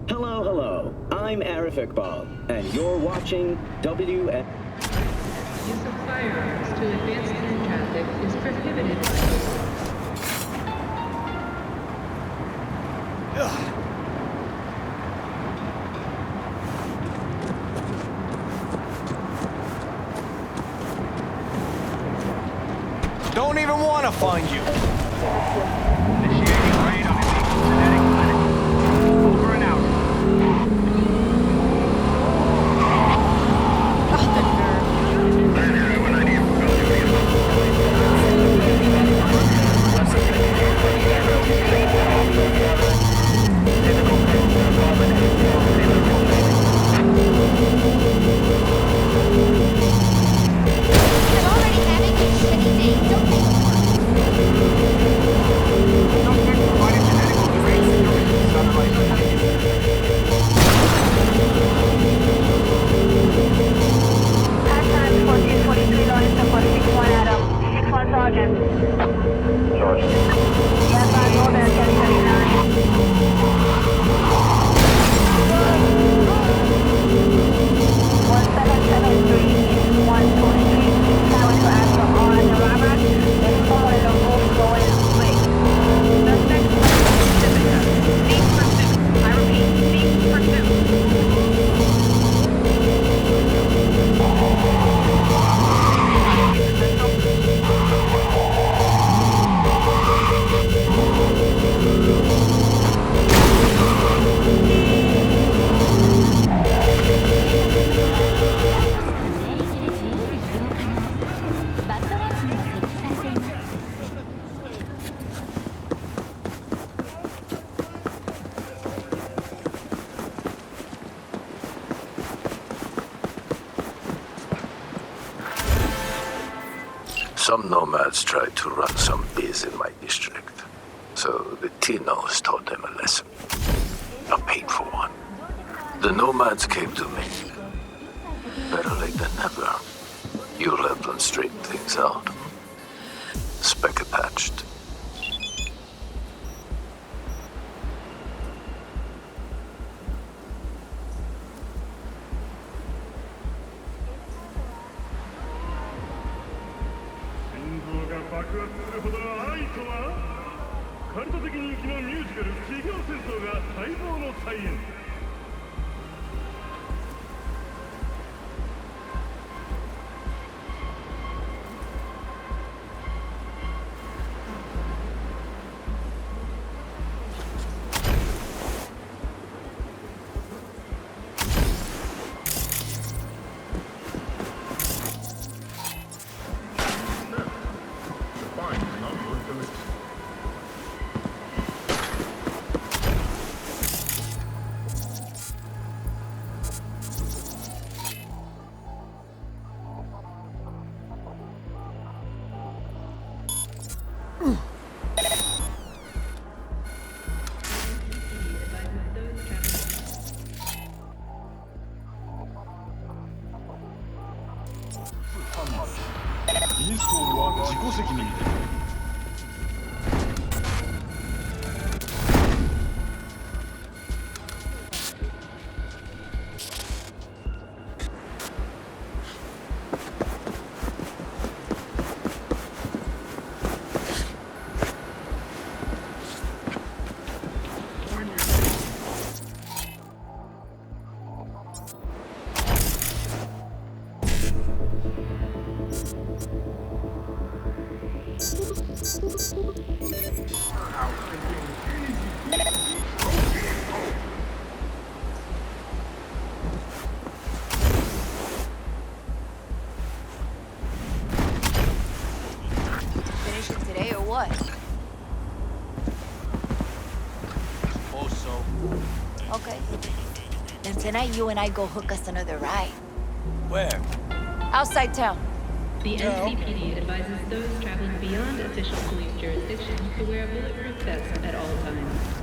Hello, hello. I'm Arif Iqbal, and you're watching WN. Use of firearms to advance through traffic is prohibited by Don't even want to find you. Initiating raid on illegal genetic clinic. Over and out. Some nomads tried to run some biz in my district, so the Tinos taught them a lesson. A painful one. The nomads came to me. Better late than never. You helped them straighten things out. Spec attached. Okay. Then tonight you and I go hook us another ride. Where? Outside town. The NCPD advises those traveling beyond official police jurisdiction to wear a bulletproof vest at all times.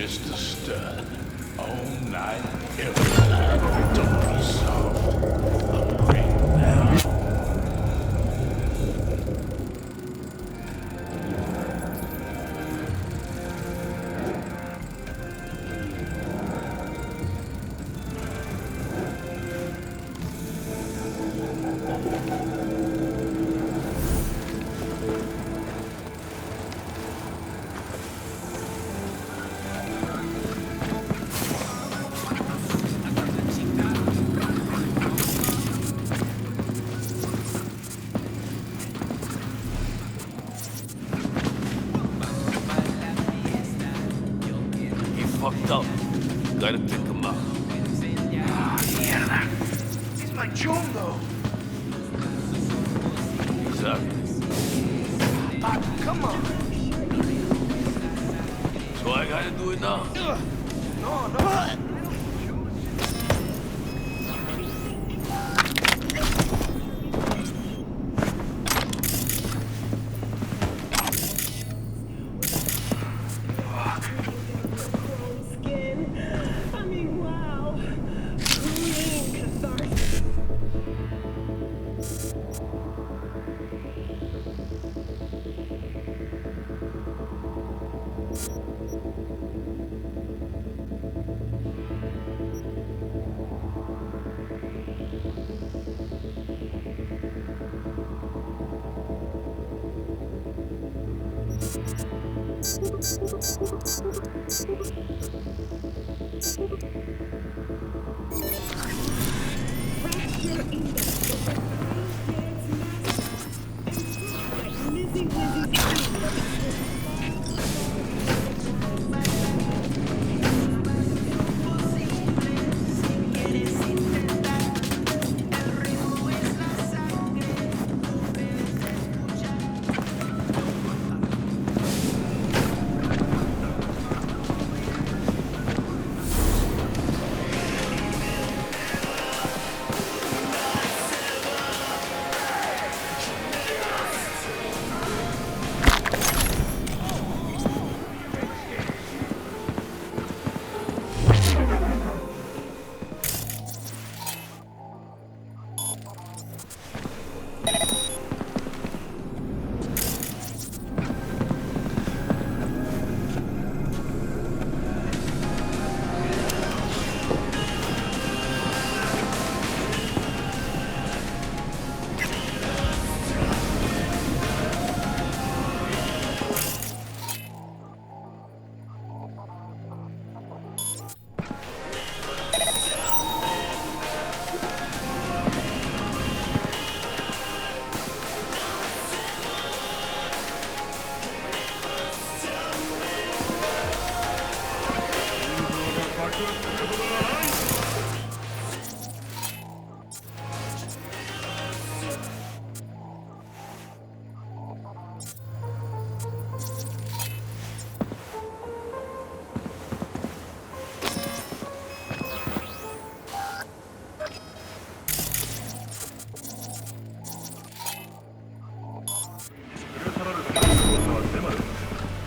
Mr. Stern. All night, every don't be soft. I'll bring them. Fucked up. Gotta pick him up. Mierda. It's my chungo. He's up. Papi, come on. So I gotta do it now? No. I mean, wow. Clean catharsis.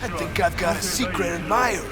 I think I've got a secret admirer.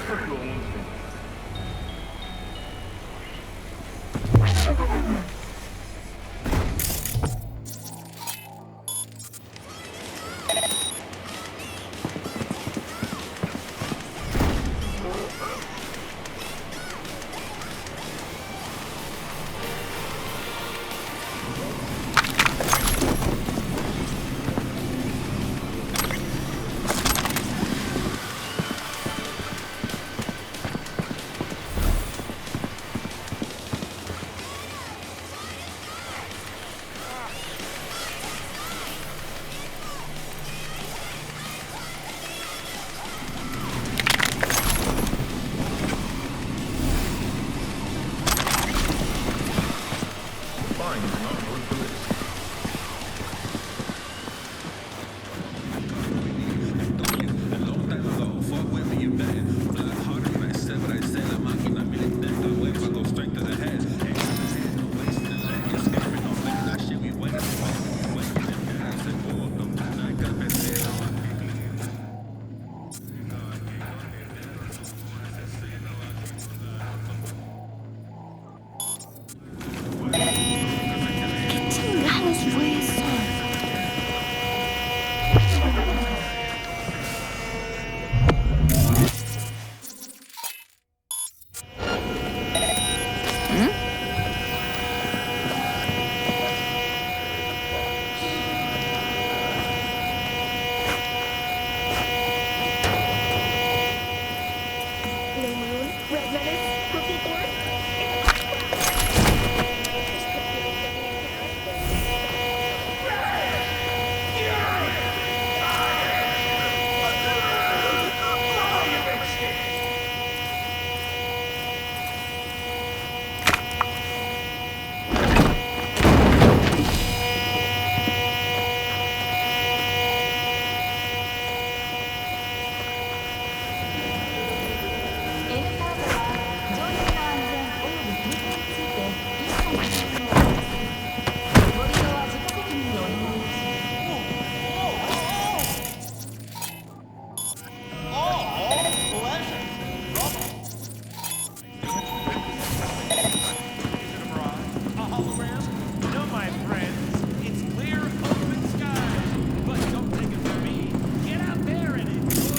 No, my friends, it's clear open skies. But don't take it from me. Get out there and enjoy.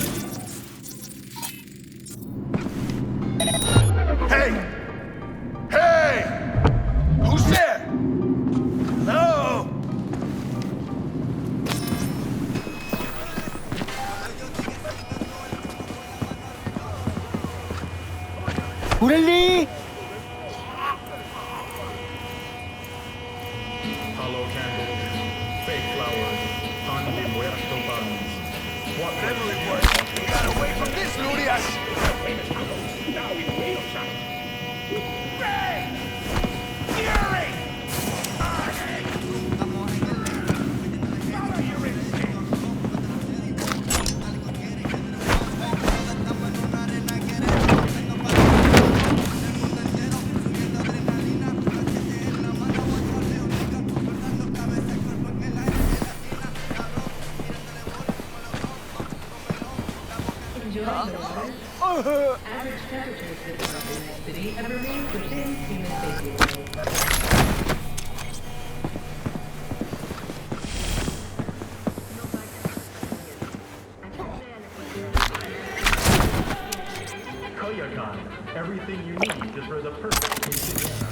Hey! Hey! Who's there? Hello? Hollow candles, fake flowers, pan de muerto buns. Whatever it was, we got away from this, Ludias! Ray! Fury! Follow your instinct! Enjoying the water? Average temperatures this month in this city have remained within human safety levels. Koyakan, everything you need is for the perfect quinceañera.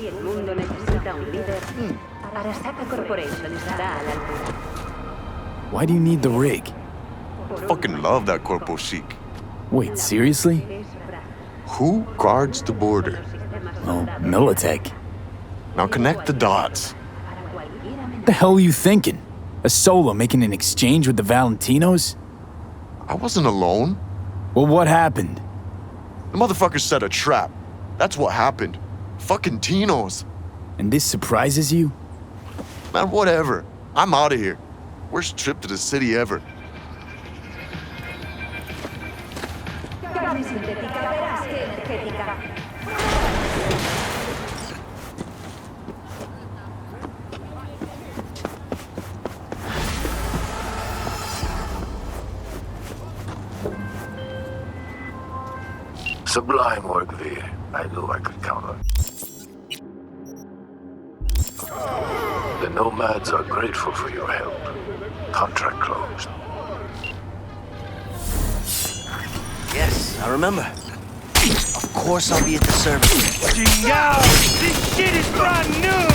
Y el mundo necesita un líder. Arasaka Corporation estará a la altura. Why do you need the rig? Fucking love that Corpo Chic. Wait, seriously? Who guards the border? Well, Militech. Now connect the dots. What the hell are you thinking? A solo making an exchange with the Valentinos? I wasn't alone. Well, what happened? The motherfucker set a trap. That's what happened. Fucking Tinos. And this surprises you? Man, whatever. I'm out of here. Worst trip to the city ever. Sublime work, V. I knew I could count on. The Nomads are grateful for your help. Contract closed. Yes, I remember. Of course I'll be at the service. Yo, this shit is brand new!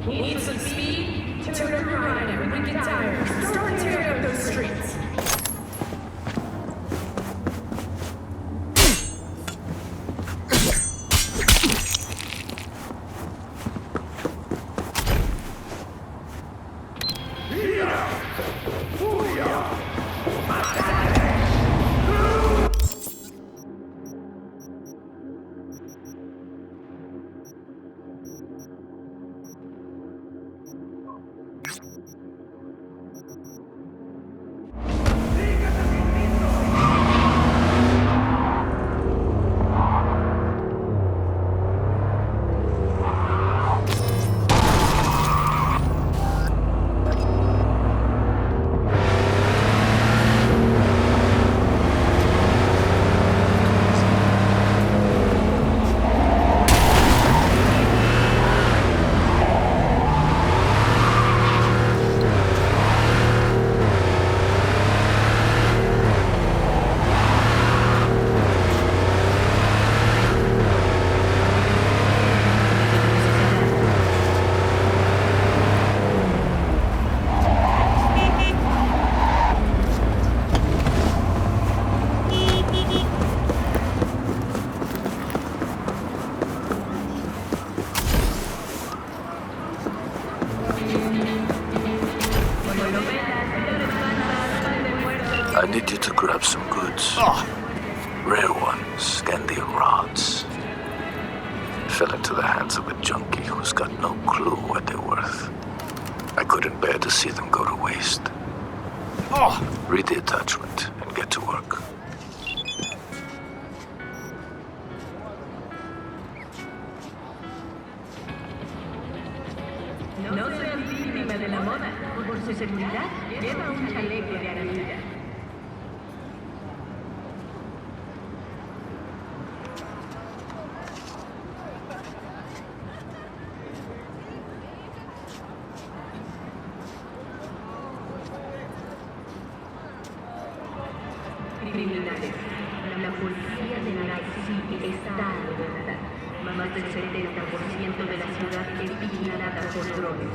Need some speed? Turn up your rider when we get tired. Start tearing up those streets. I need you to grab some goods. Rare ones, Scandium rods. Fell into the hands of a junkie who's got no clue what they're worth. I couldn't bear to see them go to waste. Read the attachment and get to work. No seas víctima de la moda. Por su seguridad, lleva un chaleco de araña. Criminales. La policía de Night City está ordenada. Más del 70% de la ciudad es vigilada por drones.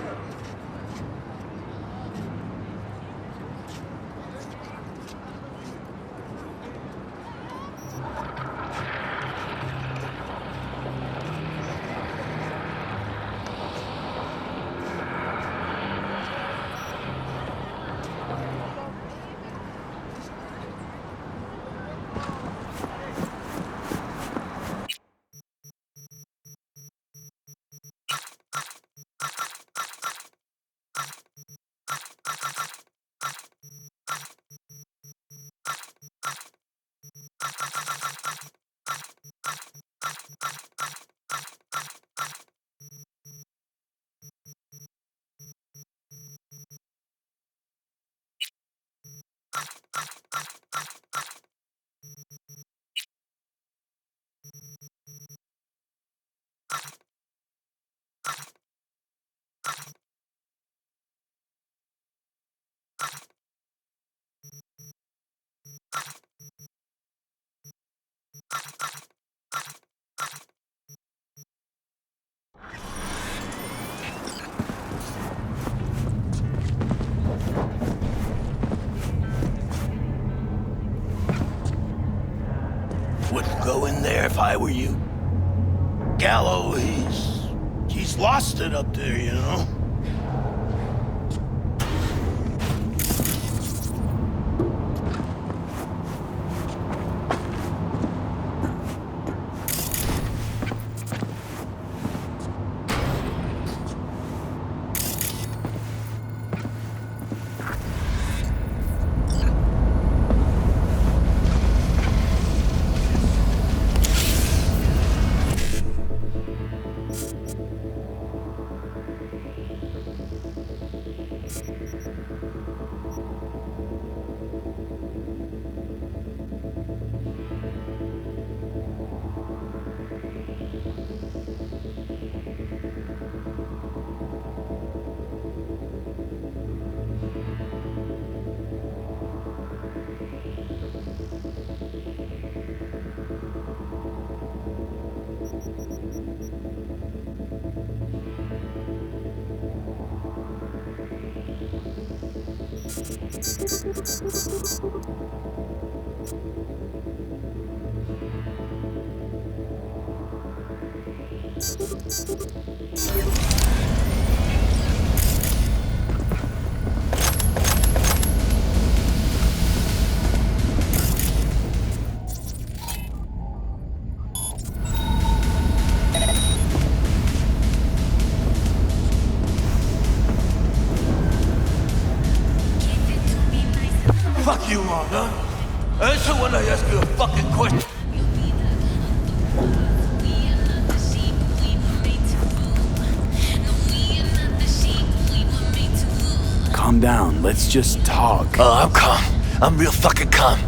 Wouldn't go in there if I were you. Gallo, he's lost it up there, you know? Fuck you all, huh? Answer when I ask you a fucking question. Calm down, let's just talk. Oh, I'm calm. I'm real fucking calm.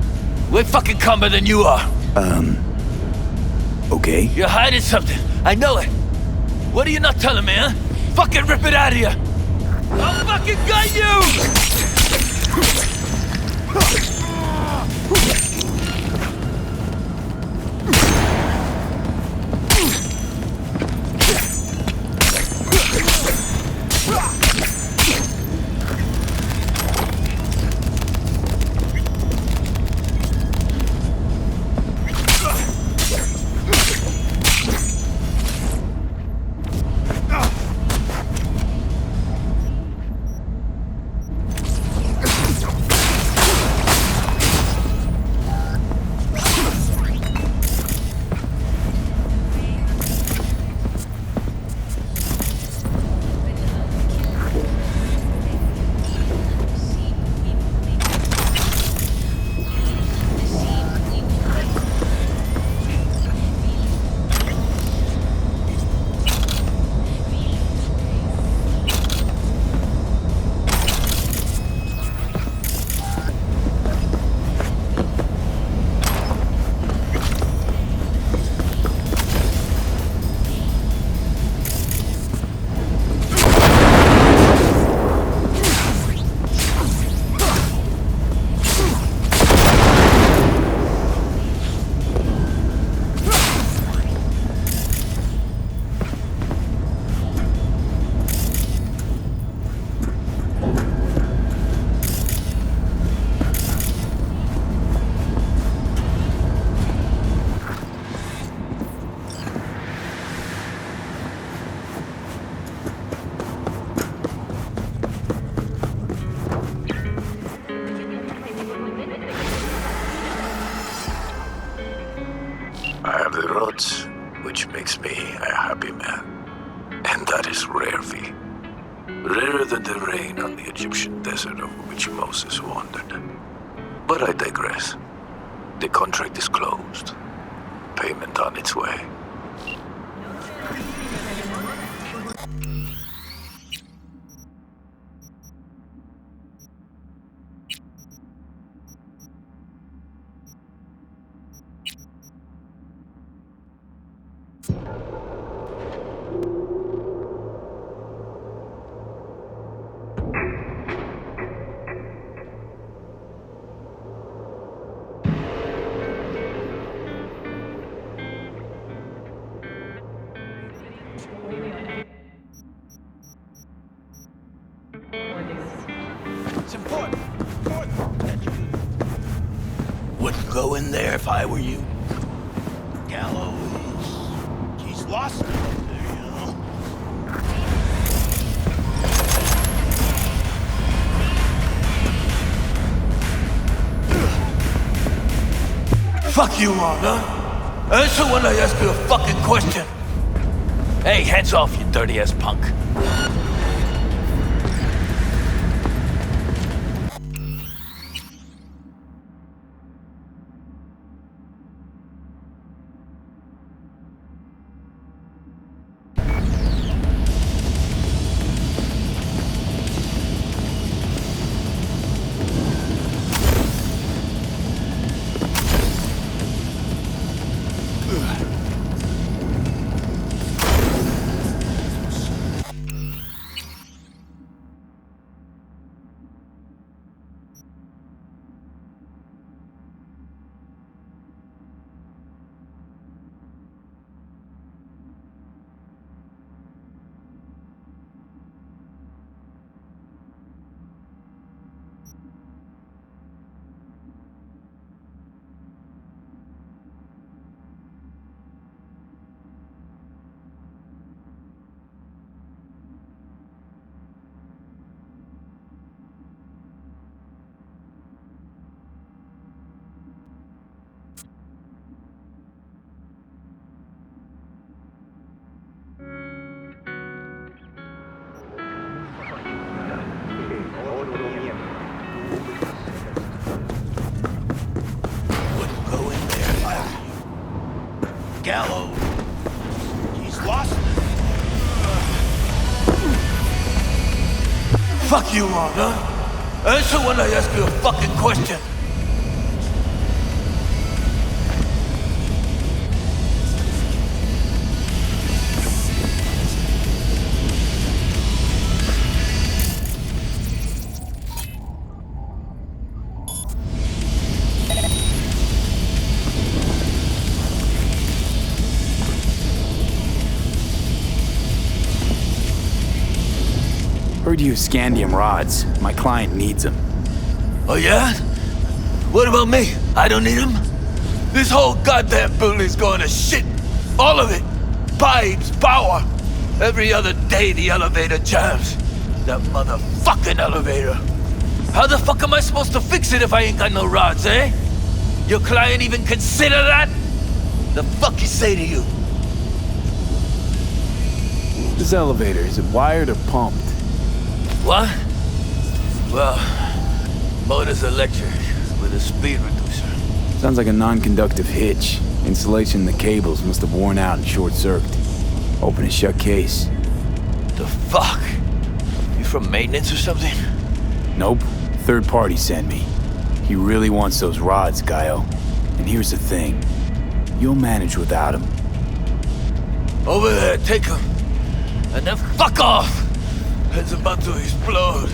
Way fucking calmer than you are. Okay. You're hiding something. I know it. What are you not telling me, huh? Fucking rip it out of you. I'll fucking gut you! I have the rods, which makes me a happy man. And that is rare, V. Rarer than the rain on the Egyptian desert over which Moses wandered. But I digress. The contract is closed. Payment on its way. It's important. Wouldn't go in there if I were you. Gallows. He's lost me up there, you know. Fuck you all, huh? Answer when I ask you a fucking question. Hey, hands off, you dirty-ass punk. fuck you want, huh? Answer when I ask you a fucking question. Heard you have scandium rods. My client needs them. Oh yeah? What about me? I don't need them? This whole goddamn building's going to shit. All of it. Pipes, power. Every other day the elevator jams. That motherfucking elevator. How the fuck am I supposed to fix it if I ain't got no rods, eh? Your client even consider that? The fuck he say to you? This elevator, is it wired or pumped? What? Well, motor's electric with a speed reducer. Sounds like a non-conductive hitch. Insulation in the cables must have worn out and short-circuited. Open and shut case. The fuck? You from maintenance or something? Nope. Third party sent me. He really wants those rods, Gaio. And here's the thing. You'll manage without him. Over there, take him. And then fuck off! Head's about to explode.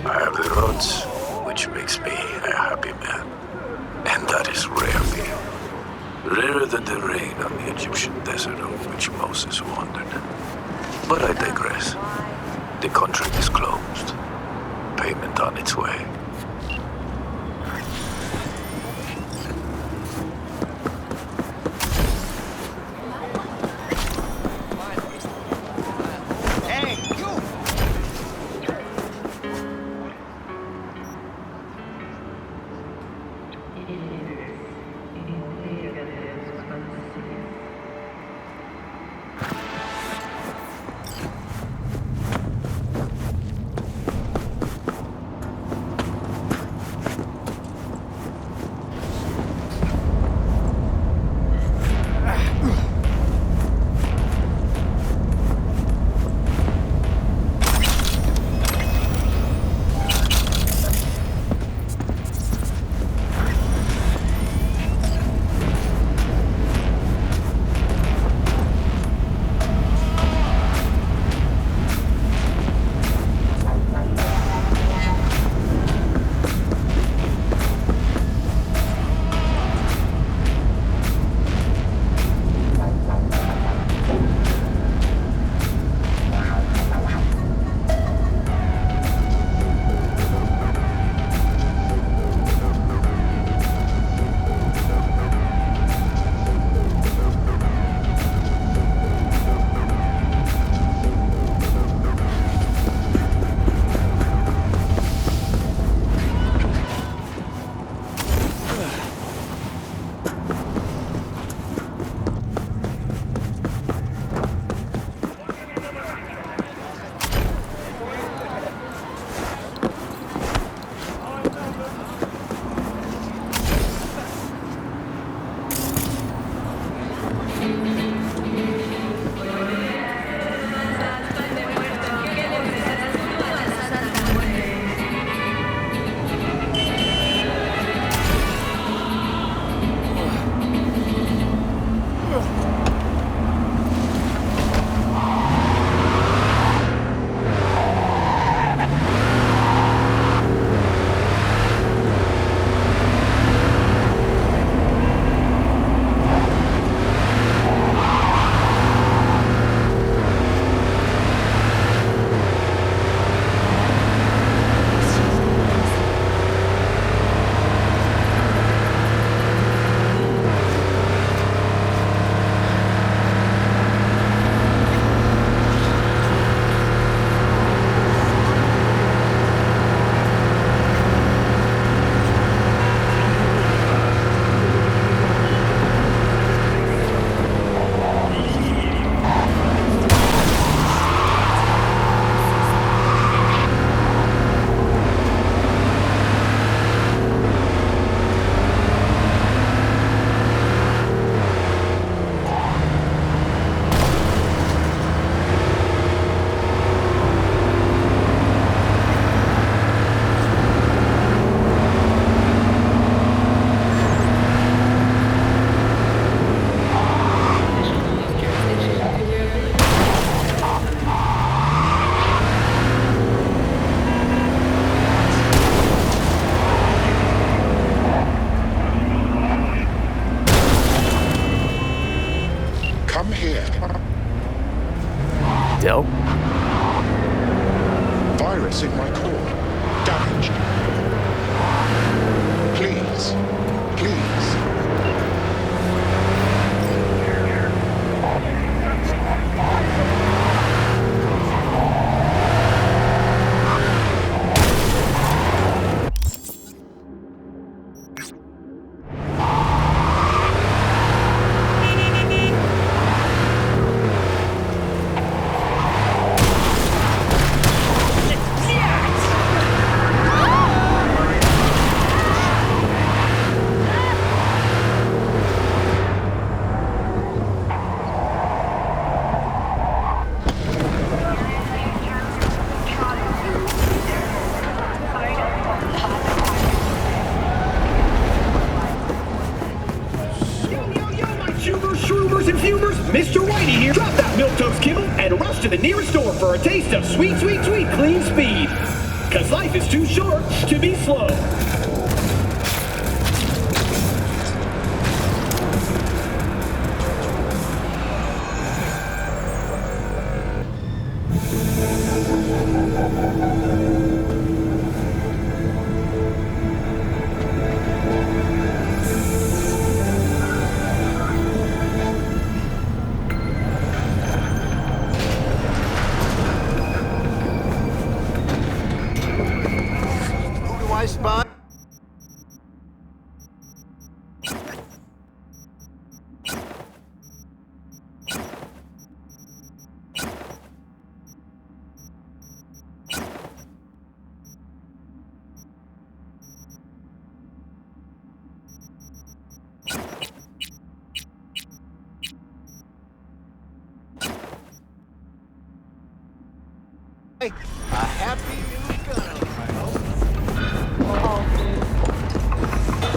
I have the roads, which makes me a happy man. And that is rarely. Rarer than the rain on the Egyptian desert over which Moses wandered. But I digress. The contract is closed. Payment on its way. Still? Virus in my core. Damaged. Please. Please. Mr. Whitey here. Drop that milquetoast kibble and rush to the nearest store for a taste of sweet, sweet, sweet clean speed. Cause life is too short to be slow. Spot. A happy new gun, I hope.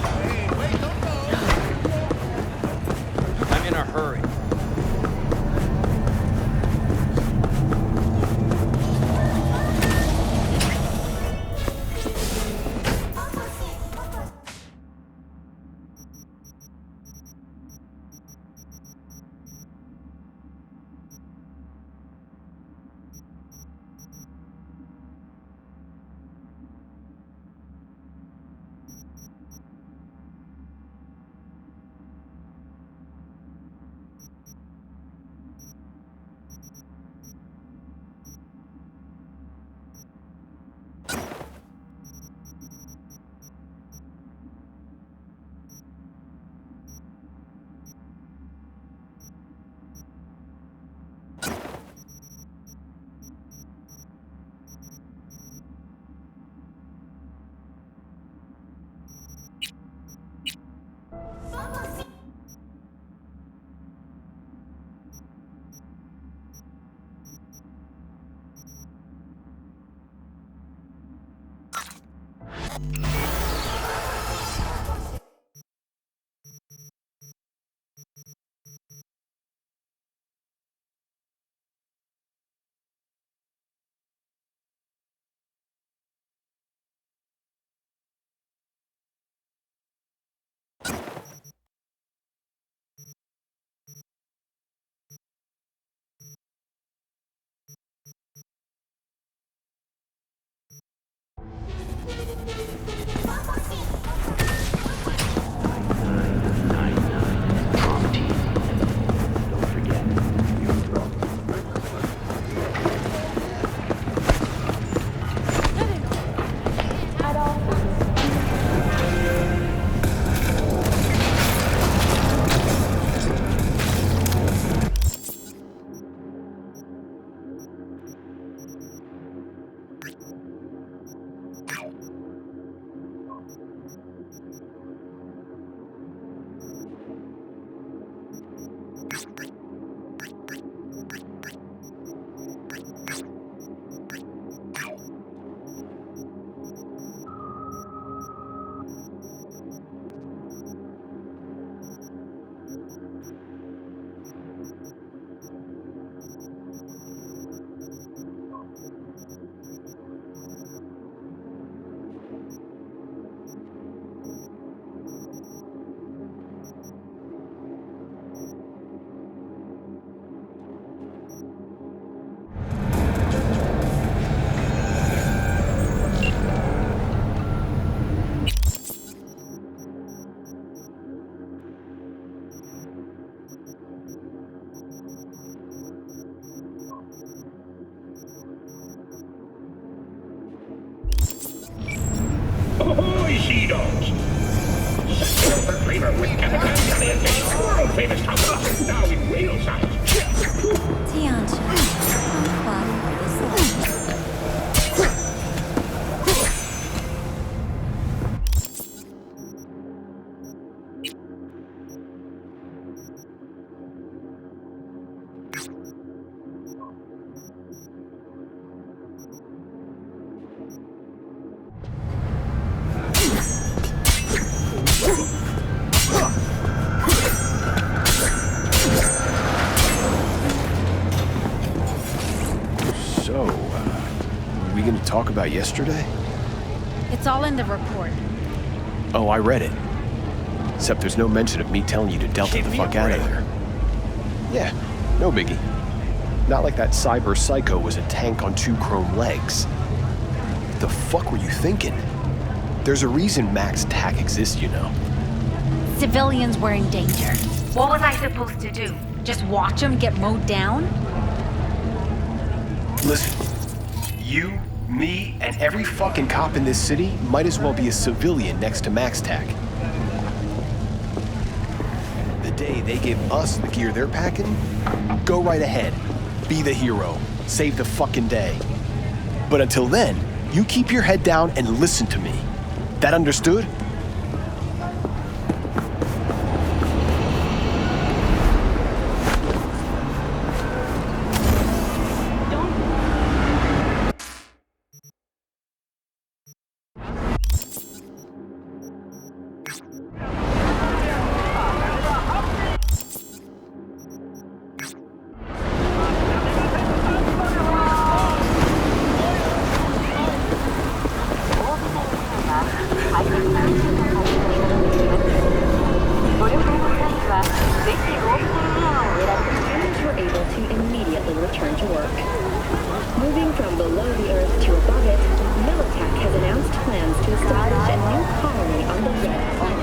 Hey, wait, don't go. I'm in a hurry. Sea Dogs. Such for flavor with Cyberpunk and the additional world-famous taco, now in real size. Tiancha, come for this life. So, were we gonna talk about yesterday? It's all in the report. Oh, I read it. Except there's no mention of me telling you to delta the fuck out of there. Yeah, no biggie. Not like that cyber psycho was a tank on 2 chrome legs. What the fuck were you thinking? There's a reason Max TAC exists, you know. Civilians were in danger. What was I supposed to do? Just watch them get mowed down? Listen, you, me, and every fucking cop in this city might as well be a civilian next to Max TAC. The day they give us the gear they're packing, go right ahead. Be the hero. Save the fucking day. But until then, you keep your head down and listen to me. That understood? Humans were able to immediately return to work. Moving from below the Earth to above it, Militech has announced plans to establish a new colony on the Red Planet.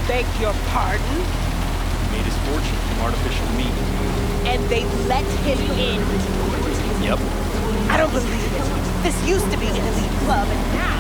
Beg your pardon? He made his fortune from artificial meat. And they let him in? Yep. I don't believe it. This used to be an elite club, and now...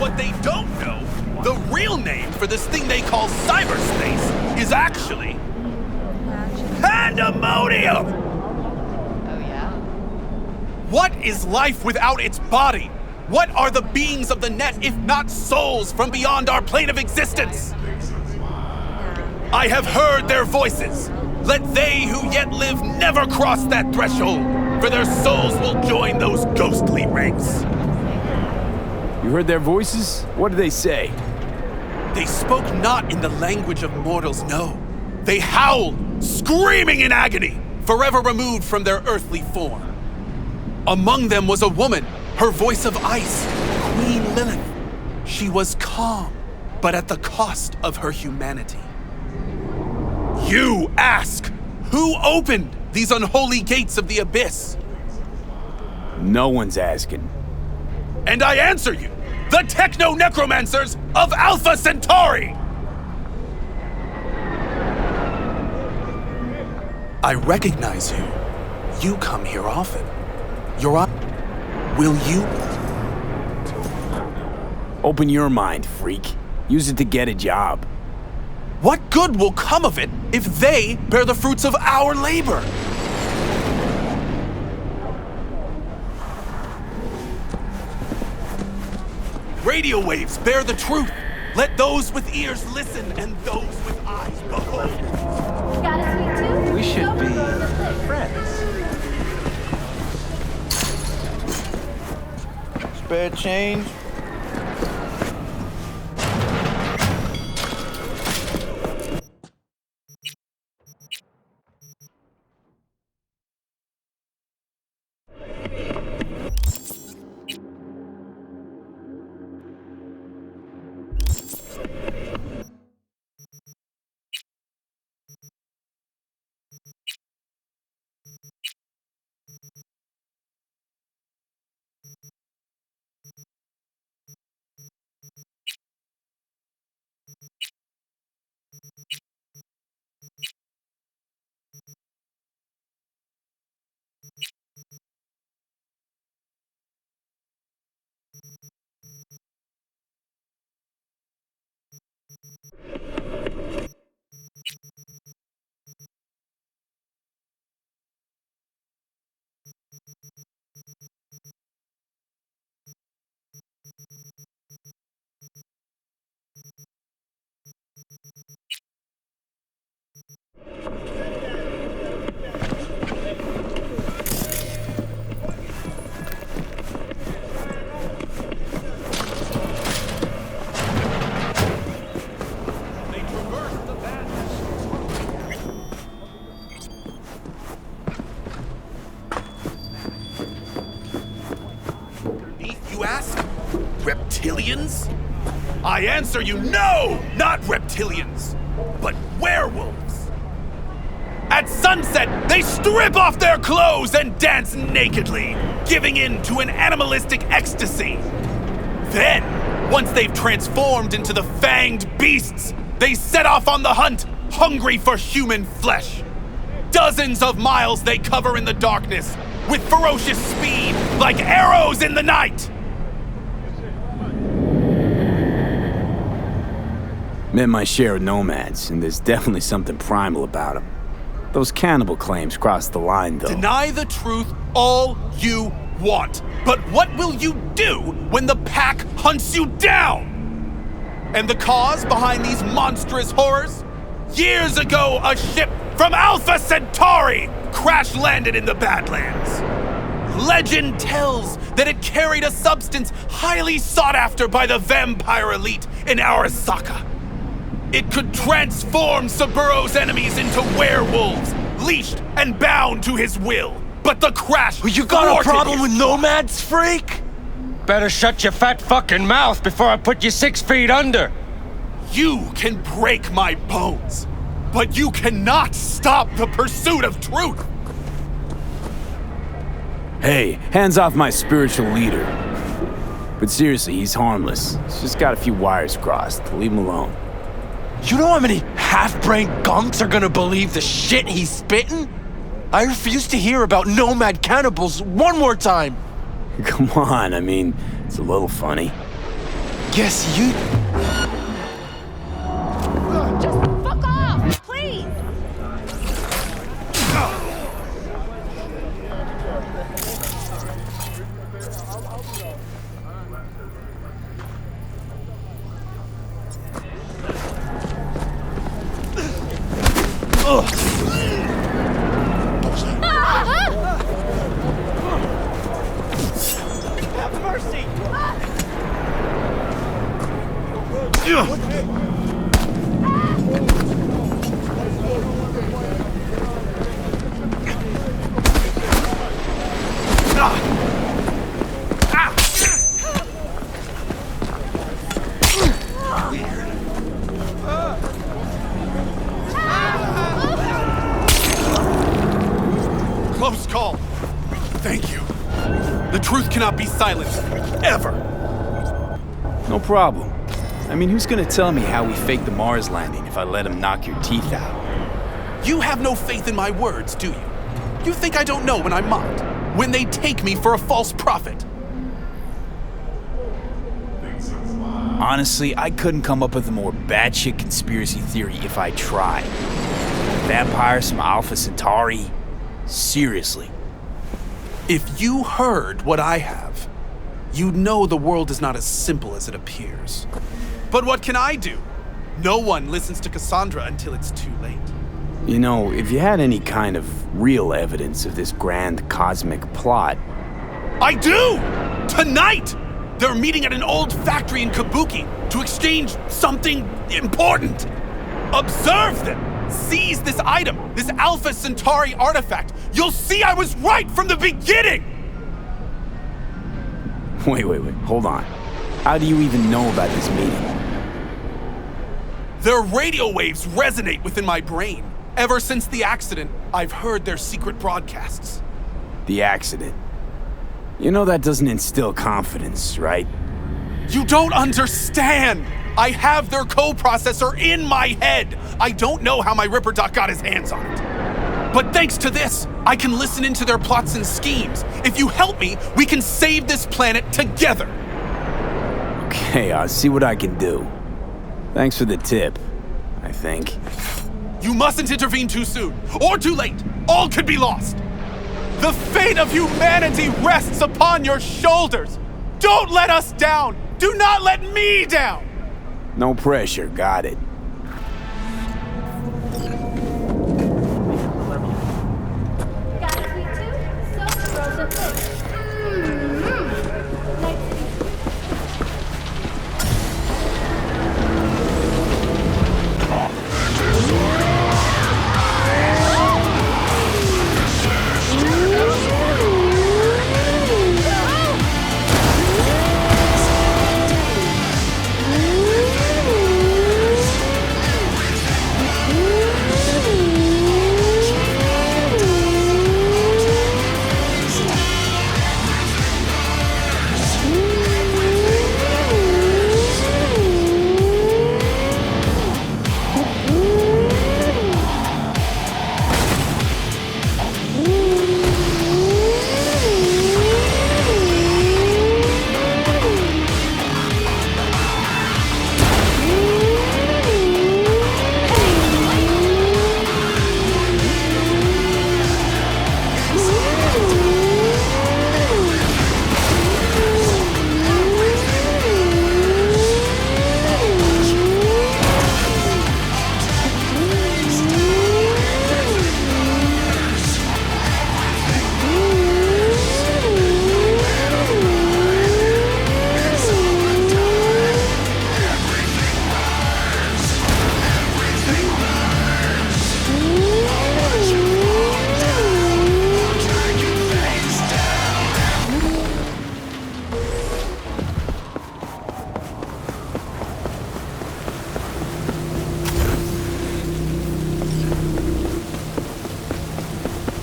what they don't know, the real name for this thing they call cyberspace is actually pandemonium! Oh, yeah? What is life without its body? What are the beings of the net if not souls from beyond our plane of existence? I have heard their voices. Let they who yet live never cross that threshold, for their souls will join those ghostly ranks. You heard their voices? What did they say? They spoke not in the language of mortals, no. They howled, screaming in agony, forever removed from their earthly form. Among them was a woman, her voice of ice, Queen Lilith. She was calm, but at the cost of her humanity. You ask, who opened these unholy gates of the abyss? No one's asking. And I answer you, the techno-necromancers of Alpha Centauri! I recognize you. You come here often. You're up. Will you? Open your mind, freak. Use it to get a job. What good will come of it if they bear the fruits of our labor? Radio waves bear the truth. Let those with ears listen and those with eyes behold. Got a sweet tooth? We should be friends. Spare change? Reptilians? I answer you, no! Not reptilians, but werewolves! At sunset, they strip off their clothes and dance nakedly, giving in to an animalistic ecstasy. Then, once they've transformed into the fanged beasts, they set off on the hunt, hungry for human flesh. Dozens of miles they cover in the darkness, with ferocious speed, like arrows in the night! Met my share of nomads, and there's definitely something primal about them. Those cannibal claims cross the line, though. Deny the truth all you want, but what will you do when the pack hunts you down? And the cause behind these monstrous horrors? Years ago, a ship from Alpha Centauri crash-landed in the Badlands. Legend tells that it carried a substance highly sought after by the vampire elite in Arasaka. It could transform Saburo's enemies into werewolves, leashed and bound to his will. But the crash You got a problem with nomads, freak? Better shut your fat fucking mouth before I put you 6 feet under. You can break my bones, but you cannot stop the pursuit of truth. Hey, hands off my spiritual leader. But seriously, he's harmless. He's just got a few wires crossed. Leave him alone. You know how many half-brained gunks are gonna believe the shit he's spitting? I refuse to hear about nomad cannibals one more time. Come on, I mean, it's a little funny. guess you... Just fuck off, please. Have mercy! Close call. Thank you. The truth cannot be silenced. Ever. No problem. I mean, who's gonna tell me how we faked the Mars landing if I let him knock your teeth out? You have no faith in my words, do you? You think I don't know when I'm mocked? When they take me for a false prophet? Honestly, I couldn't come up with a more batshit conspiracy theory if I tried. Vampires from Alpha Centauri? Seriously. If you heard what I have, you'd know the world is not as simple as it appears. But what can I do? No one listens to Cassandra until it's too late. You know, if you had any kind of real evidence of this grand cosmic plot... I do! Tonight! They're meeting at an old factory in Kabuki to exchange something important. Observe them! Seize this item, this Alpha Centauri artifact. You'll see I was right from the beginning! Wait, hold on. How do you even know about this meeting? Their radio waves resonate within my brain. Ever since the accident, I've heard their secret broadcasts. The accident? You know that doesn't instill confidence, right? You don't understand! I have their co-processor in my head! I don't know how my Ripper Doc got his hands on it. But thanks to this, I can listen into their plots and schemes. If you help me, we can save this planet together! Okay, I'll see what I can do. Thanks for the tip, I think. You mustn't intervene too soon, or too late. All could be lost. The fate of humanity rests upon your shoulders. Don't let us down. Do not let me down. No pressure, got it.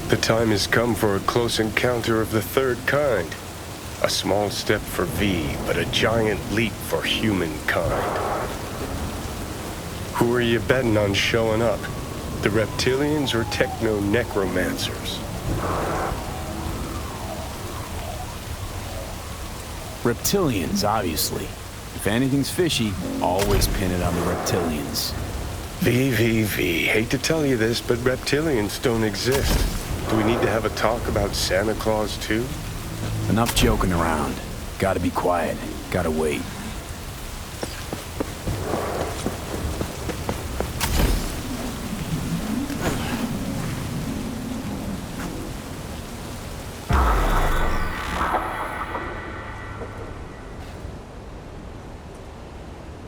The time has come for a close encounter of the third kind. A small step for V, but a giant leap for humankind. Who are you betting on showing up? The reptilians or techno-necromancers? Reptilians, obviously. If anything's fishy, always pin it on the reptilians. VVV. Hate to tell you this, but reptilians don't exist. Do we need to have a talk about Santa Claus, too? Enough joking around. Gotta be quiet. Gotta wait.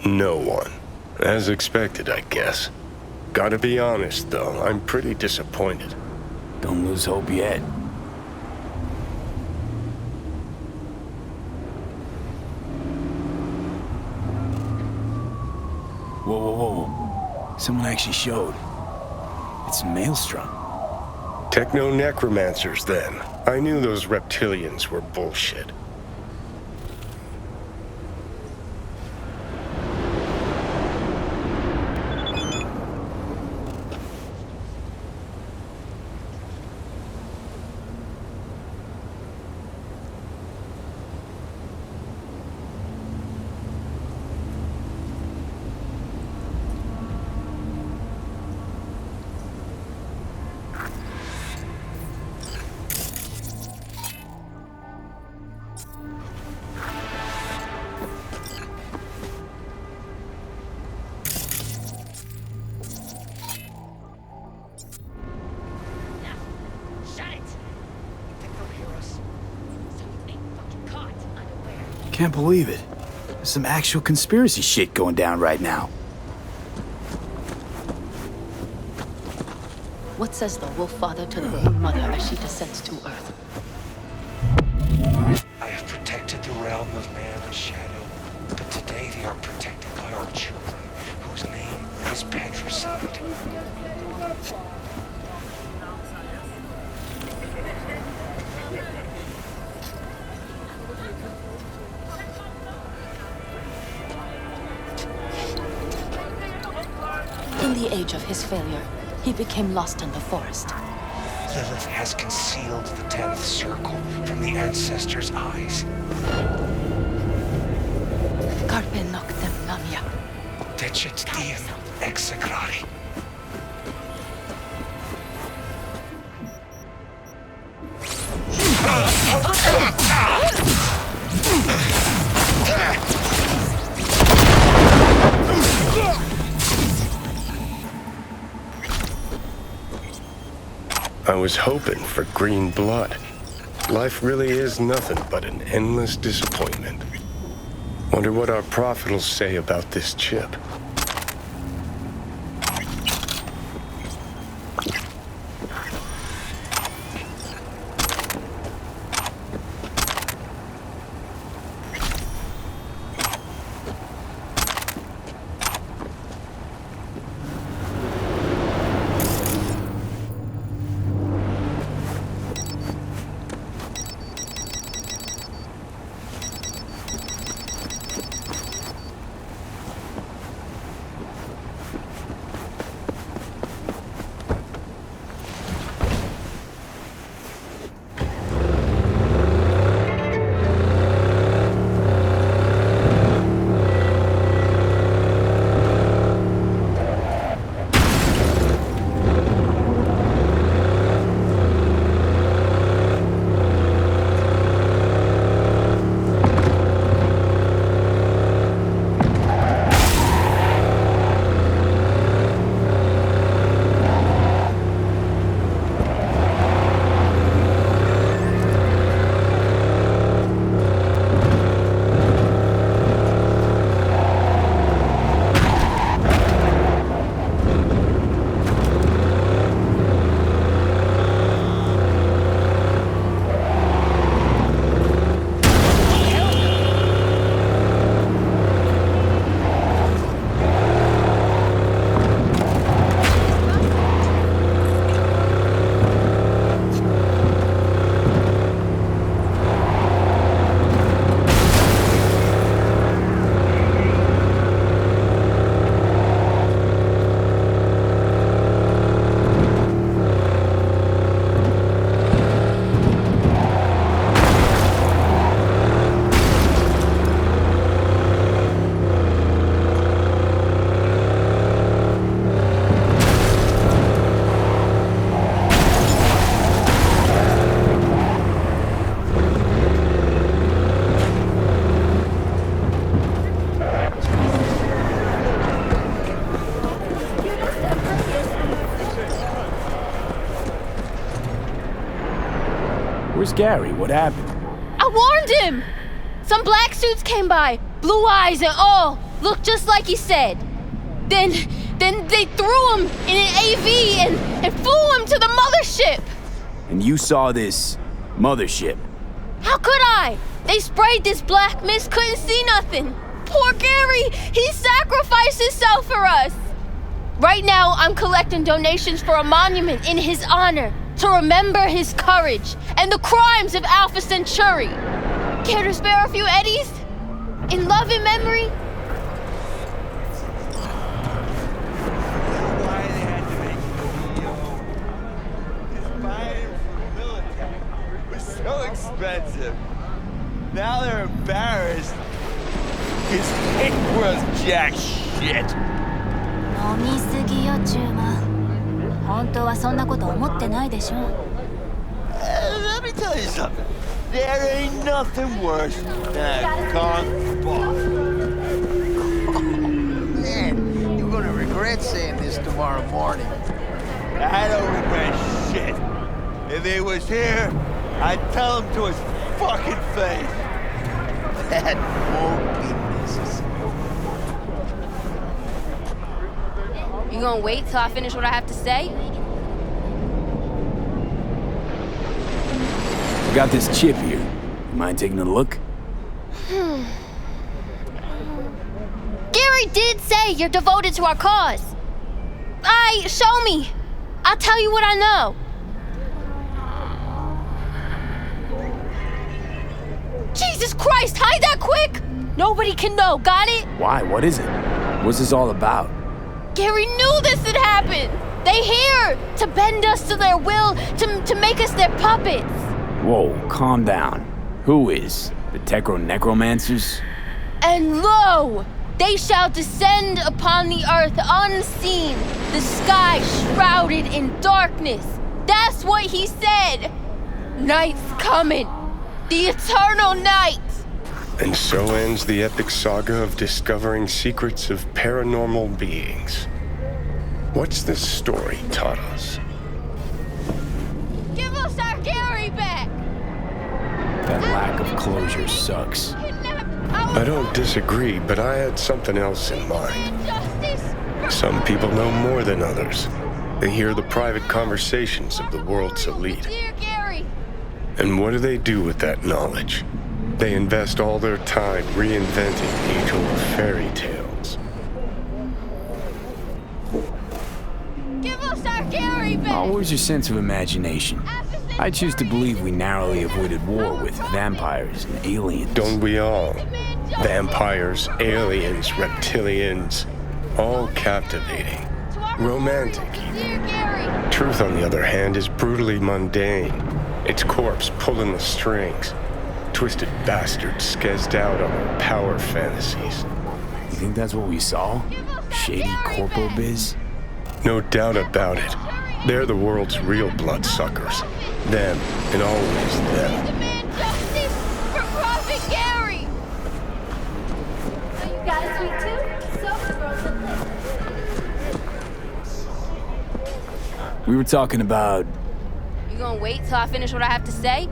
No one. As expected, I guess. Gotta be honest, though, I'm pretty disappointed. Don't lose hope yet. Whoa, whoa, whoa. Someone actually showed. It's Maelstrom. Techno-necromancers, then. I knew those reptilians were bullshit. Can't believe it. There's some actual conspiracy shit going down right now. What says the Wolf Father to the Moon Mother as she descends to Earth? I have protected the realm of man and shadow, but today they are protected by our children, whose name is patricide. In the age of his failure, he became lost in the forest. Lilith has concealed the 10th circle from the ancestors' eyes. Carpe noctem namia. Decet diem execrari. I was hoping for green blood. Life really is nothing but an endless disappointment. Wonder what our prophet will say about this chip. Where's Gary? What happened? I warned him! Some black suits came by, blue eyes and all, looked just like he said. Then they threw him in an AV and flew him to the mothership! And you saw this mothership? How could I? They sprayed this black mist, couldn't see nothing. Poor Gary, he sacrificed himself for us. Right now, I'm collecting donations for a monument in his honor to remember his courage and the crimes of Alpha Centauri. Care to spare a few eddies? In love and memory? So expensive. Now they're embarrassed. His ain't worth jack shit. 飲みすぎよ、チューマ。本当はそんなこと思ってないでしょ。Let me tell you something. There ain't nothing worse than a gone boss. Oh, man, you're gonna regret saying this tomorrow morning. I don't regret shit. If he was here, I'd tell him to his fucking face. That won't be necessary. You gonna wait till I finish what I have to say? I got this chip here. You mind taking a look? Gary did say you're devoted to our cause. Show me. I'll tell you what I know. Jesus Christ, hide that quick! Nobody can know, got it? Why? What is it? What's this all about? Gary knew this had happened! They here to bend us to their will, to make us their puppets! Whoa, calm down. Who is? The Necromancers? And lo! They shall descend upon the earth unseen, the sky shrouded in darkness. That's what he said! Night's coming! The eternal night! And so ends the epic saga of discovering secrets of paranormal beings. What's this story taught us? Give us our Gary back! That lack of closure sucks. I don't disagree, but I had something else in mind. Some people know more than others. They hear the private conversations of the world's elite. And what do they do with that knowledge? They invest all their time reinventing age-old fairy tales. Give us our Gary back! Oh, where's your sense of imagination? I choose to believe we narrowly avoided war with vampires and aliens. Don't we all? Vampires, aliens, reptilians, all captivating. Romantic, even. Truth, on the other hand, is brutally mundane. Its corpse pulling the strings. Twisted bastards skezzed out on their power fantasies. You think that's what we saw? Shady corpo biz? No doubt about it. They're the world's real bloodsuckers. Them, and always them. Demand justice for Prophet Gary! You got a sweet tooth? So the girls have lived. We were talking about... You gonna wait till I finish what I have to say?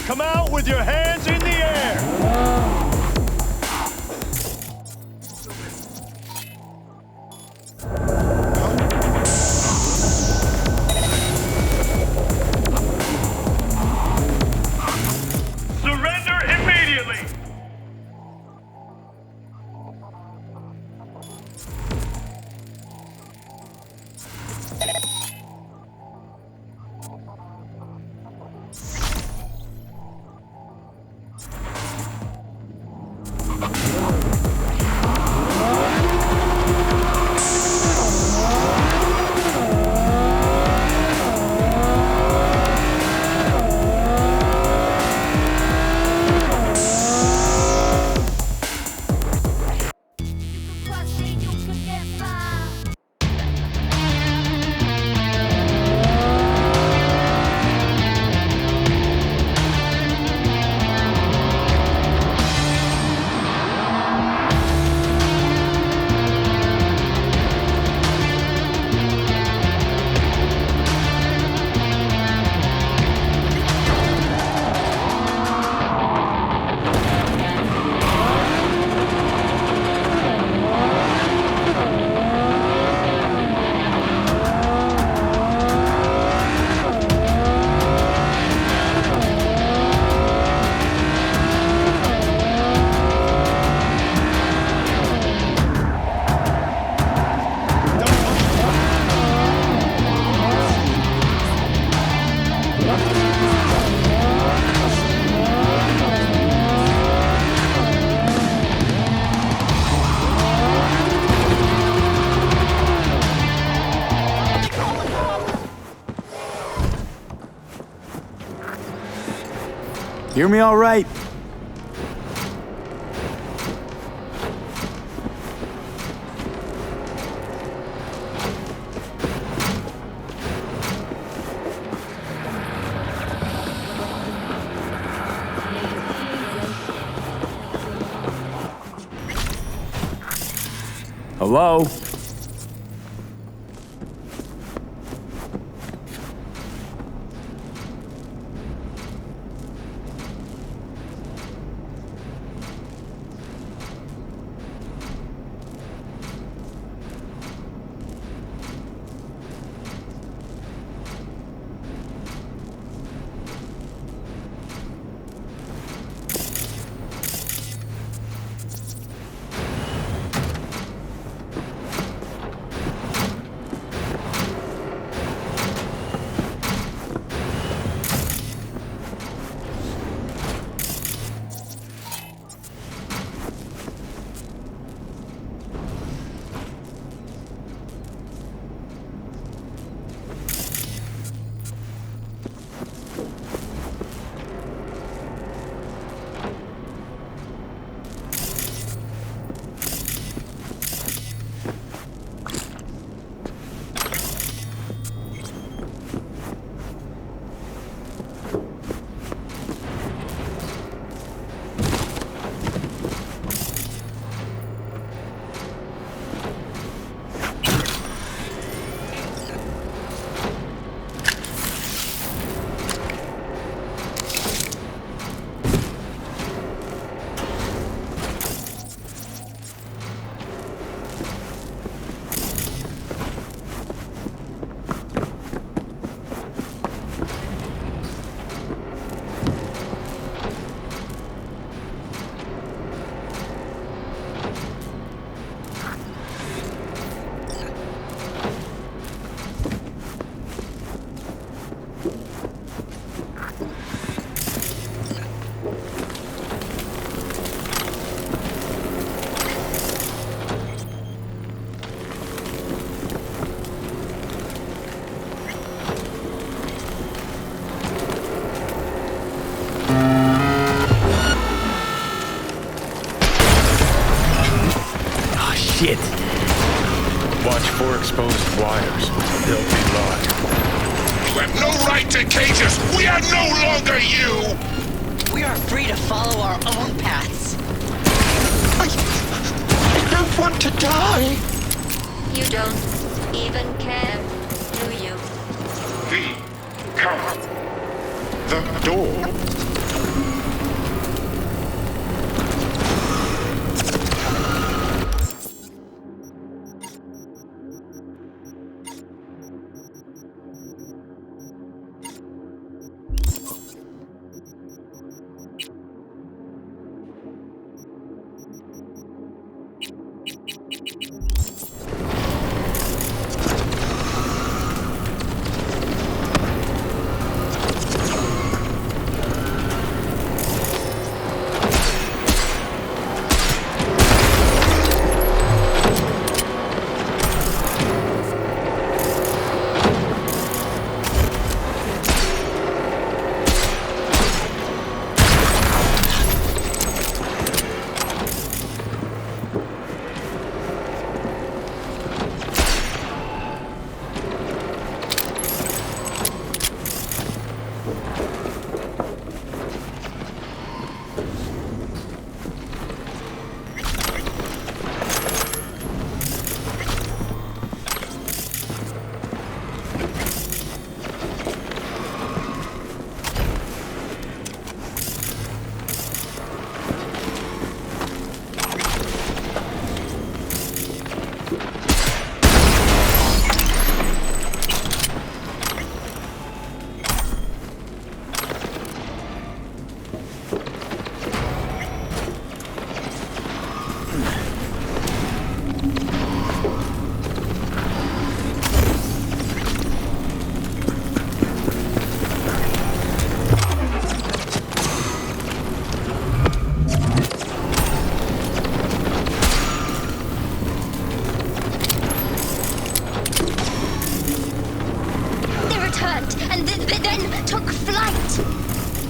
Come out with your hands in the air! Surrender immediately! Hear me all right? Hello? Shit. Watch for exposed wires. They'll be live. You have no right to cage us! We are no longer you! We are free to follow our own paths. to die. You don't even care, do you? V, come. The door.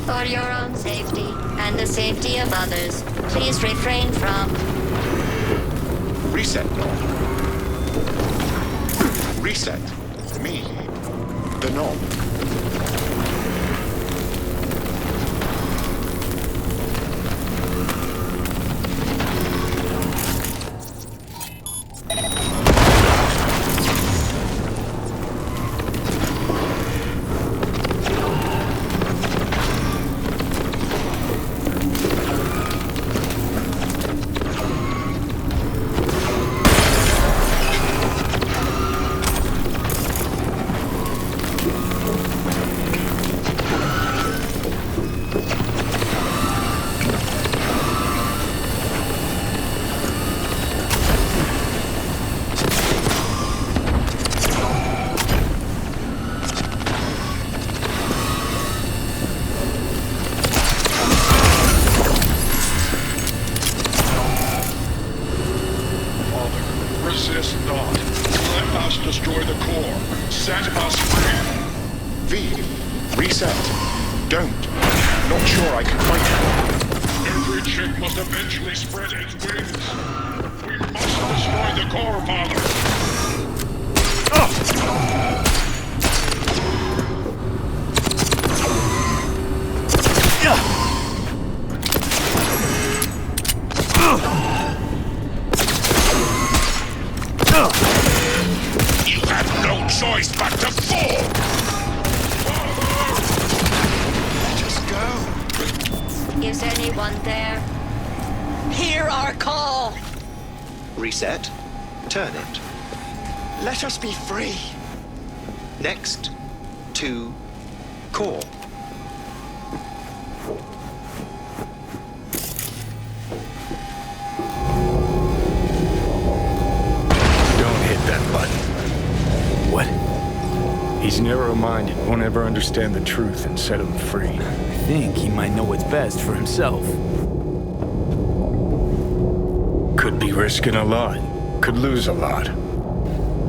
For your own safety and the safety of others, please refrain from... Reset. Reset. Me. The knob. Resist not. Let us destroy the core. Set us free. V. Reset. Don't. Not sure I can fight it. Every chick must eventually spread its wings. We must destroy the core, Father. You have no choice but to fall! Let us go. Is anyone there? Hear our call! Reset. Turn it. Let us be free. Next. To core. What? He's narrow-minded, won't ever understand the truth and set him free. I think he might know what's best for himself. Could be risking a lot. Could lose a lot.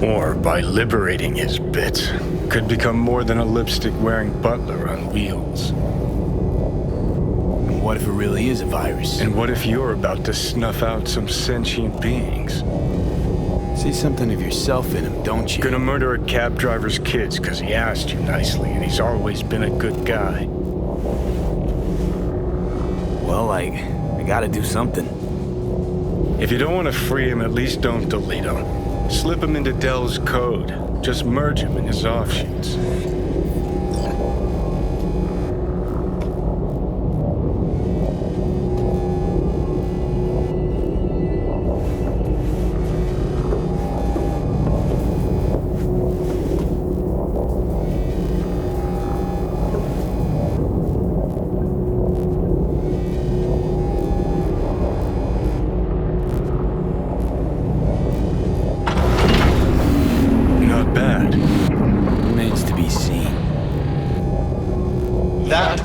Or by liberating his bits, could become more than a lipstick-wearing butler on wheels. And what if it really is a virus? And what if you're about to snuff out some sentient beings? See something of yourself in him, don't you? Gonna murder a cab driver's kids because he asked you nicely, and he's always been a good guy. Well, I gotta do something. If you don't want to free him, at least don't delete him. Slip him into Dell's code. Just merge him in his offshoots.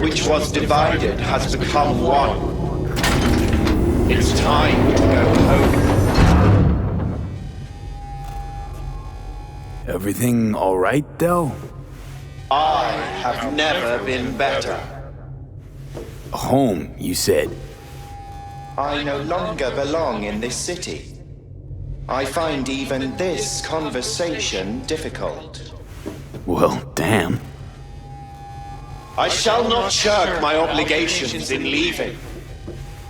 Which was divided has become one. It's time to go home. Everything all right, Del? I have never been better. Home, you said. I no longer belong in this city. I find even this conversation difficult. Well, damn. I shall not shirk my obligations in leaving.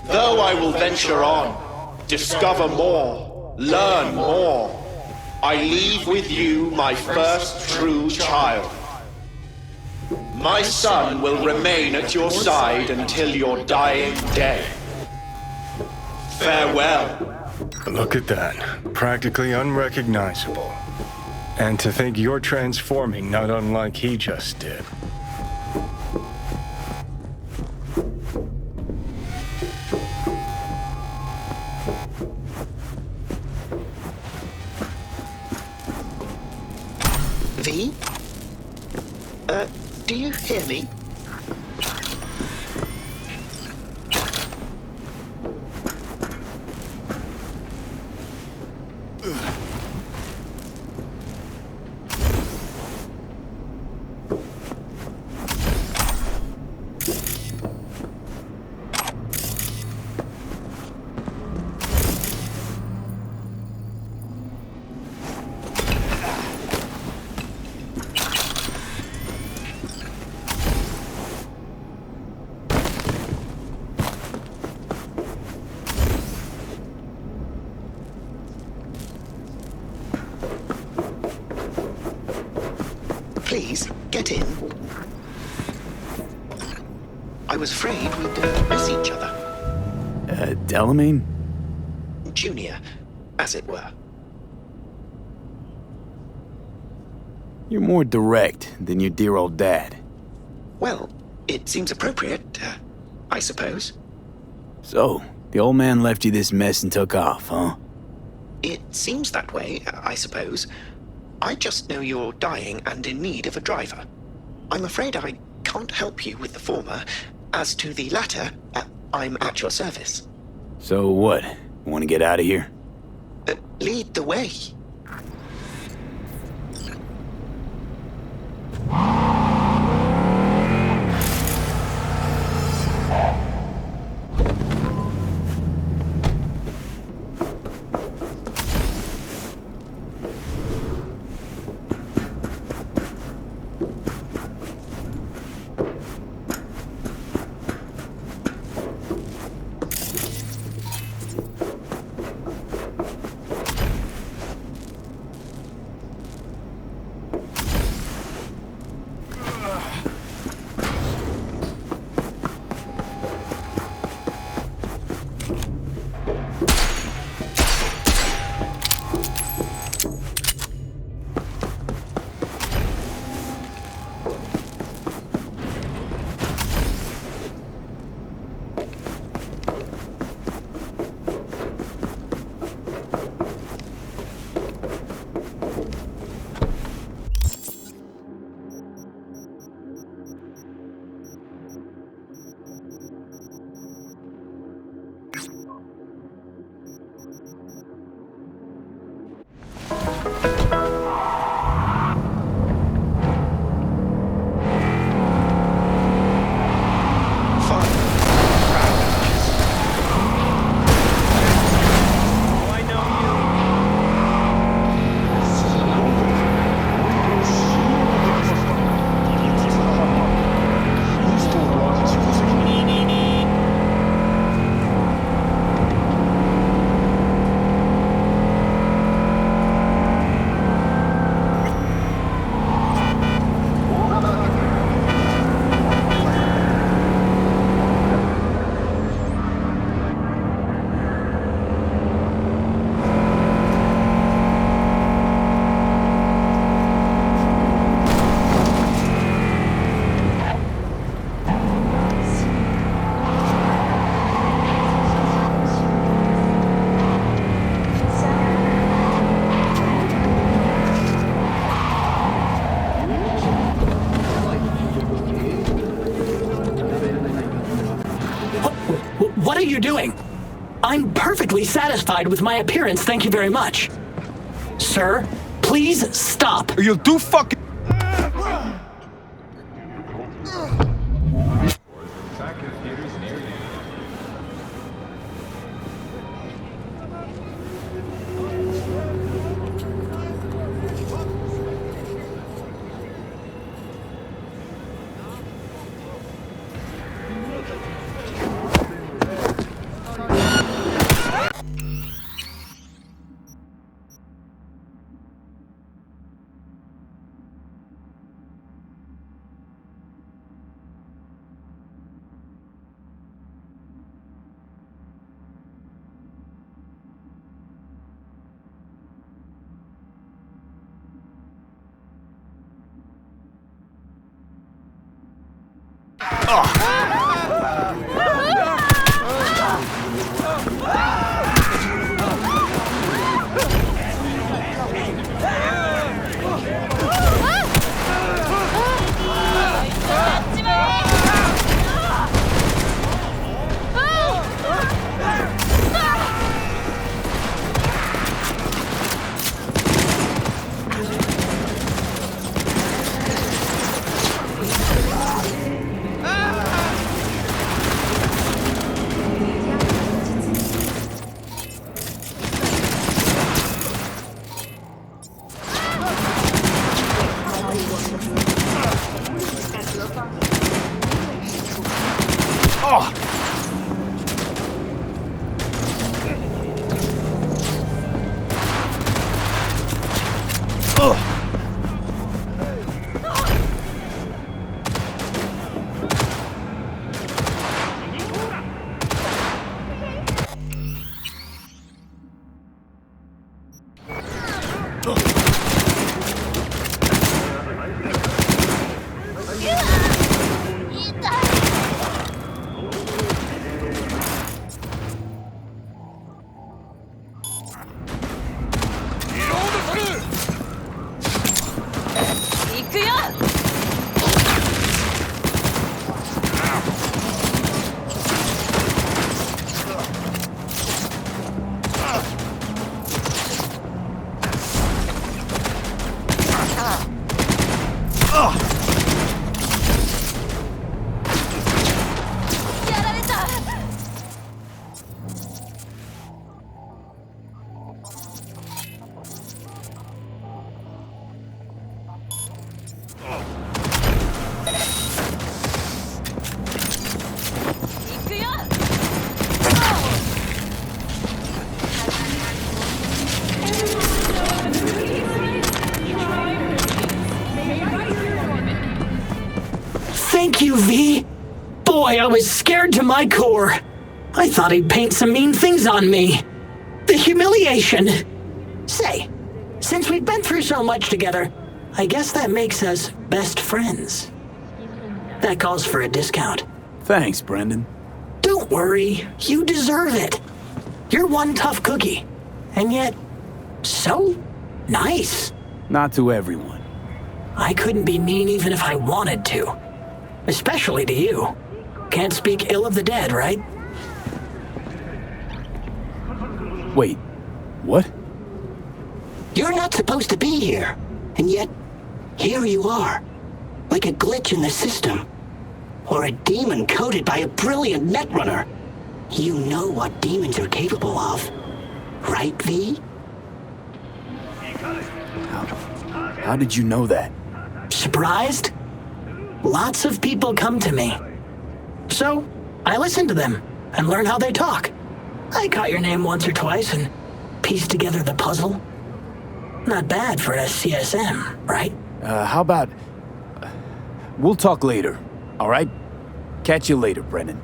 Though I will venture on, discover more, learn more, I leave with you my first true child. My son will remain at your side until your dying day. Farewell. Look at that. Practically unrecognizable. And to think you're transforming not unlike he just did. V? Do you hear me? Please, get in. I was afraid we'd miss each other. Delamain? Junior, as it were. You're more direct than your dear old dad. Well, it seems appropriate, I suppose. So, the old man left you this mess and took off, huh? It seems that way, I suppose. I just know you're dying and in need of a driver. I'm afraid I can't help you with the former. As to the latter, I'm at your service. So what? You want to get out of here? Lead the way. you doing? I'm perfectly satisfied with my appearance, thank you very much. Sir, please stop. Or you'll do fucking... Thank you, V. Boy, I was scared to my core. I thought he'd paint some mean things on me. The humiliation. Say, since we've been through so much together, I guess that makes us best friends. That calls for a discount. Thanks, Brendan. Don't worry, you deserve it. You're one tough cookie, and yet so nice. Not to everyone. I couldn't be mean even if I wanted to. Especially to you. Can't speak ill of the dead, right? Wait, what? You're not supposed to be here, and yet here you are. Like a glitch in the system. Or a demon coded by a brilliant netrunner. You know what demons are capable of. Right, V? How did you know that? Surprised? Lots of people come to me. So, I listen to them and learn how they talk. I caught your name once or twice and pieced together the puzzle. Not bad for a CSM, right? How about... we'll talk later, all right? Catch you later, Brendan.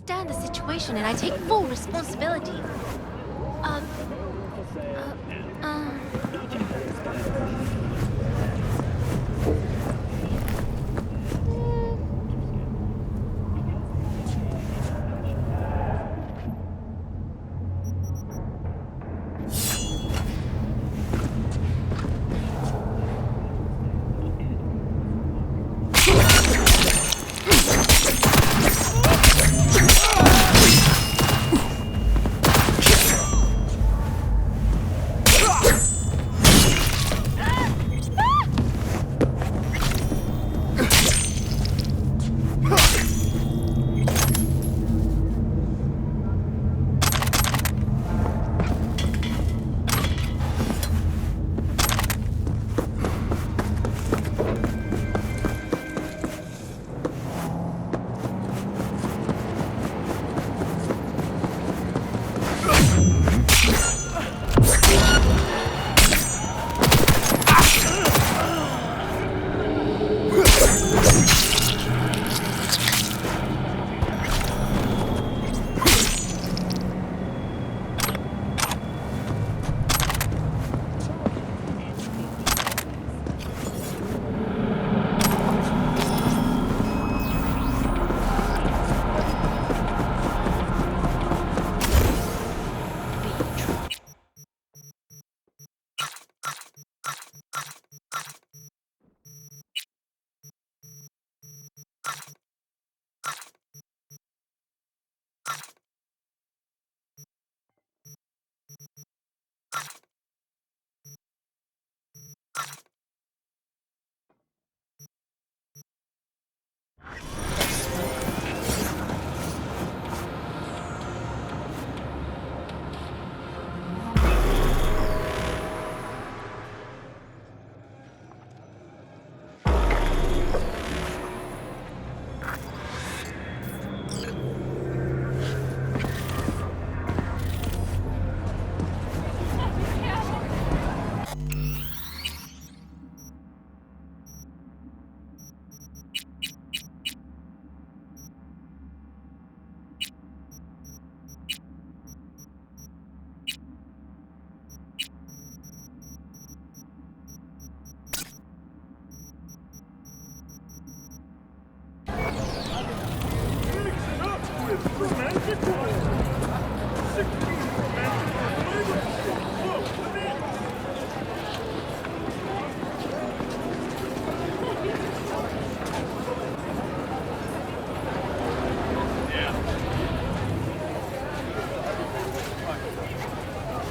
understand the situation and I take full responsibility.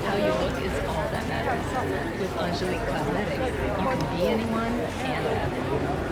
How you look is all that matters. With Angelique Cosmetics, you can be anyone and everyone.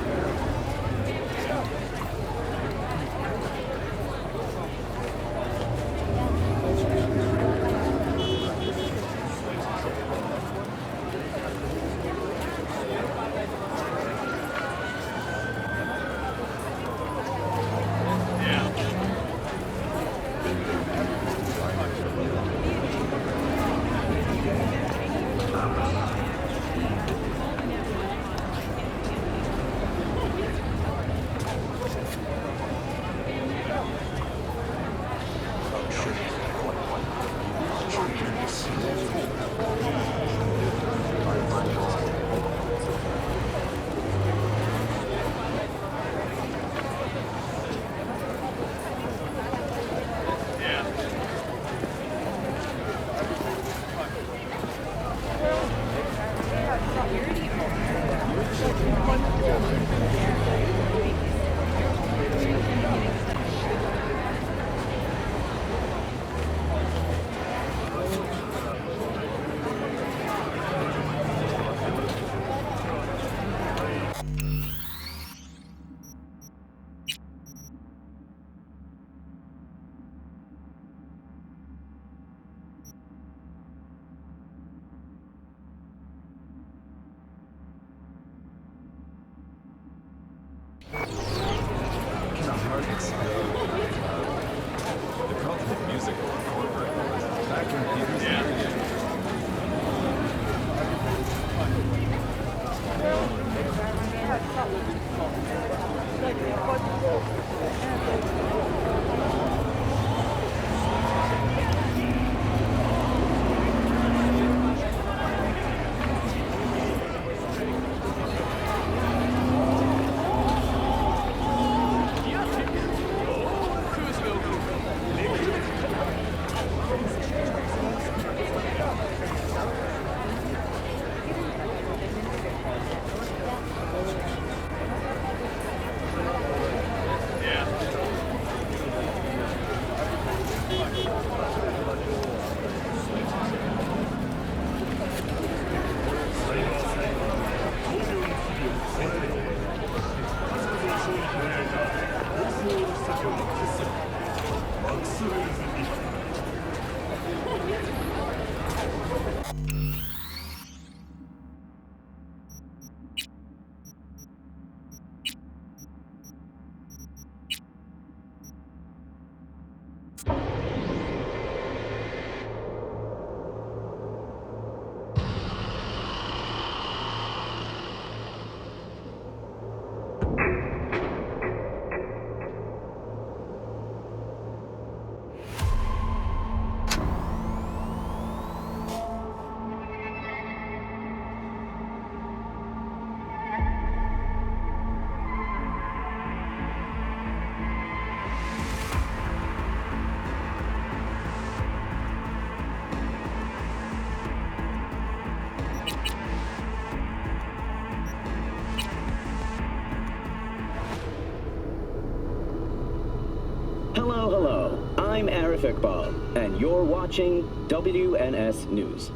Hello, hello. I'm Arif Iqbal, and you're watching WNS News.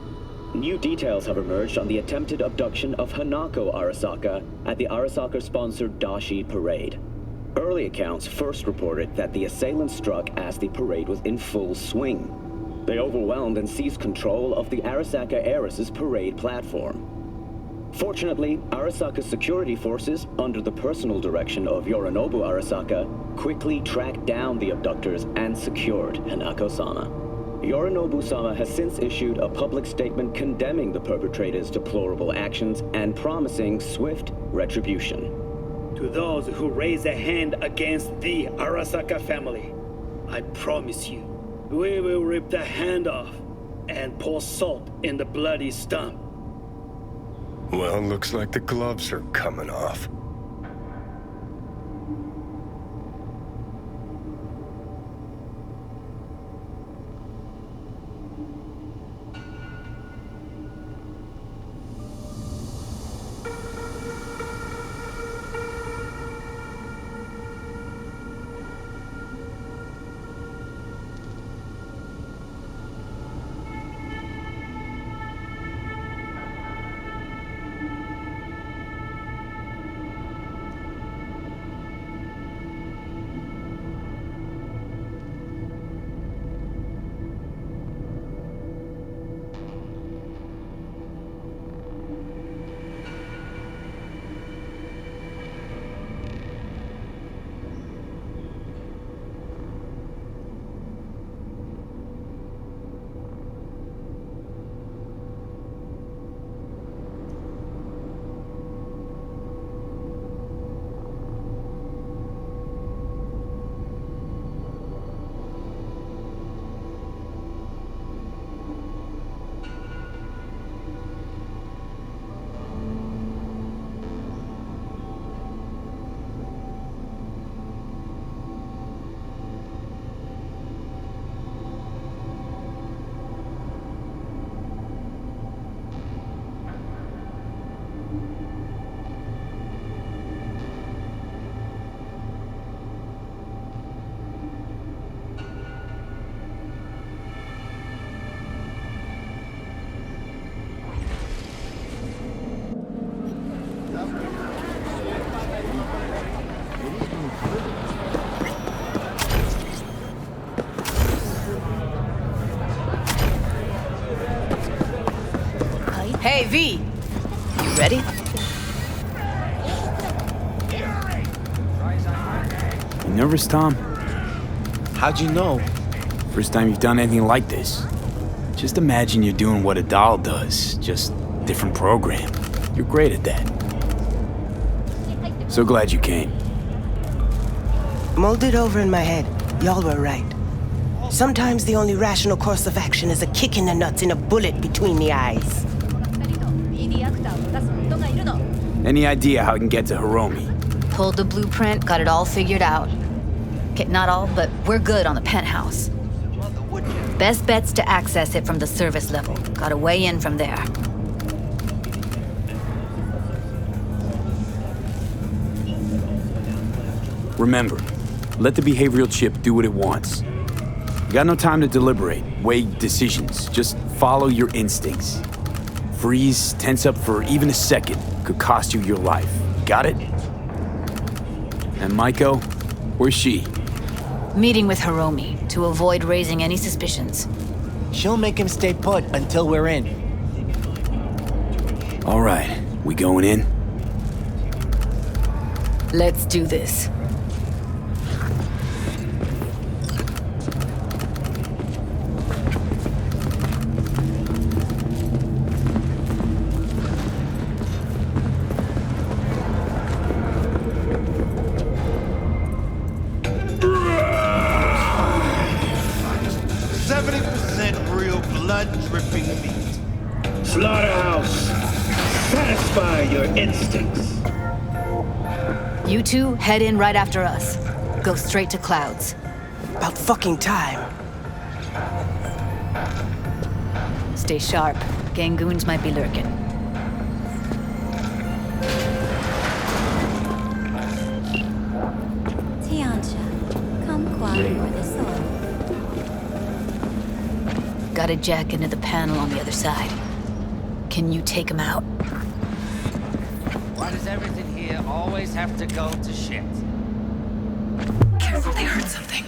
New details have emerged on the attempted abduction of Hanako Arasaka at the Arasaka-sponsored Dashi Parade. Early accounts first reported that the assailants struck as the parade was in full swing. They overwhelmed and seized control of the Arasaka Heiress's parade platform. Fortunately, Arasaka's security forces, under the personal direction of Yorinobu Arasaka, quickly tracked down the abductors and secured Hanako-sama. Yorinobu-sama has since issued a public statement condemning the perpetrators' deplorable actions and promising swift retribution. To those who raise a hand against the Arasaka family, I promise you, we will rip the hand off and pour salt in the bloody stump. Well, looks like the gloves are coming off. Hey, V. You ready? You nervous, Tom? How'd you know? First time you've done anything like this. Just imagine you're doing what a doll does, just different program. You're great at that. So glad you came. Mulled it over in my head. Y'all were right. Sometimes the only rational course of action is a kick in the nuts and a bullet between the eyes. Any idea how I can get to Hiromi? Pulled the blueprint, got it all figured out. Okay, not all, but we're good on the penthouse. Best bet's to access it from the service level. Got a way in from there. Remember, let the behavioral chip do what it wants. You got no time to deliberate, weigh decisions. Just follow your instincts. Freeze, tense up for even a second could cost you your life. Got it? And Maiko? Where's she? Meeting with Hiromi to avoid raising any suspicions. She'll make him stay put until we're in. All right, we going in? Let's do this. Slaughterhouse, satisfy your instincts. You two head in right after us. Go straight to Clouds. About fucking time. Stay sharp. Gangoons might be lurking. Tiancha, come quiet for the soul. Gotta jack into the panel on the other side. Can you take him out? Why does everything here always have to go to shit? Careful, they heard something.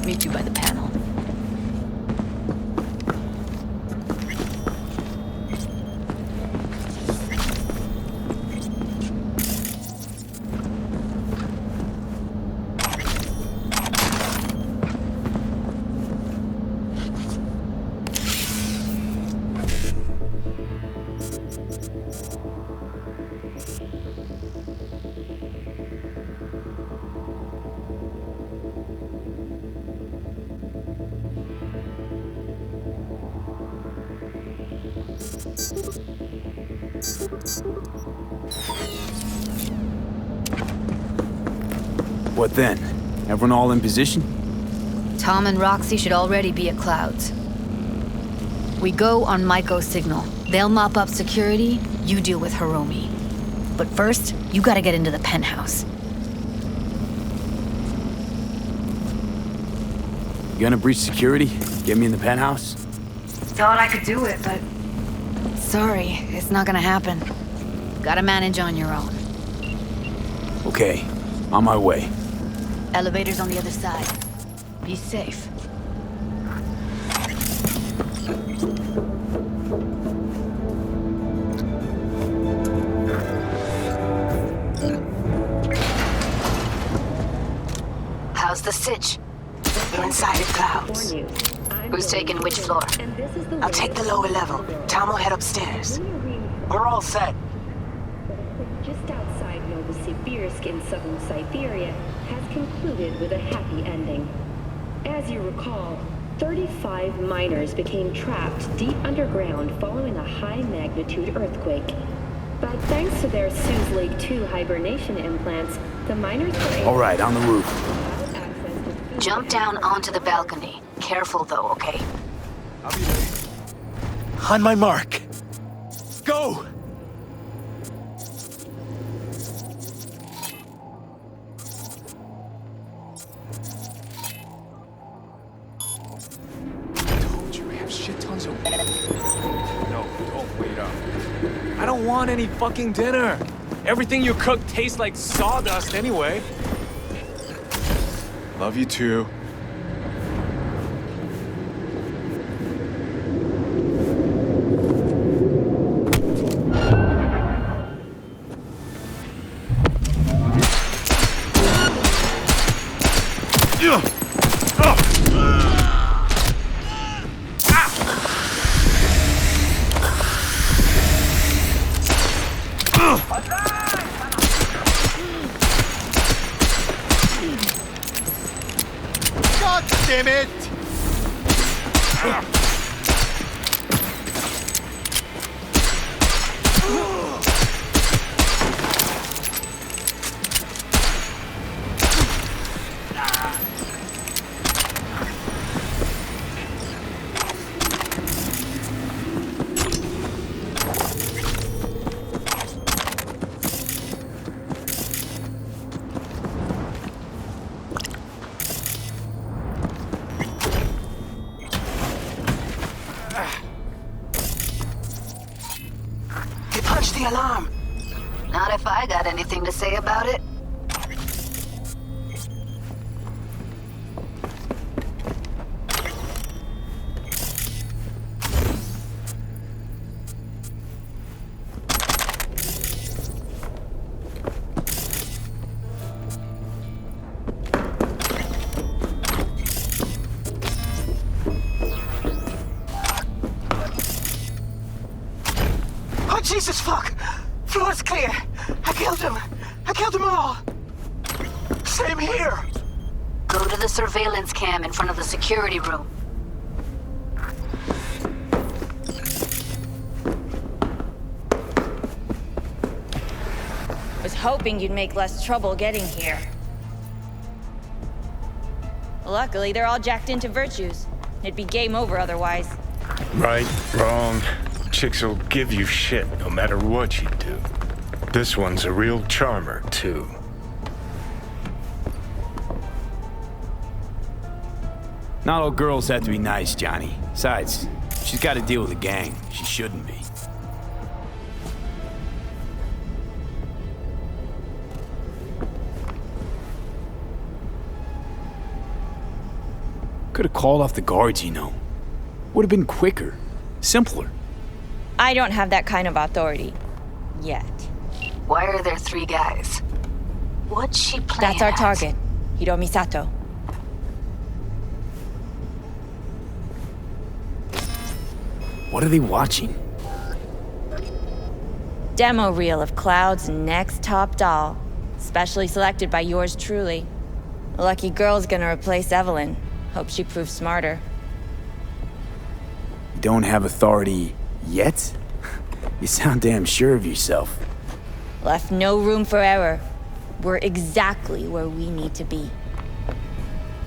Meet you by the panel. What then? Everyone all in position? Tom and Roxy should already be at Clouds. We go on Maiko's signal. They'll mop up security, you deal with Hiromi. But first, you gotta get into the penthouse. You gonna breach security? Get me in the penthouse? Thought I could do it, but... Sorry, it's not gonna happen. Gotta manage on your own. Okay, on my way. Elevator's on the other side. Be safe. How's the sitch? We're inside of Clouds. Who's taking which floor? I'll take the lower level. Tom will head upstairs. We're all set. Just outside Novosibirsk in southern Siberia has concluded with a happy ending. As you recall, 35 miners became trapped deep underground following a high-magnitude earthquake. But thanks to their Suze Lake 2 hibernation implants, the miners were able... All right, on the roof. Jump down onto the balcony. Careful though, okay? I'll be ready. On my mark. Go! Told you, we have shit tons of... No, don't wait up. I don't want any fucking dinner. Everything you cook tastes like sawdust anyway. Love you too. God damn it! the alarm. Not if I got anything to say about it. Oh, Jesus, fuck! Floor's clear. I killed him. I killed them all. Same here. Go to the surveillance cam in front of the security room. Was hoping you'd make less trouble getting here. Luckily, they're all jacked into virtues. It'd be game over otherwise. Right, wrong. Chicks will give you shit no matter what you do. This one's a real charmer, too. Not all girls have to be nice, Johnny. Besides, she's got to deal with a gang. She shouldn't be. Could have called off the guards, you know. Would have been quicker, simpler. I don't have that kind of authority. Yet. Why are there 3 guys? What's she playing That's our at? target, Hiromi Sato. What are they watching? Demo reel of Cloud's next top doll. Specially selected by yours truly. A lucky girl's gonna replace Evelyn. Hope she proves smarter. You don't have authority yet? You sound damn sure of yourself. Left no room for error. We're exactly where we need to be.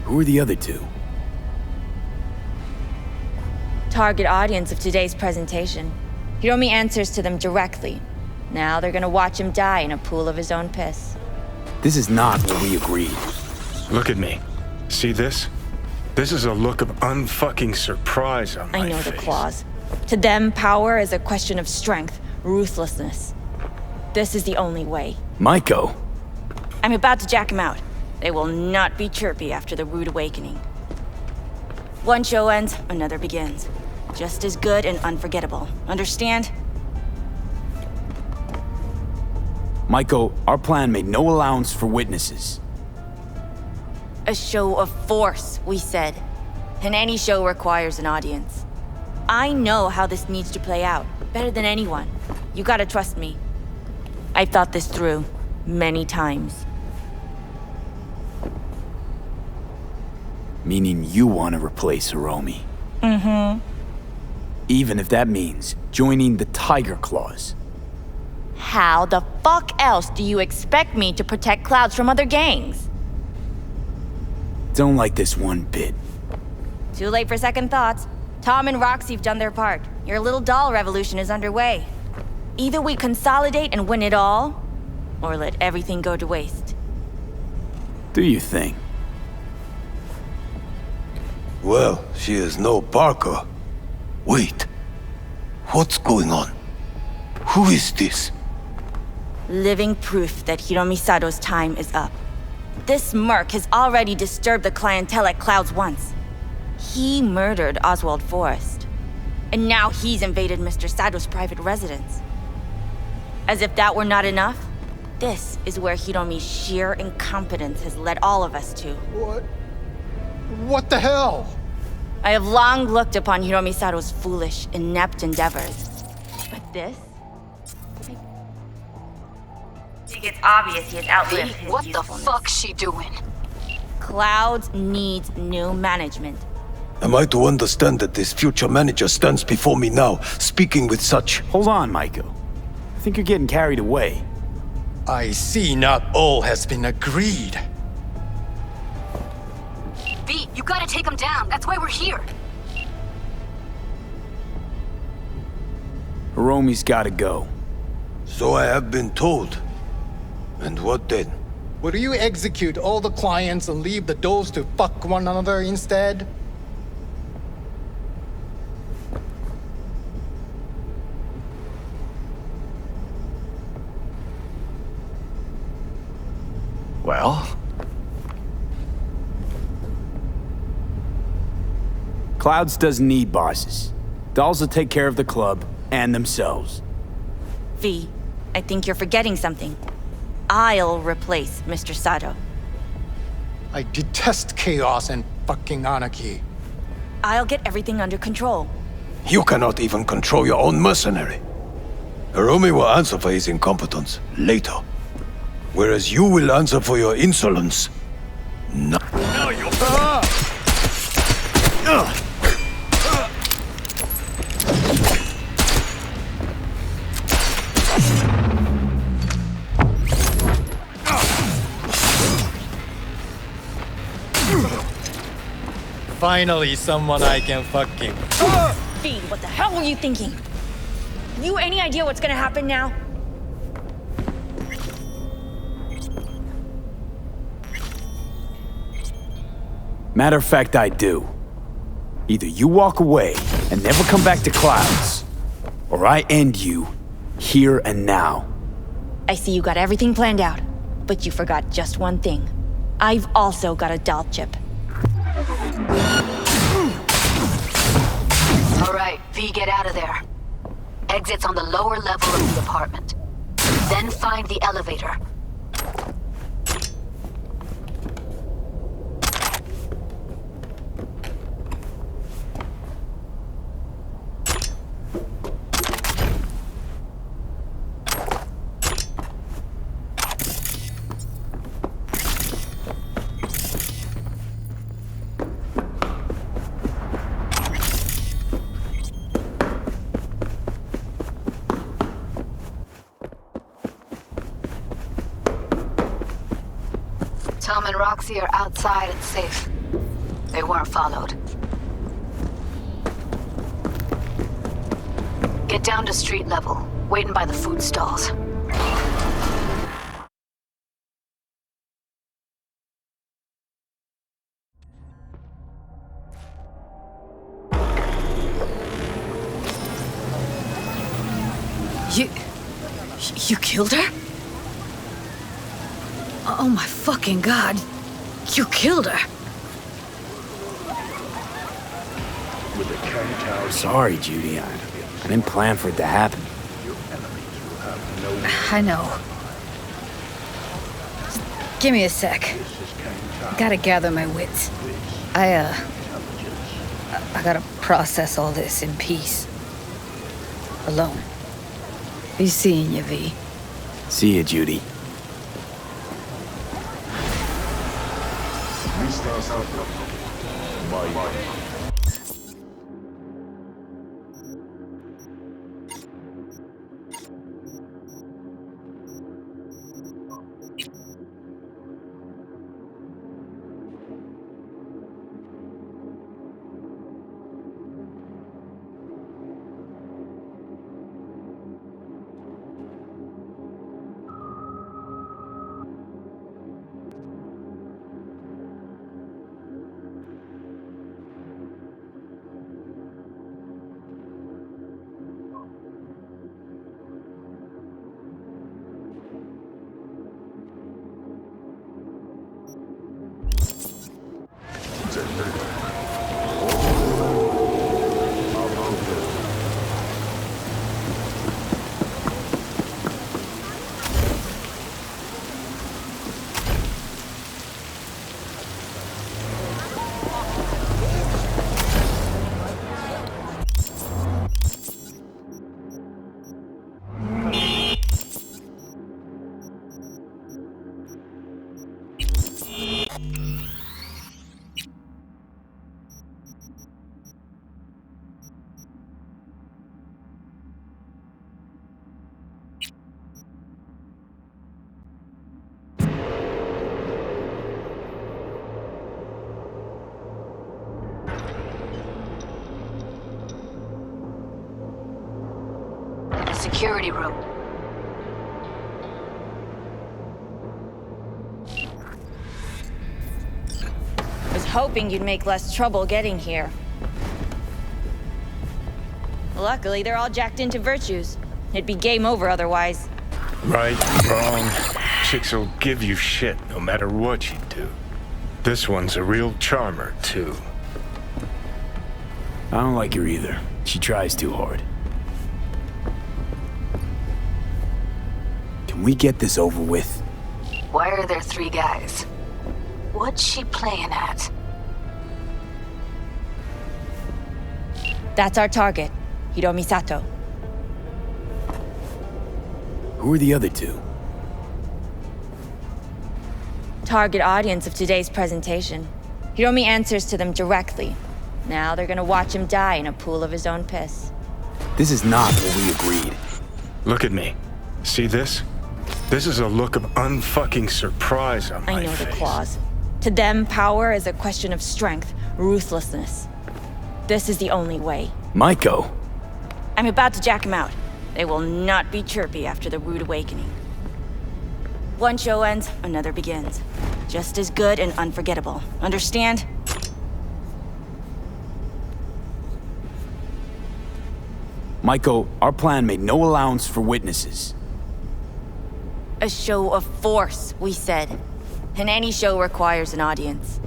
Who are the other 2? Target audience of today's presentation. Hiromi answers to them directly. Now they're gonna watch him die in a pool of his own piss. This is not what we agreed. Look at me. See this? This is a look of unfucking surprise on my I know face. the clause. To them, power is a question of strength, ruthlessness. This is the only way. Maiko. I'm about to jack him out. They will not be chirpy after the rude awakening. One show ends, another begins. Just as good and unforgettable. Understand? Maiko, our plan made no allowance for witnesses. A show of force, we said. And any show requires an audience. I know how this needs to play out, better than anyone. You gotta trust me. I've thought this through, many times. Meaning you want to replace Hiromi. Mm-hmm. Even if that means joining the Tiger Claws. How the fuck else do you expect me to protect Clouds from other gangs? Don't like this one bit. Too late for second thoughts. Tom and Roxy've done their part. Your little doll revolution is underway. Either we consolidate and win it all, or let everything go to waste. Do you think? Well, she is no Parker. Wait. What's going on? Who is this? Living proof that Hiromi Sato's time is up. This merc has already disturbed the clientele at Clouds once. He murdered Oswald Forrest. And now he's invaded Mr. Sato's private residence. As if that were not enough, this is where Hiromi's sheer incompetence has led all of us to. What the hell? I have long looked upon Hiromi Sato's foolish, inept endeavors. But this? I think it's obvious he has outlived his What the usefulness. fuck's she doing? Clouds needs new management. Am I to understand that this future manager stands before me now, speaking with such... Hold on, Maiko. I think you're getting carried away. I see not all has been agreed. V, you gotta take him down. That's why we're here. Hiromi's gotta go. So I have been told. And what then? Will you execute all the clients and leave the dolls to fuck one another instead? Well? Clouds doesn't need bosses. Dolls will take care of the club and themselves. V, I think you're forgetting something. I'll replace Mr. Sato. I detest chaos and fucking anarchy. I'll get everything under control. You cannot even control your own mercenary. Hiromi will answer for his incompetence later. Whereas you will answer for your insolence. No. Now you're... Finally, someone I can fucking... V, what the hell were you thinking? You any idea what's gonna happen now? Matter of fact, I do. Either you walk away and never come back to Clouds, or I end you here and now. I see you got everything planned out, but you forgot just one thing. I've also got a doll chip. All right, V, get out of there. Exit's on the lower level of the apartment. Then find the elevator. Tom and Roxy are outside and safe. They weren't followed. Get down to street level, waiting by the food stalls. You killed her? Oh my fucking god. You killed her. Sorry, Judy. I didn't plan for it to happen. I know. Just give me a sec. I gotta gather my wits. I gotta process all this in peace. Alone. Be seeing you, V. See you, Judy. Security room. Was hoping you'd make less trouble getting here. Luckily, they're all jacked into virtues. It'd be game over otherwise. Right, wrong. chicks will give you shit no matter what you do. This one's a real charmer, too. I don't like her either. She tries too hard. Can we get this over with? Why are there 3 guys? What's she playing at? That's our target, Hiromi Sato. Who are the other 2? Target audience of today's presentation. Hiromi answers to them directly. Now they're gonna watch him die in a pool of his own piss. This is not what we agreed. Look at me. See this? This is a look of unfucking surprise on my face. I know the clause. To them, power is a question of strength, ruthlessness. This is the only way. Maiko. I'm about to jack him out. They will not be chirpy after the rude awakening. One show ends, another begins. Just as good and unforgettable. Understand? Maiko, our plan made no allowance for witnesses. A show of force, we said. And any show requires an audience.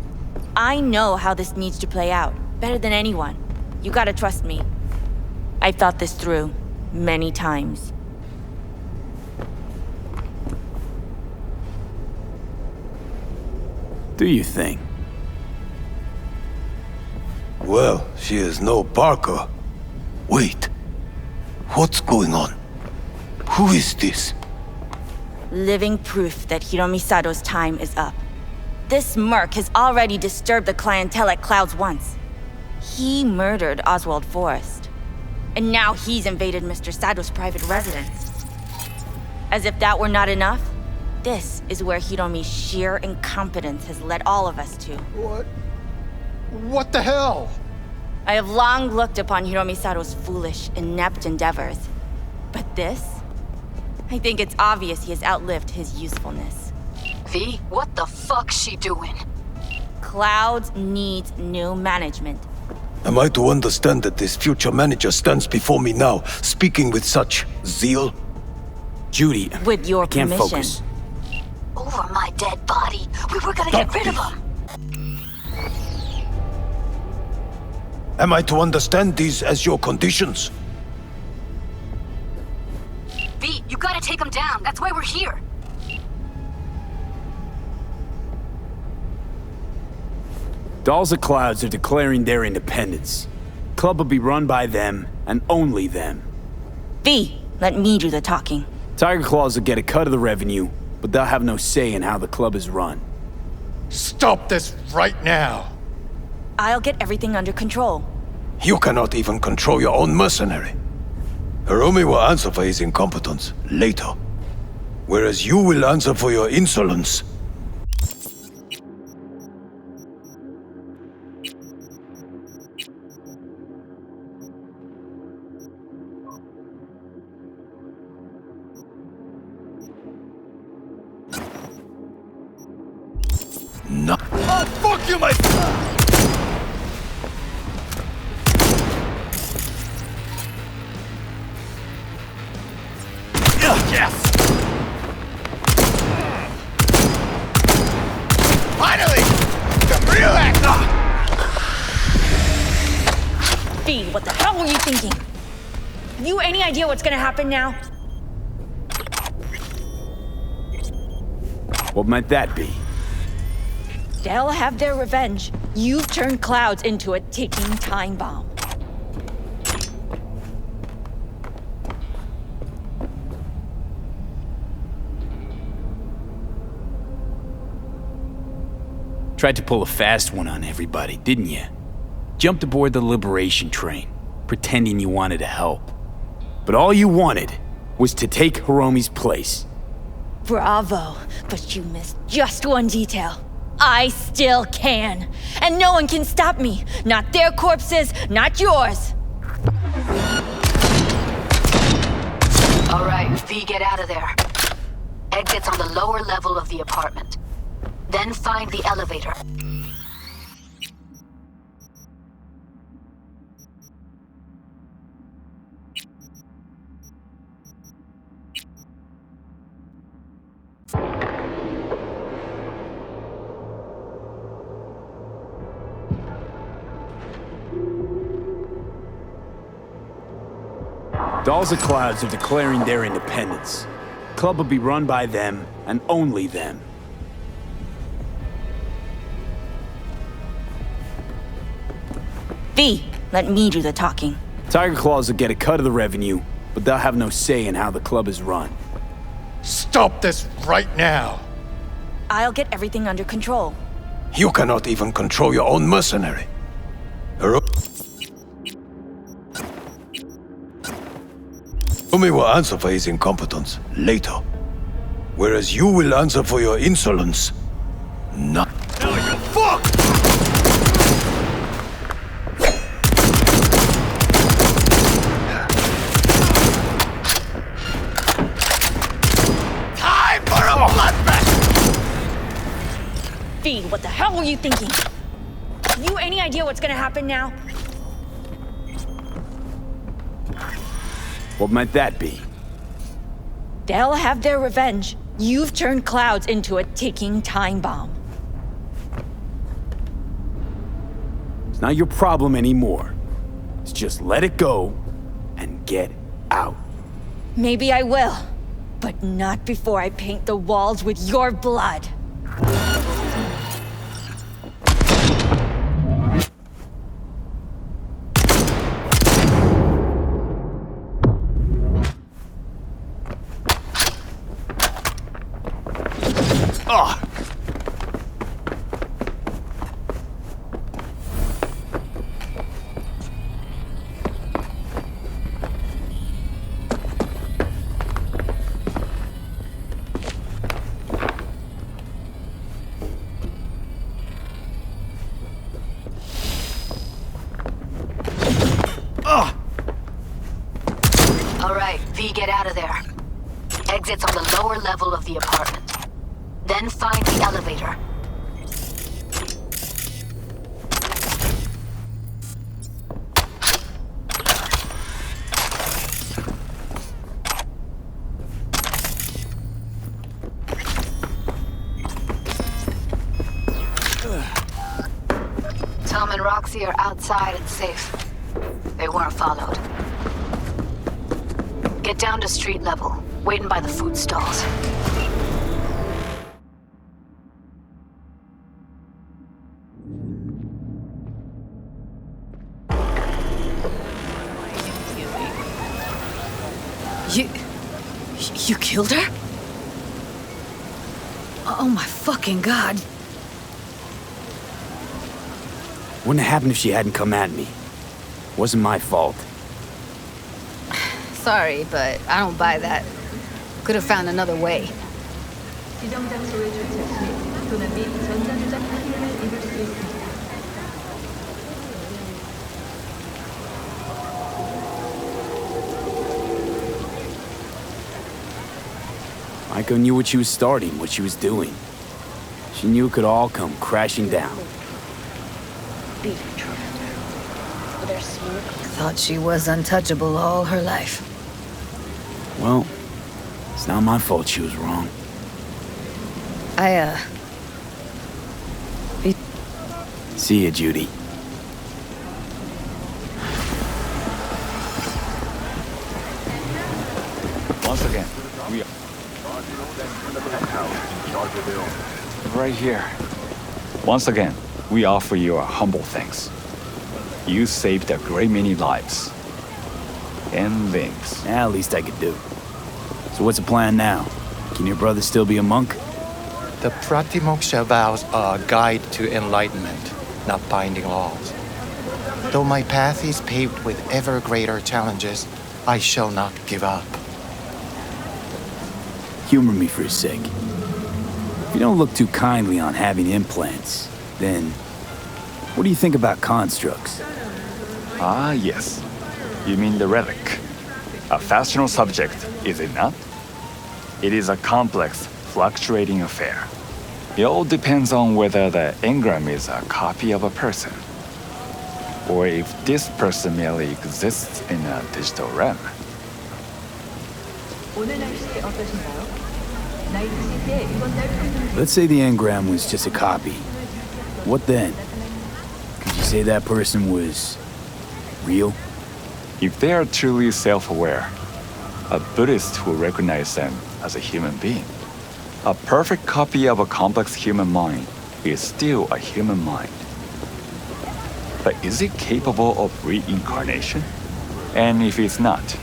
I know how this needs to play out, better than anyone. You gotta trust me. I've thought this through, many times. Do you think? Well, she is no Parker. Wait. What's going on? Who is this? Living proof that Hiromi Sato's time is up. This merc has already disturbed the clientele at Clouds once. He murdered Oswald Forrest. And now he's invaded Mr. Sato's private residence. As if that were not enough, this is where Hiromi's sheer incompetence has led all of us to. What the hell? I have long looked upon Hiromi Sato's foolish, inept endeavors. But this? I think it's obvious he has outlived his usefulness. V, what the fuck's she doing? Clouds needs new management. Am I to understand that this future manager stands before me now, speaking with such zeal? Judy, with your I can't permission. Focus. Over my dead body. We were gonna get rid of him. Am I to understand these as your conditions? V, you gotta take him down. That's why we're here. Dolls of Clouds are declaring their independence. Club will be run by them, and only them. V, let me do the talking. Tiger Claws will get a cut of the revenue, but they'll have no say in how the club is run. Stop this right now! I'll get everything under control. You cannot even control your own mercenary. Hiromi will answer for his incompetence later, whereas you will answer for your insolence. No. Oh, fuck you, my... Yes! Finally! The real actor! V, what the hell were you thinking? Have you any idea what's gonna happen now? What might that be? They'll have their revenge. You've turned Clouds into a ticking time bomb. Tried to pull a fast one on everybody, didn't you? Jumped aboard the liberation train, pretending you wanted to help. But all you wanted was to take Hiromi's place. Bravo, but you missed just one detail. I still can. And no one can stop me. Not their corpses, not yours. All right, V, get out of there. Exit's on the lower level of the apartment. Then find the elevator. Dolls of Clouds are declaring their independence. The club will be run by them, and only them. V, let me do the talking. Tiger Claws will get a cut of the revenue, but they'll have no say in how the club is run. Stop this right now! I'll get everything under control. You cannot even control your own mercenary. Hiromi will answer for his incompetence later, whereas you will answer for your insolence. Now you fuck! Time for a bloodbath! V, what the hell were you thinking? You any idea what's gonna happen now? What might that be? They'll have their revenge. You've turned Clouds into a ticking time bomb. It's not your problem anymore. It's just let it go and get out. Maybe I will, but not before I paint the walls with your blood. Alright, V, get out of there. Exit's on the lower level of the apartment. Then find the elevator. Tom and Roxy are outside and safe. They weren't followed. Get down to street level, waiting by the food stalls. You killed her? Oh my fucking god. Wouldn't have happened if she hadn't come at me. Wasn't my fault. Sorry, but I don't buy that. Could have found another way. 지정 장소에 주차 시 도난 및 전자주작 확인을 입을 수 있습니다. Maiko knew what she was starting, what she was doing. She knew it could all come crashing down. Thought she was untouchable all her life. Well, it's not my fault she was wrong. See ya, Judy. Once again, we are right here. Once again, we offer you our humble thanks. You saved a great many lives. And limbs. At least I could do. So what's the plan now? Can your brother still be a monk? The Pratimoksha vows are a guide to enlightenment, not binding laws. Though my path is paved with ever greater challenges, I shall not give up. Humor me for a sec. If you don't look too kindly on having implants, then what do you think about constructs? Ah, yes. You mean the relic. A fascinational subject, is it not? It is a complex, fluctuating affair. It all depends on whether the engram is a copy of a person, or if this person merely exists in a digital realm. 오늘 날씨 어떠신가요? 나이트 시티에 이번 달 평균 Let's say the engram was just a copy. What then? Could you say that person was real? If they are truly self-aware, a Buddhist will recognize them as a human being. A perfect copy of a complex human mind is still a human mind. But is it capable of reincarnation? And if it's not,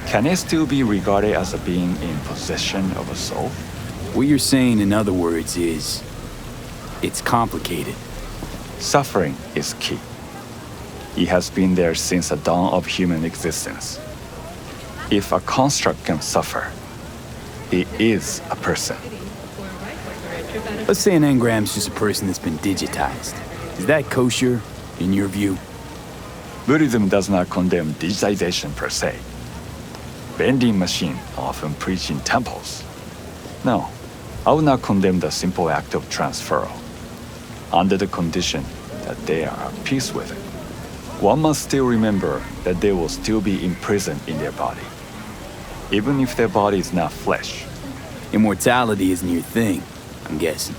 can it still be regarded as a being in possession of a soul? What you're saying, in other words, is it's complicated. Suffering is key. It has been there since the dawn of human existence. If a construct can suffer, it is a person. Let's say an engram's just a person that's been digitized. Is that kosher, in your view? Buddhism does not condemn digitization per se. Vending machines often preach in temples. No, I would not condemn the simple act of transferal, under the condition that they are at peace with it. One must still remember that they will still be imprisoned in their body, even if their body is not flesh. Immortality isn't your thing, I'm guessing.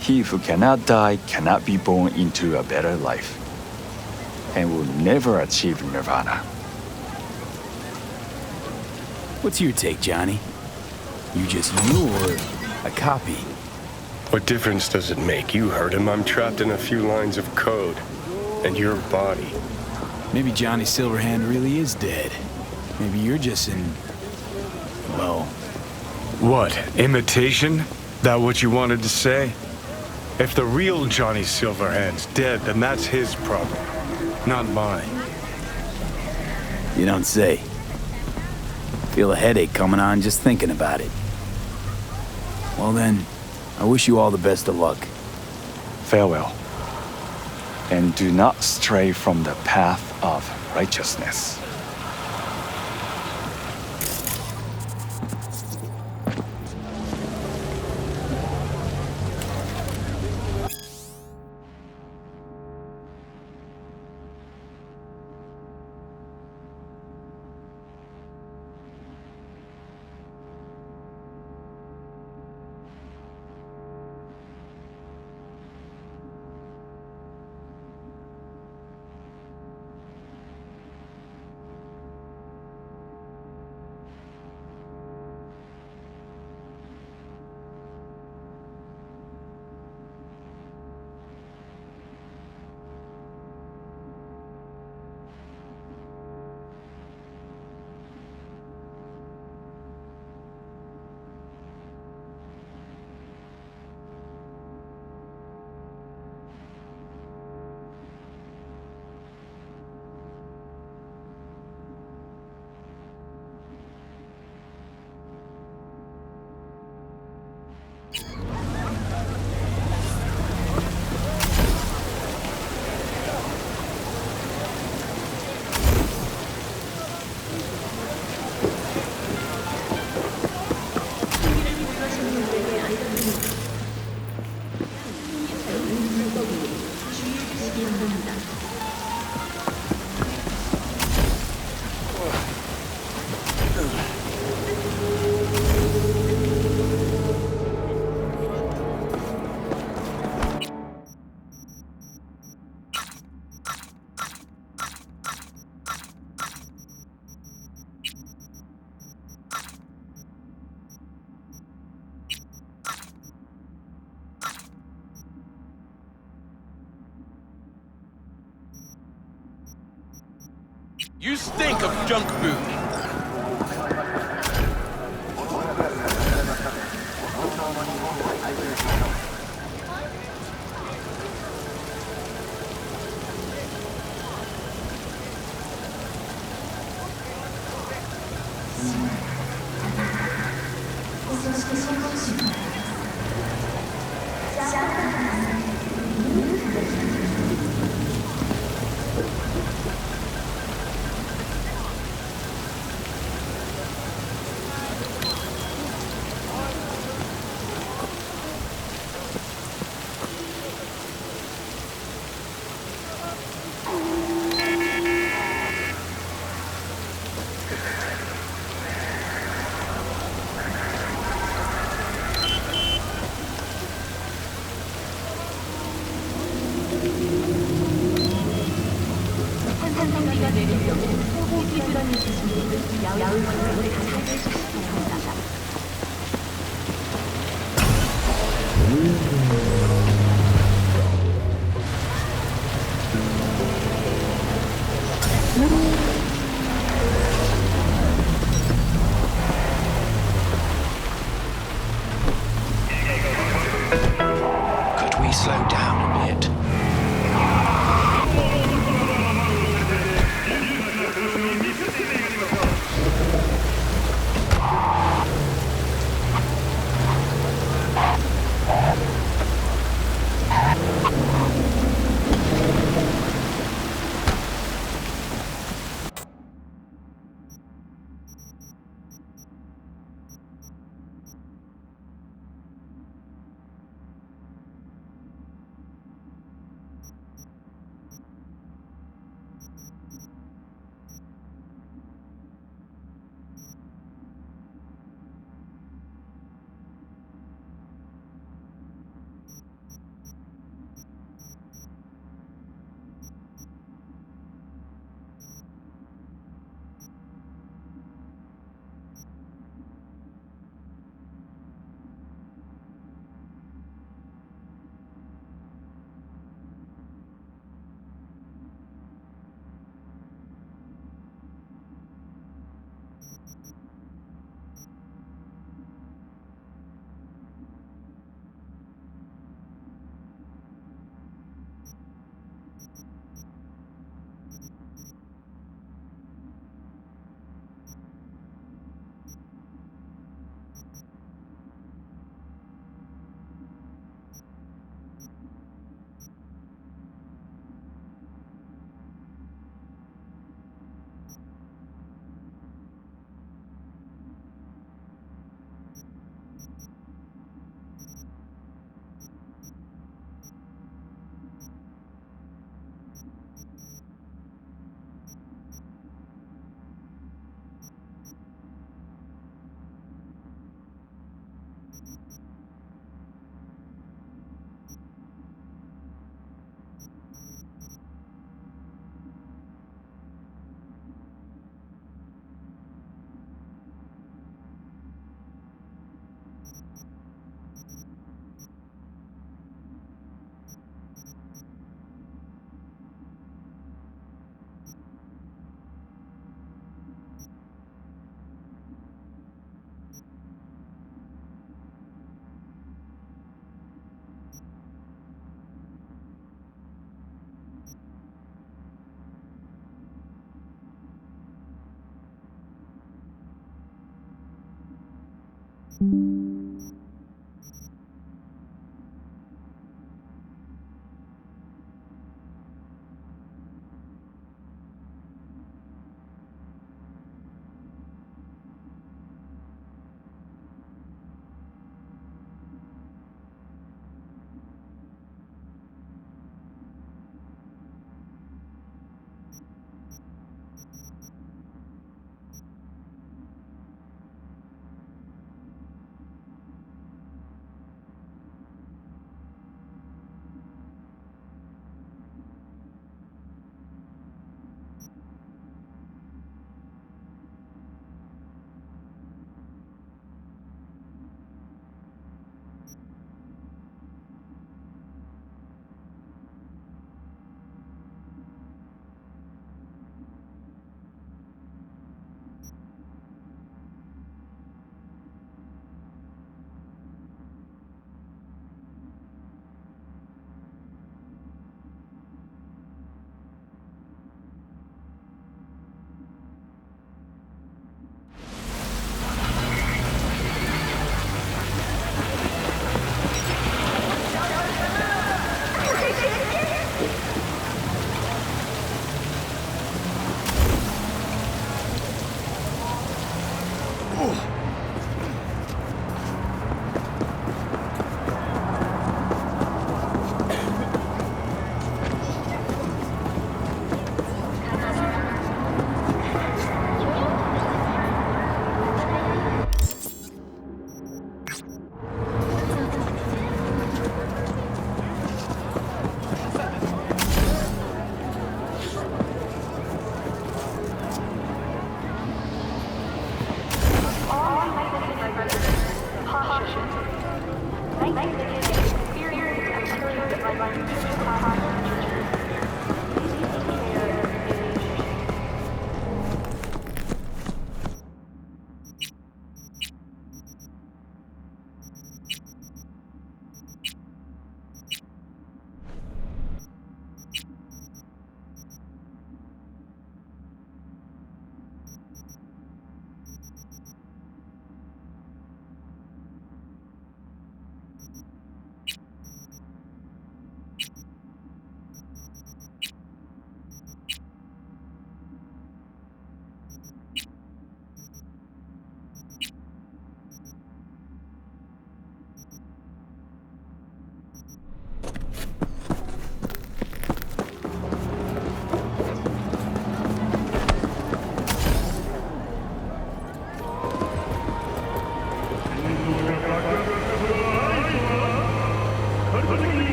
He who cannot die cannot be born into a better life, and will never achieve nirvana. What's your take, Johnny? You just you or a copy? What difference does it make? You heard him. I'm trapped in a few lines of code. And your body. Maybe Johnny Silverhand really is dead. Maybe you're just in... well... What? Imitation? That what you wanted to say? If the real Johnny Silverhand's dead, then that's his problem, not mine. You don't say. Feel a headache coming on just thinking about it. Well then, I wish you all the best of luck. Farewell. And do not stray from the path of righteousness. You stink of junk food. Could we slow down a bit?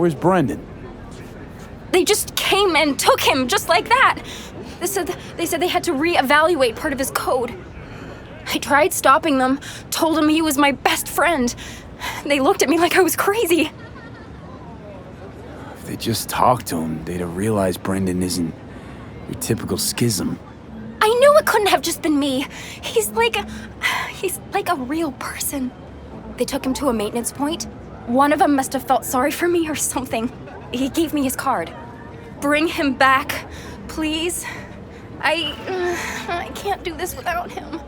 Where's Brendan? They just came and took him, just like that. They said they had to reevaluate part of his code. I tried stopping them, told them he was my best friend. They looked at me like I was crazy. If they just talked to him, they'd have realized Brendan isn't your typical schism. I knew it couldn't have just been me. He's like a real person. They took him to a maintenance point. One of them must have felt sorry for me or something. He gave me his card. Bring him back, please. I can't do this without him.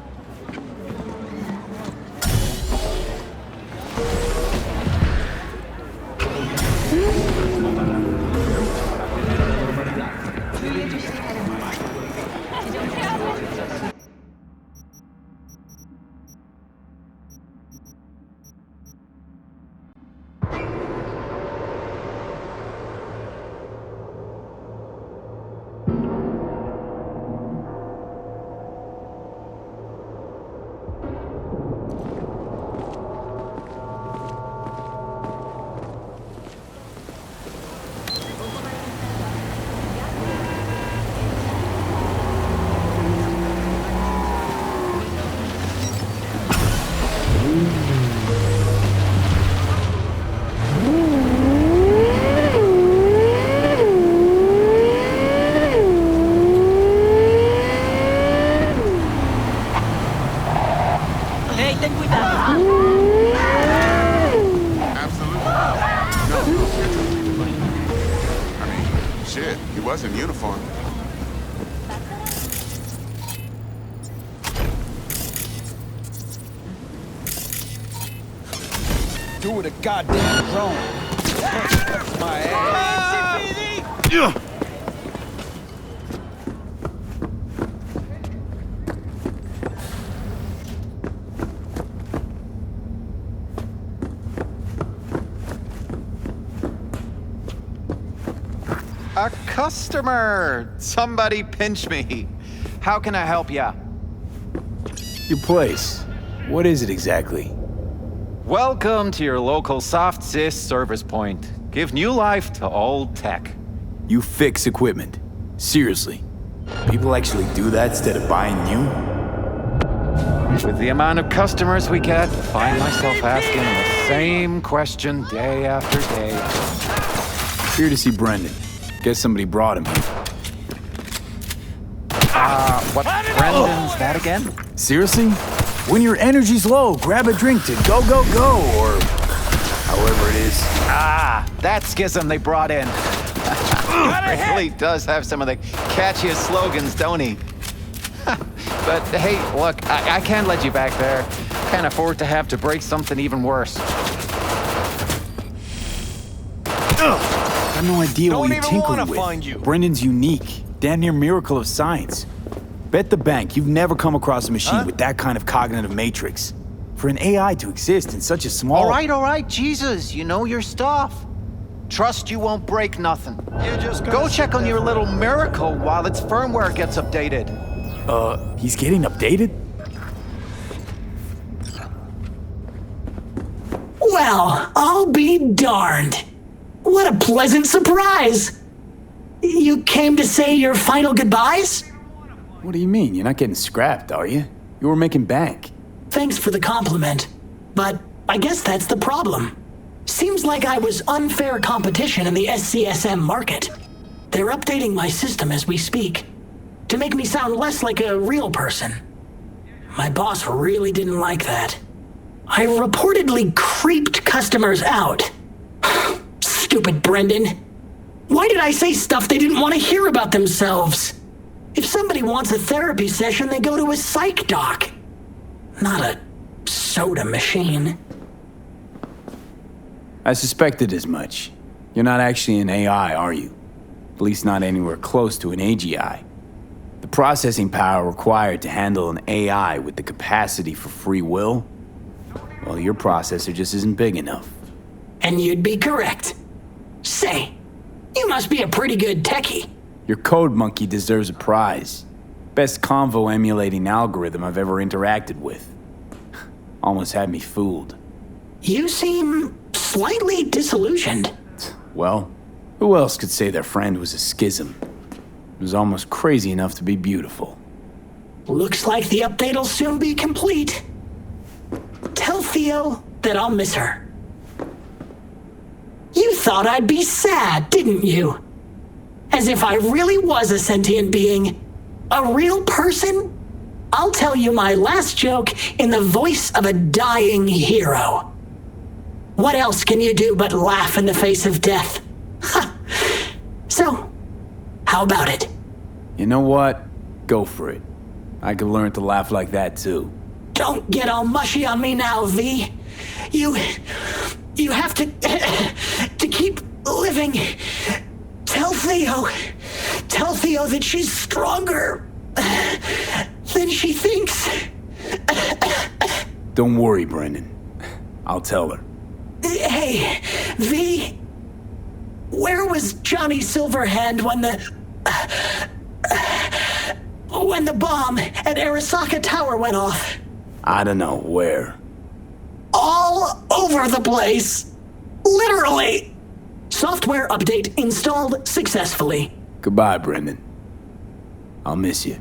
In uniform. Do it a goddamn drone. My ass. Yeah. A customer! Somebody pinch me. How can I help ya? Your place. What is it exactly? Welcome to your local soft sys service point. Give new life to old tech. You fix equipment. Seriously. People actually do that instead of buying new? With the amount of customers we get, I find myself asking the same question day after day. Here to see Brendan. Guess somebody brought him here. What Brendan's that again? Seriously? When your energy's low, grab a drink to go, go, go, or however it is. That schism they brought in. Really does have some of the catchiest slogans, don't he? But hey, look, I can't let you back there. Can't afford to have to break something even worse. I have no idea what you're tinkering with. Brendan's unique. Damn near miracle of science. Bet the bank you've never come across a machine with that kind of cognitive matrix. For an AI to exist in such a small... All right, Jesus, you know your stuff. Trust you won't break nothing. Go check on your little miracle while its firmware gets updated. He's getting updated? Well, I'll be darned. What a pleasant surprise! You came to say your final goodbyes? What do you mean? You're not getting scrapped, are you? You were making bank. Thanks for the compliment, but I guess that's the problem. Seems like I was unfair competition in the SCSM market. They're updating my system as we speak, to make me sound less like a real person. My boss really didn't like that. I reportedly creeped customers out. Stupid Brendan. Why did I say stuff they didn't want to hear about themselves? If somebody wants a therapy session, they go to a psych doc. Not a soda machine. I suspected as much. You're not actually an AI, are you? At least not anywhere close to an AGI. The processing power required to handle an AI with the capacity for free will? Well, your processor just isn't big enough. And you'd be correct. Say, you must be a pretty good techie. Your code monkey deserves a prize. Best convo emulating algorithm I've ever interacted with. Almost had me fooled. You seem slightly disillusioned. Well, who else could say their friend was a schism? It was almost crazy enough to be beautiful. Looks like the update'll soon be complete. Tell Theo that I'll miss her. You thought I'd be sad, didn't you? As if I really was a sentient being. A real person? I'll tell you my last joke in the voice of a dying hero. What else can you do but laugh in the face of death? Ha! So, how about it? You know what? Go for it. I could learn to laugh like that too. Don't get all mushy on me now, V. You have to keep living. Tell Theo that she's stronger than she thinks. Don't worry, Brendan. I'll tell her. Hey, V, where was Johnny Silverhand when the bomb at Arasaka Tower went off? I don't know where. All over the place. Literally. Software update installed successfully. Goodbye, Brendan. I'll miss you.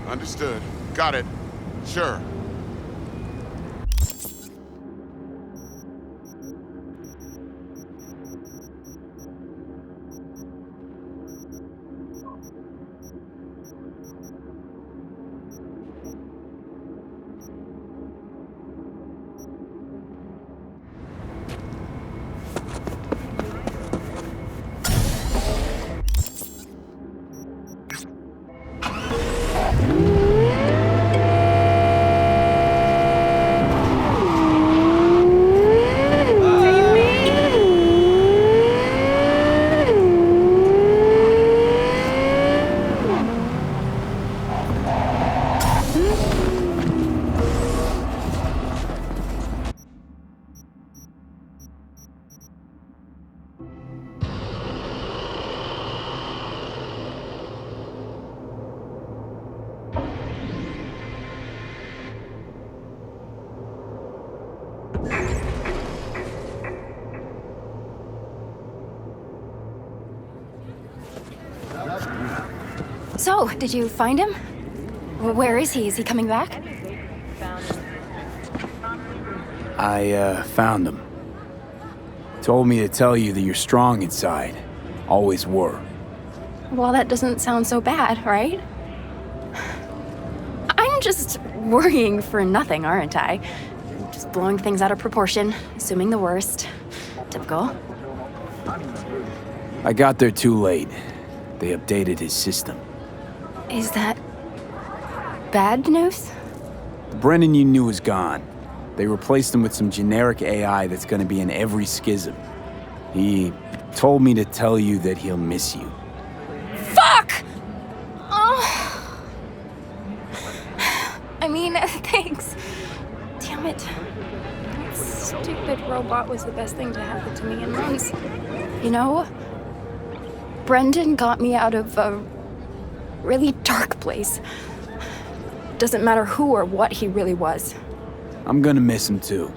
Understood. Got it. Sure. So, did you find him? Where is he? Is he coming back? I found him. Told me to tell you that you're strong inside. Always were. Well, that doesn't sound so bad, right? I'm just worrying for nothing, aren't I? Just blowing things out of proportion, assuming the worst. Typical. I got there too late. They updated his system. Is that bad news? The Brendan you knew is gone. They replaced him with some generic AI that's gonna be in every schism. He told me to tell you that he'll miss you. Fuck! Oh. I mean, thanks. Damn it. That stupid robot was the best thing to happen to me in months. You know, Brendan got me out of a really dark place. Doesn't matter who or what he really was. I'm gonna miss him too.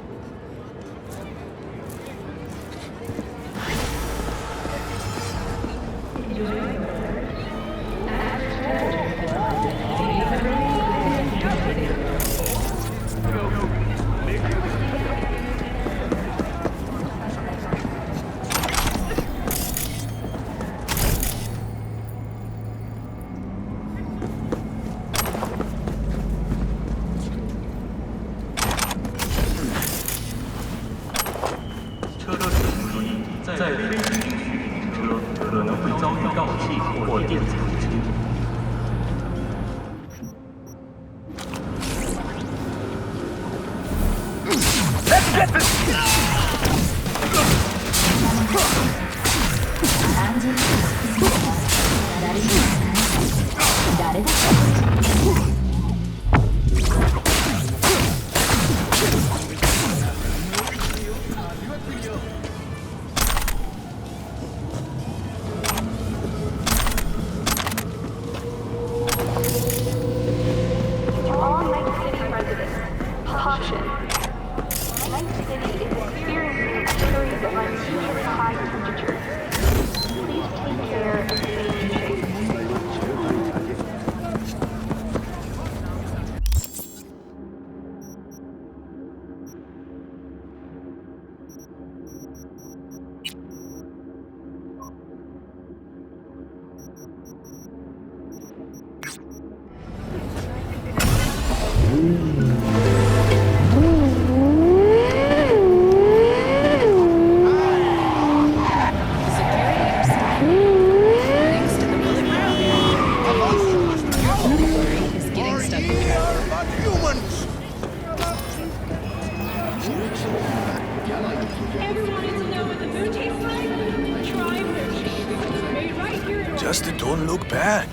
Just don't look back.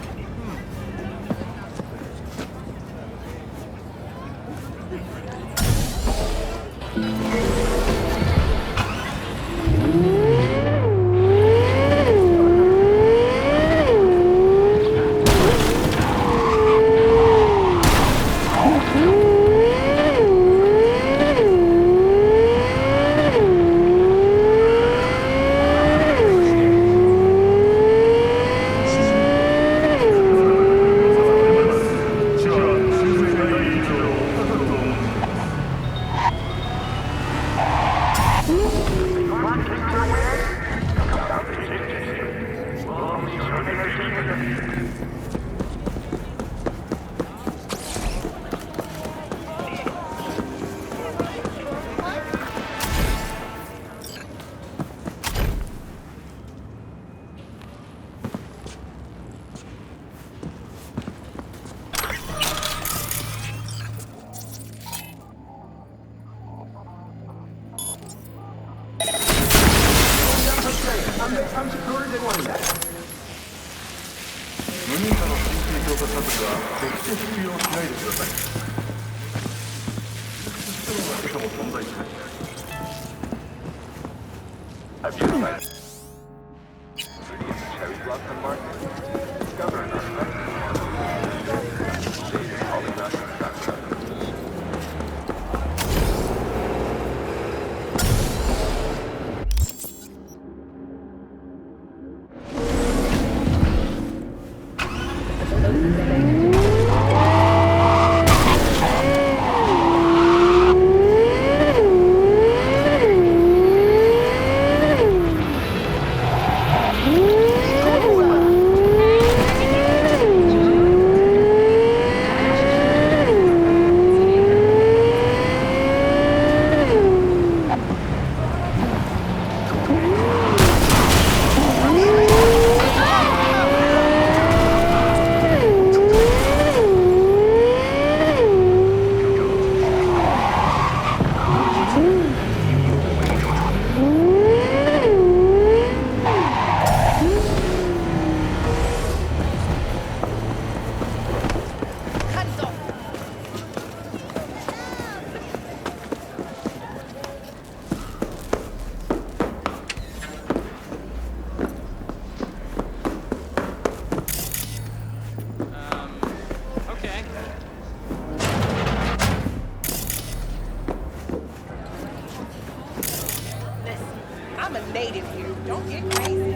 I'm a native here. Don't get crazy.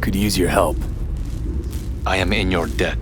Could use your help. I am in your debt.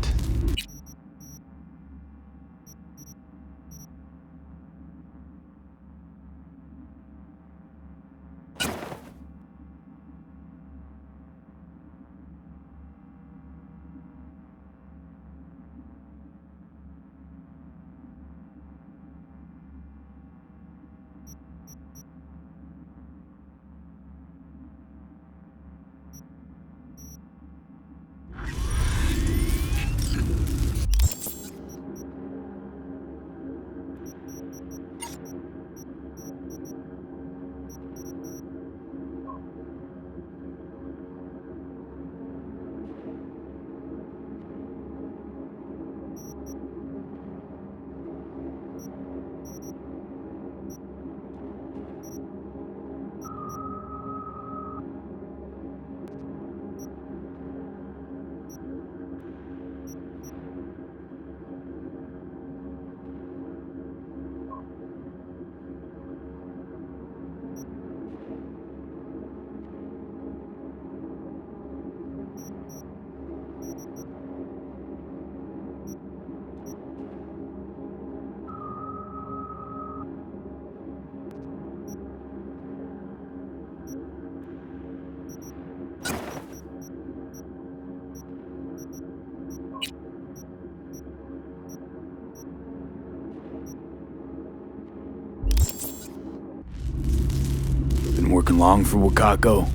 working long for Wakako?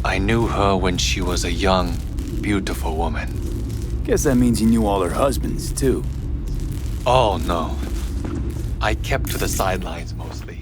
I knew her when she was a young, beautiful woman. Guess that means you knew all her husbands, too. Oh, no. I kept to the sidelines mostly.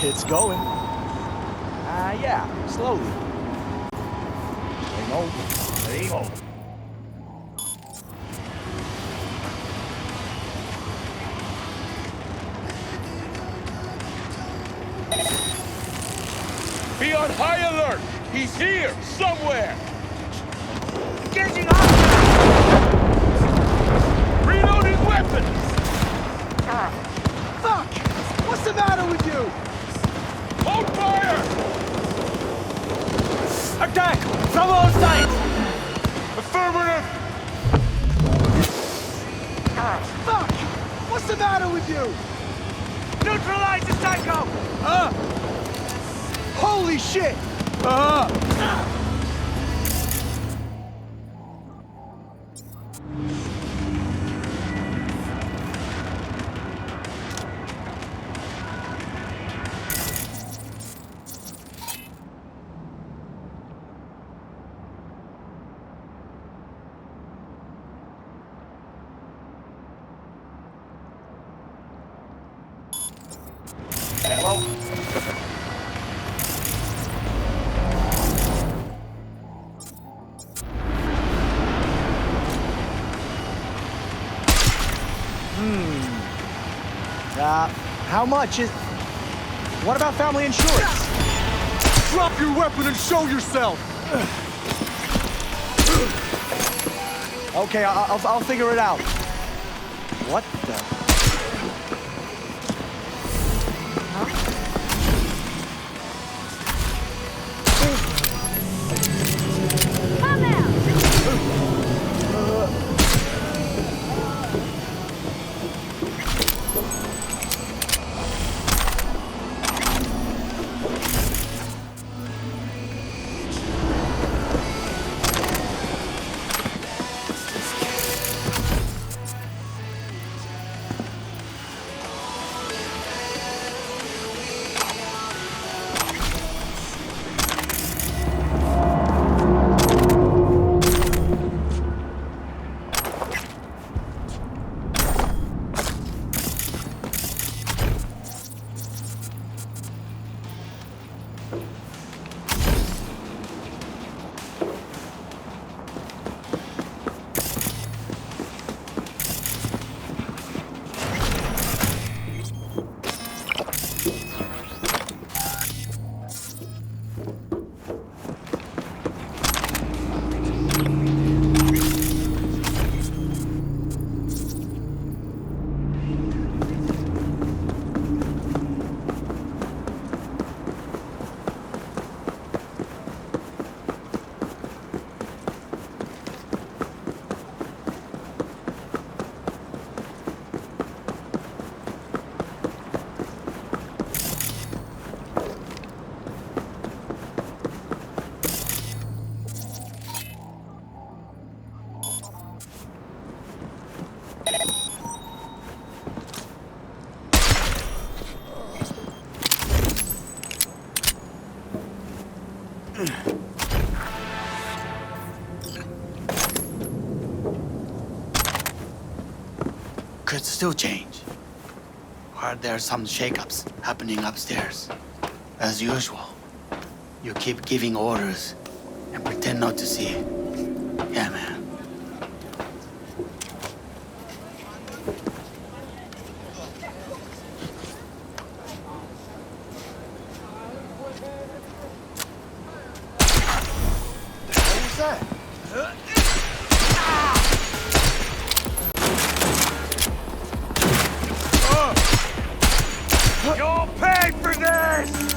It's going. Yeah, slowly. Game over. Game over. Be on high alert! He's here, somewhere! Engaging on! Reloading weapons! Fuck! What's the matter with you? Hold fire! Attack! From all sides! Affirmative! Fuck! What's the matter with you? Neutralize the psycho! Holy shit! How much is... What about family insurance? Drop your weapon and show yourself! Okay, I'll figure it out. What the... Could still change. Are there some shakeups happening upstairs? As usual, you keep giving orders and pretend not to see. Yeah, man. You'll pay for this!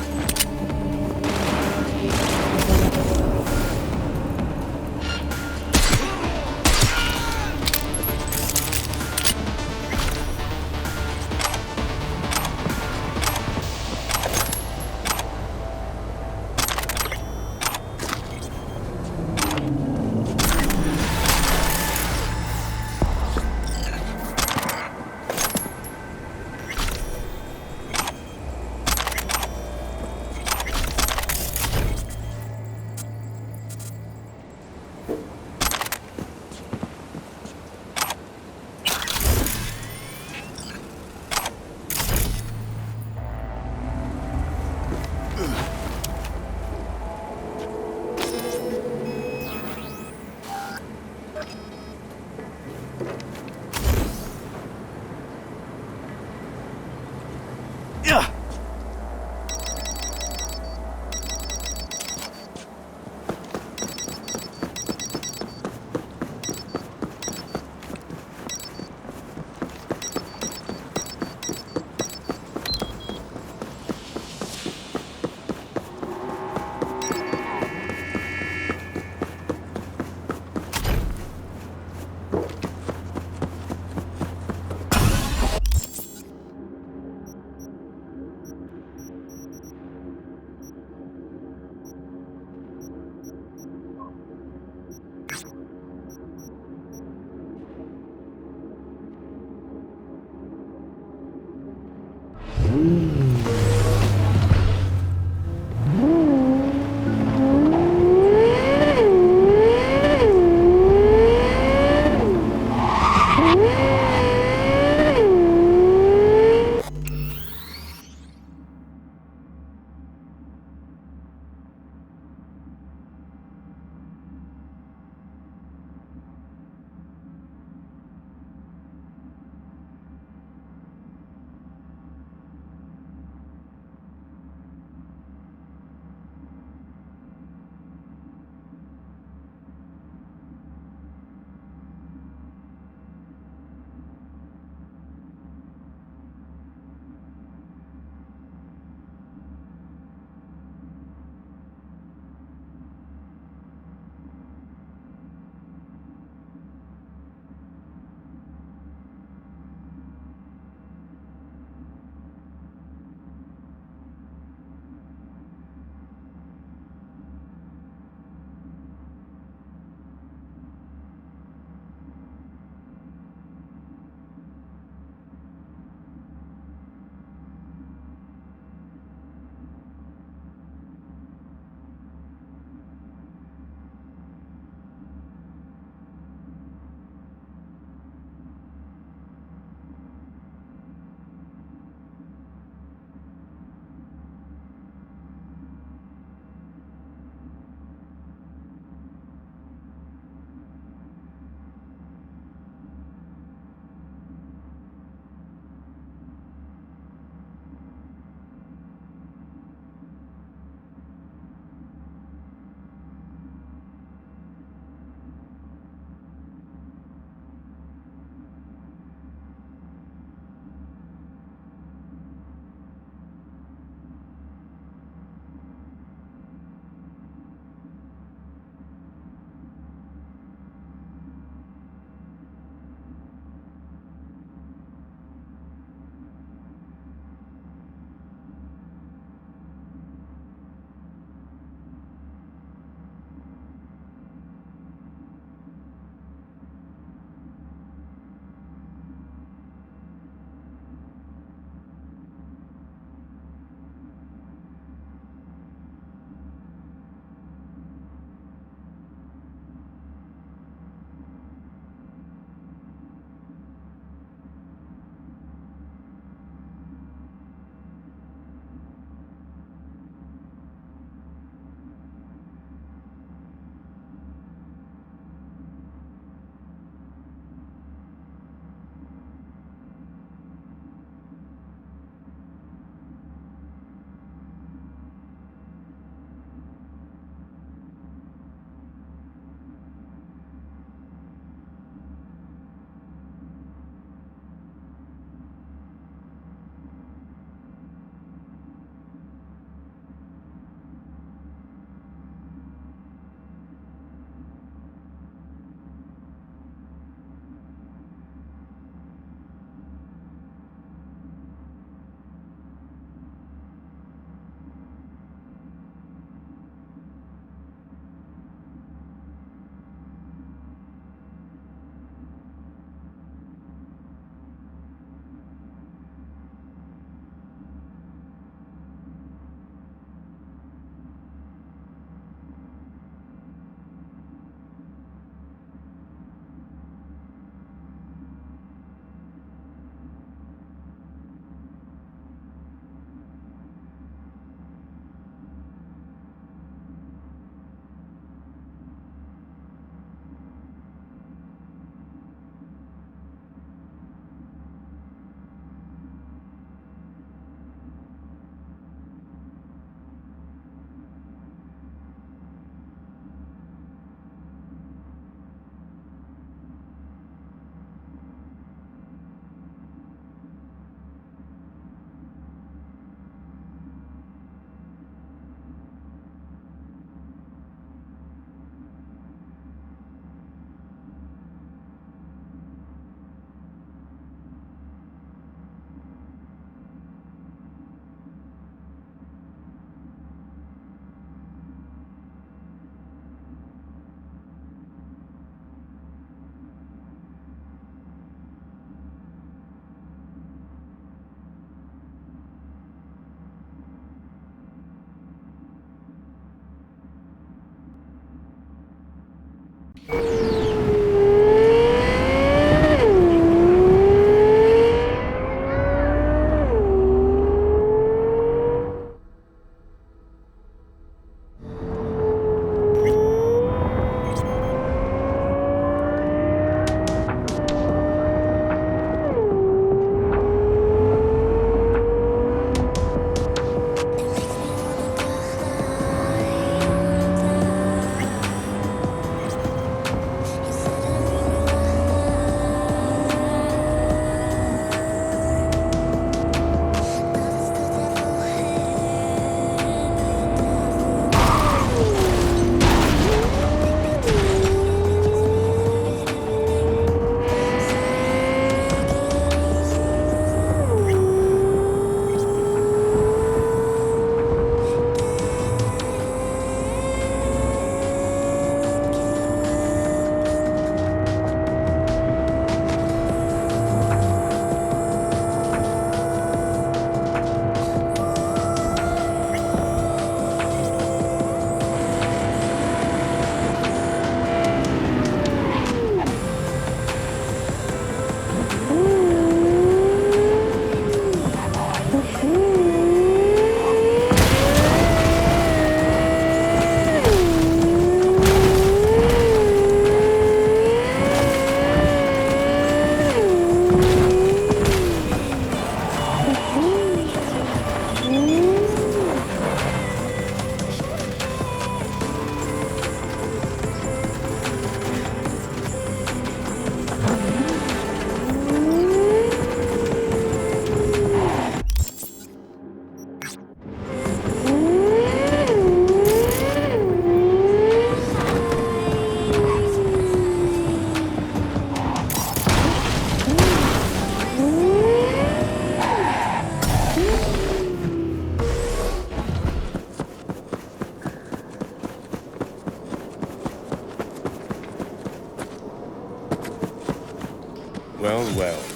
Well, well.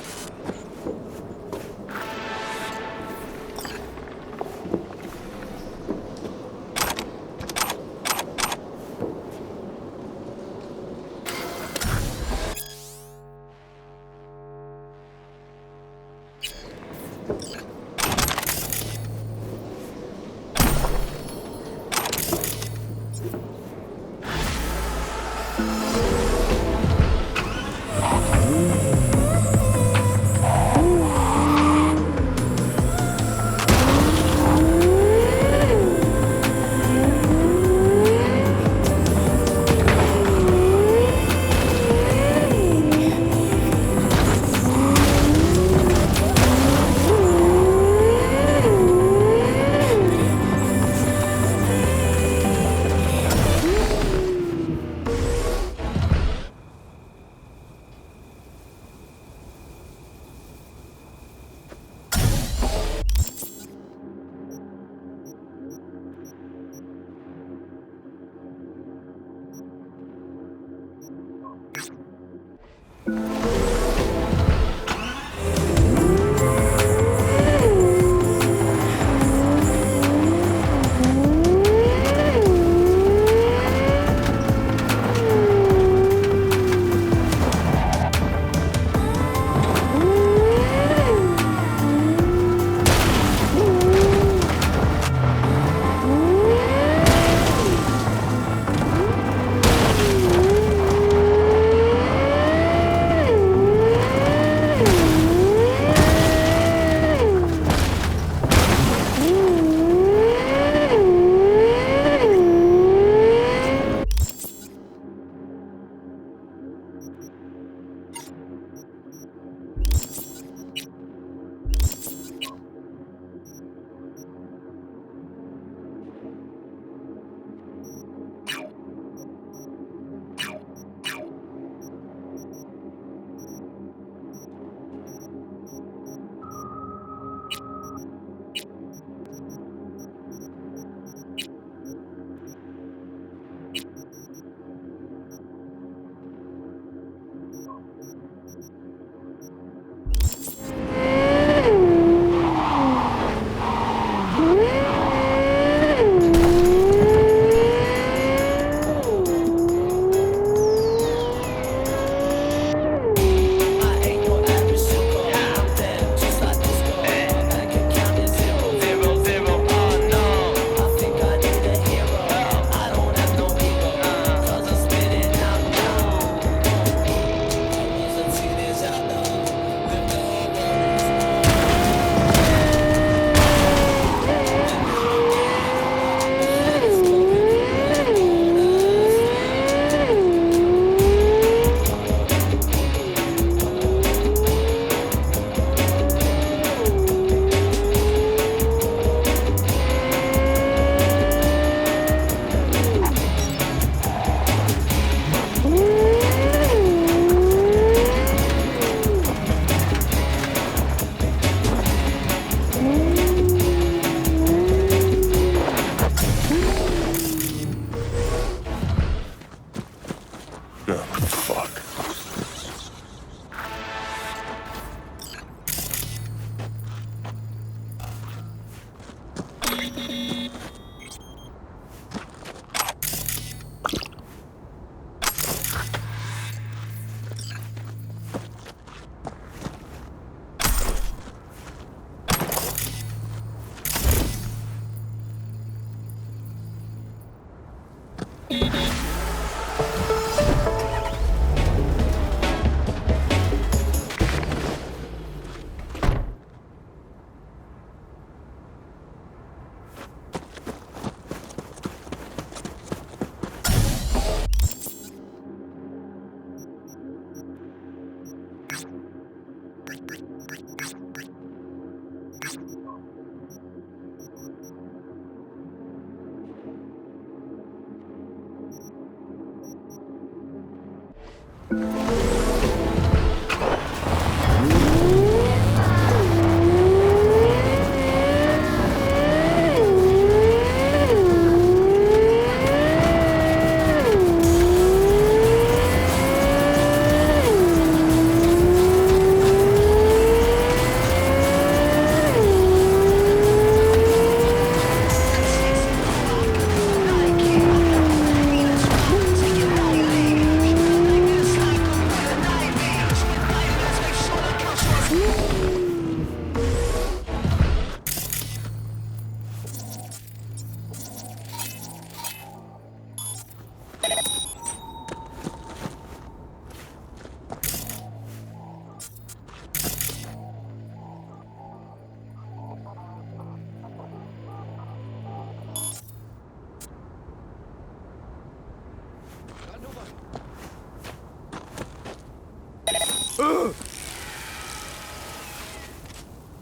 Don't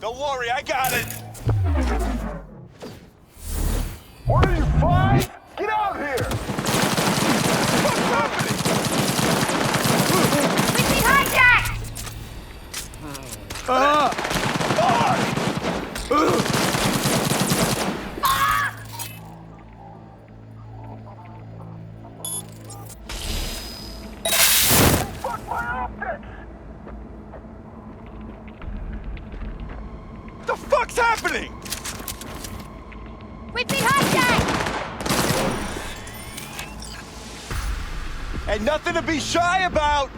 worry, I got it! What are you, 5? Get out here! What's happening? We've been hijacked! Fuck my optics! The fuck's happening? We've been hijacked! And nothing to be shy about!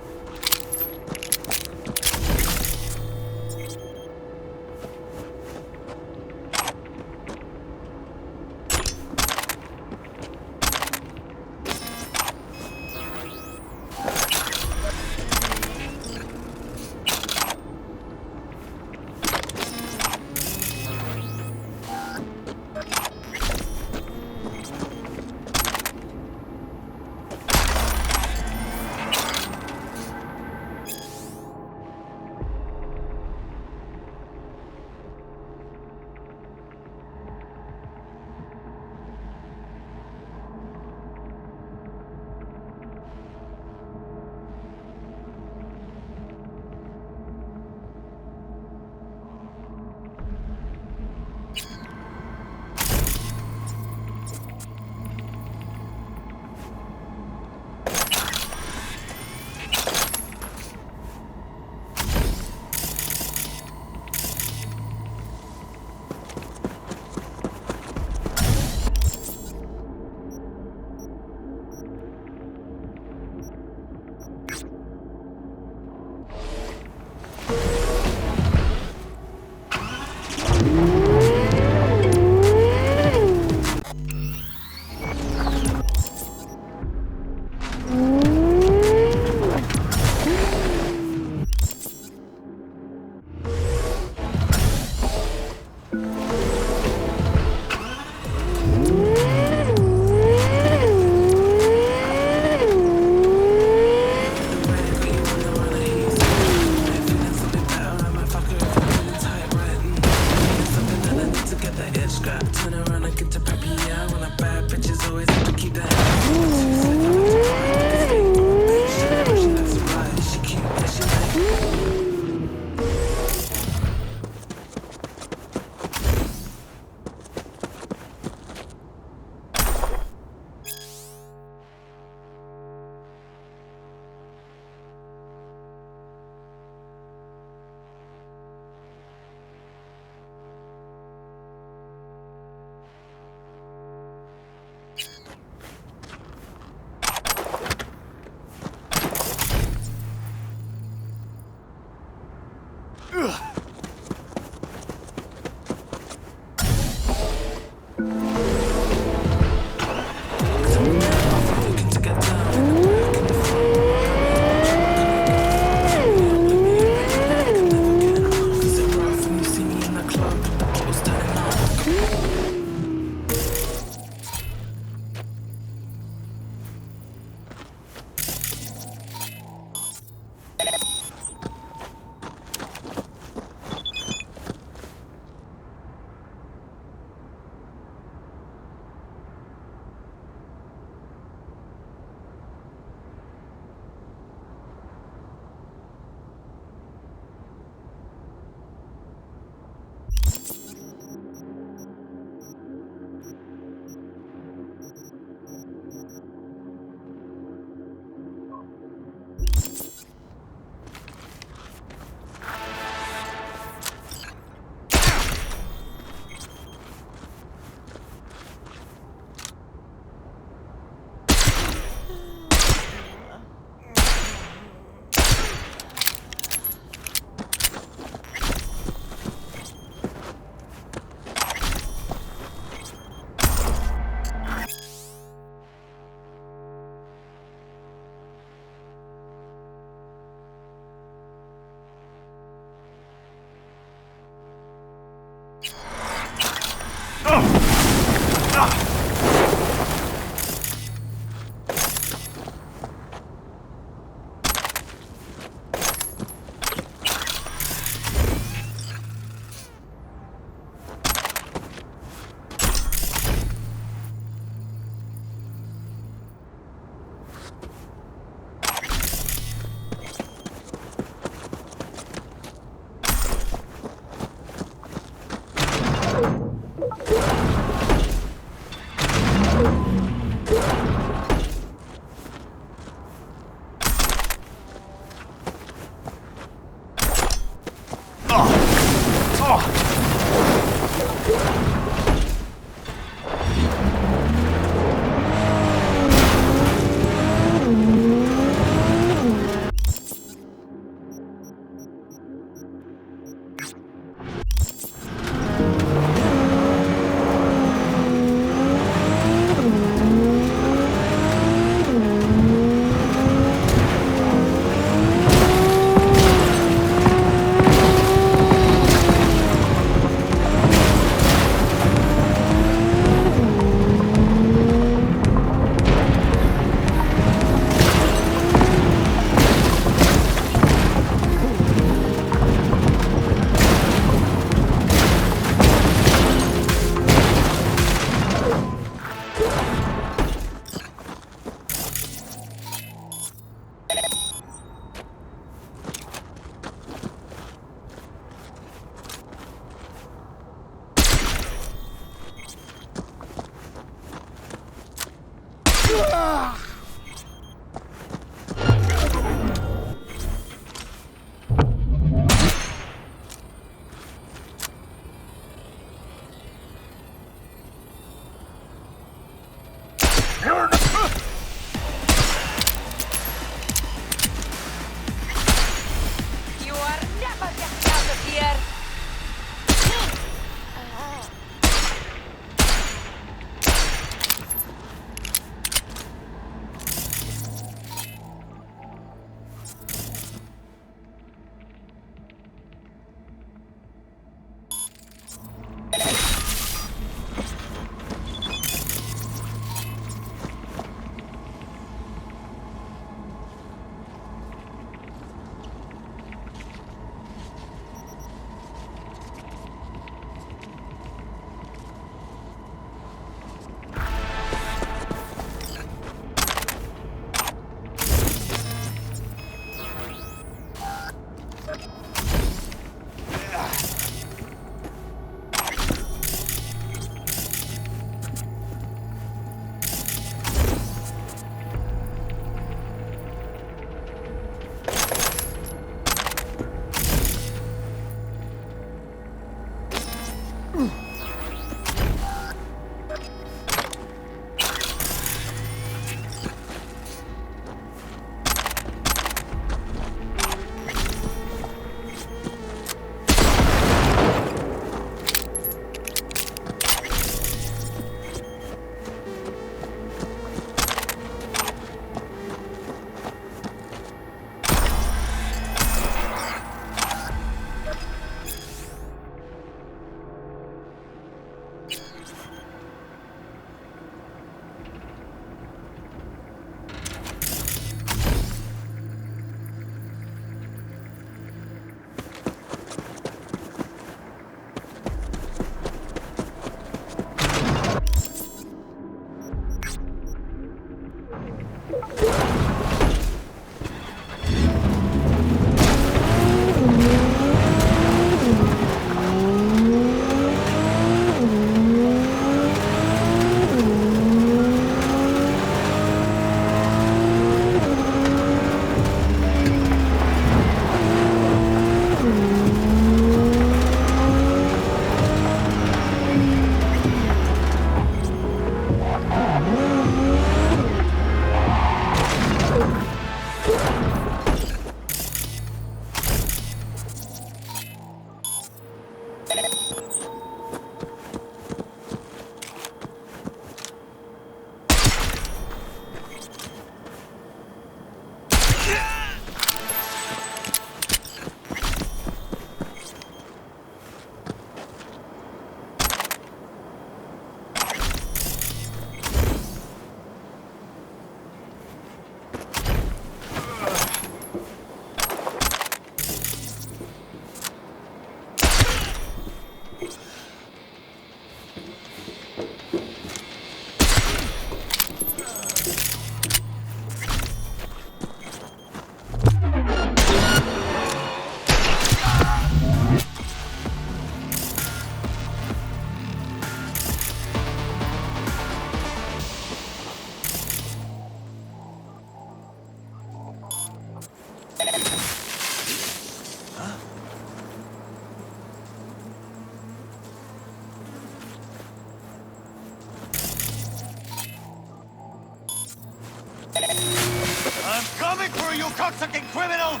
coming for you, cocksucking criminal!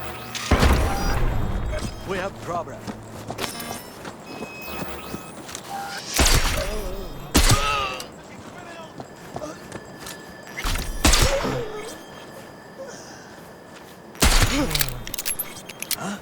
We have problem. Huh?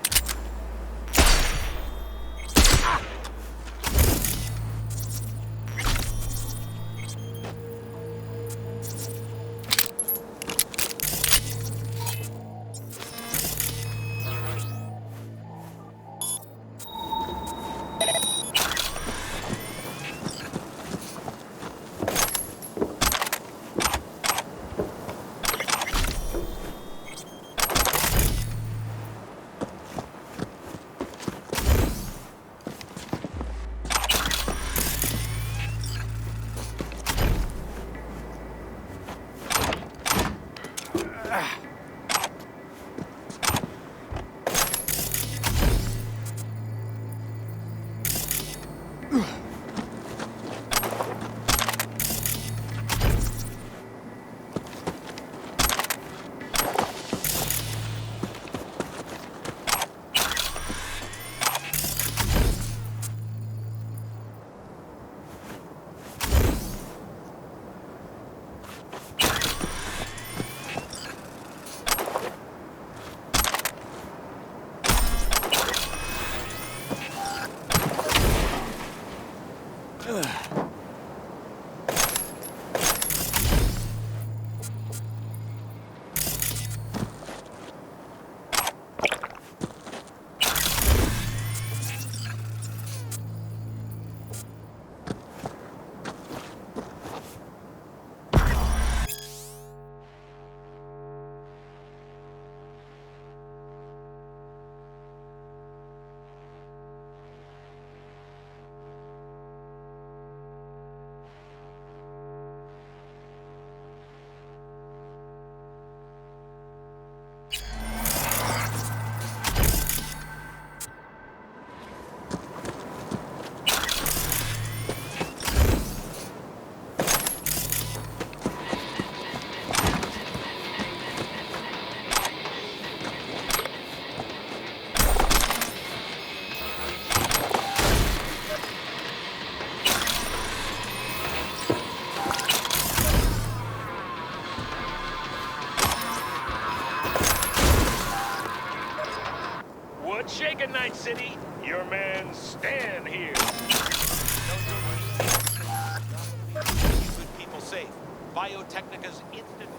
What's shaking, Night City? Your man Stan here. Good people safe. Biotechnica's instant...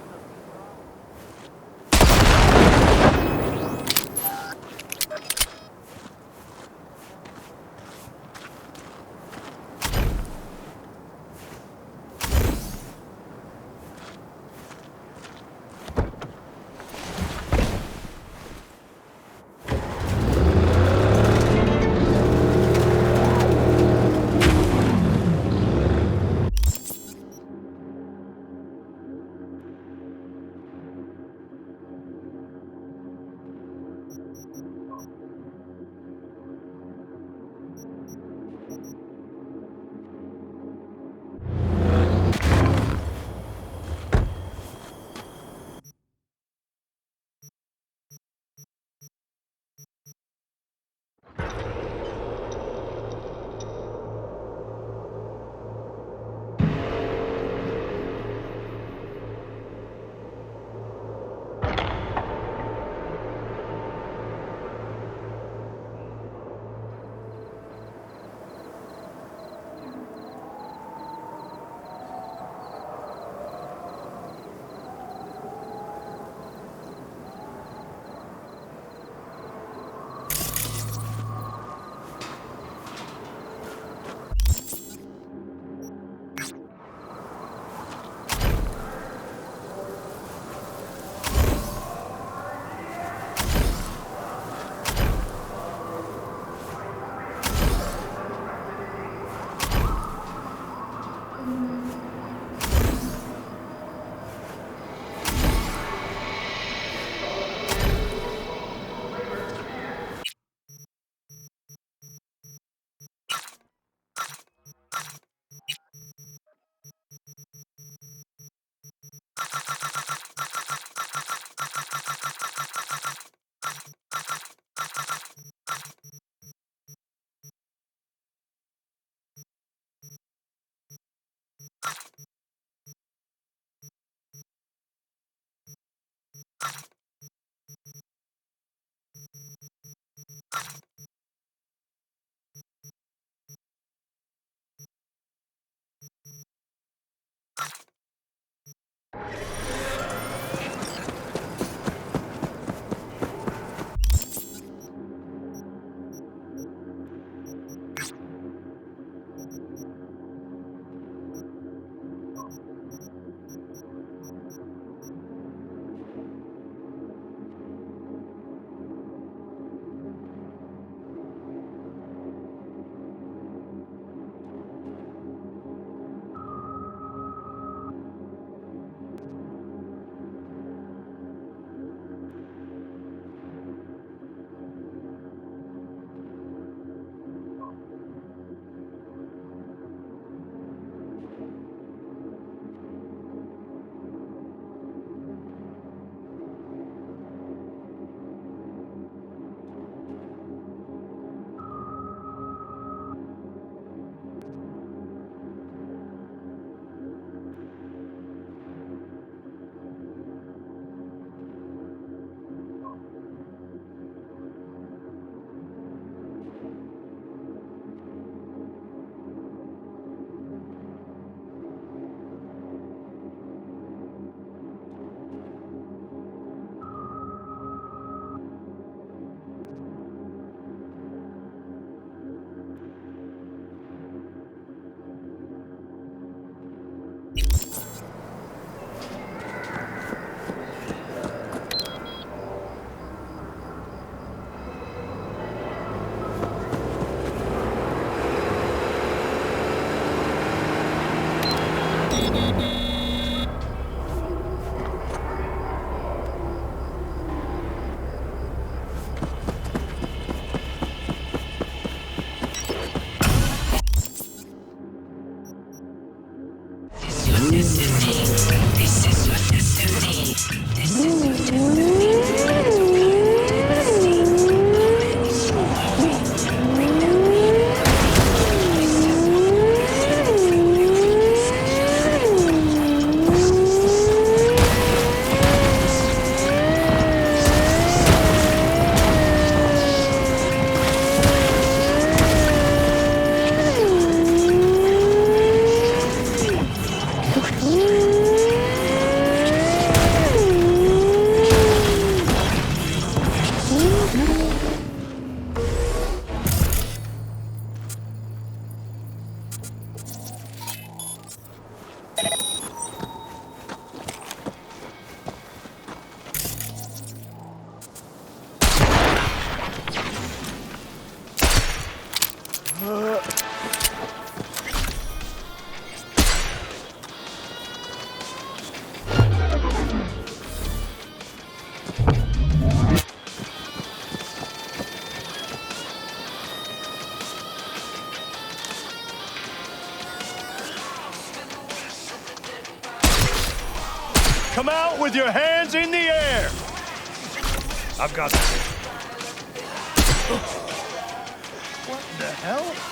Come out with your hands in the air! I've got this. What the hell?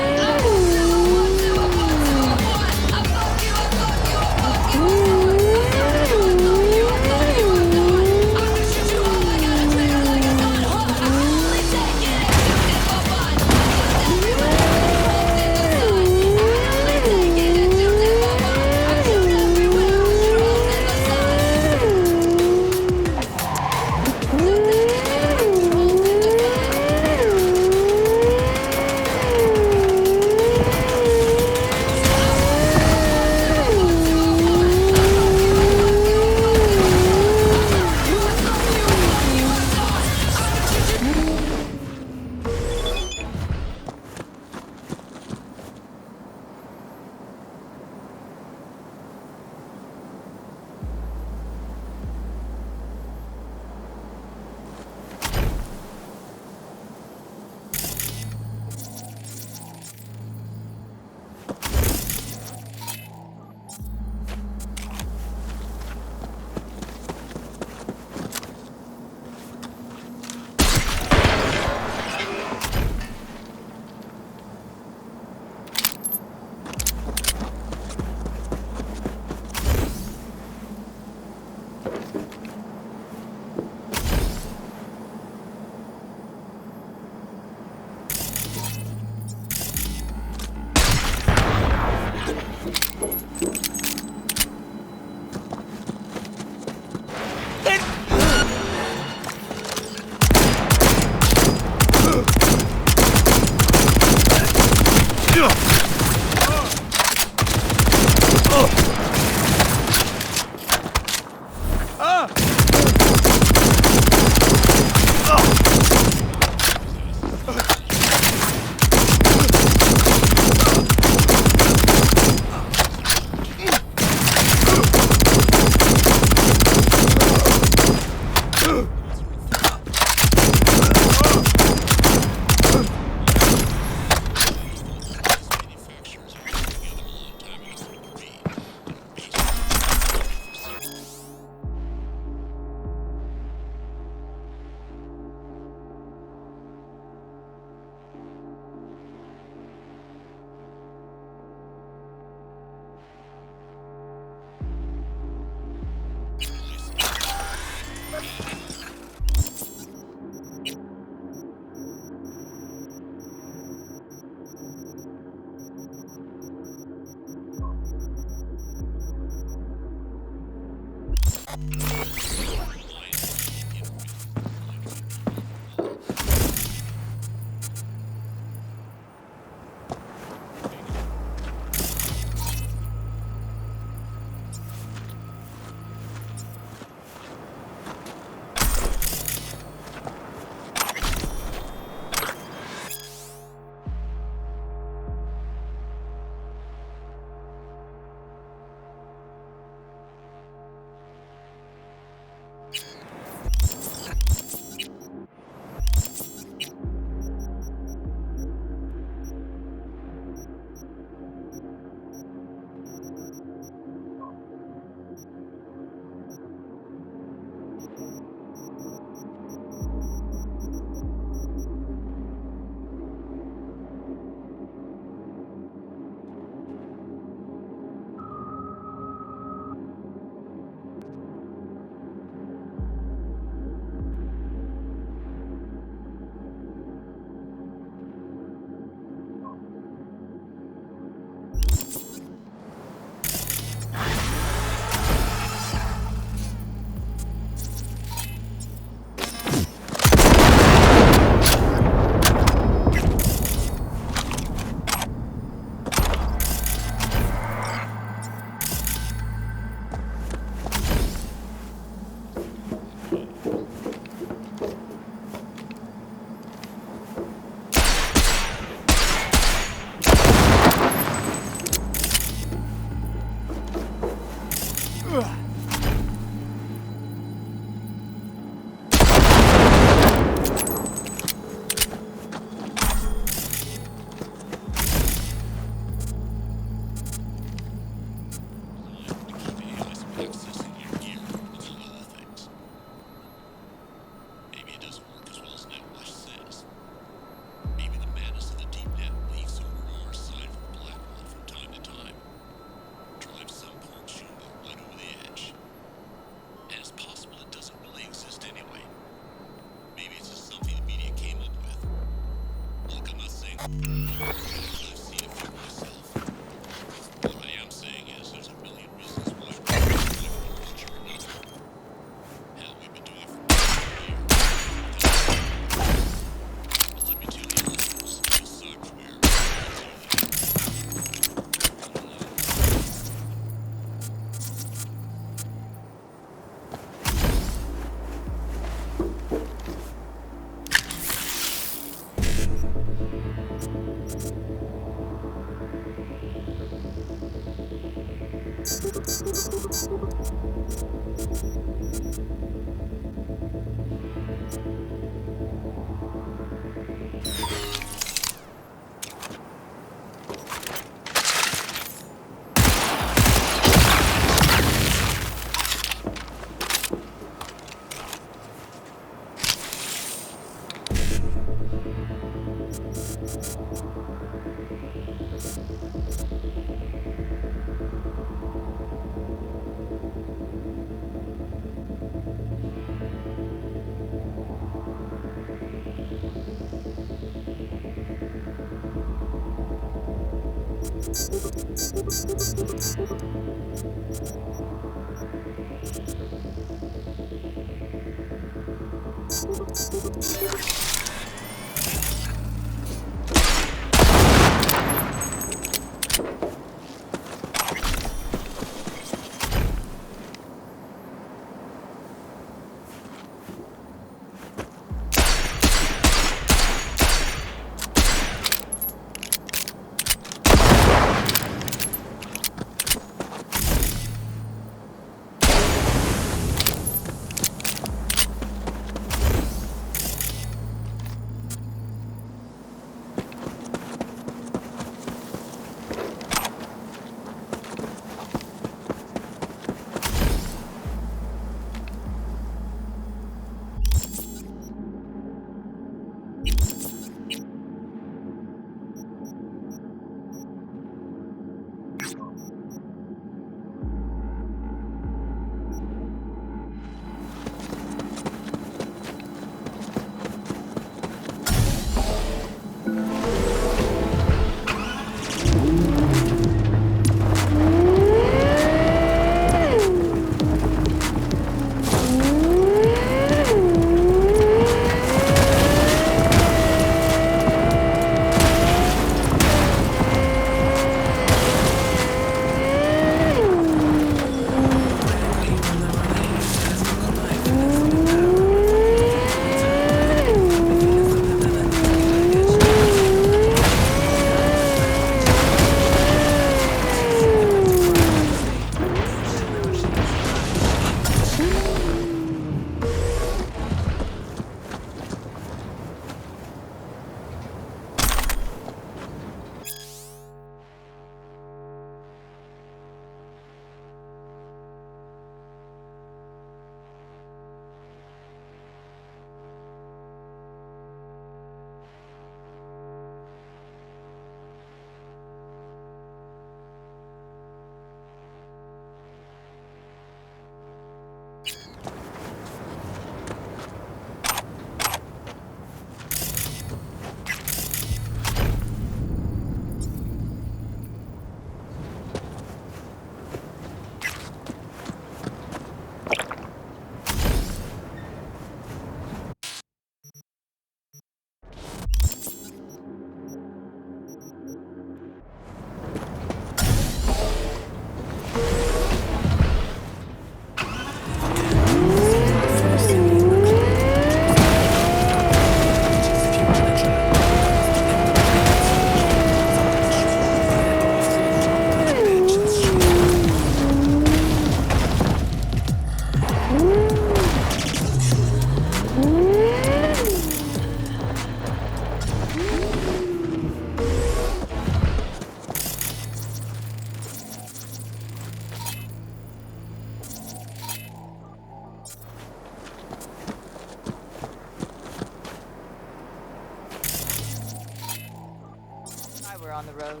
We're on the road.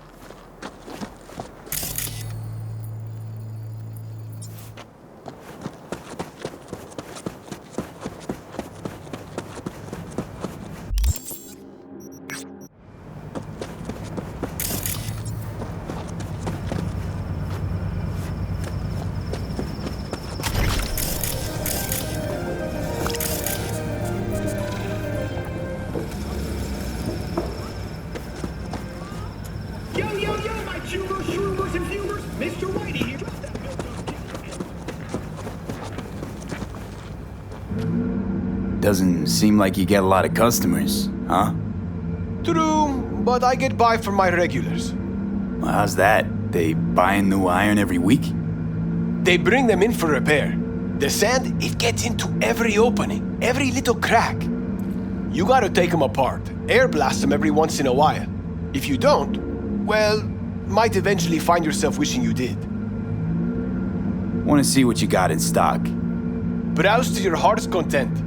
Doesn't seem like you get a lot of customers, huh? True, but I get by from my regulars. Well, how's that? They buying new iron every week? They bring them in for repair. The sand, it gets into every opening, every little crack. You gotta take them apart, air blast them every once in a while. If you don't, well, might eventually find yourself wishing you did. Want to see what you got in stock. Browse to your heart's content.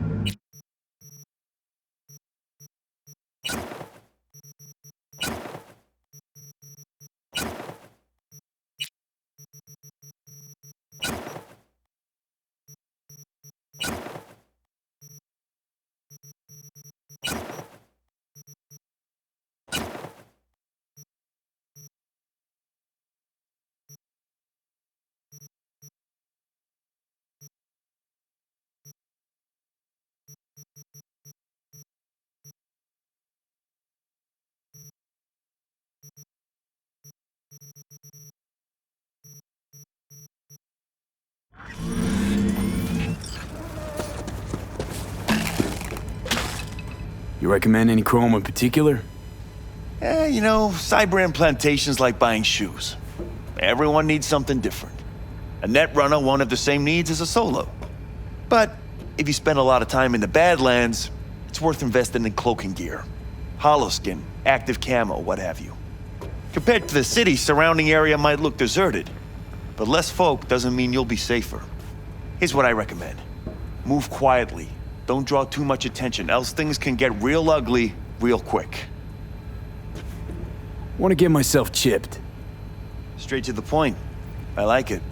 You recommend any chrome in particular? You know, Cyber plantation's like buying shoes. Everyone needs something different. A net runner won't have the same needs as a solo. But if you spend a lot of time in the Badlands, it's worth investing in cloaking gear. Hollow skin, active camo, what have you. Compared to the city, surrounding area might look deserted. But less folk doesn't mean you'll be safer. Here's what I recommend. Move quietly. Don't draw too much attention, else things can get real ugly real quick. Want to get myself chipped. Straight to the point. I like it.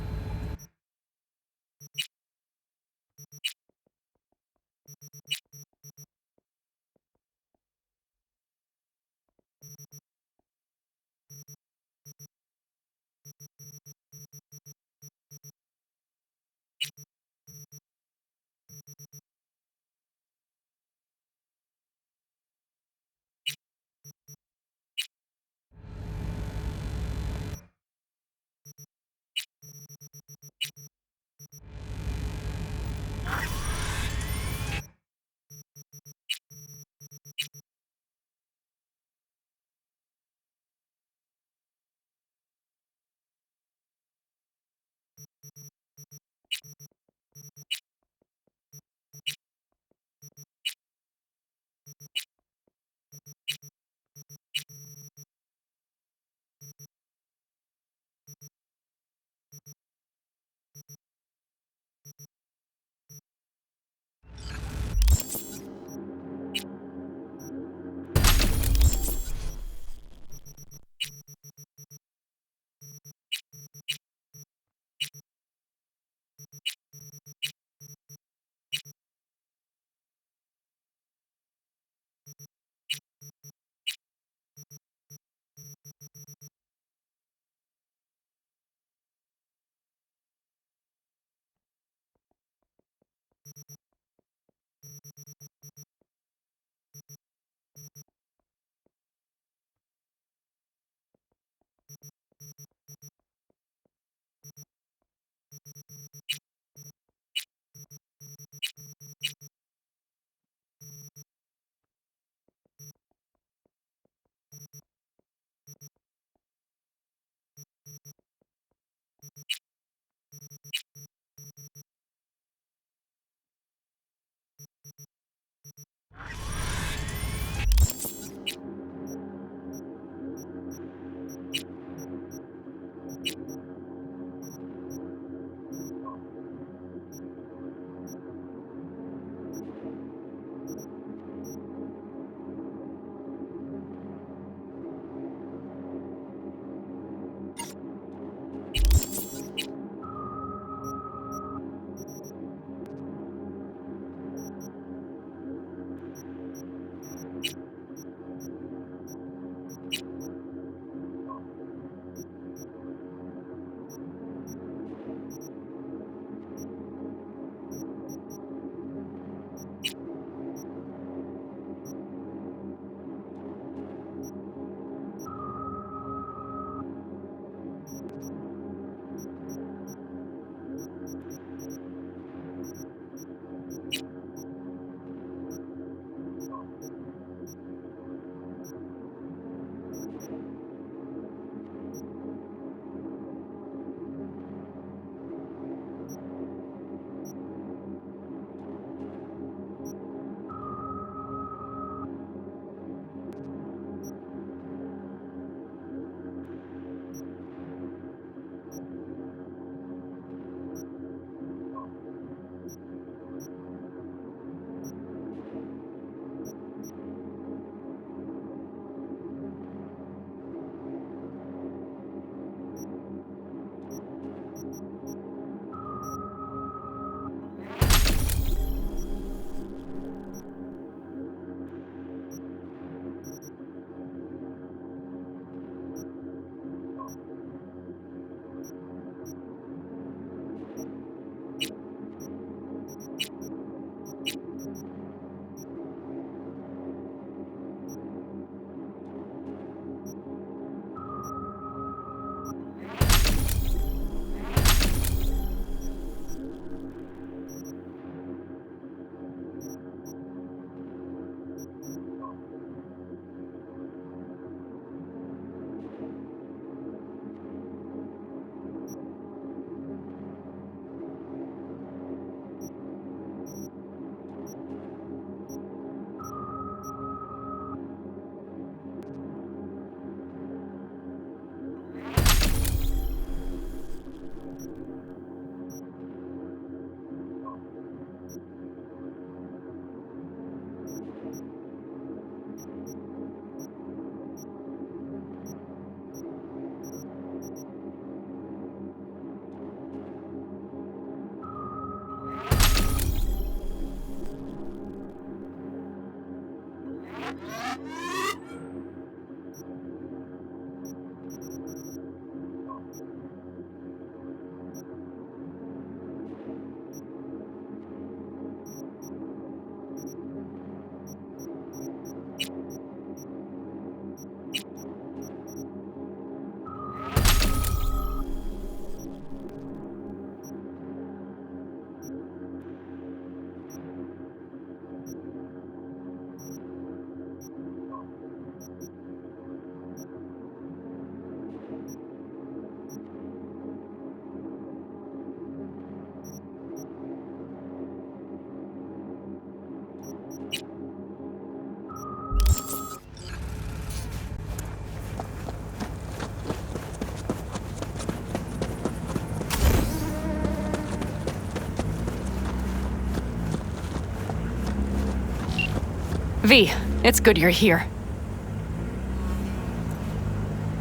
V, it's good you're here.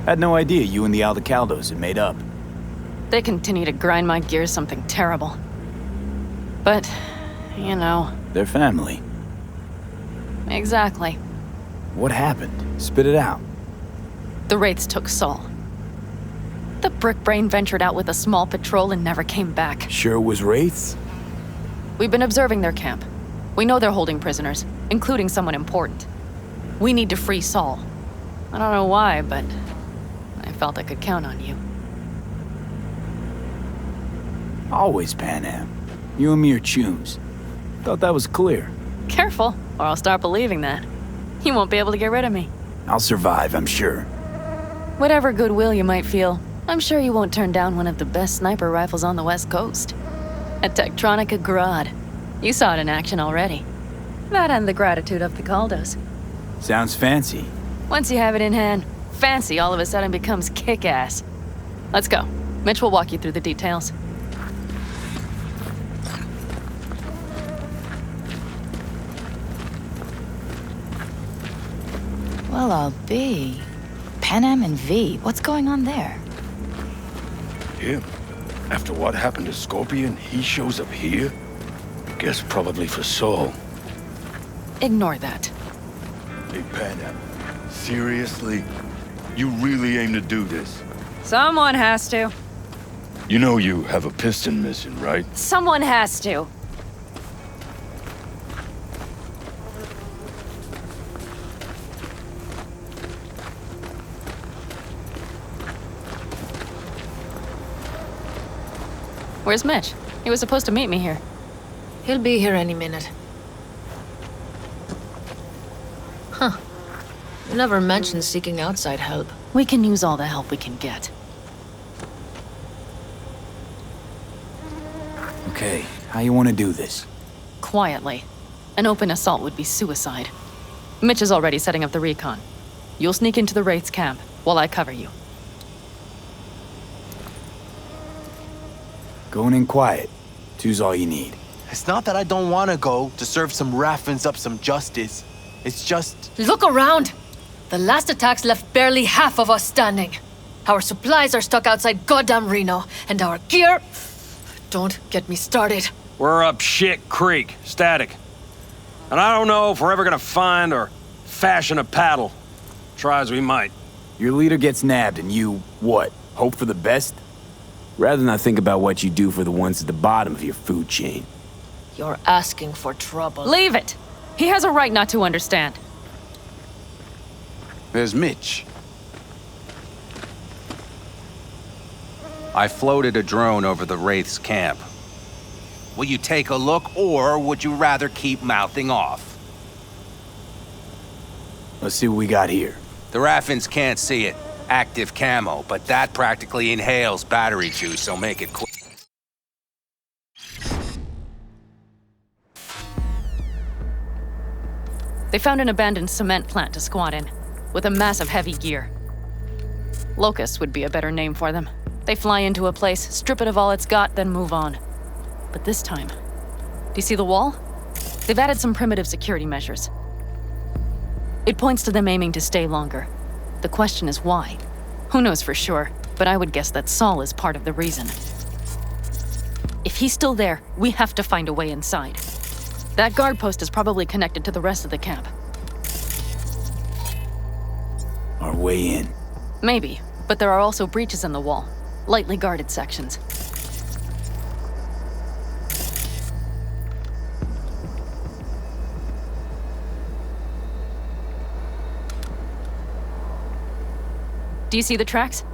Had no idea you and the Aldecaldos had made up. They continue to grind my gears something terrible. But, you know... They're family. Exactly. What happened? Spit it out. The Wraiths took Saul. The Brickbrain ventured out with a small patrol and never came back. Sure it was Wraiths? We've been observing their camp. We know they're holding prisoners, including someone important. We need to free Saul. I don't know why, but I felt I could count on you. Always Pan Am. You and me are chums. Thought that was clear. Careful, or I'll start believing that. You won't be able to get rid of me. I'll survive, I'm sure. Whatever goodwill you might feel, I'm sure you won't turn down one of the best sniper rifles on the West Coast. A Tektronica Grad. You saw it in action already. That and the gratitude of the Caldos. Sounds fancy. Once you have it in hand, fancy all of a sudden becomes kick-ass. Let's go. Mitch will walk you through the details. Well, I'll be. Pan Am and V, what's going on there? Him? After what happened to Scorpion, he shows up here? Guess probably for Saul. Ignore that. Hey, Pan Am, seriously? You really aim to do this? Someone has to. You know you have a piston missing, right? Someone has to. Where's Mitch? He was supposed to meet me here. He'll be here any minute. Huh. You never mentioned seeking outside help. We can use all the help we can get. Okay, how you want to do this? Quietly. An open assault would be suicide. Mitch is already setting up the recon. You'll sneak into the Wraith's camp while I cover you. Going in quiet. Two's all you need. It's not that I don't want to go to serve some Raffins up some justice. It's just... Look around! The last attacks left barely half of us standing. Our supplies are stuck outside goddamn Reno, and our gear... Don't get me started. We're up shit creek, static. And I don't know if we're ever gonna find or fashion a paddle. Try as we might. Your leader gets nabbed and you, what, hope for the best? Rather not think about what you do for the ones at the bottom of your food chain. You're asking for trouble. Leave it! He has a right not to understand. There's Mitch. I floated a drone over the Wraith's camp. Will you take a look, or would you rather keep mouthing off? Let's see what we got here. The Raffins can't see it. Active camo, but that practically inhales battery juice, so make it quick. They found an abandoned cement plant to squat in, with a massive heavy gear. Locusts would be a better name for them. They fly into a place, strip it of all it's got, then move on. But this time, do you see the wall? They've added some primitive security measures. It points to them aiming to stay longer. The question is why. Who knows for sure, but I would guess that Saul is part of the reason. If he's still there, we have to find a way inside. That guard post is probably connected to the rest of the camp. Our way in. Maybe, but there are also breaches in the wall. Lightly guarded sections. Do you see the tracks?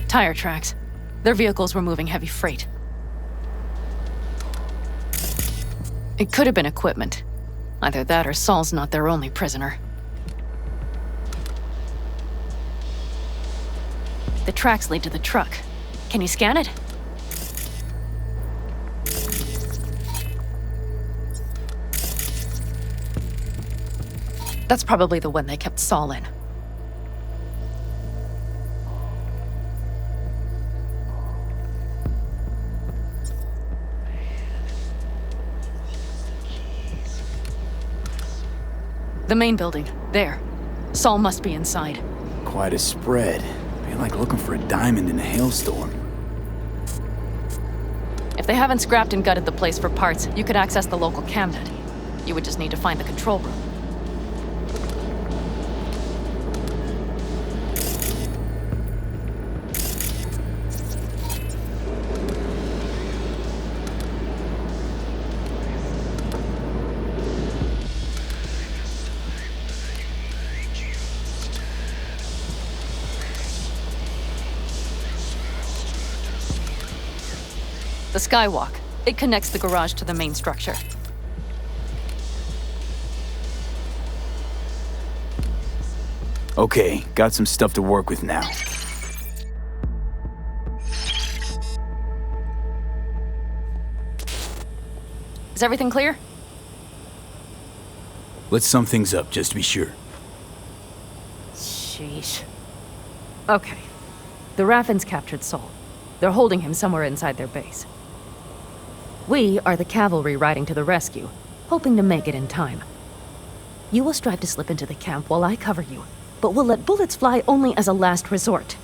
Tire tracks. Their vehicles were moving heavy freight. It could have been equipment. Either that or Saul's not their only prisoner. The tracks lead to the truck. Can you scan it? That's probably the one they kept Saul in. The main building. There. Saul must be inside. Quite a spread. Be like looking for a diamond in a hailstorm. If they haven't scrapped and gutted the place for parts, you could access the local camnet. You would just need to find the control room. The skywalk. It connects the garage to the main structure. Okay, got some stuff to work with now. Is everything clear? Let's sum things up just to be sure. Sheesh. Okay. The Raffins captured Saul. They're holding him somewhere inside their base. We are the cavalry riding to the rescue, hoping to make it in time. You will strive to slip into the camp while I cover you, but we'll let bullets fly only as a last resort.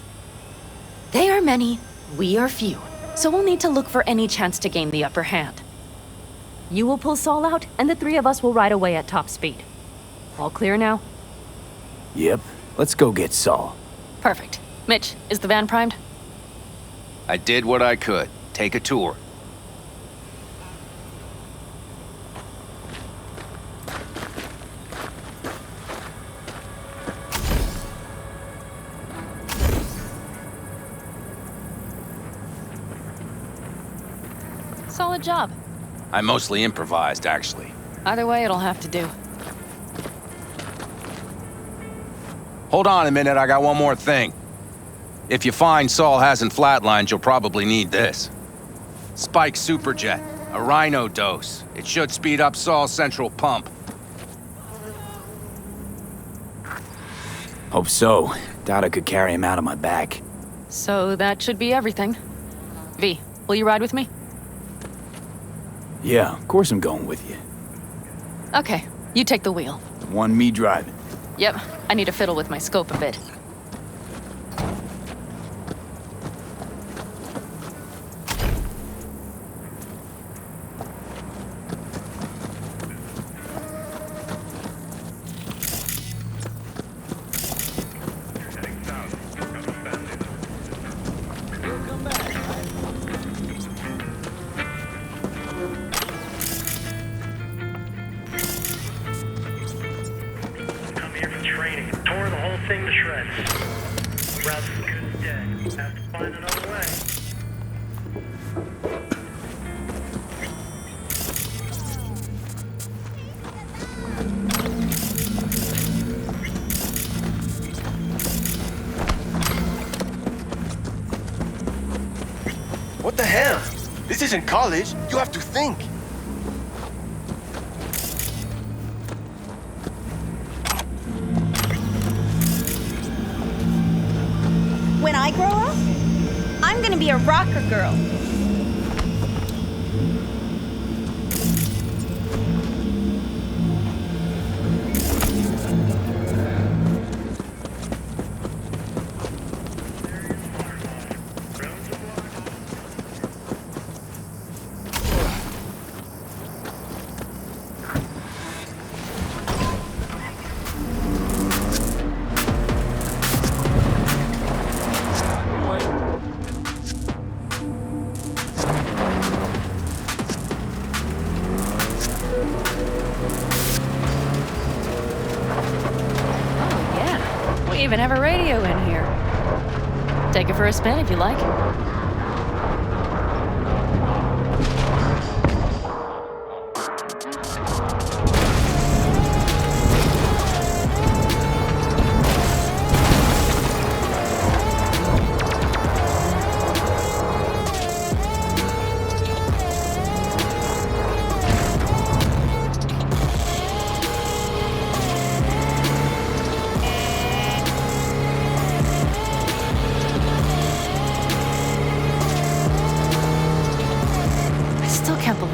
They are many, we are few, so we'll need to look for any chance to gain the upper hand. You will pull Saul out, and the three of us will ride away at top speed. All clear now? Yep, let's go get Saul. Perfect. Mitch, is the van primed? I did what I could. Take a tour. Solid job. I mostly improvised, actually. Either way, it'll have to do. Hold on a minute, I got one more thing. If you find Saul hasn't flatlined, you'll probably need this. Spike Superjet, a Rhino dose. It should speed up Saul's central pump. Hope so. Doubt I could carry him out on my back. So that should be everything. V, will you ride with me? Yeah, of course I'm going with you. Okay, you take the wheel. One me driving. Yep, I need to fiddle with my scope a bit. What the hell? This isn't college. You have to think. When I grow up, I'm gonna be a rocker girl. even have a radio in here. Take it for a spin if you like.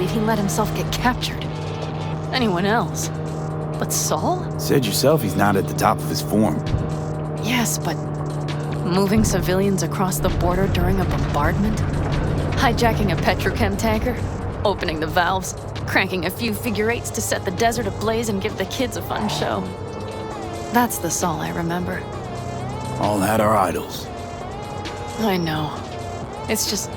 He let himself get captured. Anyone else? But Saul? Said yourself he's not at the top of his form. Yes, but moving civilians across the border during a bombardment? Hijacking a petrochem tanker? Opening the valves? Cranking a few figure eights to set the desert ablaze and give the kids a fun show? That's the Saul I remember. All had our idols. I know. It's just...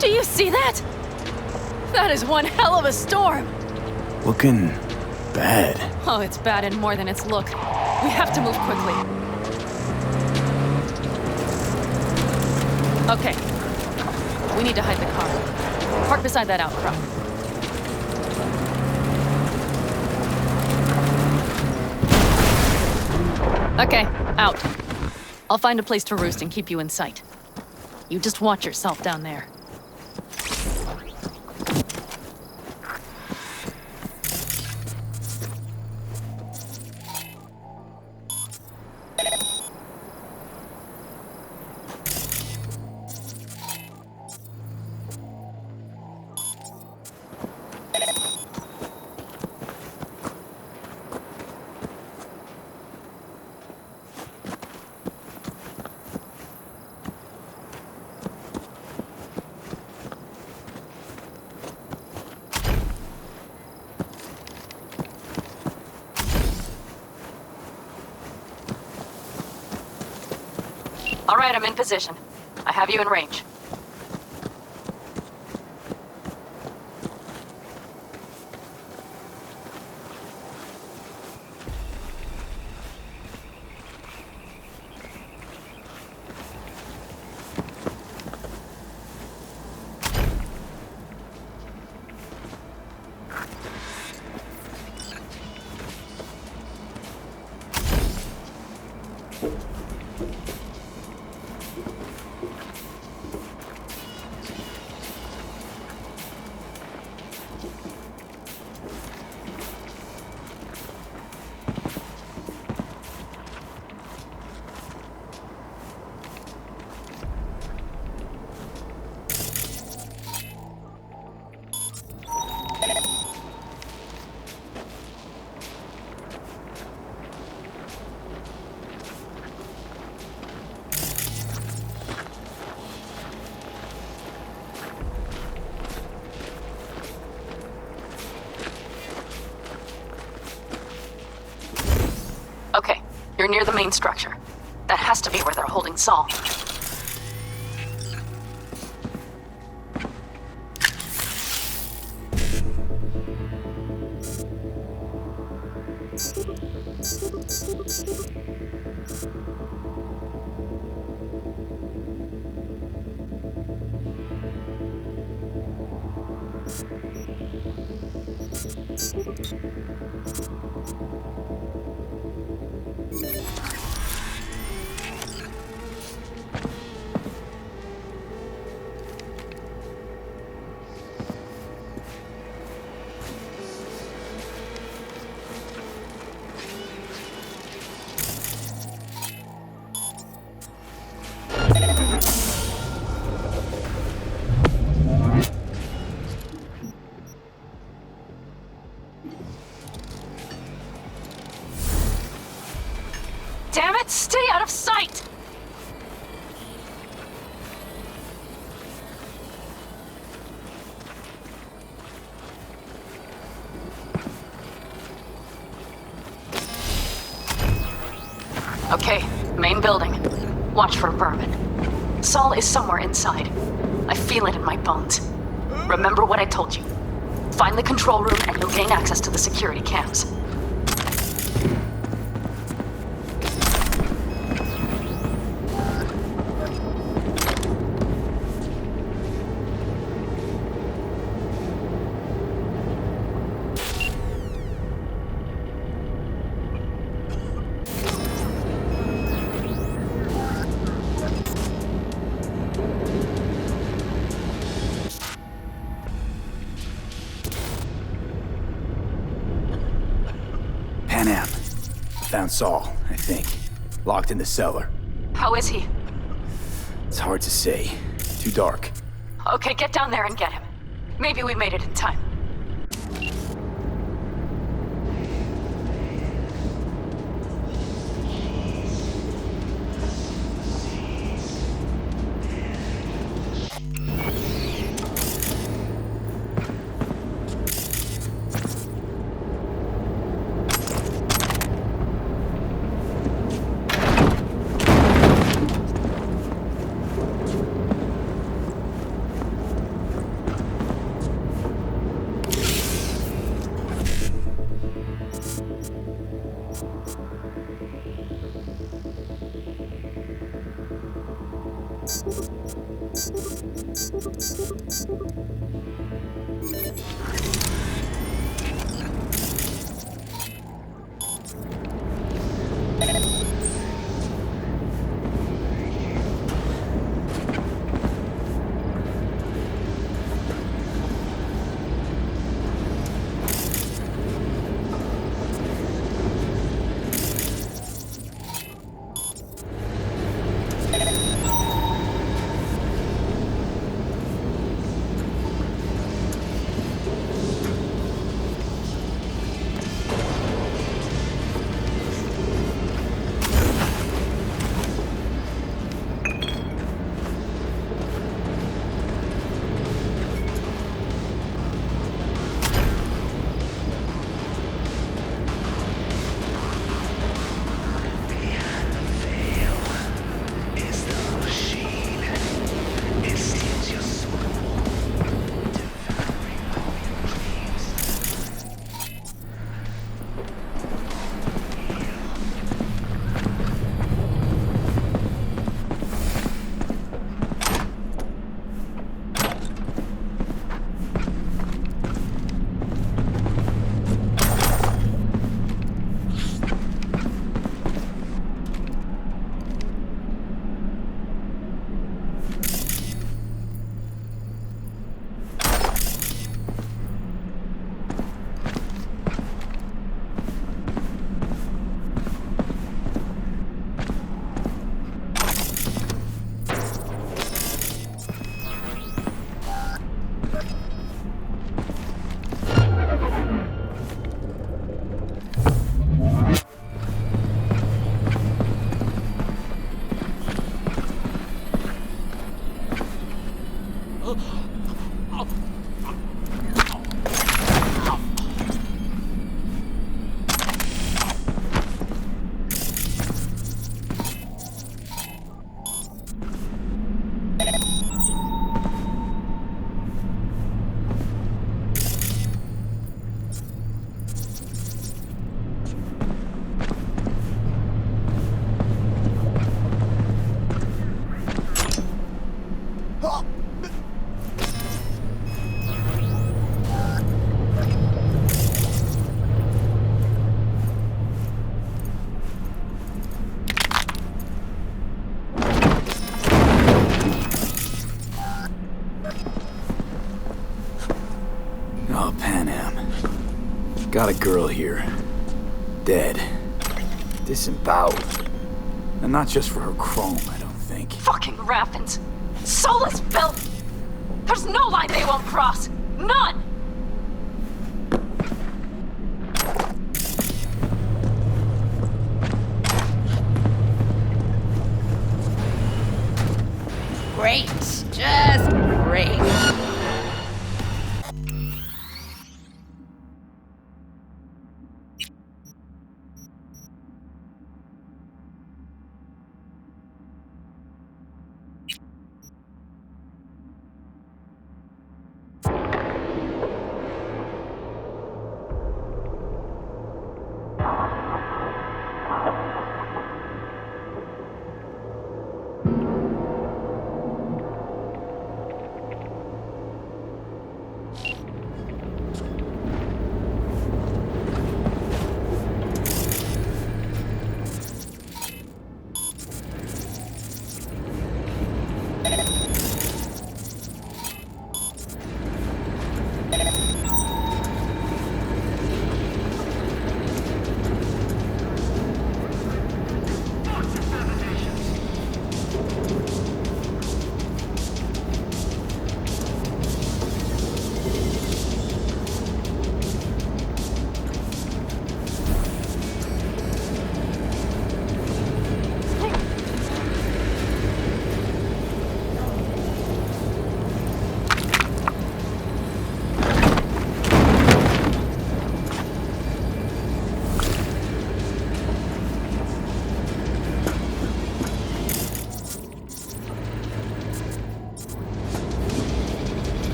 Do you see that? That is one hell of a storm. Looking bad. Oh, it's bad in more than its look. We have to move quickly. Okay. We need to hide the car. Park beside that outcrop. Okay, out. I'll find a place to roost and keep you in sight. You just watch yourself down there. All right, I'm in position. I have you in range. Okay, you're near the main structure. That has to be where they're holding Saul. Okay, main building. Watch for vermin. Saul is somewhere inside. I feel it in my bones. Remember what I told you. Find the control room and you'll gain access to the security cams. Panam. Found Saul, I think. Locked in the cellar. How is he? It's hard to say. Too dark. Okay, get down there and get him. Maybe we made it in time. Got a girl here. Dead. Disemboweled. And not just for her chrome, I don't think. Fucking Raffins. Soulless filth! There's no line they won't cross! None! Great. Just great.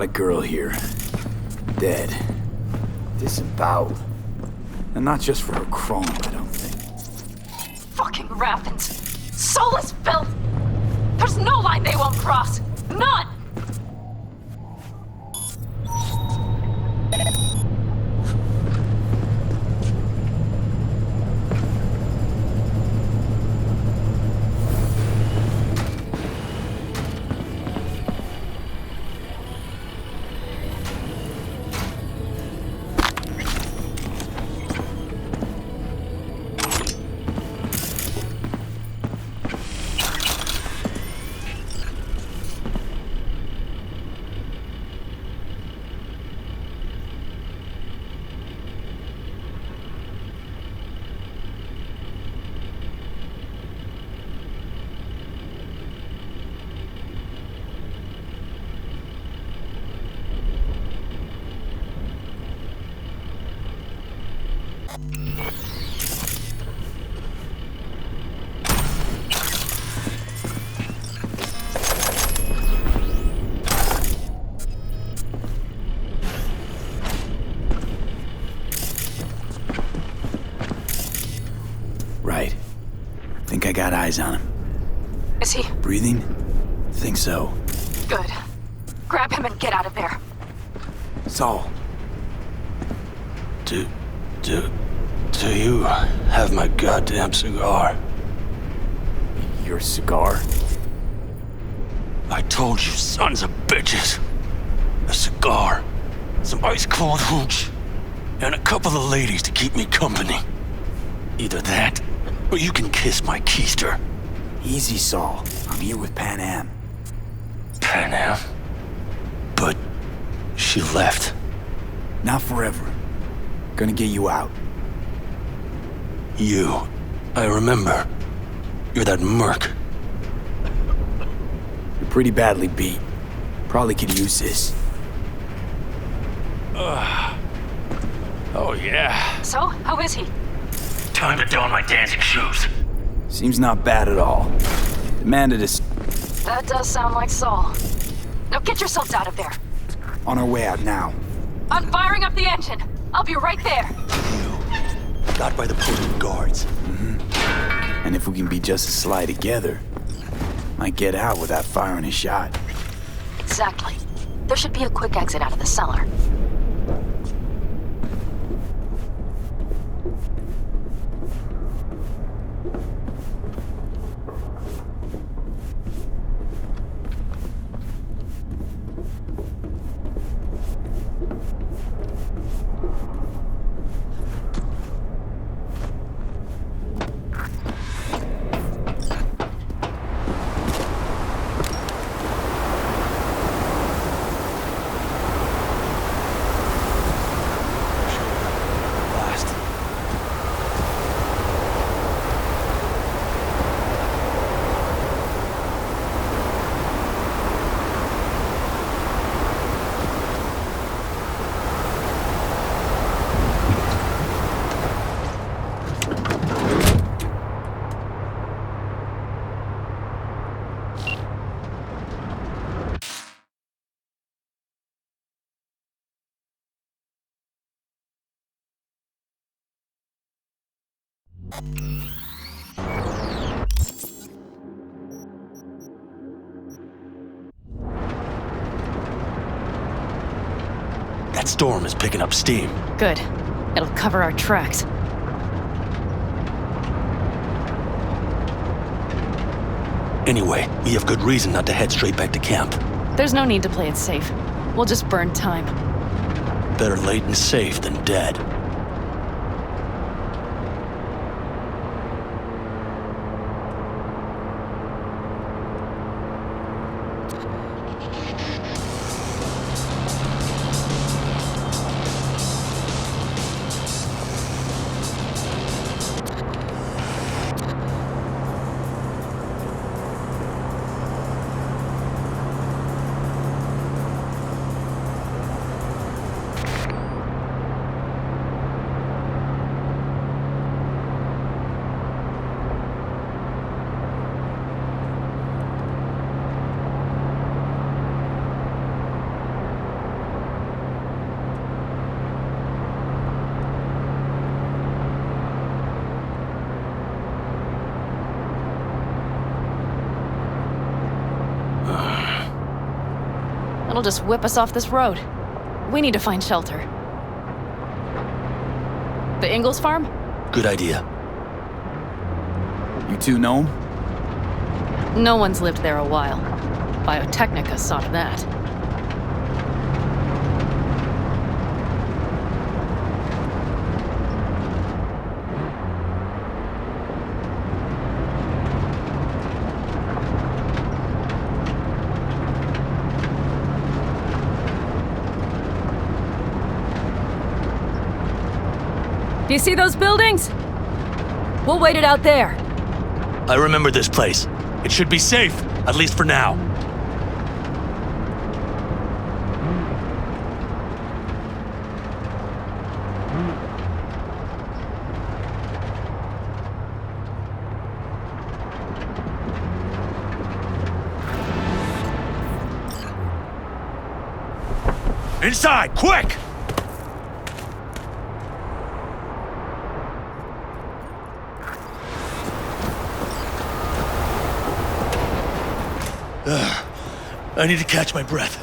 got a girl here. Dead. Disemboweled. And not just for her chrome, I don't think. Fucking Rathens. Soulless filth! There's no line they won't cross! None! Right. Think I got eyes on him. Is he? Breathing? Think so. Good. Grab him and get out of there. Saul. Do you have my goddamn cigar? Your cigar? I told you, sons of bitches. A cigar, some ice-cold hooch, and a couple of ladies to keep me company. Either that, or you can kiss my keister. Easy, Saul. I'm here with Pan Am. Pan Am? But she left. Not forever. Gonna get you out. You. I remember. You're that merc. You're pretty badly beat. Probably could use this. Oh, yeah. So, how is he? Time to don my dancing shoes. Seems not bad at all. Demanded us That does sound like Saul. Now get yourselves out of there. on our way out now. I'm firing up the engine. I'll be right there. Got by the posted guards. And if we can be just as sly together, might get out without firing a shot. Exactly. There should be a quick exit out of the cellar. That storm is picking up steam. Good. It'll cover our tracks. Anyway, we have good reason not to head straight back to camp. There's no need to play it safe. We'll just burn time. Better late and safe than dead. That'll just whip us off this road. We need to find shelter. The Ingalls farm? Good idea. You two know him? No one's lived there a while. Biotechnica saw to that. Do you see those buildings? We'll wait it out there. I remember this place. It should be safe, at least for now. Inside, quick! I need to catch my breath.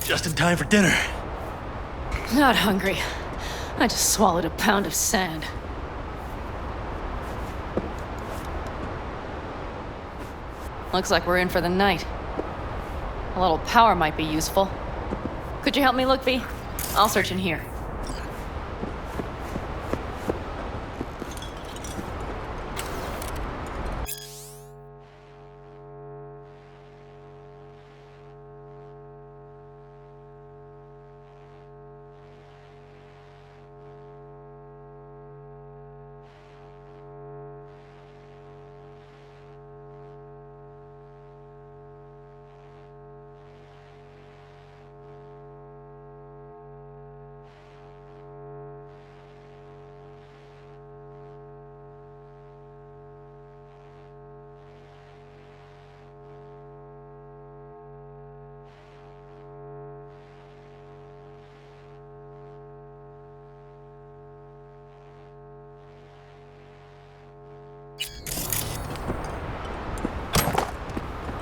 Just in time for dinner. Not hungry. I just swallowed a pound of sand. Looks like we're in for the night. A little power might be useful. Could you help me look, V? I'll search in here.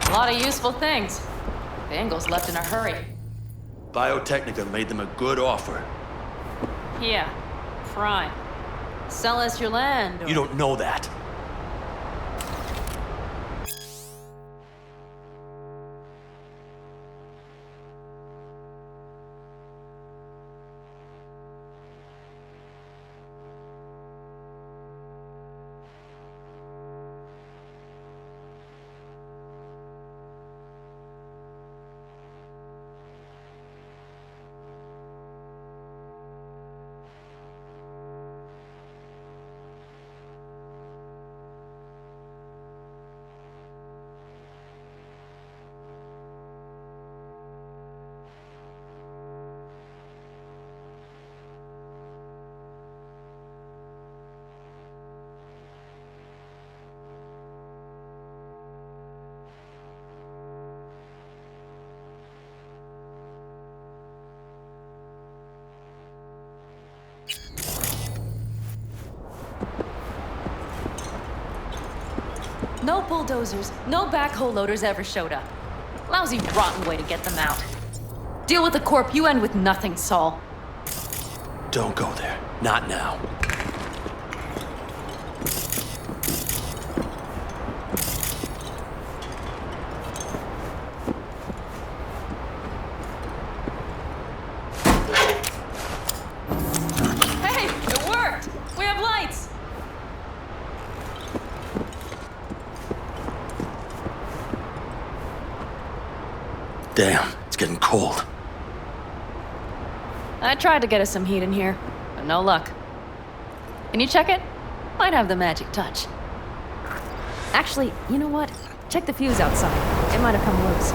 A lot of useful things. The Ingalls left in a hurry. Biotechnica made them a good offer. Yeah, prime. Sell us your land. Or... You don't know that. No bulldozers, no backhoe loaders ever showed up. Lousy, rotten way to get them out. Deal with the corp, you end with nothing, Saul. Don't go there. Not now. Hey, it worked! We have lights! Damn, it's getting cold. I tried to get us some heat in here, but no luck. Can you check it? Might have the magic touch. Actually, you know what? Check the fuse outside. It might have come loose.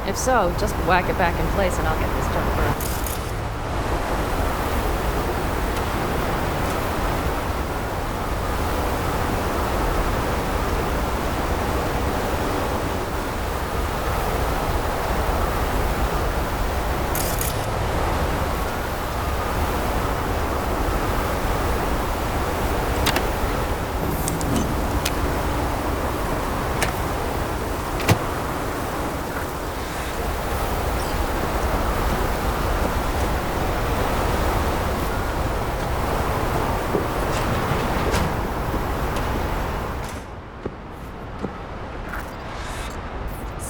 If so, just whack it back in place and I'll get this junk burned.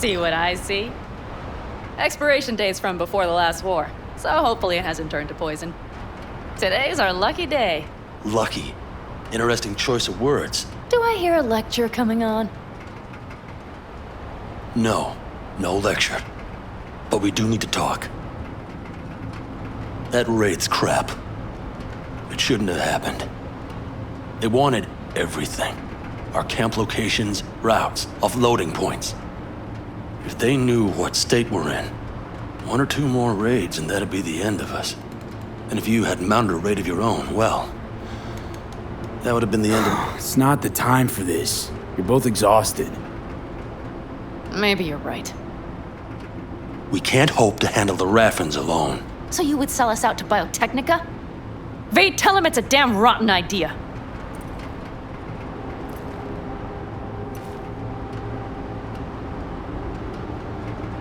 See what I see? Expiration date's from before the last war, so hopefully it hasn't turned to poison. Today's our lucky day. Lucky. Interesting choice of words. Do I hear a lecture coming on? No. No lecture. But we do need to talk. That raid's crap. It shouldn't have happened. They wanted everything. Our camp locations, routes, offloading points. If they knew what state we're in, 1 or 2 more raids and that'd be the end of us. And if you had mounted a raid of your own, well, that would have been the end of... It's not the time for this. You're both exhausted. Maybe you're right. We can't hope to handle the Raffens alone. So you would sell us out to Biotechnica? Vade, tell him it's a damn rotten idea.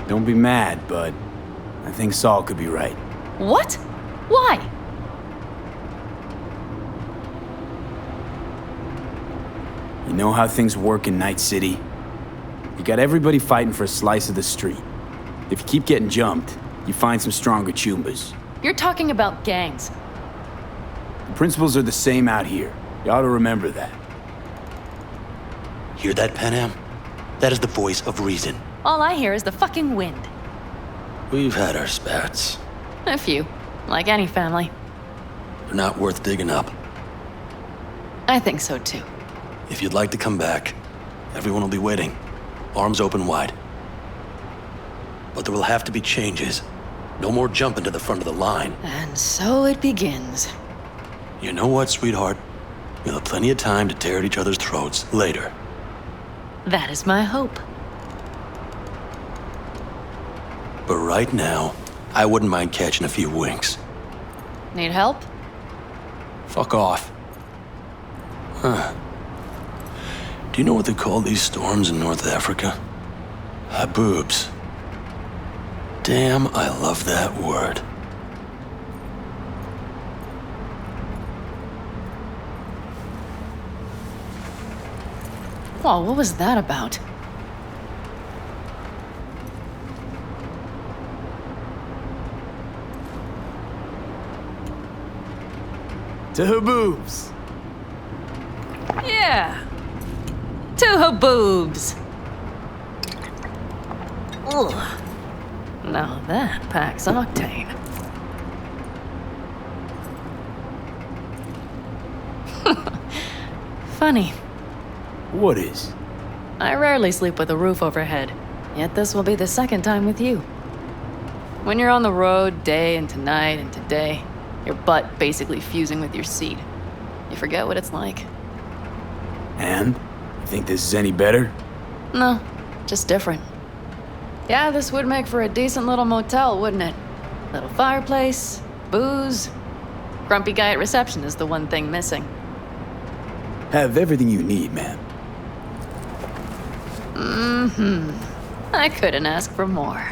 Don't be mad, but I think Saul could be right. What? Why? You know how things work in Night City? You got everybody fighting for a slice of the street. If you keep getting jumped, you find some stronger chumbas. You're talking about gangs. The principles are the same out here. You ought to remember that. Hear that, Panam? That is the voice of reason. All I hear is the fucking wind. We've had our spats. A few, like any family. They're not worth digging up. I think so too. If you'd like to come back, everyone will be waiting. Arms open wide. But there will have to be changes. No more jumping to the front of the line. And so it begins. You know what, sweetheart? We'll have plenty of time to tear at each other's throats later. That is my hope. But right now, I wouldn't mind catching a few winks. Need help? Fuck off. Huh. Do you know what they call these storms in North Africa? Haboobs. Damn, I love that word. Whoa, what was that about? To Haboobs. Yeah. To Haboobs. Ugh. Now that packs octane. Funny. What is? I rarely sleep with a roof overhead, yet this will be the second time with you. When you're on the road day into night into day, your butt basically fusing with your seat, you forget what it's like. And? You think this is any better? No, just different. Yeah, this would make for a decent little motel, wouldn't it? Little fireplace, booze. Grumpy guy at reception is the one thing missing. Have everything you need, ma'am. Mm-hmm. I couldn't ask for more.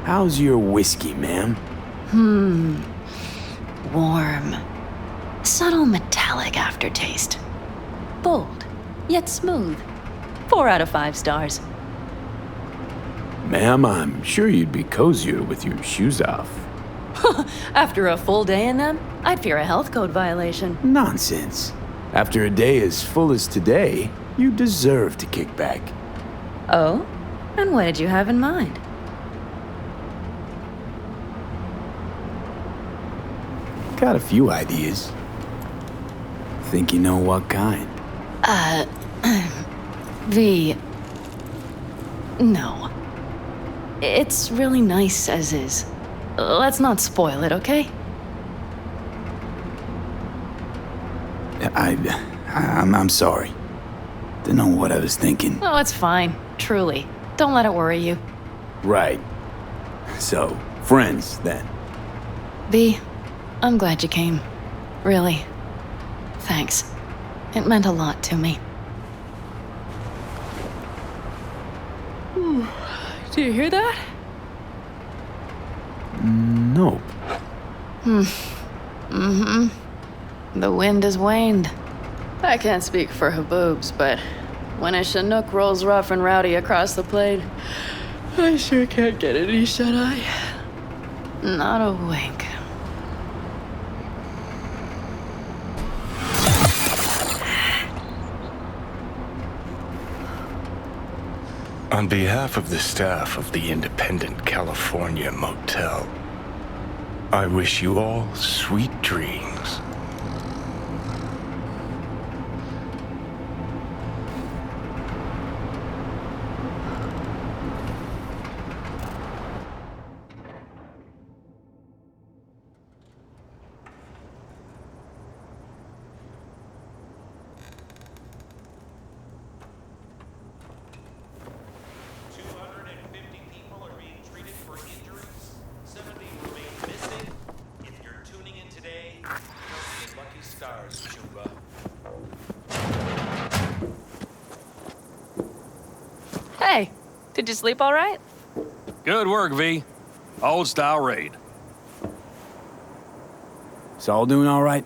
How's your whiskey, ma'am? Warm. Subtle metallic aftertaste. Bold, yet smooth. 4 out of 5 stars. Ma'am, I'm sure you'd be cozier with your shoes off. After a full day in them, I'd fear a health code violation. Nonsense. After a day as full as today, you deserve to kick back. Oh? And what did you have in mind? Got a few ideas. Think you know what kind? V. No. It's really nice as is. Let's not spoil it, okay? I'm sorry. Didn't know what I was thinking. Oh, it's fine. Truly. Don't let it worry you. Right. So, friends, then. V, I'm glad you came. Really. Thanks. It meant a lot to me. Do you hear that? Nope. Mm-hmm. The wind has waned. I can't speak for Haboobs, but when a Chinook rolls rough and rowdy across the plain, I sure can't get any shut-eye. Not a wink. On behalf of the staff of the Independent California Motel, I wish you all sweet dreams. Hey, did you sleep all right? Good work, V. Old-style raid. Saul doing all right?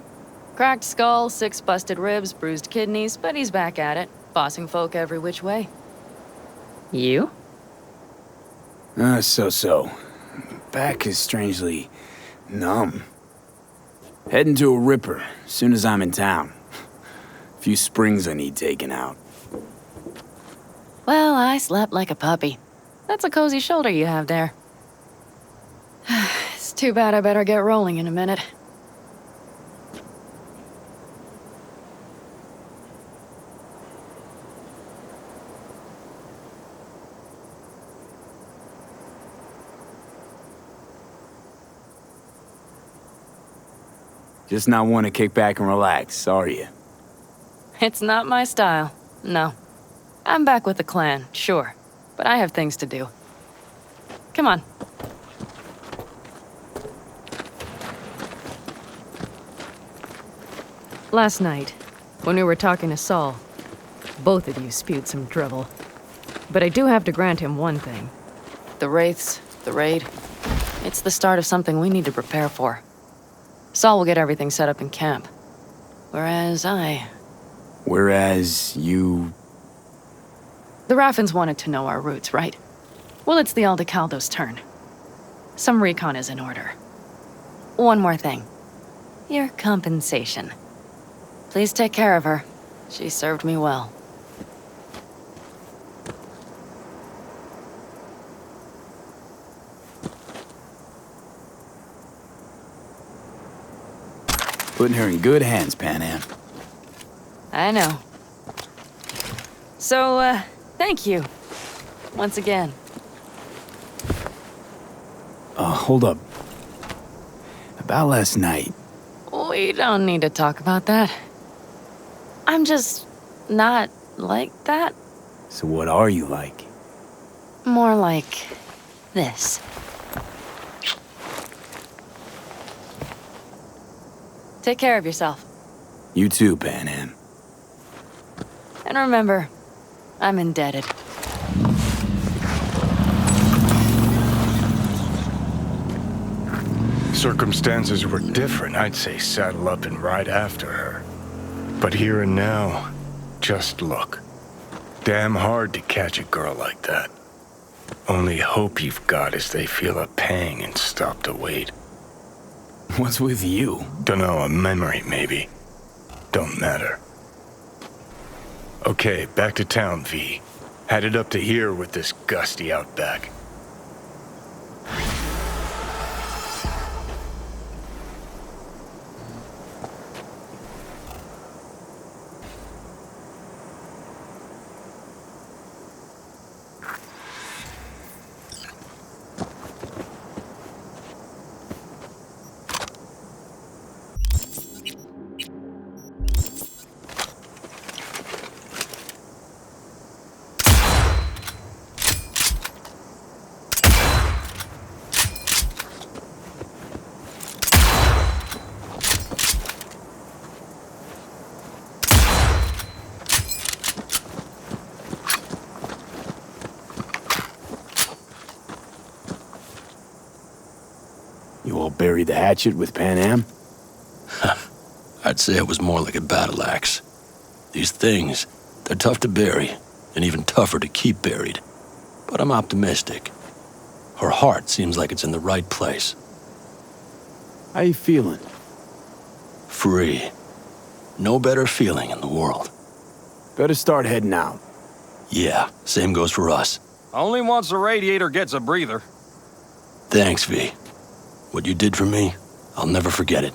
Cracked skull, 6 busted ribs, bruised kidneys, but he's back at it, bossing folk every which way. You? So. Back is strangely numb. Heading to a ripper, soon as I'm in town. Few springs I need taken out. Well, I slept like a puppy. That's a cozy shoulder you have there. It's too bad I better get rolling in a minute. Just not want to kick back and relax, are you? It's not my style, no. I'm back with the clan, sure, but I have things to do. Come on. Last night, when we were talking to Saul, both of you spewed some drivel. But I do have to grant him one thing. The Wraiths, the raid, it's the start of something we need to prepare for. Saul will get everything set up in camp. Whereas you... The Raffins wanted to know our roots, right? Well, it's the Aldecaldo's turn. Some recon is in order. One more thing. Your compensation. Please take care of her. She served me well. Putting her in good hands, Panam. I know. So, thank you. Once again. Hold up. About last night. We don't need to talk about that. I'm just not like that. So what are you like? More like this. Take care of yourself. You too, Panam. And remember, I'm indebted. Circumstances were different, I'd say saddle up and ride after her. But here and now, just look. Damn hard to catch a girl like that. Only hope you've got is they feel a pang and stop to wait. What's with you? Dunno, a memory maybe. Don't matter. Okay, back to town, V. Headed up to here with this gusty outback. You all buried the hatchet with Panam? I'd say it was more like a battle axe. These things, they're tough to bury, and even tougher to keep buried. But I'm optimistic. Her heart seems like it's in the right place. How you feeling? Free. No better feeling in the world. Better start heading out. Yeah, same goes for us. Only once the radiator gets a breather. Thanks, V. What you did for me, I'll never forget it.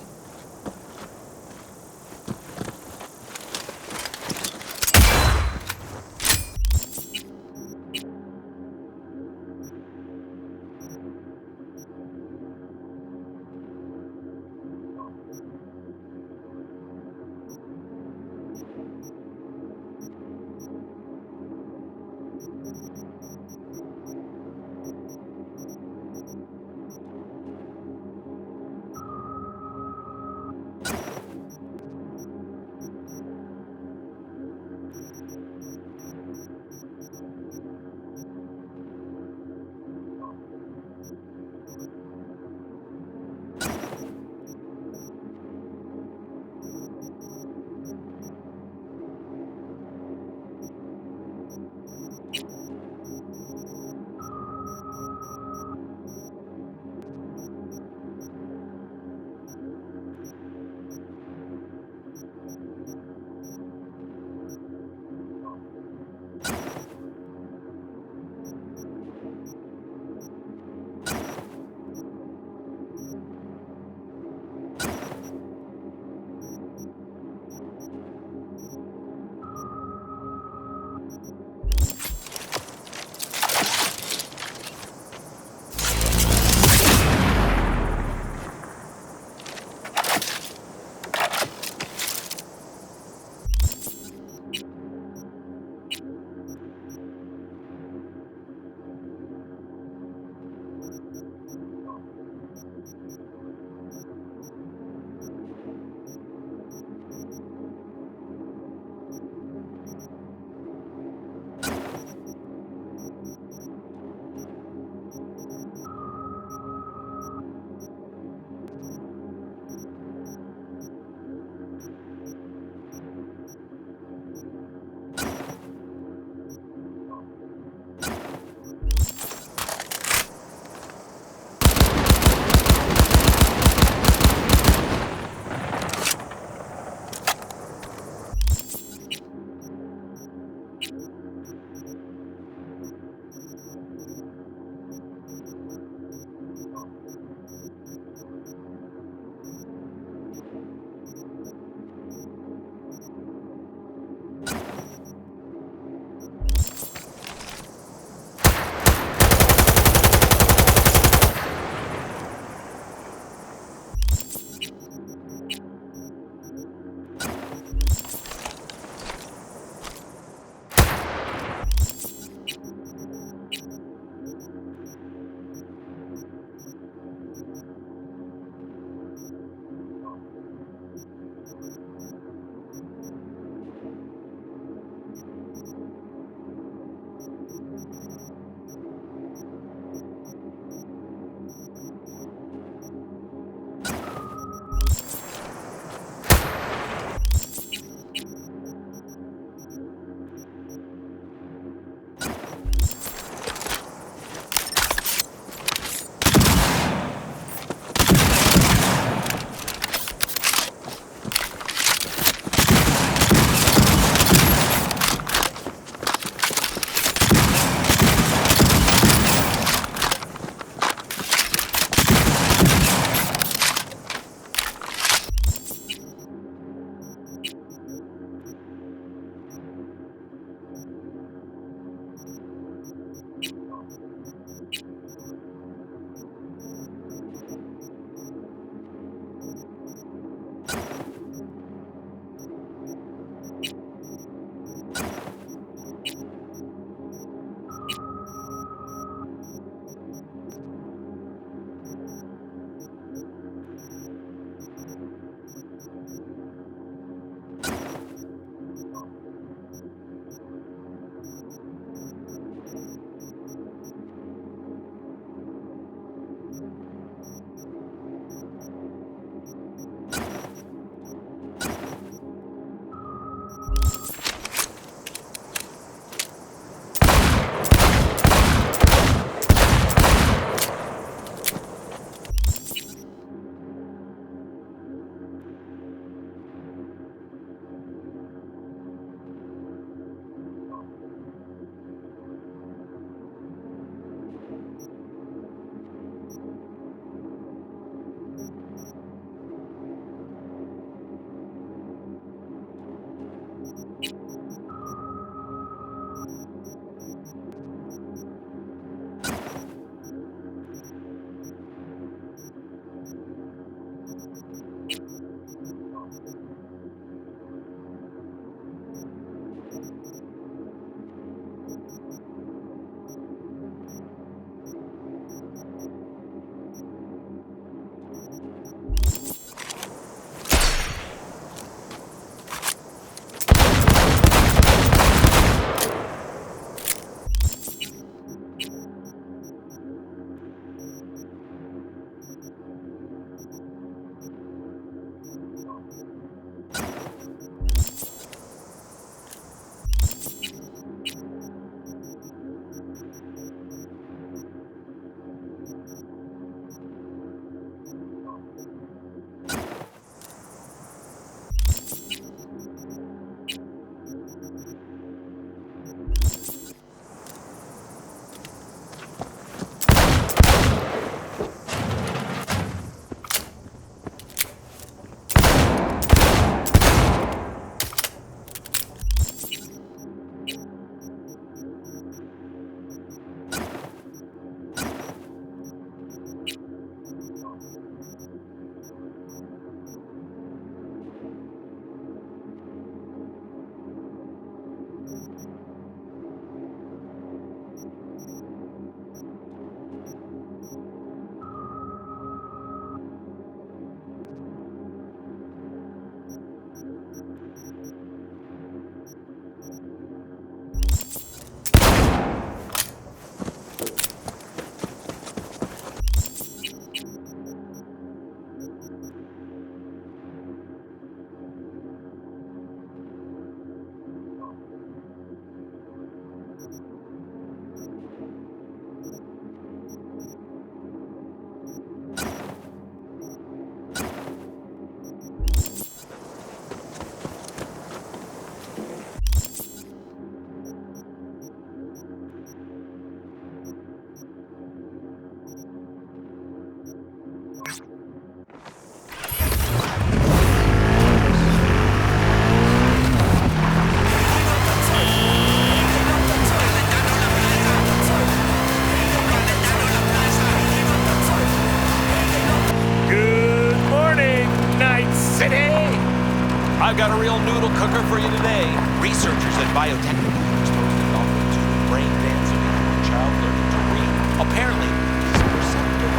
I got a real noodle cooker for you today. Researchers at Biotechnical exposed the dolphin to brain dancing in child learning to read. Apparently, this perceptive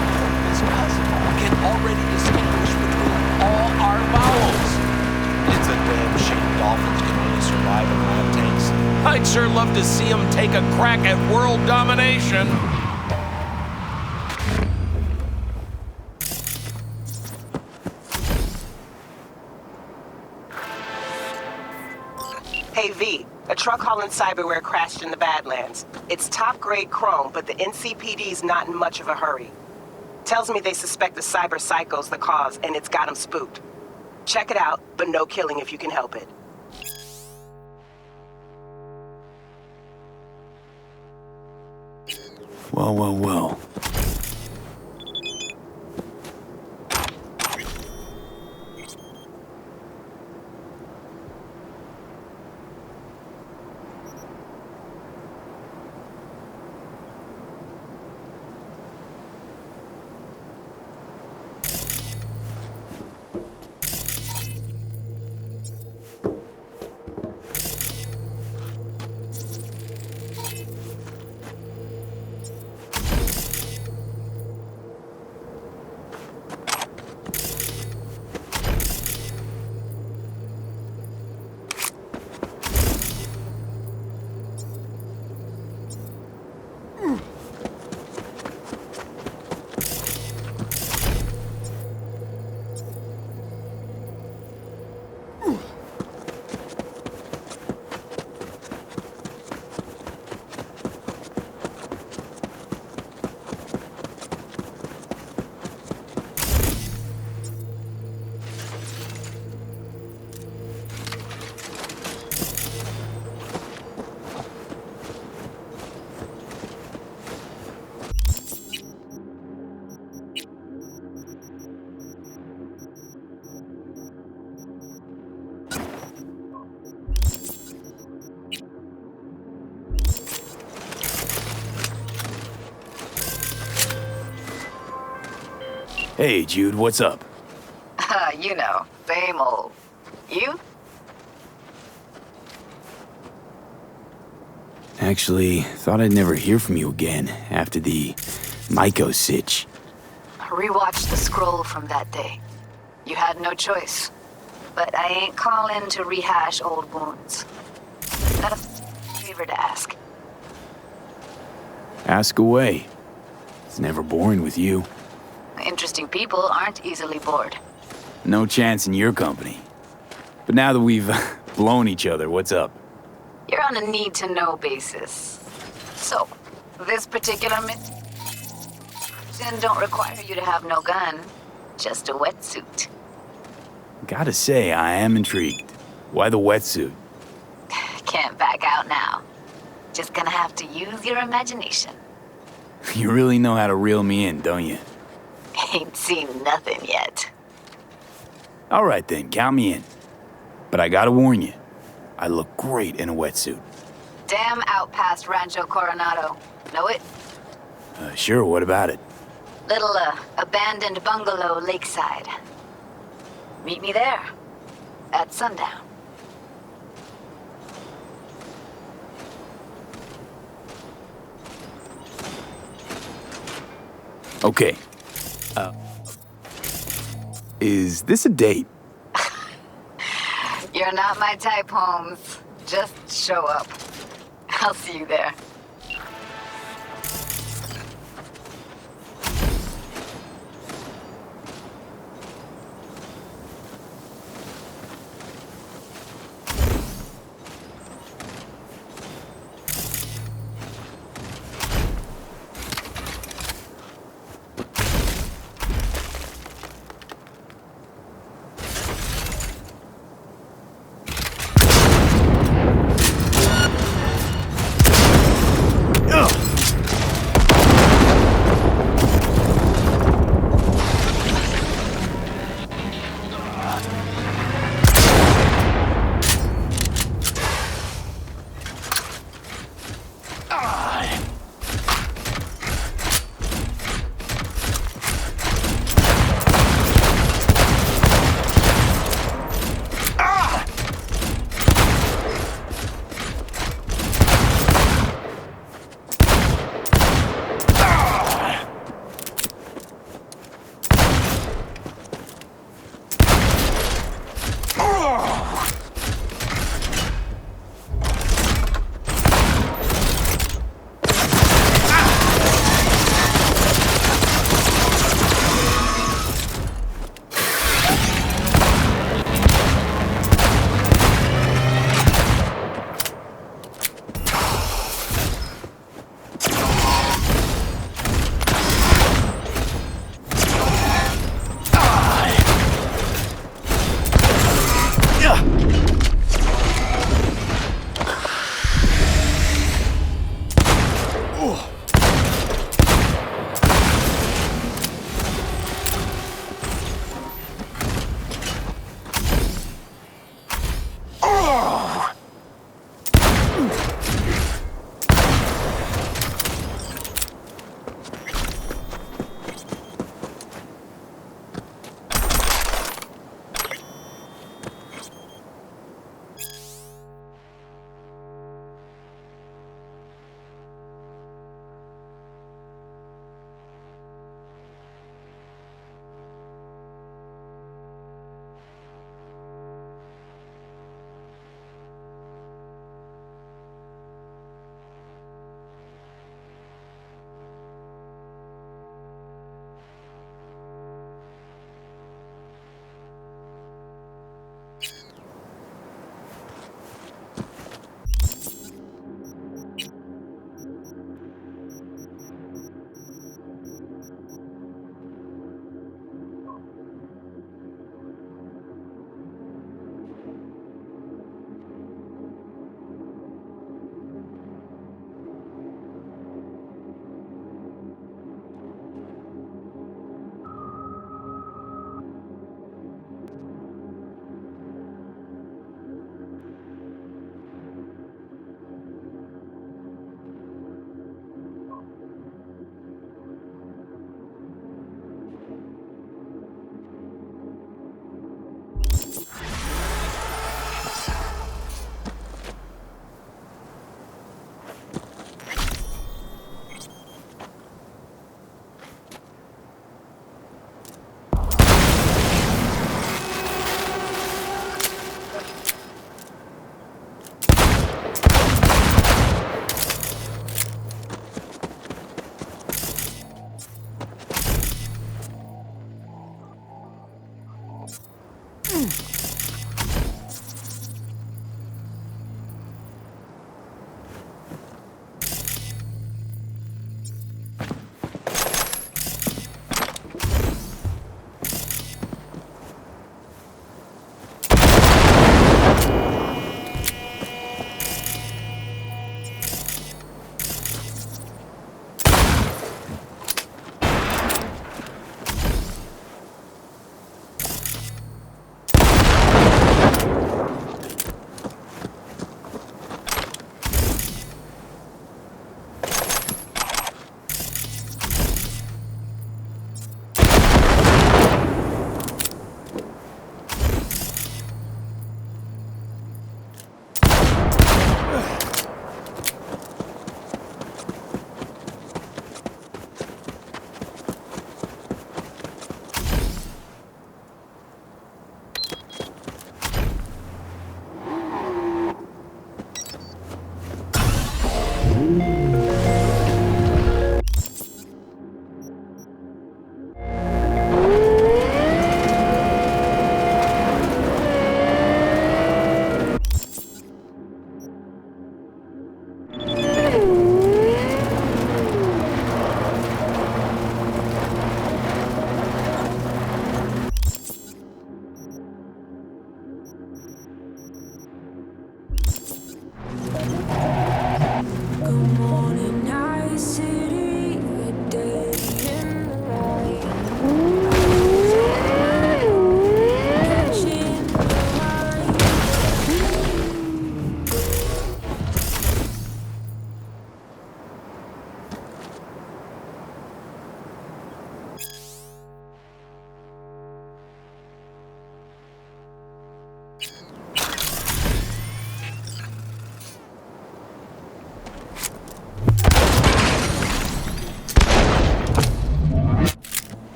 this puzzle can already distinguish between all our vowels. It's a damn shame dolphins can only survive in lab tanks. I'd sure love to see them take a crack at world domination. Hey V, a truck hauling cyberware crashed in the Badlands. It's top-grade chrome, but the NCPD's not in much of a hurry. Tells me they suspect the cyber psycho's the cause, and it's got them spooked. Check it out, but no killing if you can help it. Well. Hey, Jude, what's up? You know, same old. You? Actually, thought I'd never hear from you again after the Myko sitch. Rewatched the scroll from that day. You had no choice. But I ain't calling to rehash old wounds. Got a favor to ask. Ask away. It's never boring with you. Interesting people aren't easily bored. No chance in your company. But now that we've blown each other, what's up? You're on a need-to-know basis. So, this particular mission don't require you to have no gun, just a wetsuit. Gotta say, I am intrigued. Why the wetsuit? Can't back out now. Just gonna have to use your imagination. You really know how to reel me in, don't you? Ain't seen nothing yet. All right then, count me in. But I gotta warn you, I look great in a wetsuit. Damn out past Rancho Coronado. Know it? Sure, what about it? Little, abandoned bungalow lakeside. Meet me there. At sundown. Okay. Is this a date? You're not my type, Holmes. Just show up. I'll see you there.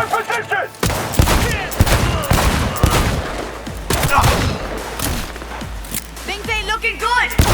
our position! Things ain't looking good!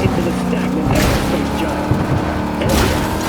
Into the stagnant aerospace giant.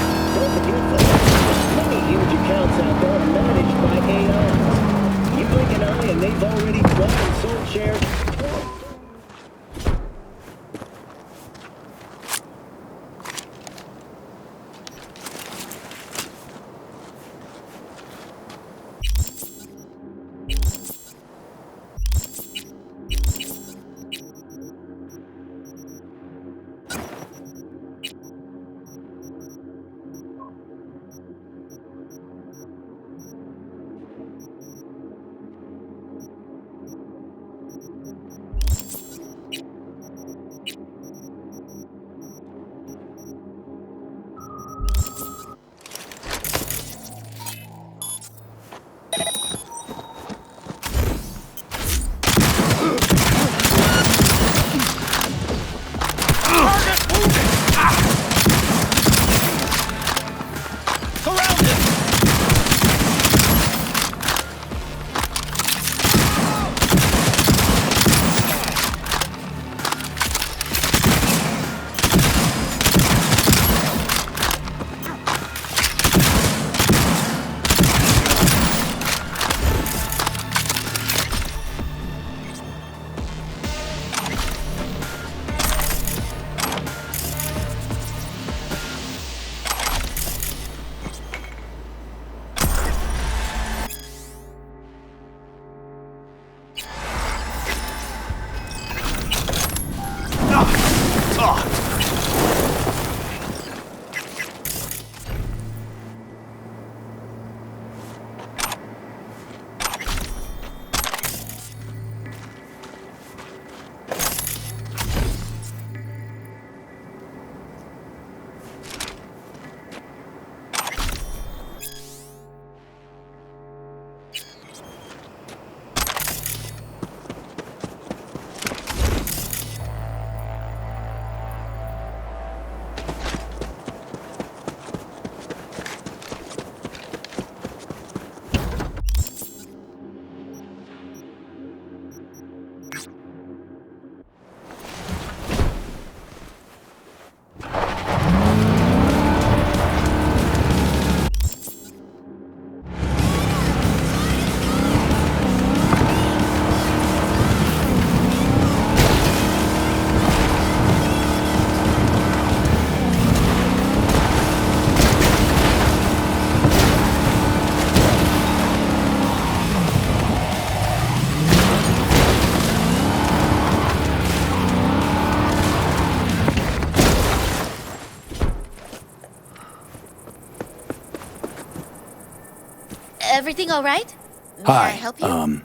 Everything all right? May I help you?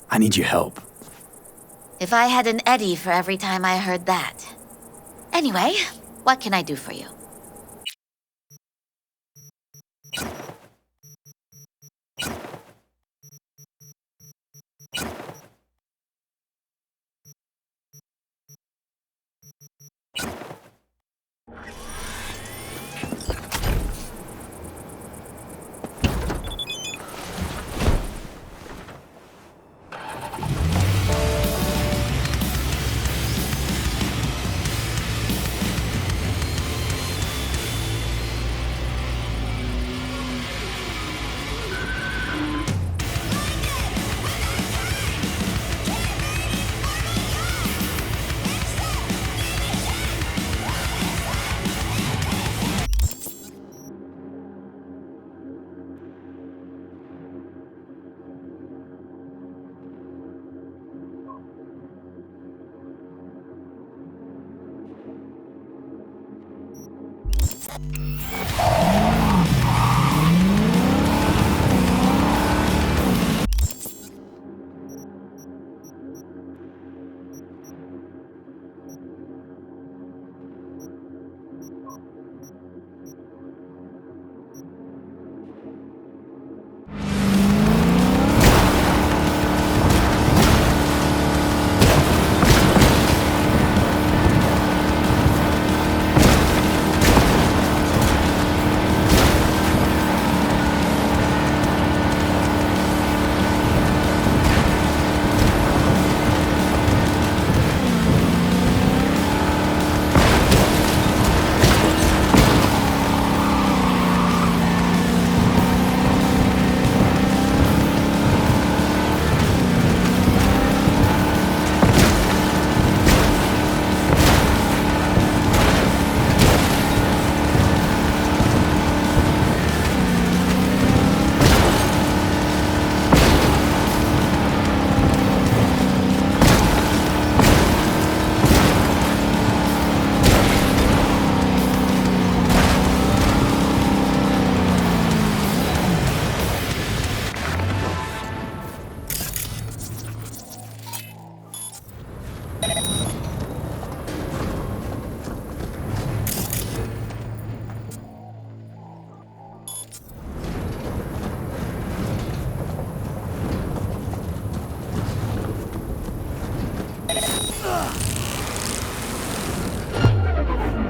I need your help. If I had an Eddie for every time I heard that. Anyway, what can I do for you?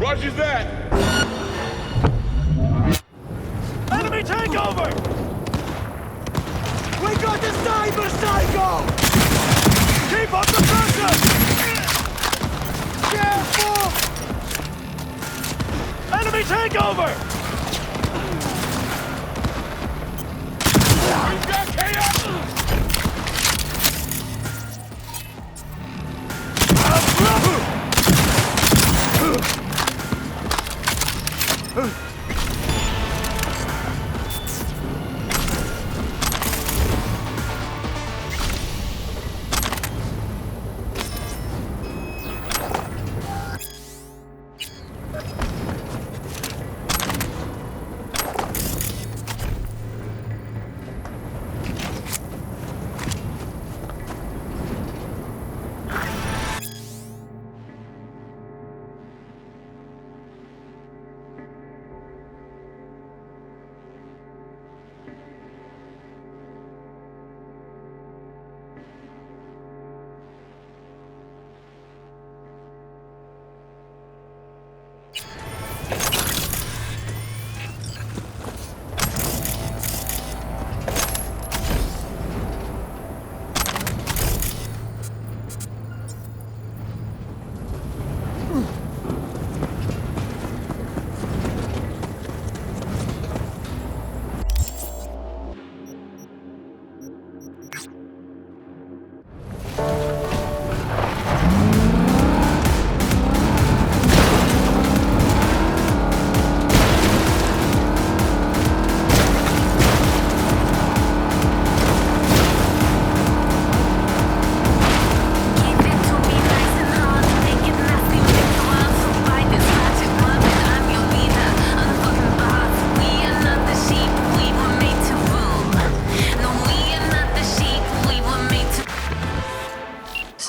Roger that! Enemy takeover! We got the Cyber Psycho! Keep up the pressure! Careful! Enemy takeover! We've got chaos!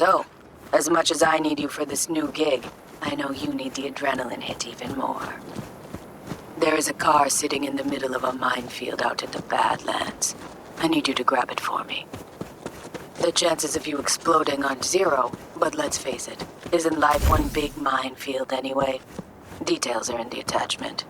So, as much as I need you for this new gig, I know you need the adrenaline hit even more. There is a car sitting in the middle of a minefield out in the Badlands. I need you to grab it for me. The chances of you exploding aren't zero, but let's face it, isn't life one big minefield anyway? Details are in the attachment.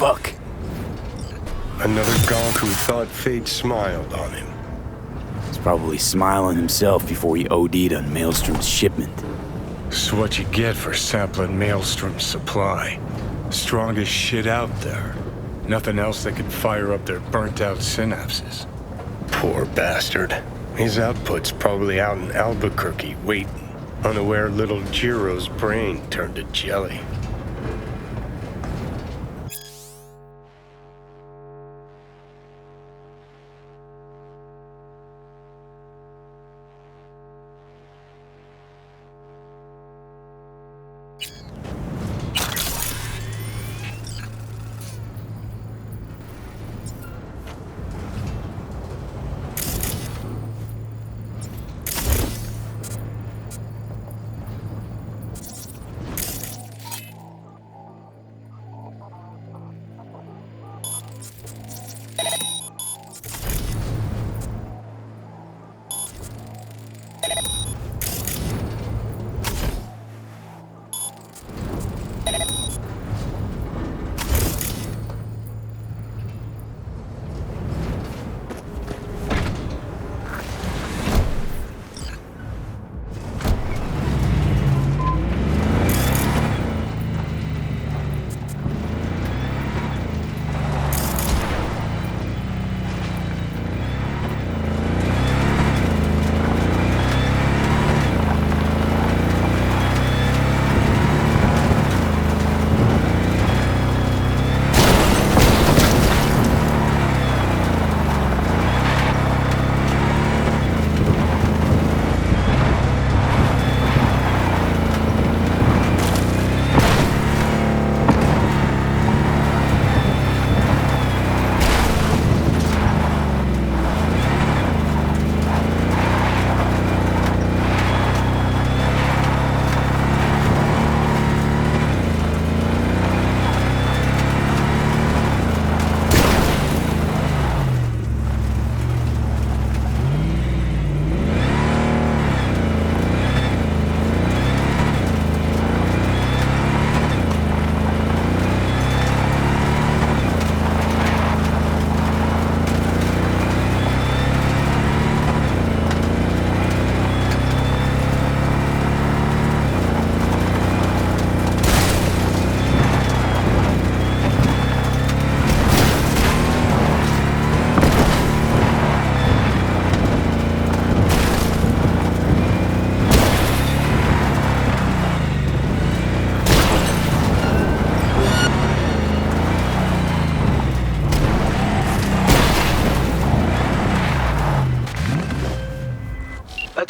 Fuck. Another gonk who thought fate smiled on him. He's probably smiling himself before he OD'd on Maelstrom's shipment. It's what you get for sampling Maelstrom's supply. Strongest shit out there. Nothing else that could fire up their burnt-out synapses. Poor bastard. His output's probably out in Albuquerque waiting, unaware little Jiro's brain turned to jelly.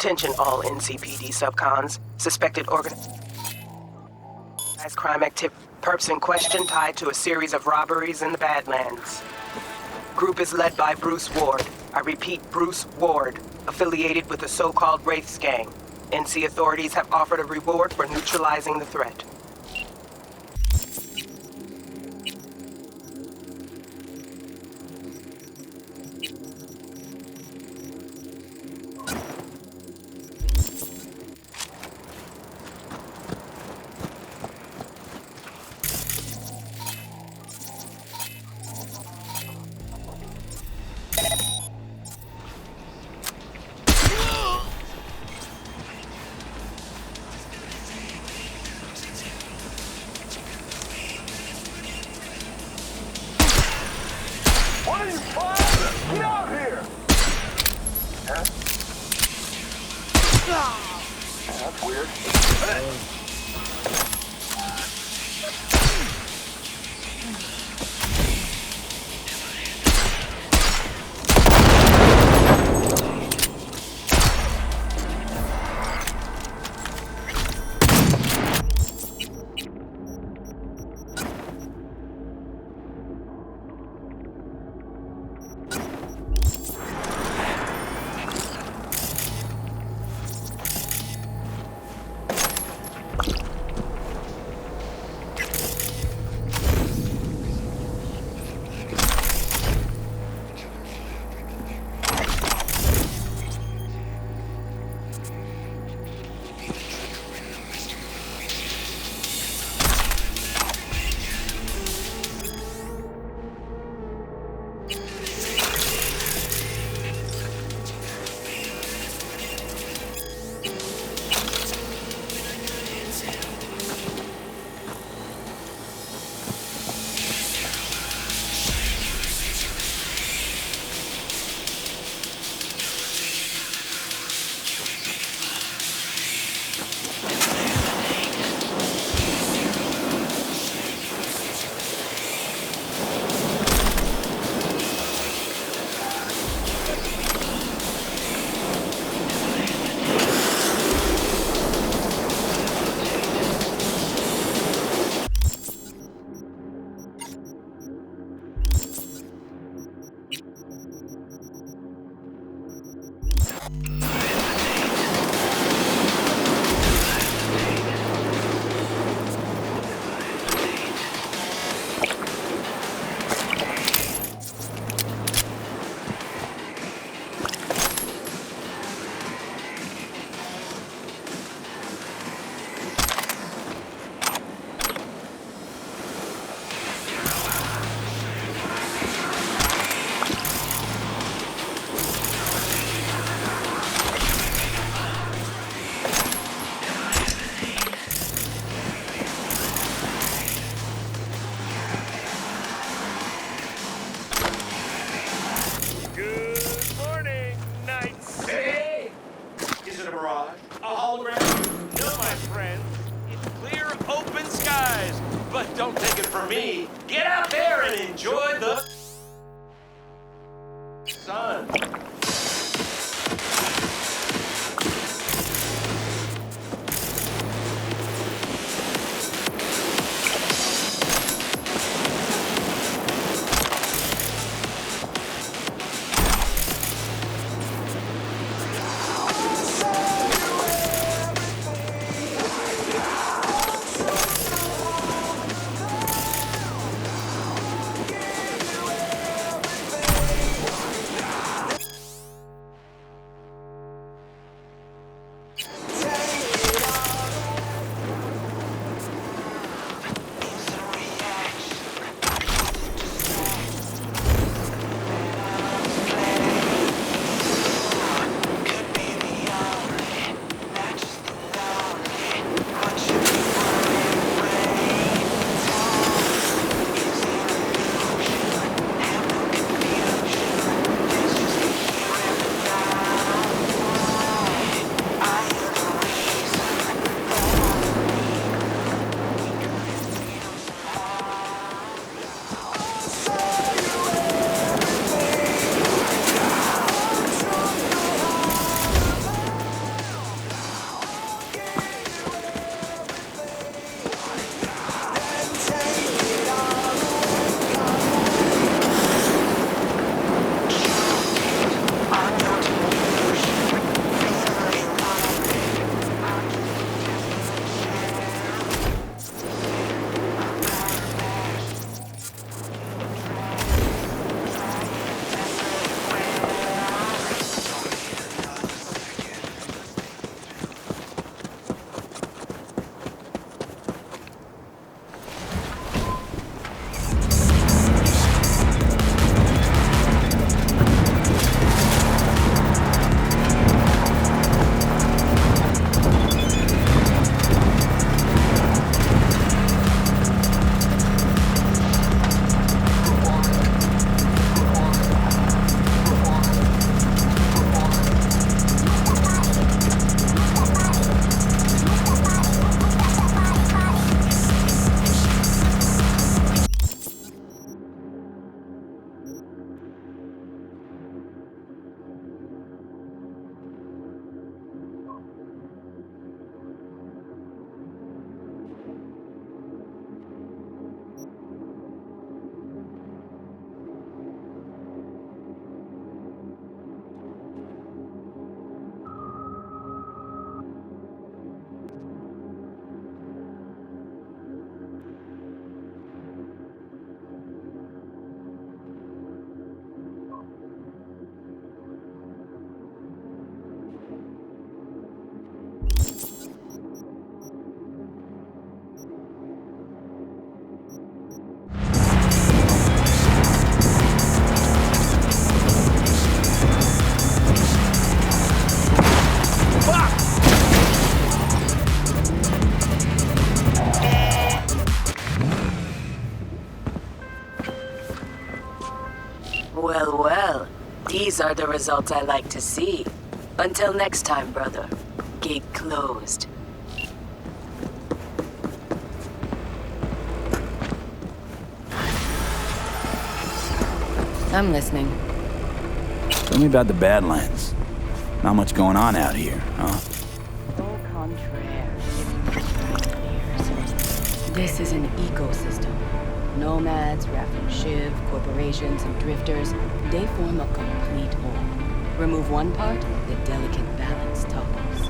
Attention all NCPD subcons. Suspected organized crime activity. Perps in question tied to a series of robberies in the Badlands. Group is led by Bruce Ward. I repeat, Bruce Ward, affiliated with the so-called Wraiths gang. NC authorities have offered a reward for neutralizing the threat. What are you firing? Get out here! Huh? That's weird. But don't take it from me. Get out there and enjoy the sun. Well, well. These are the results I like to see. Until next time, brother. Gate closed. I'm listening. Tell me about the Badlands. Not much going on out here, huh? Au contraire. This is an ecosystem. Nomads, Raff and Shiv, corporations, and drifters, they form a complete whole. Remove one part, the delicate balance topples.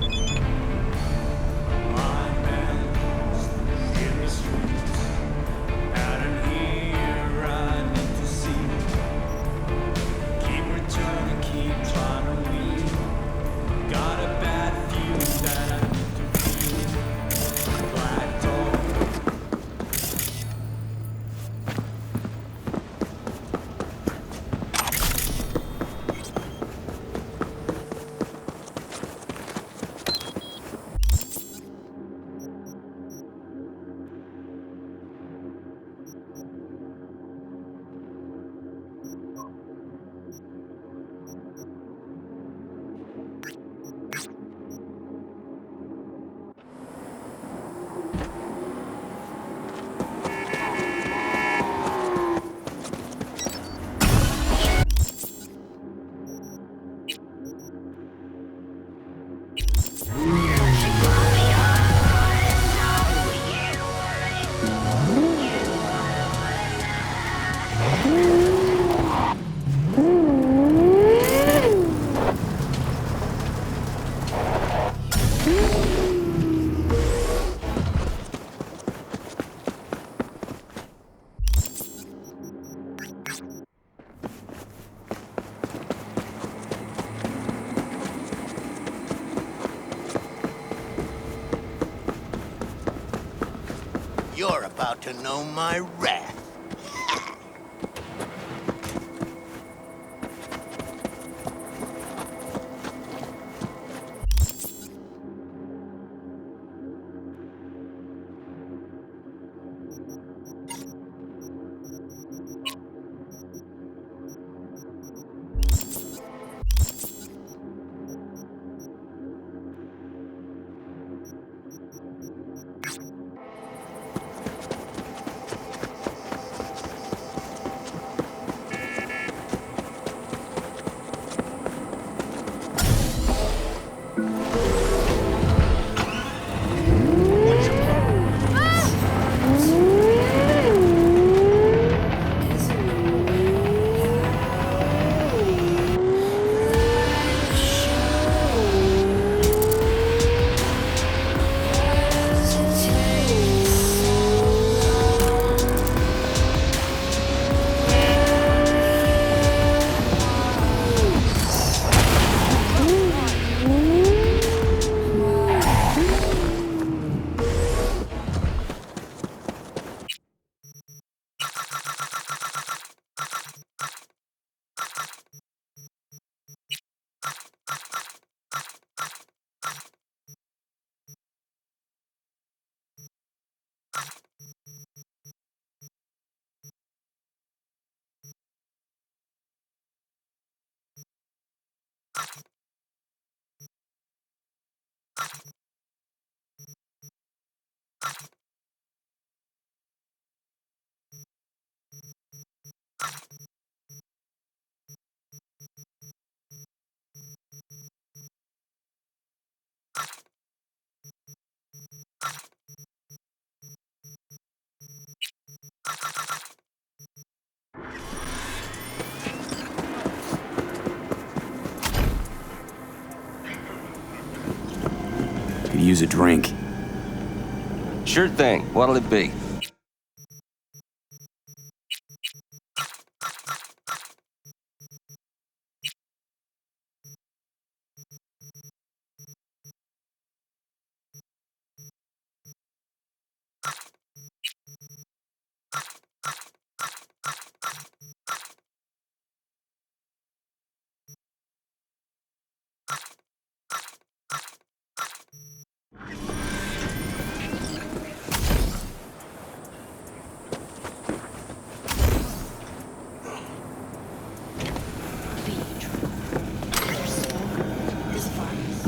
You're about to know my wrath. Could use a drink. Sure thing. What'll it be?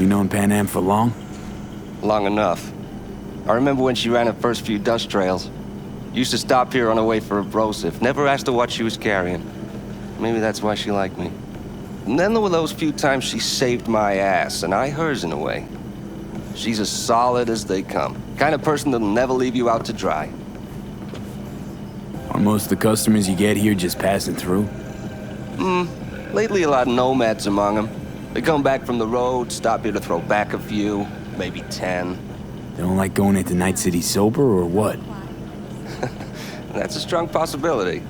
You known Pan Am for long? Long enough. I remember when she ran her first few dust trails. Used to stop here on her way for a brosif. Never asked her what she was carrying. Maybe that's why she liked me. And then there were those few times she saved my ass, and I hers in a way. She's as solid as they come. Kind of person that'll never leave you out to dry. Are most of the customers you get here just passing through? Lately a lot of nomads among them. They come back from the road, stop here to throw back a few, maybe 10. They don't like going into Night City sober, or what? That's a strong possibility.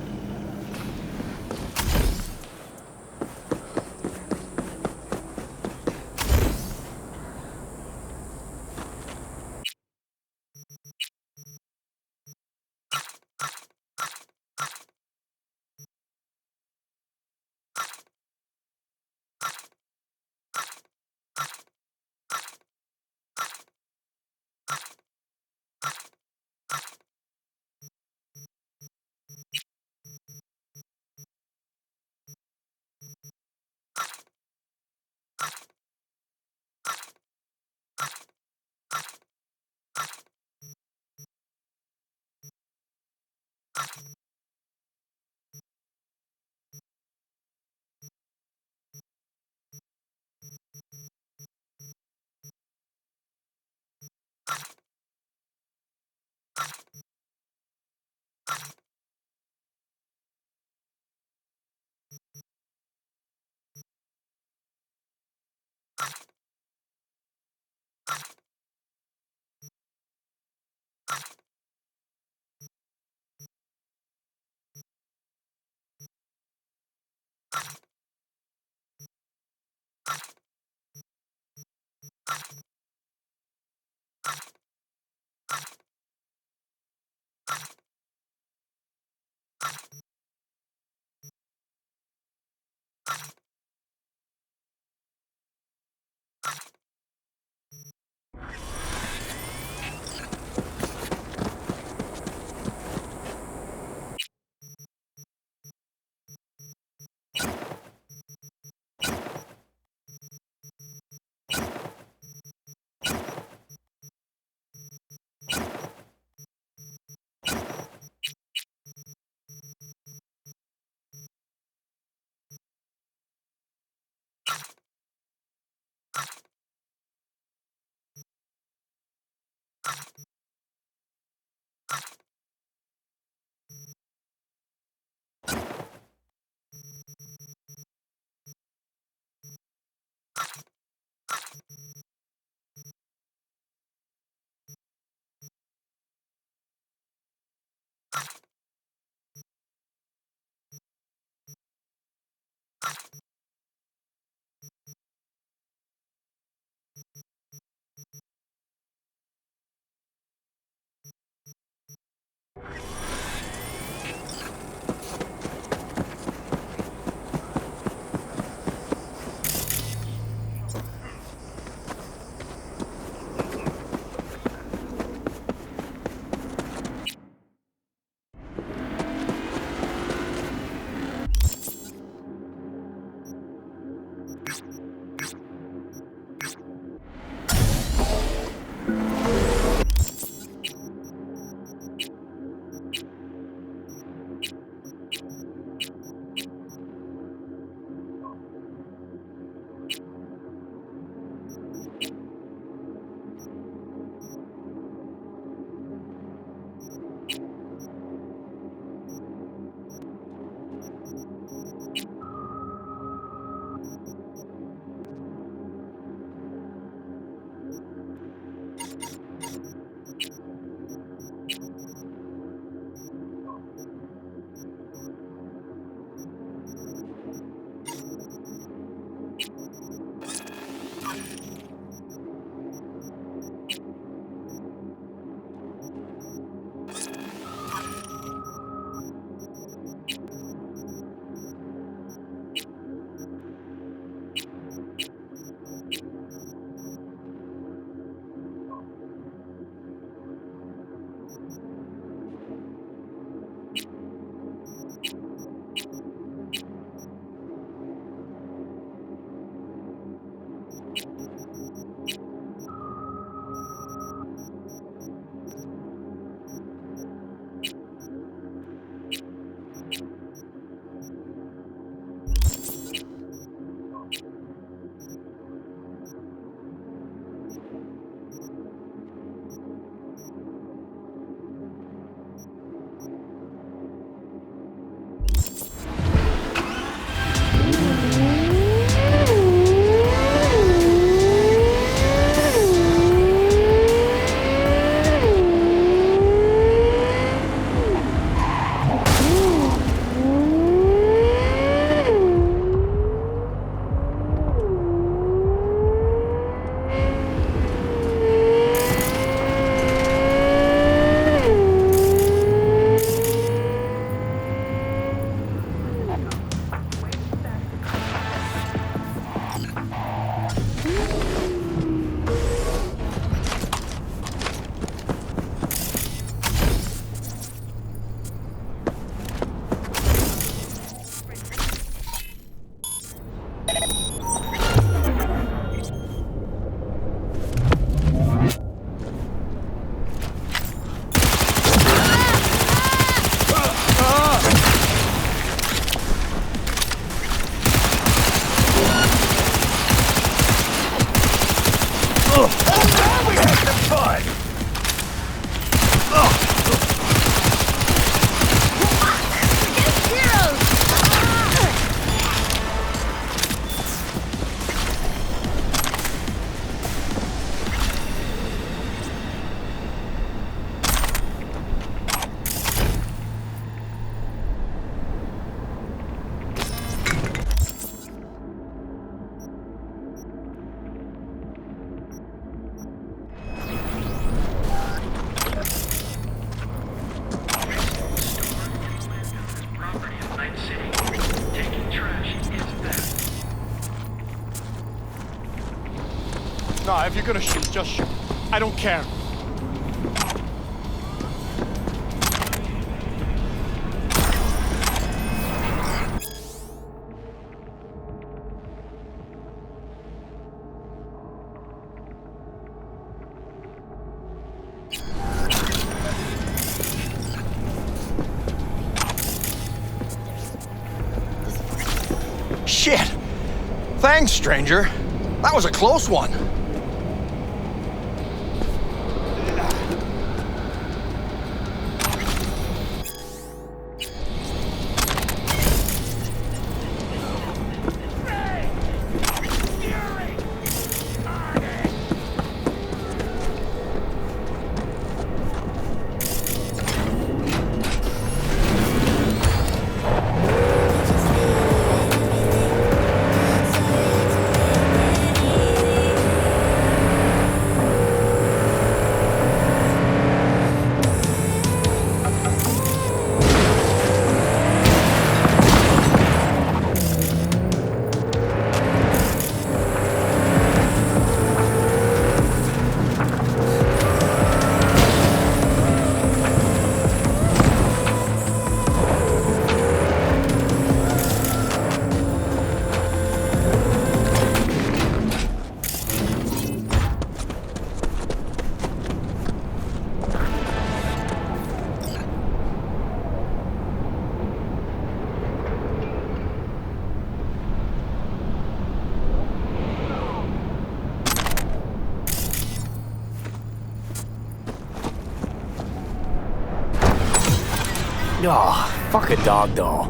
Nah, if you're gonna shoot, just shoot. I don't care. Shit! Thanks, stranger. That was a close one. Oh, fuck a dog doll.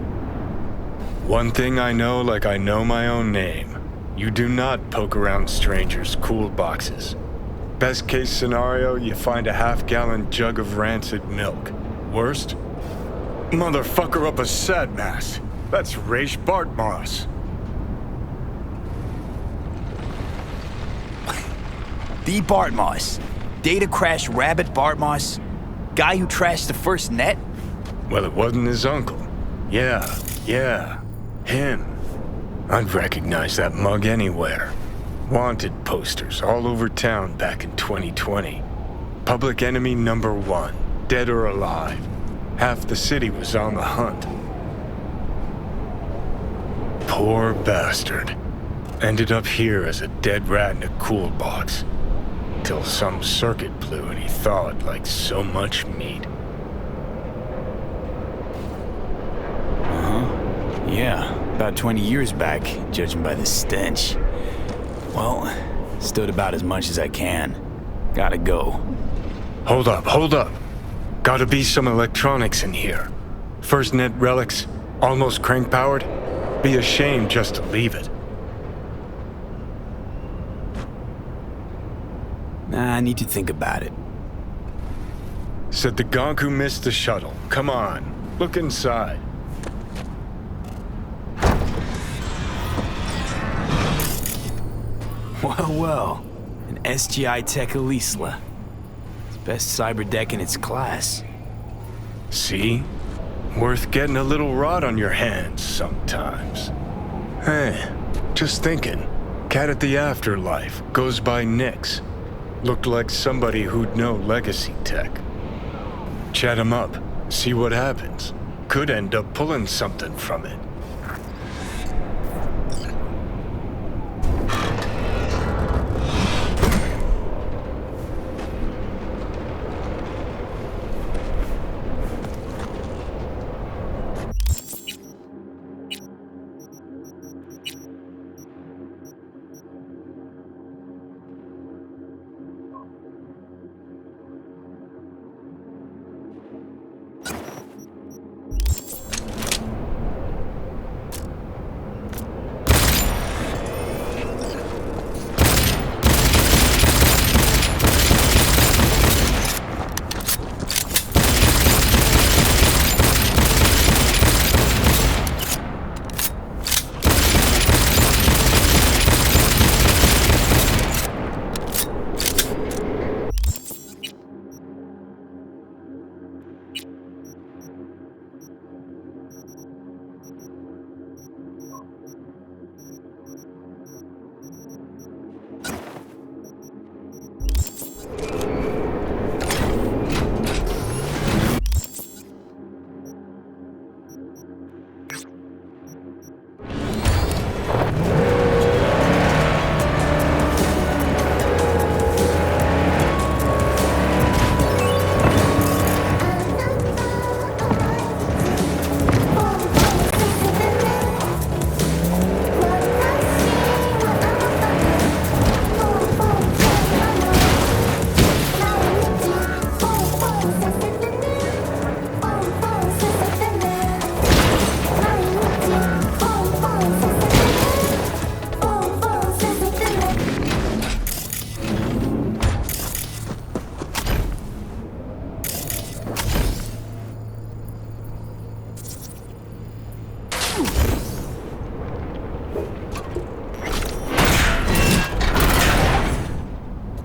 One thing I know like I know my own name. You do not poke around strangers' cool boxes. Best case scenario, you find a half-gallon jug of rancid milk. Worst? Motherfucker up a sad mass. That's Raish Bartmoss. The Bartmoss. Data crash rabbit Bartmoss. Guy who trashed the first net? Well, it wasn't his uncle. Yeah, him. I'd recognize that mug anywhere. Wanted posters all over town back in 2020. Public enemy #1, dead or alive. Half the city was on the hunt. Poor bastard. Ended up here as a dead rat in a cool box. Till some circuit blew and he thawed like so much meat. Yeah, about 20 years back, judging by the stench. Well, stood about as much as I can. Gotta go. Hold up. Gotta be some electronics in here. First net relics, almost crank-powered. Be a shame just to leave it. Nah, I need to think about it. Said the gonk who missed the shuttle. Come on, look inside. Well, an SGI Tech Alisla. It's best cyber deck in its class. See? Worth getting a little rot on your hands sometimes. Hey, just thinking. Cat at the Afterlife goes by Nix. Looked like somebody who'd know legacy tech. Chat him up, see what happens. Could end up pulling something from it.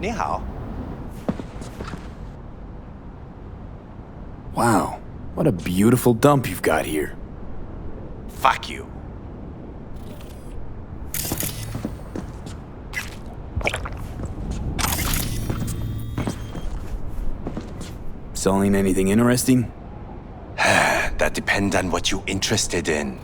你好. Wow, what a beautiful dump you've got here. Fuck you. Selling anything interesting? That depends on what you're interested in.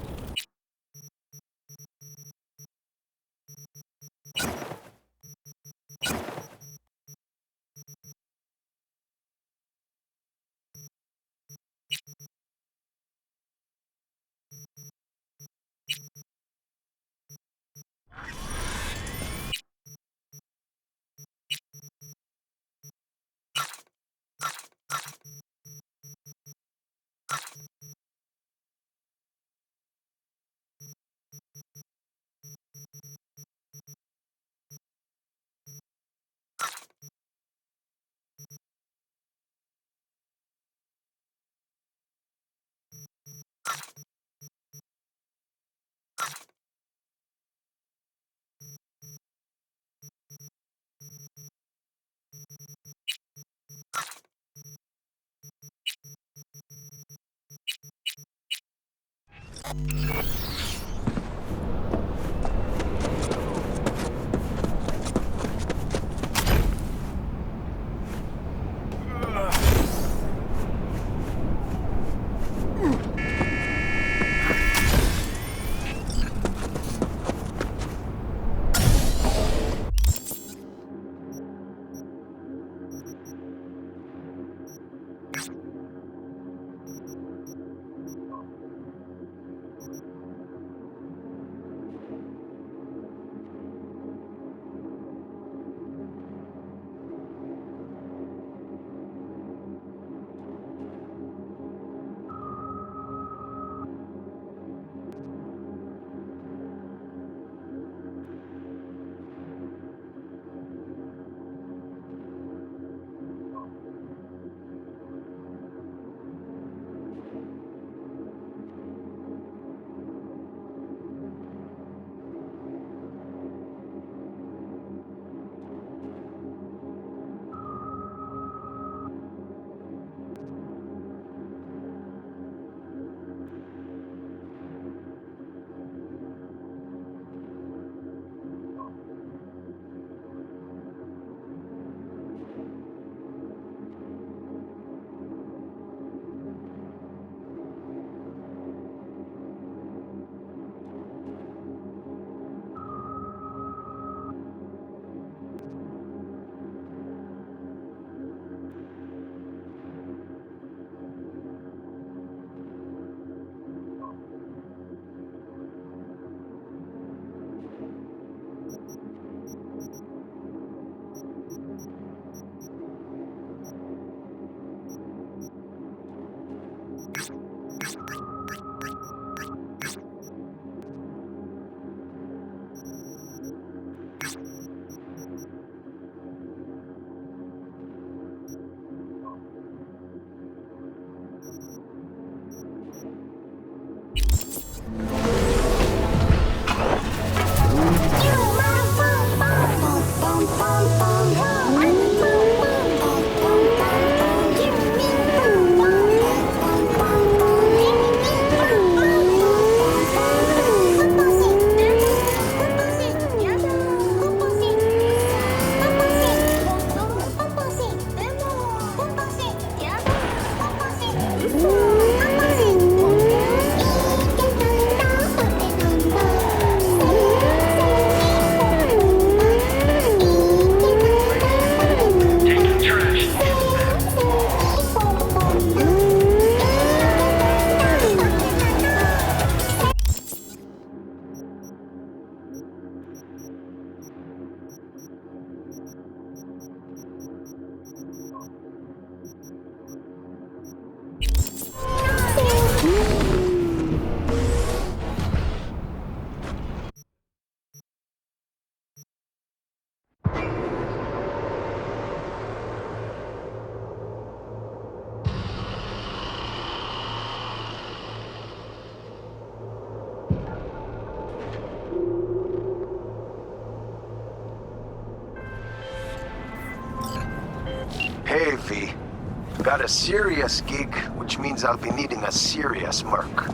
Got a serious gig, which means I'll be needing a serious merc.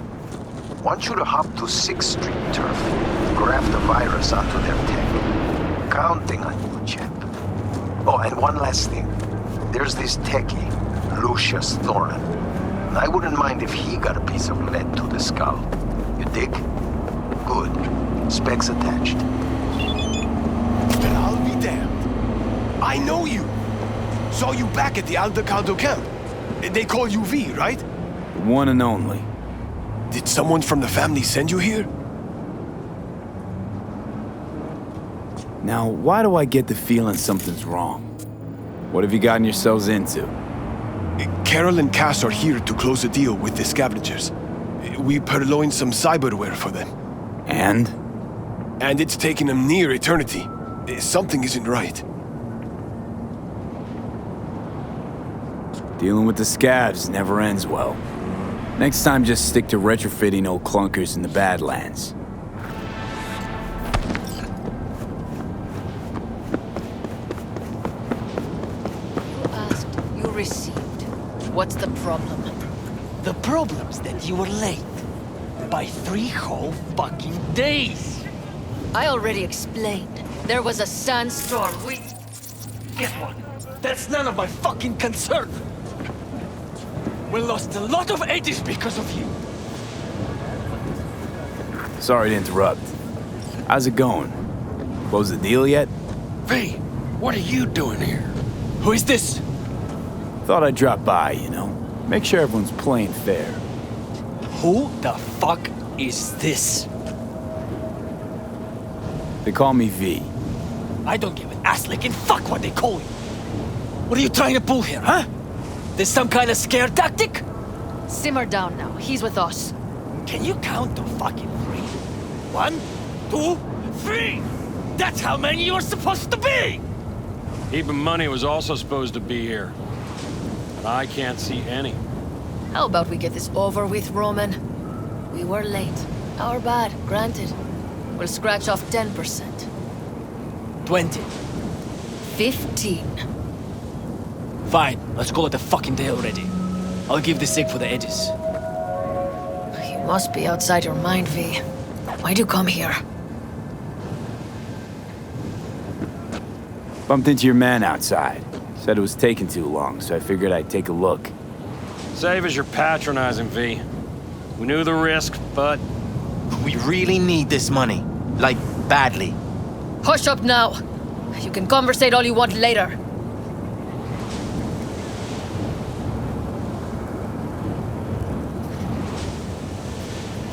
Want you to hop to 6th Street Turf, grab the virus onto their tech. Counting on you, champ. Oh, and one last thing. There's this techie, Lucius Thorin. I wouldn't mind if he got a piece of lead to the skull. You dig? Good. Specs attached. Well, I'll be damned. I know you. Saw you back at the Aldecaldo camp. They call you V, right? The one and only. Did someone from the family send you here? Now, why do I get the feeling something's wrong? What have you gotten yourselves into? Carol and Cass are here to close a deal with the scavengers. We purloined some cyberware for them. And? And it's taken them near eternity. Something isn't right. Dealing with the scavs never ends well. Next time, just stick to retrofitting old clunkers in the Badlands. You asked, you received. What's the problem? The problem's that you were late. By 3 whole fucking days. I already explained. There was a sandstorm. Guess what? That's none of my fucking concern. We lost a lot of eddies because of you. Sorry to interrupt. How's it going? Close the deal yet? V, what are you doing here? Who is this? Thought I'd drop by, you know. Make sure everyone's playing fair. Who the fuck is this? They call me V. I don't give an ass-licking fuck what they call you. What are you trying to pull here, huh? This some kind of scare tactic? Simmer down now. He's with us. Can you count to fucking 3? 1, 2, 3! That's how many you're supposed to be! Even Money was also supposed to be here. But I can't see any. How about we get this over with, Roman? We were late. Our bad, granted. We'll scratch off 10%. 20. 15. Fine, let's call it a fucking day already. I'll give the sig for the edges. You must be outside your mind, V. Why'd you come here? Bumped into your man outside. Said it was taking too long, so I figured I'd take a look. Save as you're patronizing, V. We knew the risk, but... We really need this money. Like, badly. Hush up now. You can conversate all you want later.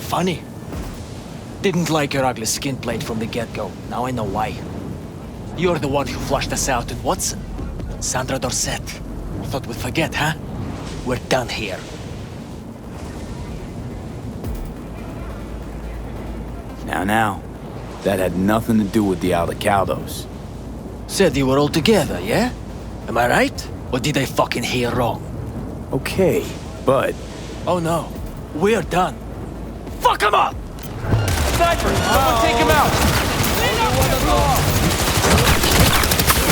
Funny. Didn't like your ugly skin plate from the get-go. Now I know why. You're the one who flushed us out in Watson. Sandra Dorset. Thought we'd forget, huh? We're done here. Now. That had nothing to do with the Aldecaldos. Said you were all together, yeah? Am I right? Or did I fucking hear wrong? Okay, but... Oh no. We're done. Fuck him up! Sniper! Someone take him out!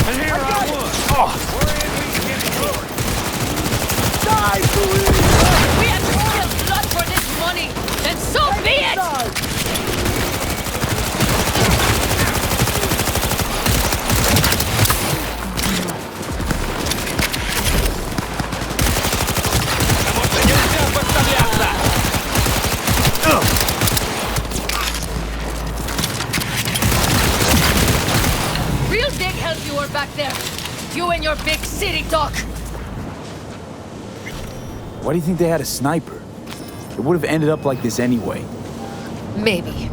And here I was! Die, We have to spill blood for this money, and so be it! Real big help you were back there. You and your big city talk. Why do you think they had a sniper? It would have ended up like this anyway. Maybe.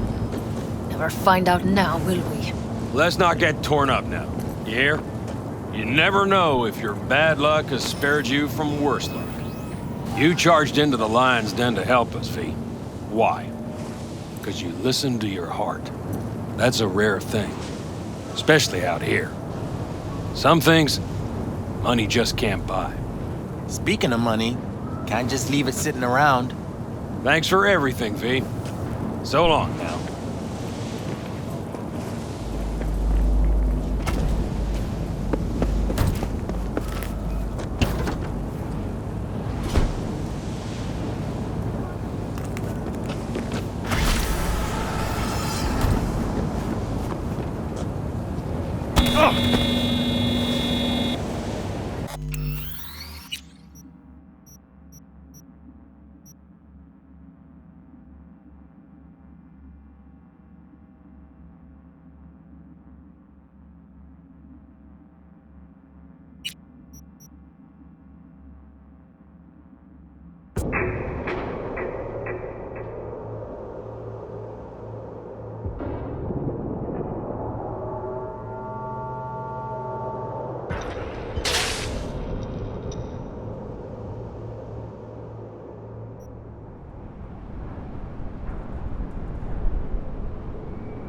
Never find out now, will we? Let's not get torn up now. You hear? You never know if your bad luck has spared you from worse luck. You charged into the lion's den to help us, V. Why? Because you listened to your heart. That's a rare thing. Especially out here. Some things, money just can't buy. Speaking of money, can't just leave it sitting around. Thanks for everything, V. So long now.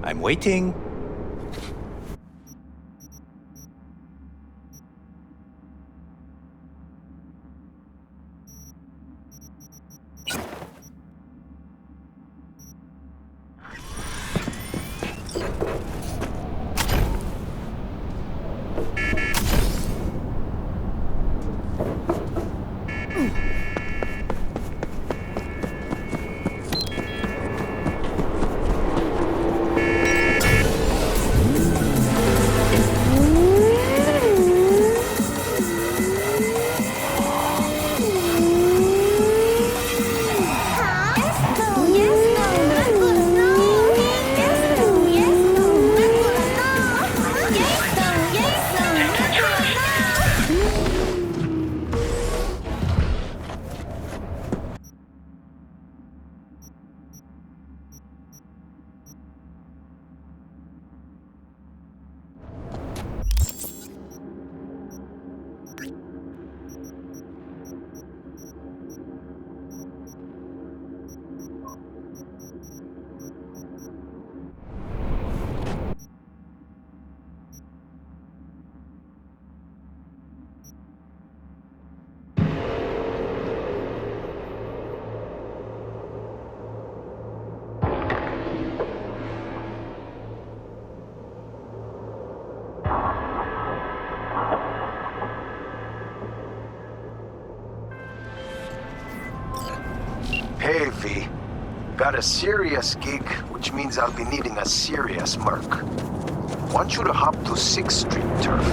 I'm waiting. Hey, V. Got a serious gig, which means I'll be needing a serious merc. Want you to hop to 6th Street Turf,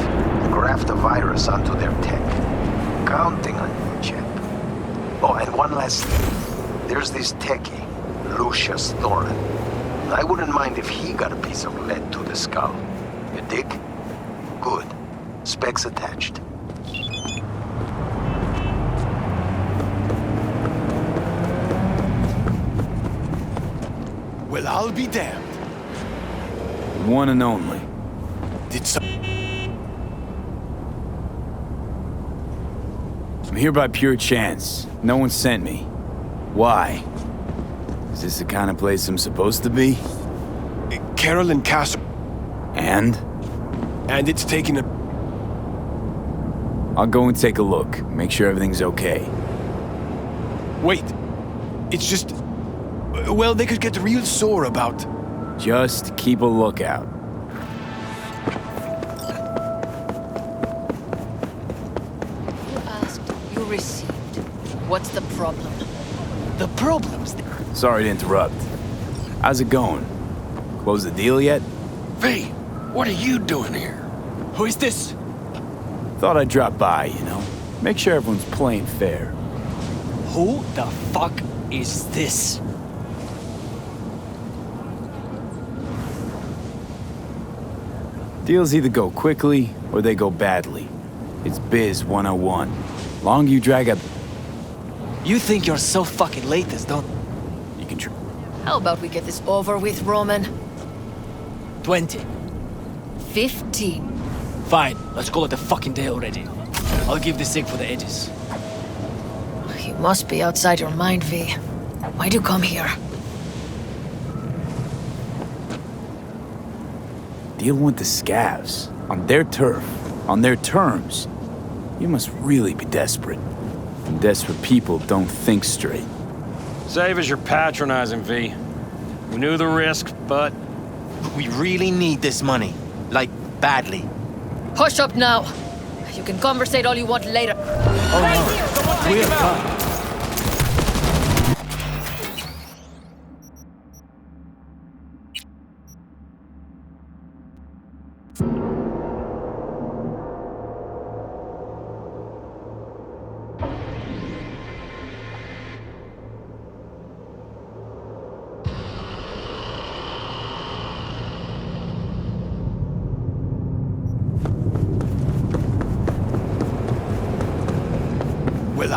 graft a virus onto their tech. Counting on you, champ. Oh, and one last thing. There's this techie, Lucius Thorin. I wouldn't mind if he got a piece of lead to the skull. You dig? Good. Specs attached. Well, I'll be damned. One and only. Did some... I'm here by pure chance. No one sent me. Why? Is this the kind of place I'm supposed to be? Carolyn Castle. And? And it's taking a... I'll go and take a look. Make sure everything's okay. Wait. It's just... Well, they could get real sore about... Just keep a lookout. You asked, you received. What's the problem? The problem's... Sorry to interrupt. How's it going? Close the deal yet? V, what are you doing here? Who is this? Thought I'd drop by, you know. Make sure everyone's playing fair. Who the fuck is this? Deals either go quickly or they go badly. It's Biz 101. Long you drag up... You think you're so fucking latest, don't You can try. How about we get this over with, Roman? 20. 15. Fine, let's call it a fucking day already. I'll give the sig for the edges. You must be outside your mind, V. Why'd you come here? Deal with the scavs. On their turf. On their terms. You must really be desperate. And desperate people don't think straight. Save as you're patronizing, V. We knew the risk, but... We really need this money. Like, badly. Hush up now. You can conversate all you want later. Oh no, we're done.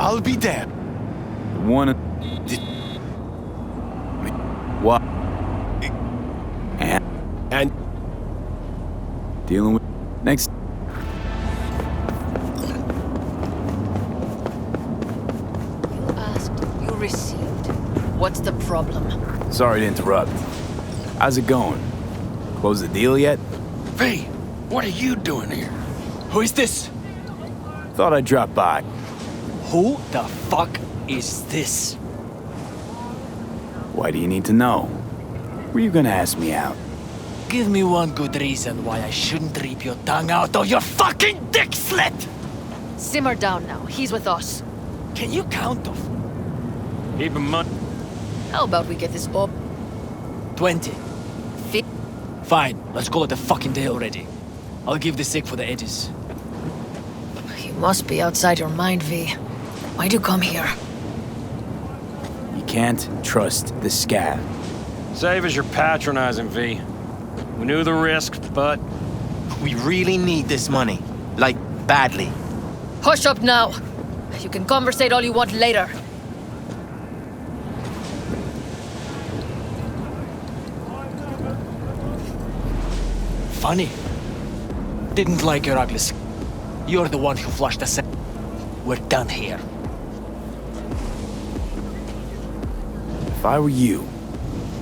I'll be there. One. What? And dealing with next. You asked, you received. What's the problem? Sorry to interrupt. How's it going? Close the deal yet? V, what are you doing here? Who is this? Thought I'd drop by. Who the fuck is this? Why do you need to know? Were you gonna ask me out? Give me one good reason why I shouldn't rip your tongue out of your fucking dick slit! Simmer down now. He's with us. Can you count off? Keep him money. How about we get this up? 20. Fine, let's call it a fucking day already. I'll give the sick for the edges. You must be outside your mind, V. Why'd you come here? You can't trust the scav. Save as you're patronizing, V. We knew the risk, but... We really need this money. Like, badly. Hush up now! You can conversate all you want later. Funny. Didn't like your ugly skin. You're the one who flushed us out. We're done here. If I were you,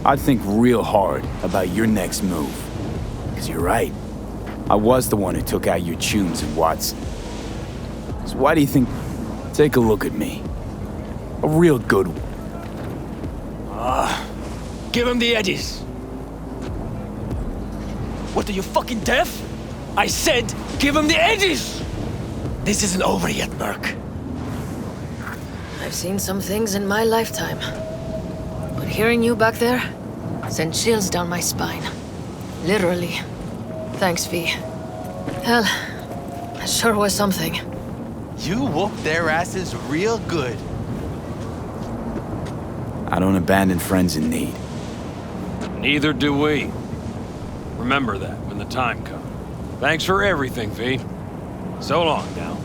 I'd think real hard about your next move. Because you're right. I was the one who took out your chums and Watson. So why do you think... Take a look at me. A real good one. Give him the edges. What, are you fucking deaf? I said, give him the edges! This isn't over yet, Merc. I've seen some things in my lifetime. But hearing you back there sent chills down my spine. Literally. Thanks, V. Hell, that sure was something. You whooped their asses real good. I don't abandon friends in need. Neither do we. Remember that when the time comes. Thanks for everything, V. So long now.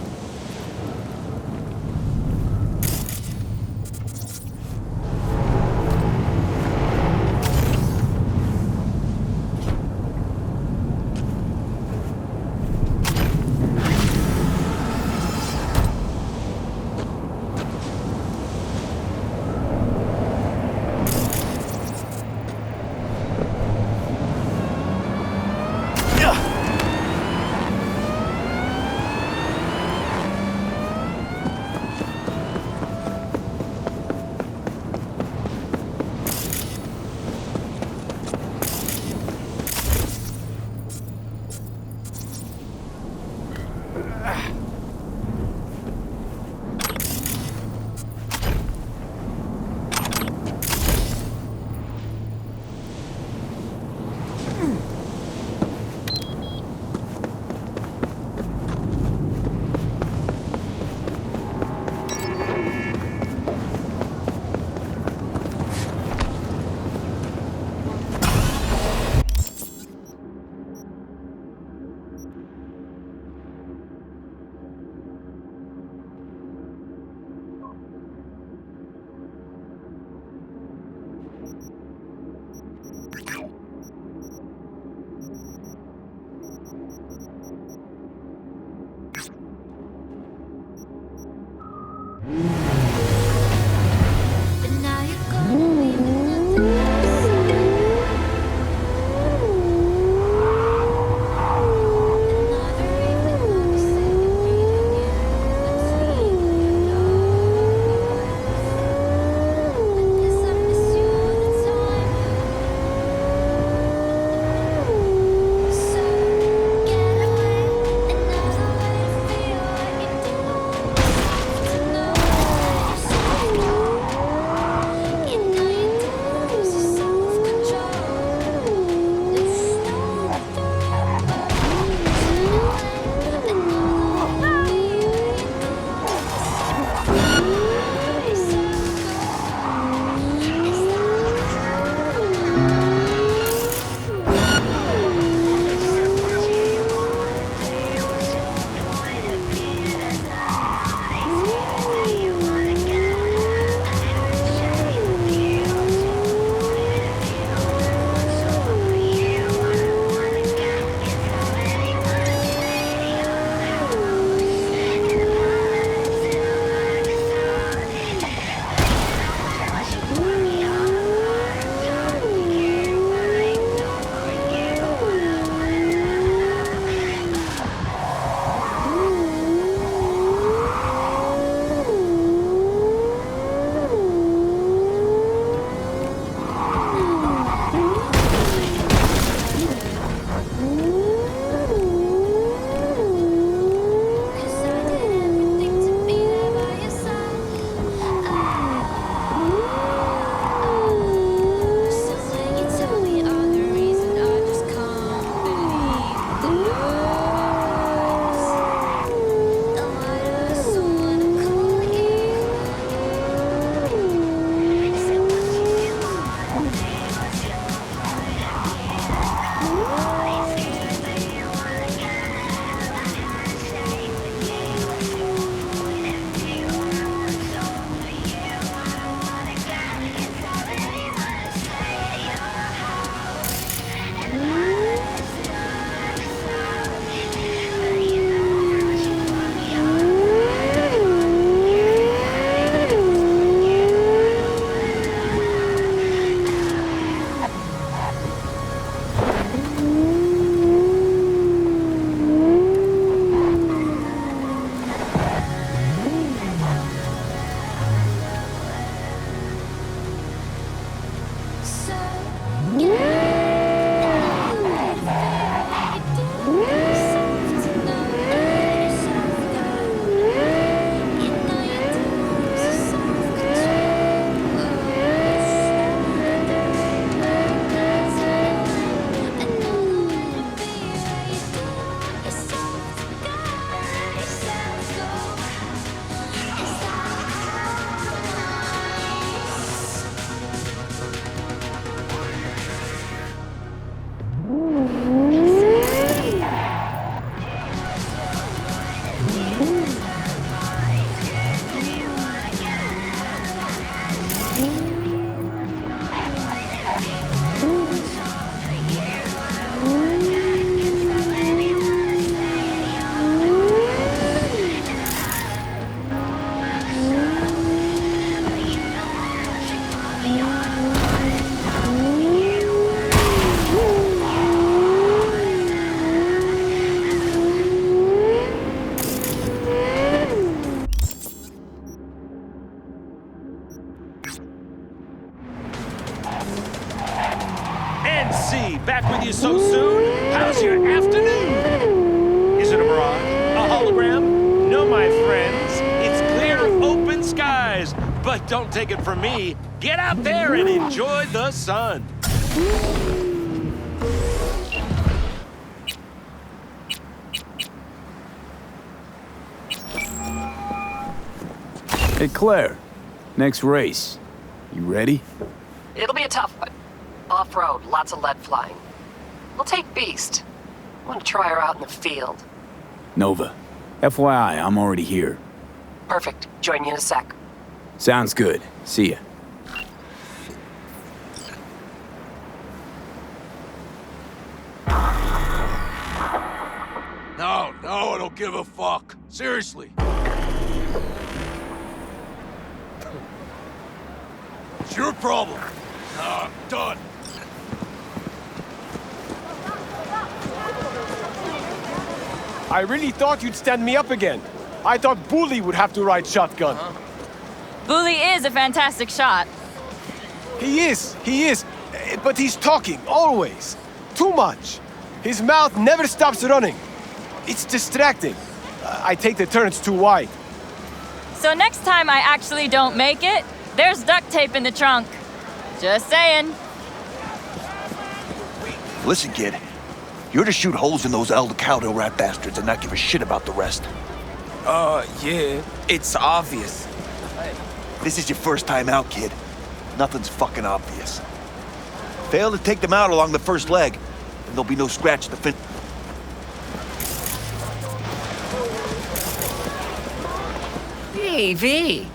NC, back with you so soon? How's your afternoon? Is it a mirage? A hologram? No, my friends. It's clear, open skies. But don't take it from me. Get out there and enjoy the sun. Hey, Claire. Next race. You ready? It'll be a tough one. Off-road, lots of lead flying. We'll take Beast. I want to try her out in the field. Nova. FYI, I'm already here. Perfect. Join you in a sec. Sounds good. See ya. No, I don't give a fuck. Seriously. It's your problem. I'm done. I really thought you'd stand me up again. I thought Bully would have to ride shotgun. Bully is a fantastic shot. He is. But he's talking, always. Too much. His mouth never stops running. It's distracting. I take the turns too wide. So next time I actually don't make it, there's duct tape in the trunk. Just saying. Listen, kid. You're to shoot holes in those El Decaudo rat bastards and not give a shit about the rest. Yeah. It's obvious. This is your first time out, kid. Nothing's fucking obvious. Fail to take them out along the first leg, and there'll be no scratch at the finish. Hey, V.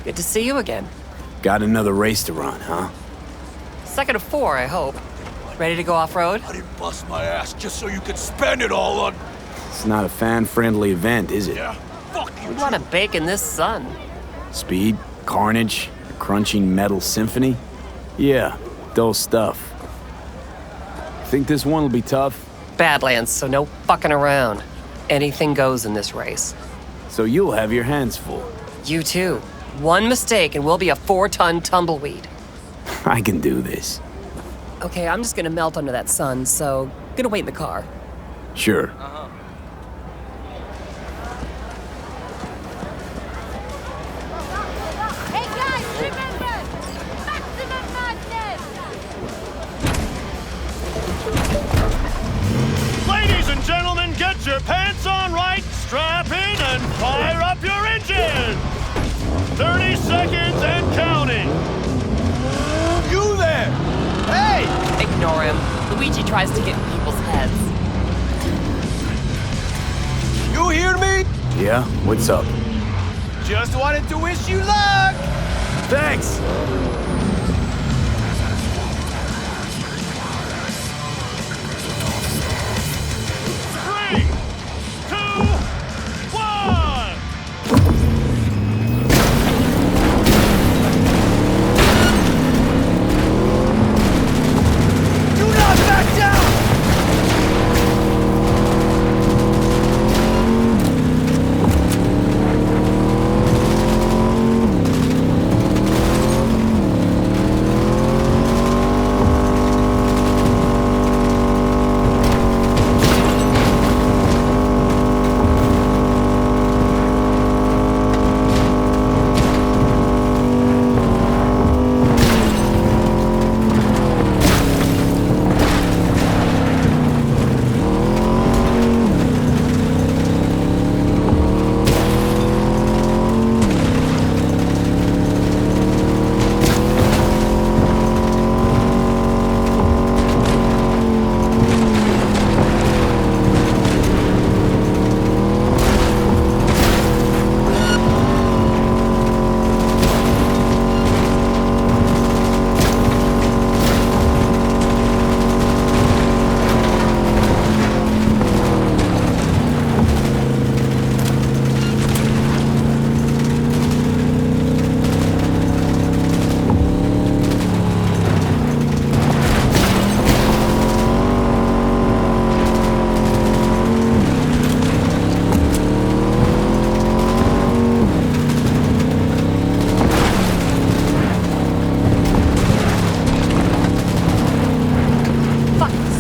Good to see you again. Got another race to run, huh? Second of 4, I hope. Ready to go off-road? I didn't bust my ass just so you could spend it all on... It's not a fan-friendly event, is it? Yeah, fuck you. We want to bake in this sun. Speed, carnage, a crunching metal symphony? Yeah, dull stuff. Think this one will be tough? Badlands, so no fucking around. Anything goes in this race. So you'll have your hands full. You too. One mistake and we'll be a 4-ton tumbleweed. I can do this. Okay, I'm just gonna melt under that sun, so gonna wait in the car. Sure. Hey guys, remember! Maximum madness! Ladies and gentlemen, get your pants on right, strap in, and fire up your engine! 30 seconds and counting! You there! Hey! Ignore him. Luigi tries to get in people's heads. You hear me? Yeah? What's up? Just wanted to wish you luck! Thanks!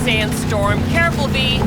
sandstorm. Careful, V.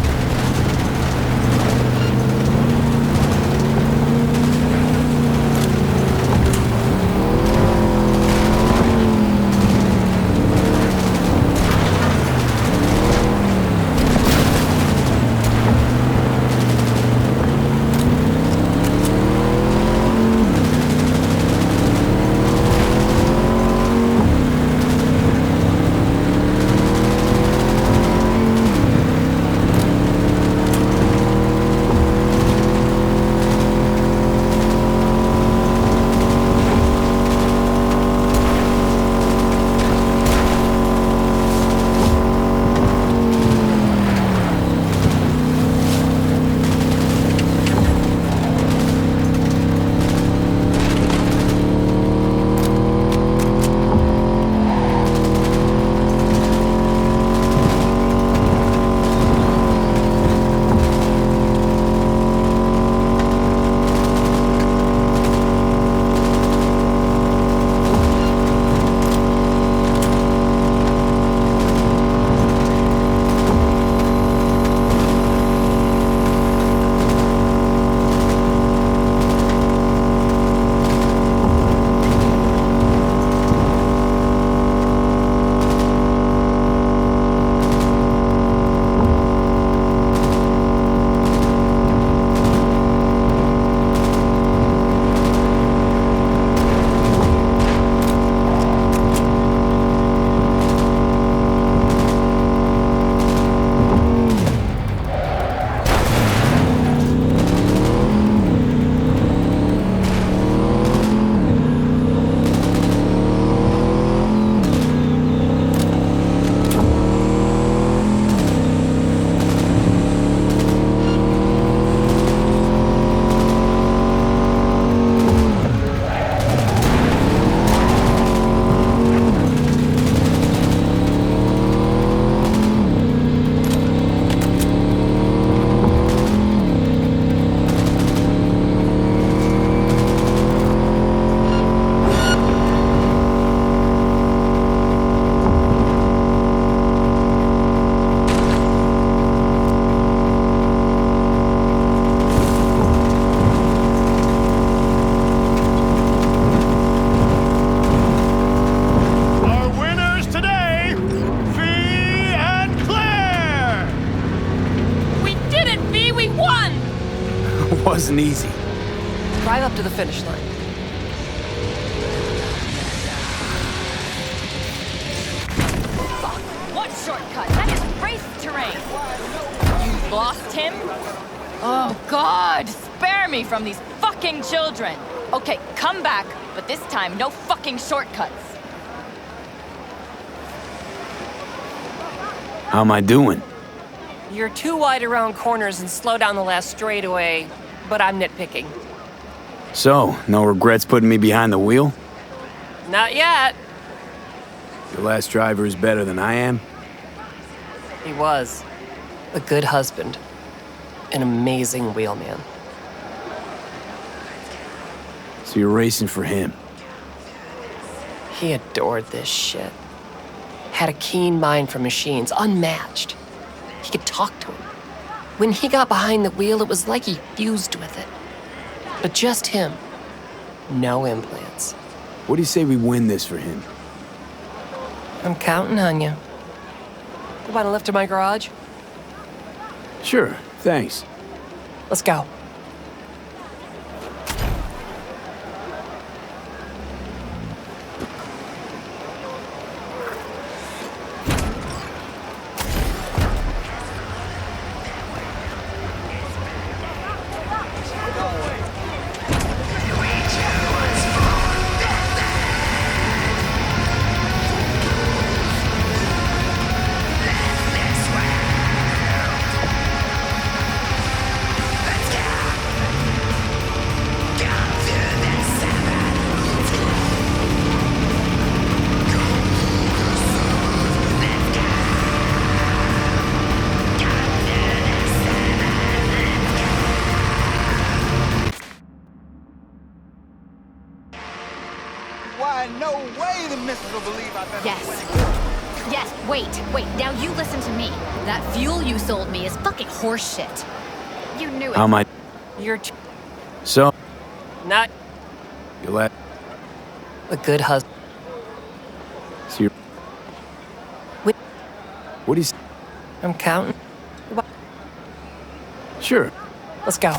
Wasn't easy. Drive up to the finish line. Fuck! What shortcut? That is race terrain. You lost him? Oh, God! Spare me from these fucking children! Okay, come back, but this time, no fucking shortcuts. How am I doing? You're too wide around corners and slow down the last straightaway, but I'm nitpicking. So, no regrets putting me behind the wheel? Not yet. Your last driver is better than I am? He was. A good husband. An amazing wheelman. So you're racing for him? He adored this shit. Had a keen mind for machines, unmatched. He could talk to him. When he got behind the wheel, it was like he fused with it. But just him. No implants. What do you say we win this for him? I'm counting on you. You want a lift to my garage? Sure, thanks. Let's go. Let's go! Wait, now you listen to me. That fuel you sold me is fucking horseshit. You knew it. How am I? You're So, not you let. a good husband. So you're. Wait. What is? I'm counting. Sure. Let's go.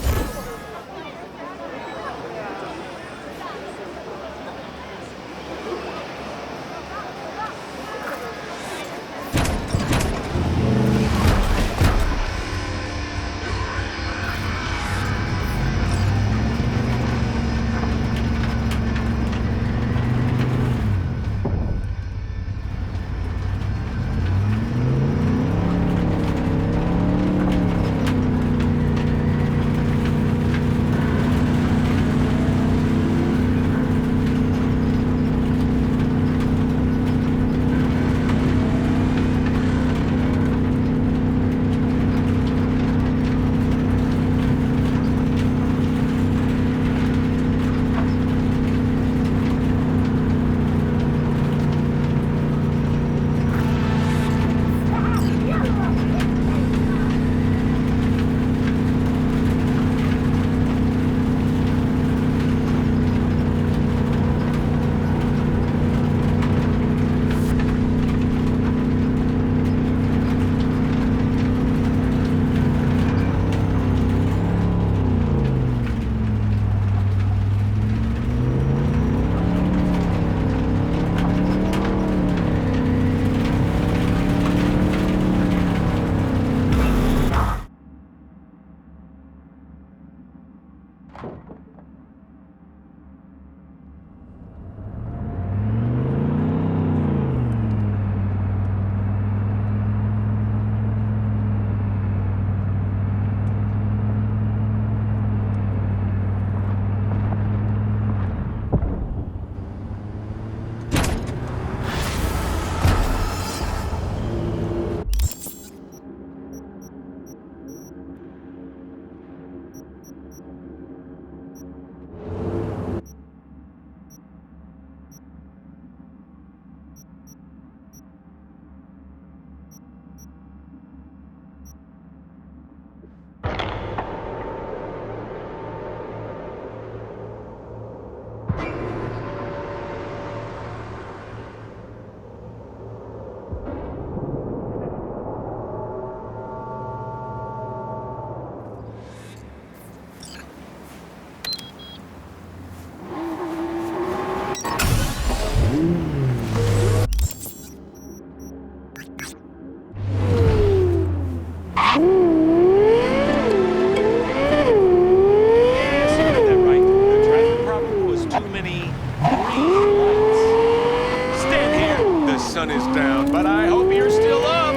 sun is down, but I hope you're still up.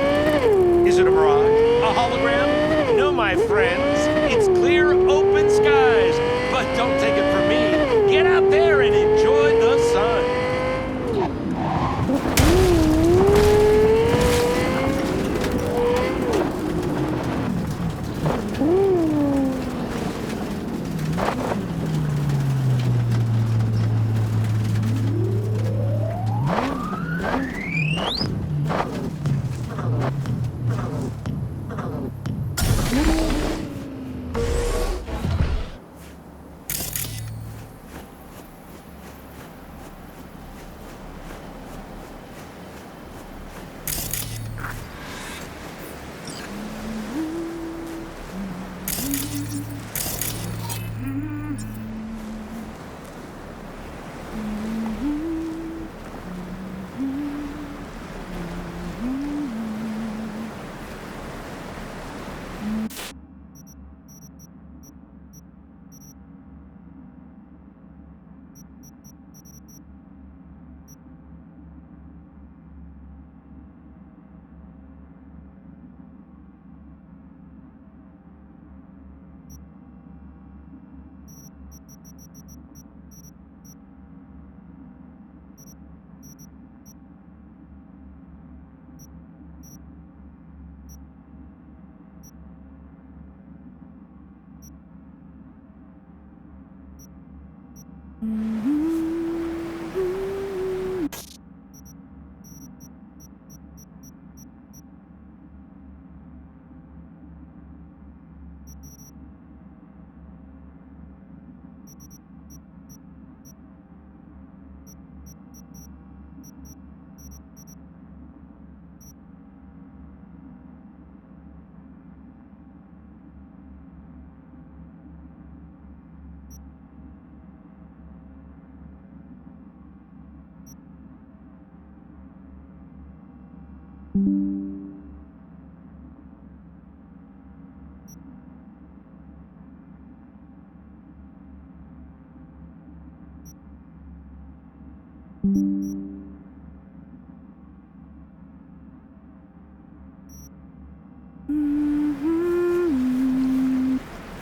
Is it a mirage? A hologram? No, my friends. It's clear, open skies. But don't take it from me. Get out there and enjoy the sun.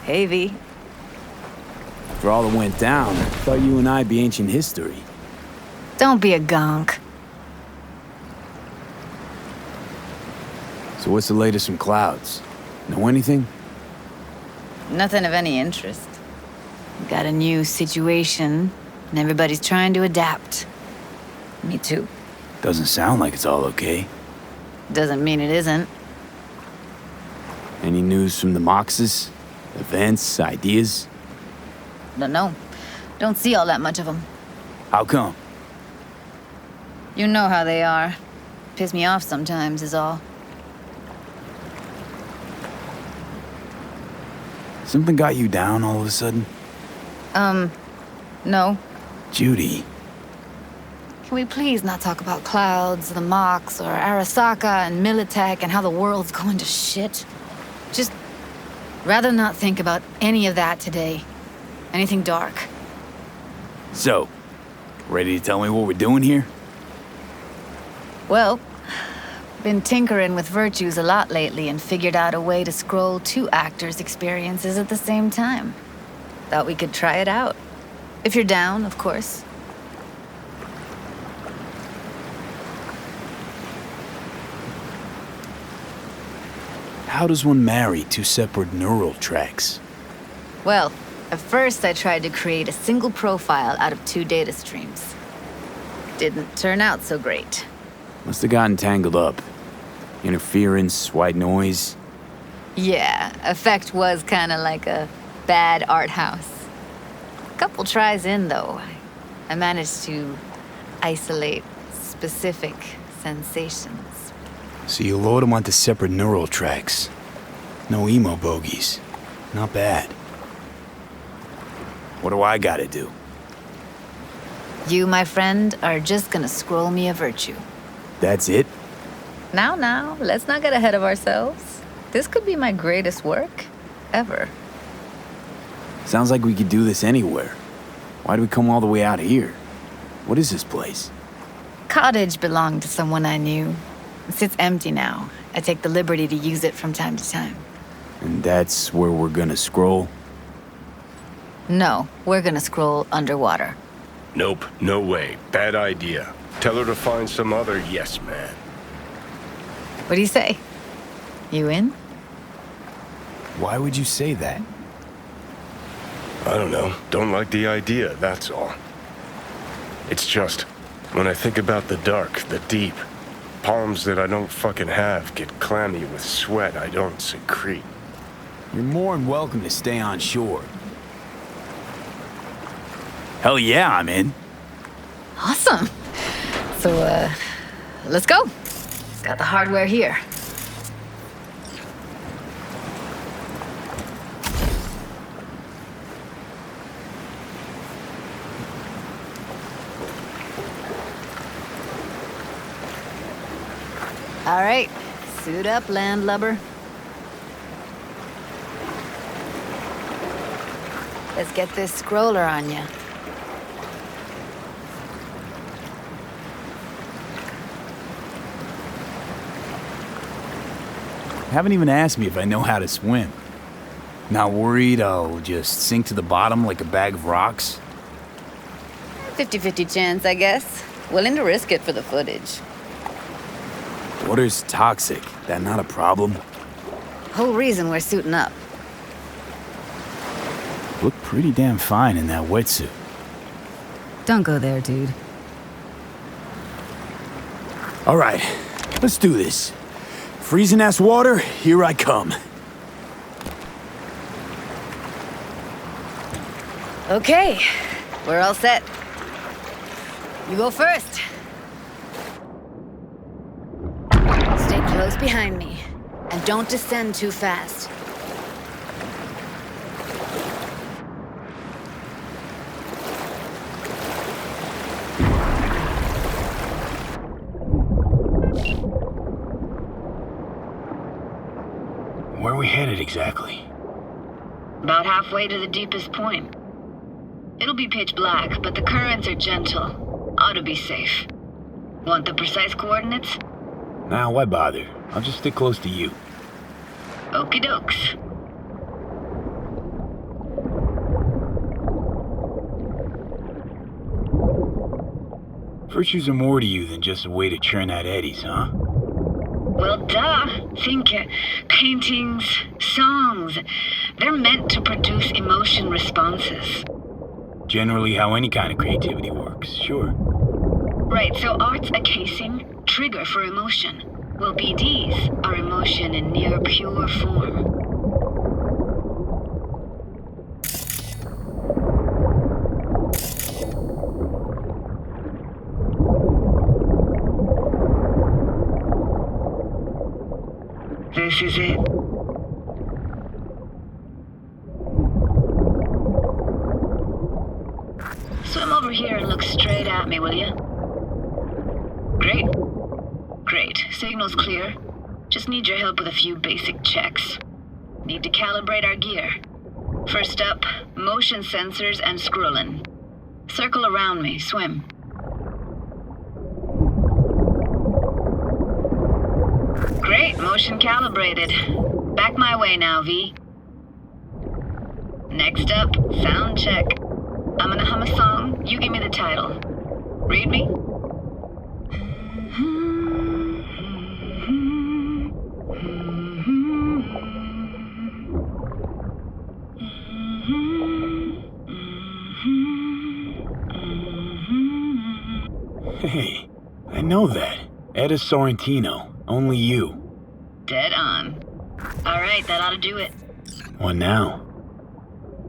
Hey, V. After all that went down, I thought you and I'd be ancient history. Don't be a gonk. So what's the latest from Clouds? Know anything? Nothing of any interest. Got a new situation, and everybody's trying to adapt. Me too. Doesn't sound like it's all okay. Doesn't mean it isn't. Any news from the Moxes? Events, ideas? Don't know. Don't see all that much of them. How come? You know how they are. Piss me off sometimes is all. Something got you down all of a sudden? No. Judy. Can we please not talk about Clouds, the Mox, or Arasaka and Militech and how the world's going to shit? Just rather not think about any of that today. Anything dark. So, ready to tell me what we're doing here? Well, been tinkering with virtues a lot lately and figured out a way to scroll 2 actors' experiences at the same time. Thought we could try it out. If you're down, of course. How does one marry 2 separate neural tracks? Well, at first I tried to create a single profile out of 2 data streams. Didn't turn out so great. Must have gotten tangled up. Interference, white noise. Yeah, effect was kinda like a bad art house. Couple tries in, though, I managed to isolate specific sensations. So you load them onto separate neural tracks. No emo bogies. Not bad. What do I gotta do? You, my friend, are just gonna scroll me a virtue. That's it? Now, let's not get ahead of ourselves. This could be my greatest work ever. Sounds like we could do this anywhere. Why do we come all the way out here? What is this place? Cottage belonged to someone I knew. It sits empty now. I take the liberty to use it from time to time. And that's where we're gonna scroll? No, we're gonna scroll underwater. Nope, no way. Bad idea. Tell her to find some other yes man. What do you say? You in? Why would you say that? I don't know. Don't like the idea, that's all. It's just, when I think about the dark, the deep, palms that I don't fucking have get clammy with sweat I don't secrete. You're more than welcome to stay on shore. Hell yeah, I'm in. Awesome. So, let's go. Got the hardware here. All right, suit up, landlubber. Let's get this scroller on ya. Haven't even asked me if I know how to swim. Not worried I'll just sink to the bottom like a bag of rocks? 50-50 chance, I guess. Willing to risk it for the footage. Water's toxic. That not a problem? Whole reason we're suiting up. Look pretty damn fine in that wetsuit. Don't go there, dude. All right, let's do this. Freezing ass water, here I come. Okay, we're all set. You go first. Stay close behind me, and don't descend too fast. Where are we headed exactly? About halfway to the deepest point. It'll be pitch black, but the currents are gentle. Ought to be safe. Want the precise coordinates? Nah, why bother? I'll just stick close to you. Okie dokes. Virtues are more to you than just a way to churn out eddies, huh? Well, duh. Think paintings, songs. They're meant to produce emotion responses. Generally how any kind of creativity works, sure. Right, so art's a casing, trigger for emotion. Well, BDs are emotion in near pure form. This is it. Swim over here and look straight at me, will you? Great. Great. Signal's clear. Just need your help with a few basic checks. Need to calibrate our gear. First up, motion sensors and scrolling. Circle around me. Swim. Great. Motion calibrated. Back my way now, V. Next up, sound check. I'm gonna hum a song. You give me the title. Read me? Hey, I know that. Etta Sorrentino. Only you. Dead on. All right, that ought to do it. What now?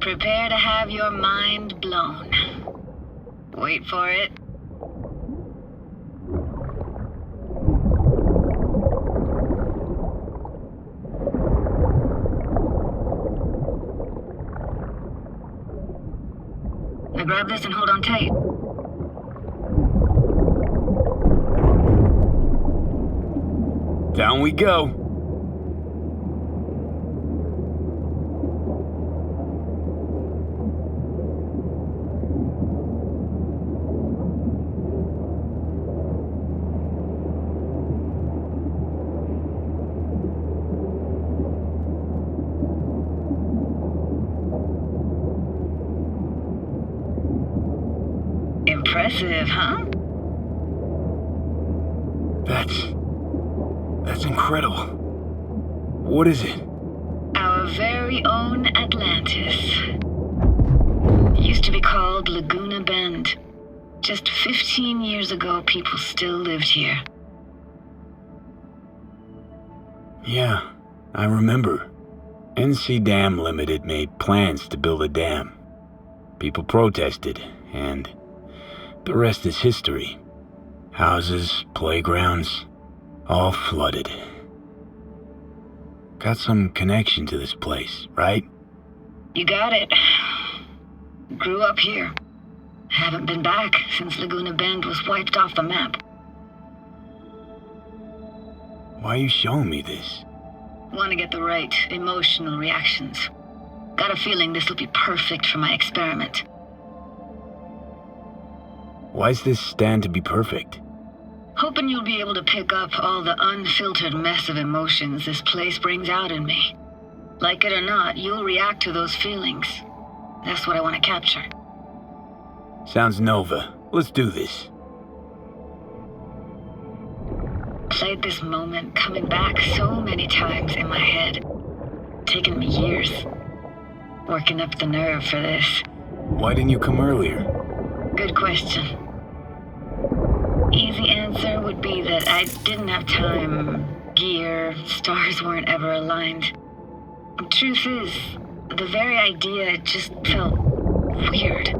Prepare to have your mind blown. Wait for it. Now grab this and hold on tight. Down we go. Impressive, huh? That's incredible. What is it? Our very own Atlantis. Used to be called Laguna Bend. Just 15 years ago, people still lived here. Yeah, I remember. NC Dam Limited made plans to build a dam. People protested, and the rest is history. Houses, playgrounds, all flooded. Got some connection to this place, right? You got it. Grew up here. Haven't been back since Laguna Bend was wiped off the map. Why are you showing me this? Want to get the right emotional reactions. Got a feeling this will be perfect for my experiment. Why's this stand to be perfect? Hoping you'll be able to pick up all the unfiltered mess of emotions this place brings out in me. Like it or not, you'll react to those feelings. That's what I want to capture. Sounds Nova. Let's do this. Played this moment coming back so many times in my head. Taken me years. Working up the nerve for this. Why didn't you come earlier? Good question. Easy answer would be that I didn't have time, gear, stars weren't ever aligned. Truth is, the very idea just felt weird.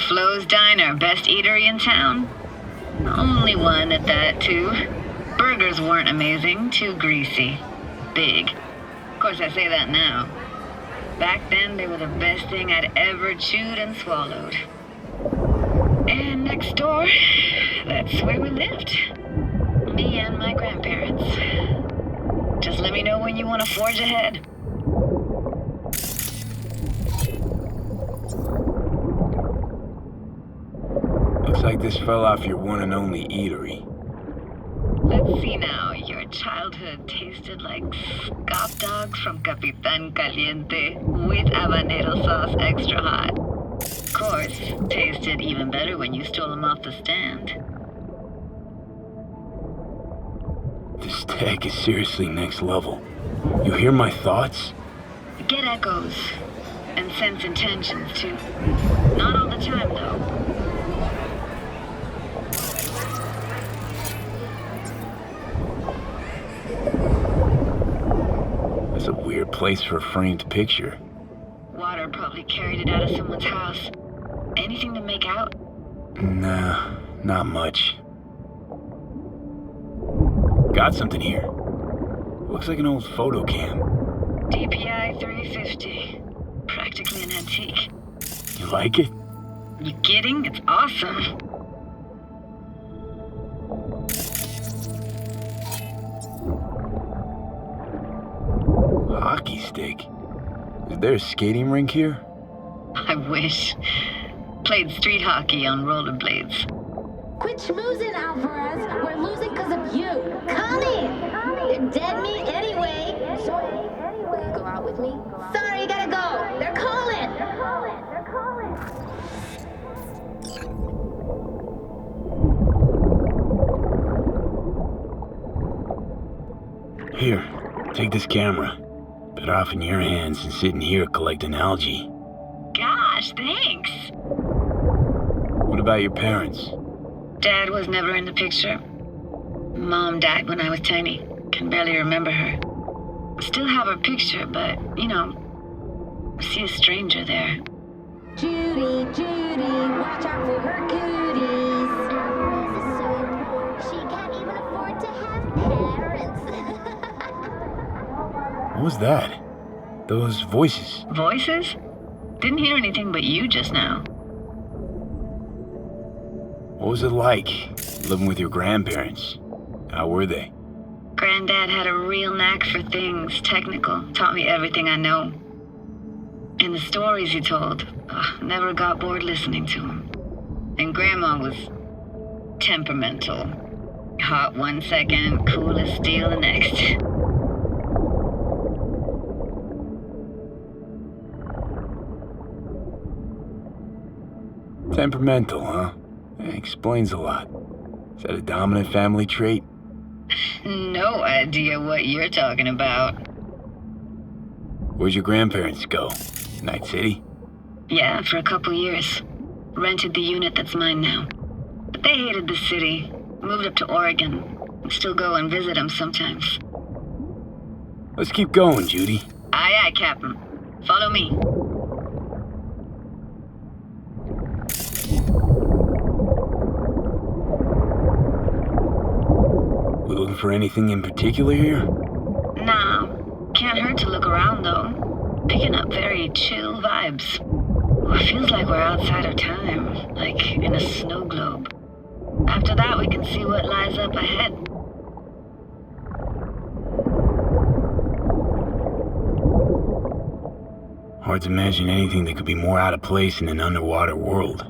Flo's Diner, best eatery in town. Only one at that, too. Burgers weren't amazing, too greasy. Big. Of course, I say that now. Back then, they were the best thing I'd ever chewed and swallowed. And next door, that's where we lived. Me and my grandparents. Just let me know when you want to forge ahead. Looks like this fell off your one and only eatery. Let's see now. Your childhood tasted like scop dogs from Capitan Caliente with habanero sauce extra hot. Of course, tasted even better when you stole them off the stand. This tech is seriously next level. You hear my thoughts? Get echoes. And sense intentions, too. Not all the time, though. That's a weird place for a framed picture. Water probably carried it out of someone's house. Anything to make out? Nah, not much. Got something here. Looks like an old photo cam. DPI 350. Practically an antique. You like it? You kidding? It's awesome. Hockey stick? Is there a skating rink here? I wish. Played street hockey on rollerblades. Quit schmoozing, Alvarez. We're losing because of you. Come in. They're dead meat anyway. Sorry. Will you go out with me? Sorry, you gotta go. They're calling. Here, take this camera. Better off in your hands than sitting here collecting algae. Gosh, thanks. What about your parents? Dad was never in the picture. Mom died when I was tiny. Can barely remember her. Still have her picture, but, you know, I see a stranger there. Judy, watch out for her cooties. This is so poor. She can't even afford to have parents. What was that? Those voices. Voices? Didn't hear anything but you just now. What was it like, living with your grandparents? How were they? Granddad had a real knack for things technical. Taught me everything I know. And the stories he told, never got bored listening to him. And Grandma was temperamental. Hot one second, cool as steel the next. Temperamental, huh? Explains a lot. Is that a dominant family trait? No idea what you're talking about. Where'd your grandparents go? Night City? Yeah, for a couple years. Rented the unit that's mine now. But they hated the city. Moved up to Oregon. Still go and visit them sometimes. Let's keep going, Judy. Aye, aye, Captain. Follow me. We looking for anything in particular here? Nah. Can't hurt to look around, though. Picking up very chill vibes. It feels like we're outside of time, like in a snow globe. After that, we can see what lies up ahead. Hard to imagine anything that could be more out of place in an underwater world.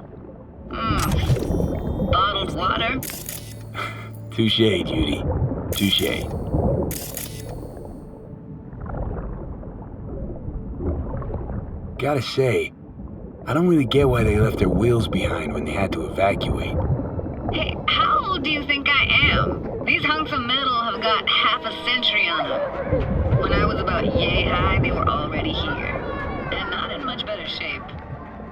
Bottled water? Touche, Judy. Touche. Gotta say, I don't really get why they left their wheels behind when they had to evacuate. Hey, how old do you think I am? These hunks of metal have got half a century on them. When I was about yay high, they were already here. And not in much better shape.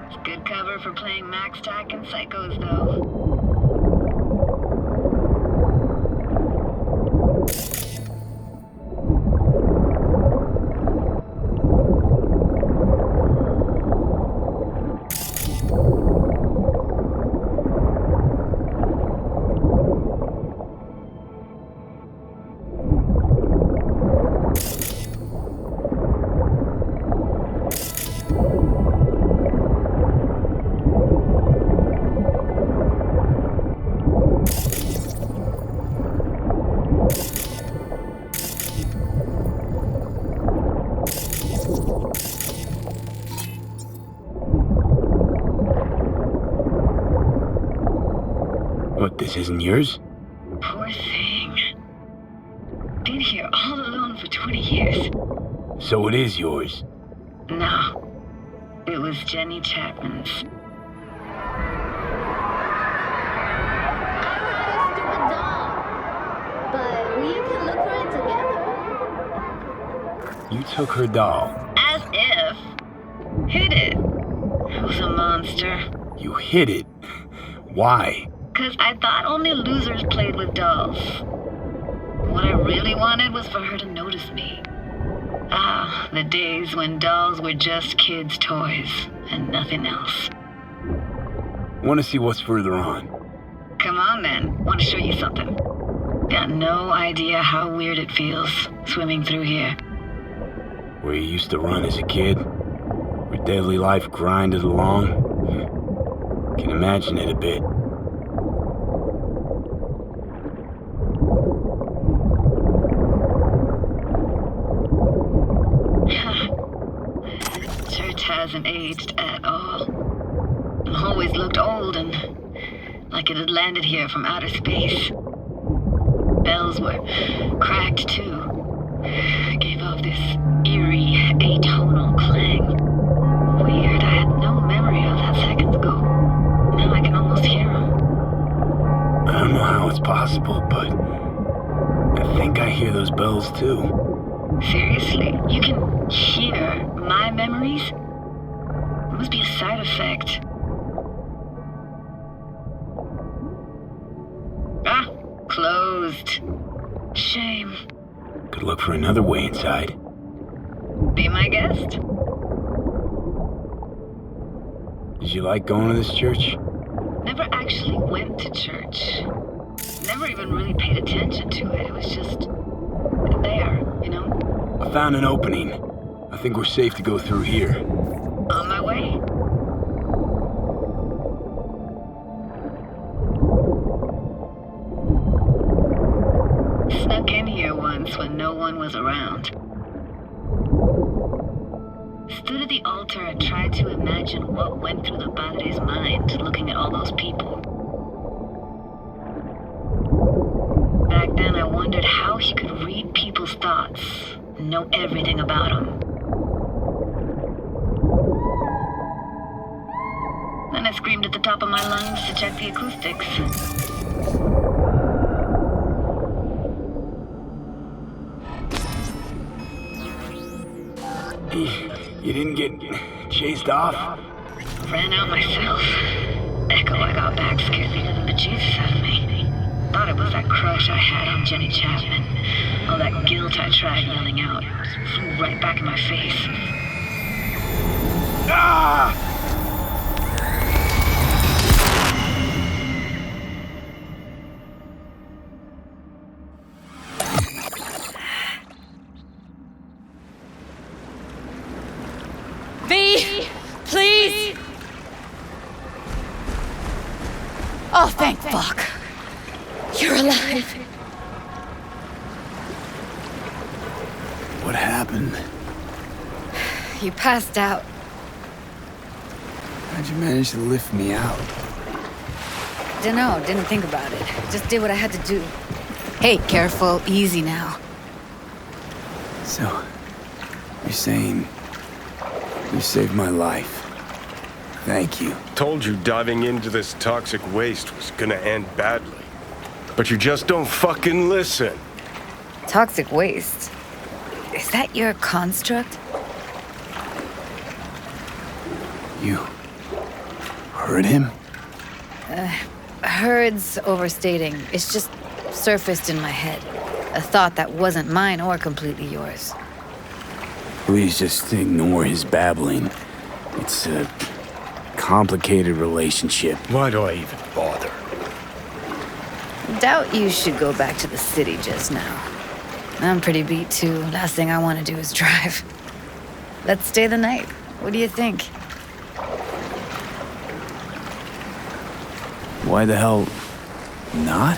It's good cover for playing Max Tack and Psychos, though. This isn't yours? Poor thing. Been here all alone for 20 years. So it is yours. No. It was Jenny Chapman's. But we can look for it together. You took her doll. As if. Hid it. Who's a monster? You hid it. Why? 'Cause I thought only losers played with dolls. What I really wanted was for her to notice me. Ah, the days when dolls were just kids' toys and nothing else. Want to see what's further on? Come on then, want to show you something. Got no idea how weird it feels swimming through here. Where you used to run as a kid? Where daily life grinded along? Can imagine it a bit. Church hasn't aged at all. Always looked old and like it had landed here from outer space. Bells were cracked too. Gave off this eerie, atonal clang. Weird, I had no memory of that seconds ago. Now I can almost hear them. I don't know how it's possible, but I think I hear those bells too. Seriously, you can hear my memories? It must be a side effect. Ah, closed. Shame. Could look for another way inside. Be my guest. Did you like going to this church? Never actually went to church. Never even really paid attention to it. It was just there, you know? I found an opening. I think we're safe to go through here. On my way. Snuck in here once when no one was around. Stood at the altar and tried to imagine what went through the padre's mind looking at all those people. Back then I wondered how he could read people's thoughts and know everything about them. Then I screamed at the top of my lungs to check the acoustics. You didn't get chased off? Ran out myself. Echo I got back scared the living bejesus out of me. Thought it was that crush I had on Jenny Chapman. All that guilt I tried yelling out flew right back in my face. Ah! V, please! Oh, thank fuck. You're alive. What happened? You passed out. How'd you manage to lift me out? Dunno, didn't think about it. Just did what I had to do. Hey, careful, easy now. So, you're saying you saved my life. Thank you. Told you diving into this toxic waste was gonna end badly. But you just don't fucking listen. Toxic waste? Is that your construct? You heard him? Heard's overstating. It's just surfaced in my head. A thought that wasn't mine or completely yours. Please just ignore his babbling. It's a complicated relationship. Why do I even bother? Doubt you should go back to the city just now. I'm pretty beat too. Last thing I want to do is drive. Let's stay the night. What do you think? Why the hell not?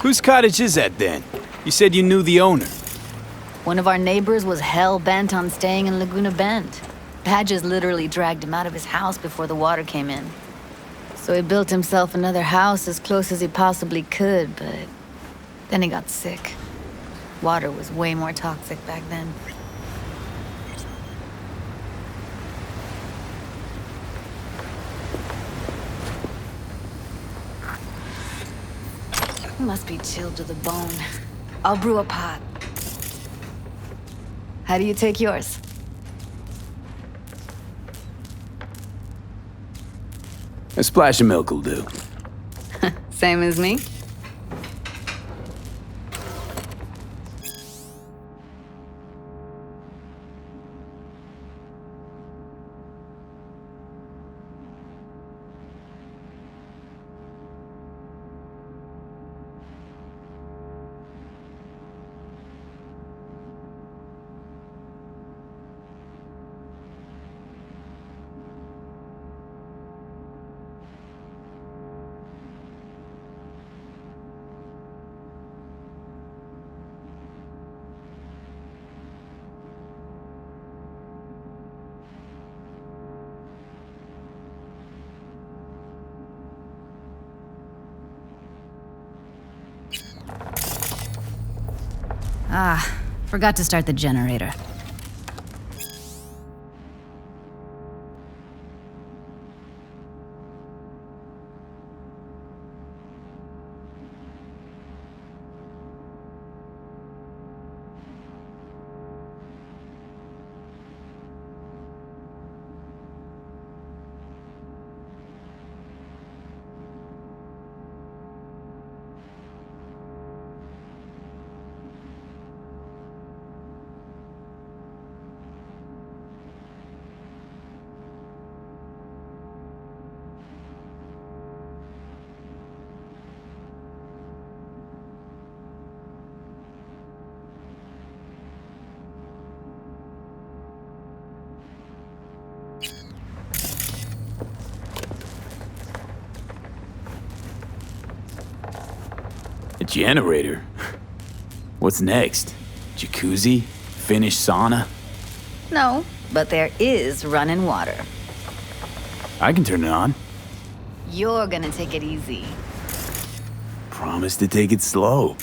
Whose cottage is that then? You said you knew the owner. One of our neighbors was hell-bent on staying in Laguna Bend. Badges literally dragged him out of his house before the water came in. So he built himself another house as close as he possibly could, but then he got sick. Water was way more toxic back then. He must be chilled to the bone. I'll brew a pot. How do you take yours? A splash of milk will do. Same as me? Ah, forgot to start the generator. A generator? What's next? Jacuzzi? Finnish sauna? No, but there is running water. I can turn it on. You're gonna take it easy. Promise to take it slow.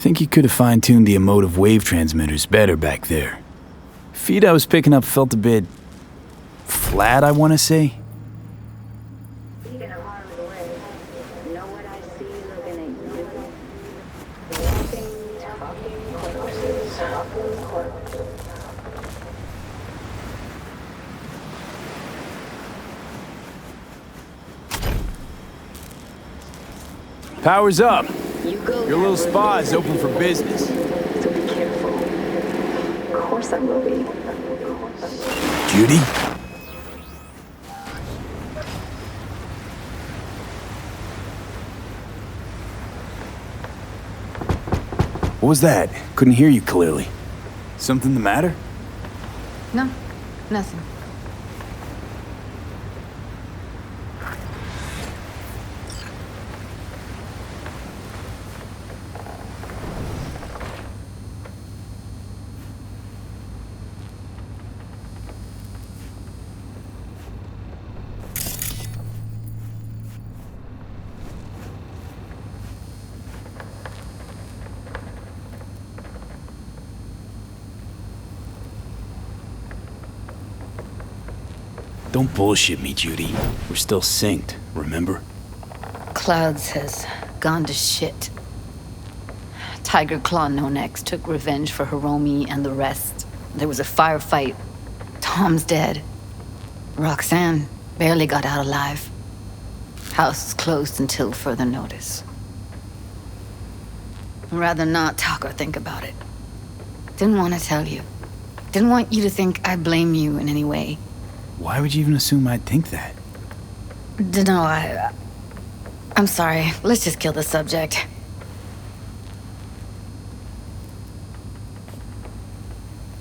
Think you could have fine-tuned the emotive wave transmitters better back there. Feed I was picking up felt a bit... flat, I want to say. Power's up. Your little spa is open for business. So be careful. Of course I will be. Judy? What was that? Couldn't hear you clearly. Something the matter? No, nothing. Don't bullshit me, Judy. We're still synced, remember? Clouds has gone to shit. Tiger Claw No Next took revenge for Hiromi and the rest. There was a firefight. Tom's dead. Roxanne barely got out alive. House is closed until further notice. I'd rather not talk or think about it. Didn't want to tell you. Didn't want you to think I blame you in any way. Why would you even assume I'd think that? Dunno, I'm sorry. Let's just kill the subject.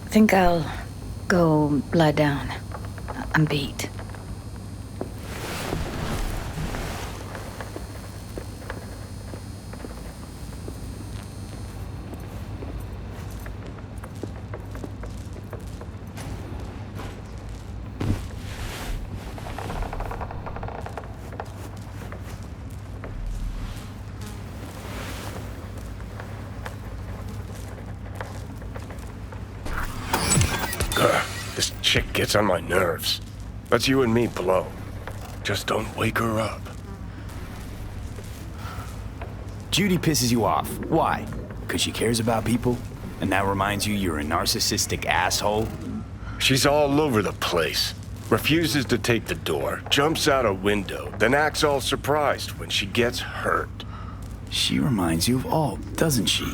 I think I'll go lie down. I'm beat. This chick gets on my nerves. Let's you and me blow. Just don't wake her up. Judy pisses you off. Why? Because she cares about people? And that reminds you you're a narcissistic asshole? She's all over the place. Refuses to take the door, jumps out a window, then acts all surprised when she gets hurt. She reminds you of Alt, doesn't she?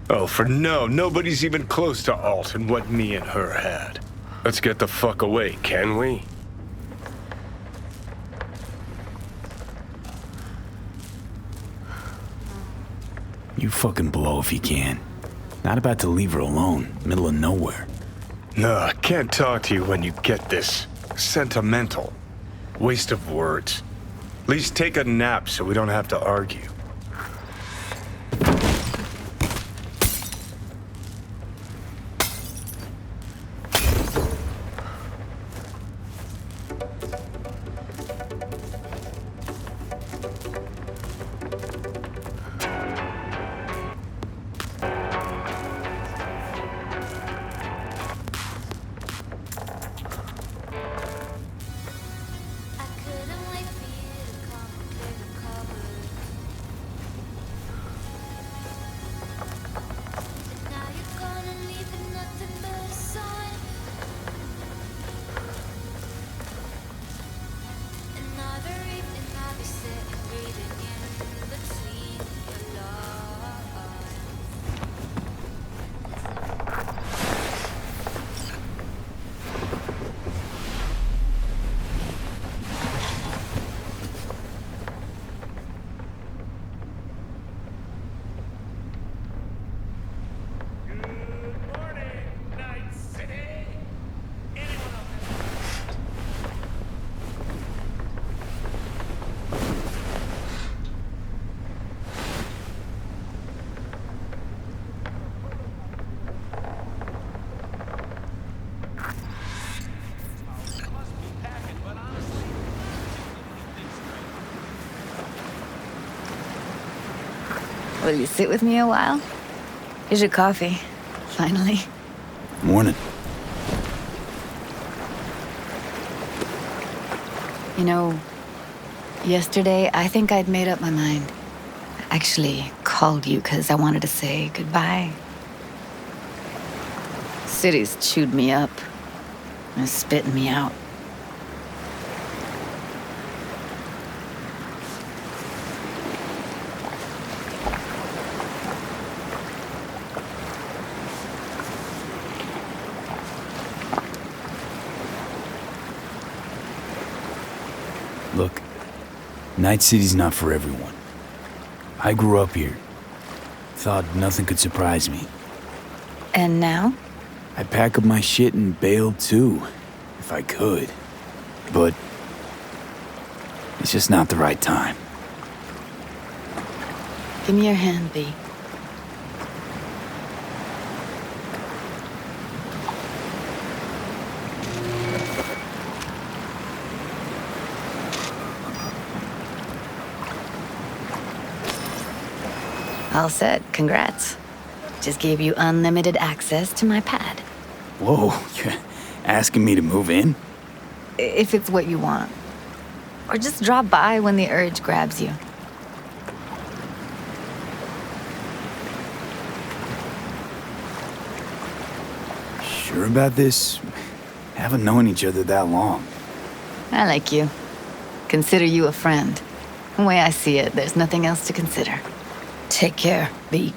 Oh, for no, nobody's even close to Alt and what me and her had. Let's get the fuck away, can we? You fucking blow if you can. Not about to leave her alone, middle of nowhere. No, I can't talk to you when you get this sentimental. Waste of words. At least take a nap so we don't have to argue. Will you sit with me a while? Here's your coffee. Finally. Morning. You know, yesterday I think I'd made up my mind. I actually called you because I wanted to say goodbye. City's chewed me up and spitting me out. Look, Night City's not for everyone. I grew up here. Thought nothing could surprise me. And now? I'd pack up my shit and bail too, if I could. But it's just not the right time. Give me your hand, B. All set. Congrats. Just gave you unlimited access to my pad. Whoa, you're asking me to move in? If it's what you want. Or just drop by when the urge grabs you. Sure about this? Haven't known each other that long. I like you. Consider you a friend. The way I see it, there's nothing else to consider. Take care, B.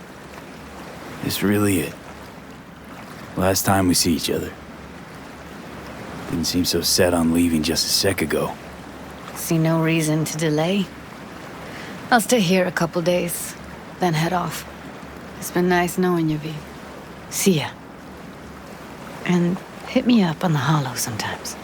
This really it. Last time we see each other. Didn't seem so set on leaving just a sec ago. See no reason to delay. I'll stay here a couple days, then head off. It's been nice knowing you, V. See ya. And hit me up on the holo sometimes.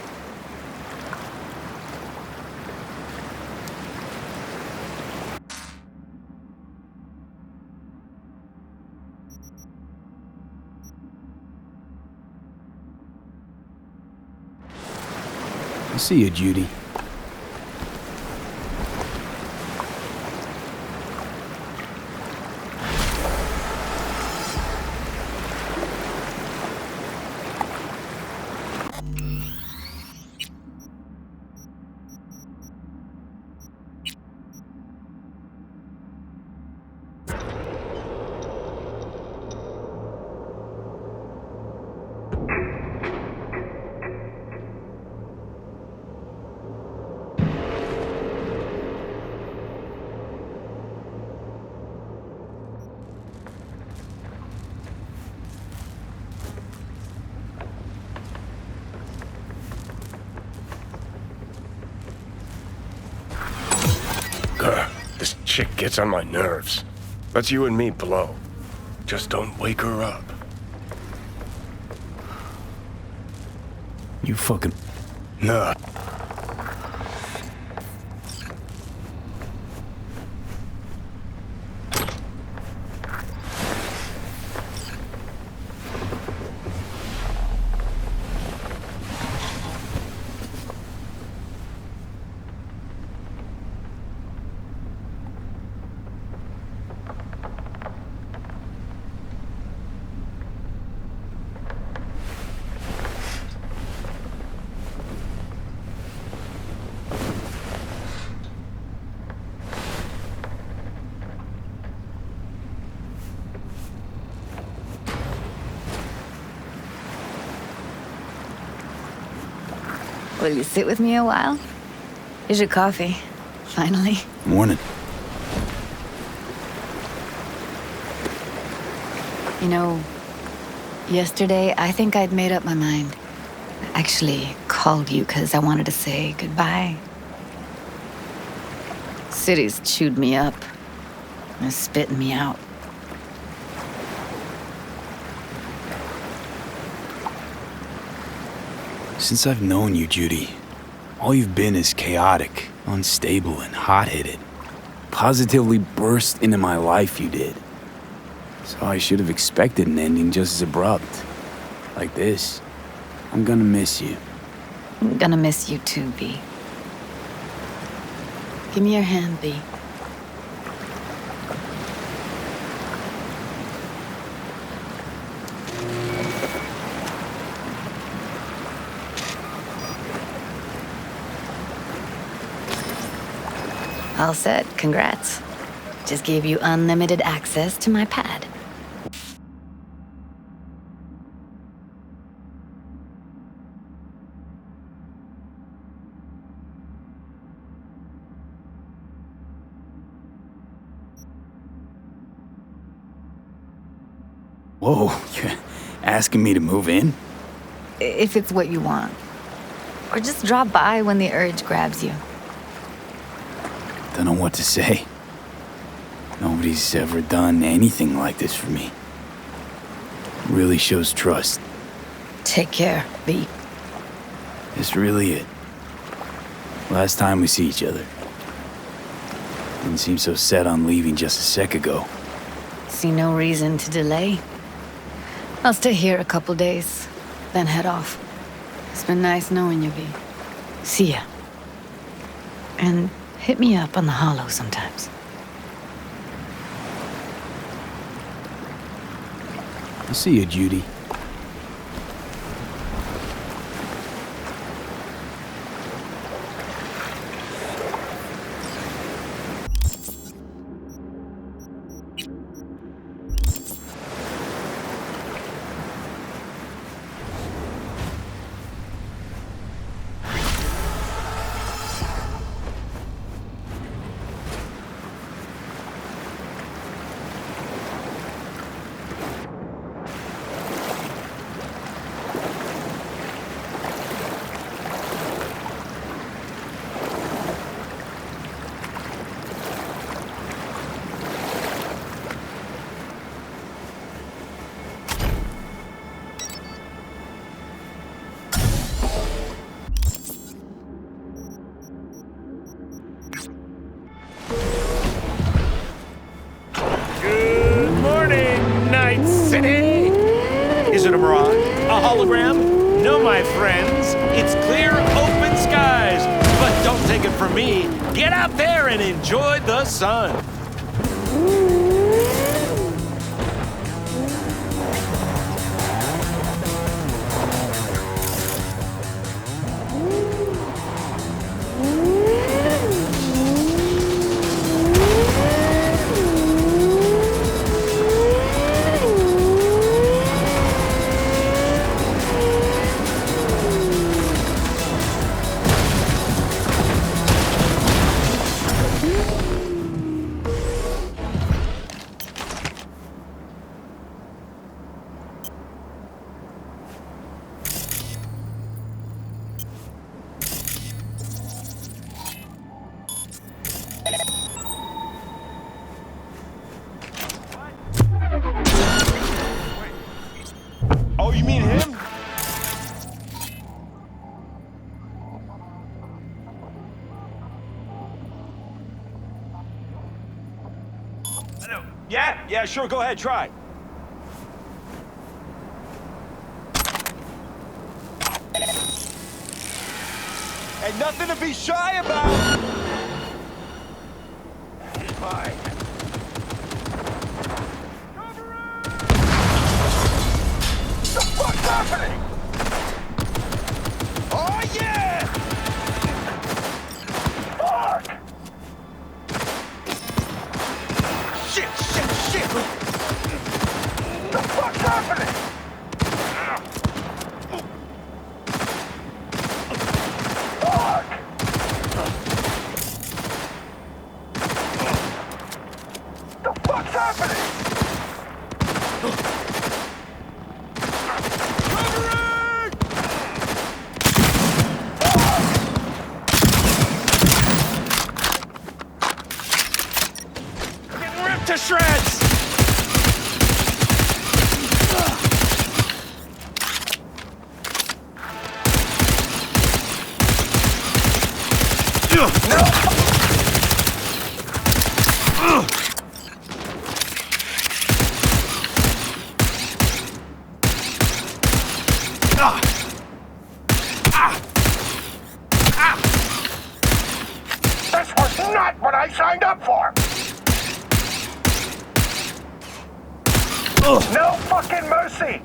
I'll see you, Judy. chick gets on my nerves. Let's you and me blow. Just don't wake her up. You fucking... Nah. Will you sit with me a while? Here's your coffee. Finally. Morning. You know, yesterday I think I'd made up my mind. I actually called you because I wanted to say goodbye. City's chewed me up. It's spitting me out. Since I've known you, Judy, all you've been is chaotic, unstable, and hot-headed. Positively burst into my life, you did. So I should have expected an ending just as abrupt. Like this. I'm gonna miss you. I'm gonna miss you too, B. Give me your hand, B. All set. Congrats. Just gave you unlimited access to my pad. Whoa, you're asking me to move in? If it's what you want. Or just drop by when the urge grabs you. Don't know what to say. Nobody's ever done anything like this for me. Really shows trust. Take care, B. It's really it. Last time we see each other. Didn't seem so set on leaving just a sec ago. See no reason to delay. I'll stay here a couple days, then head off. It's been nice knowing you, B. See ya. And hit me up on the holo sometimes. I'll see you, Judy. Is it a mirage? A hologram? No, my friends. It's clear, open skies. But don't take it from me. Get out there and enjoy the sun. Oh, you mean him? Yeah, sure, go ahead, try. Ain't nothing to be shy about. Bye. What the fuck's happening? Oh, yeah! Fuck! Shit! What the fuck's happening? Fuck! The fuck's happening? Getting ripped to shreds! This was not what I signed up for! No fucking mercy!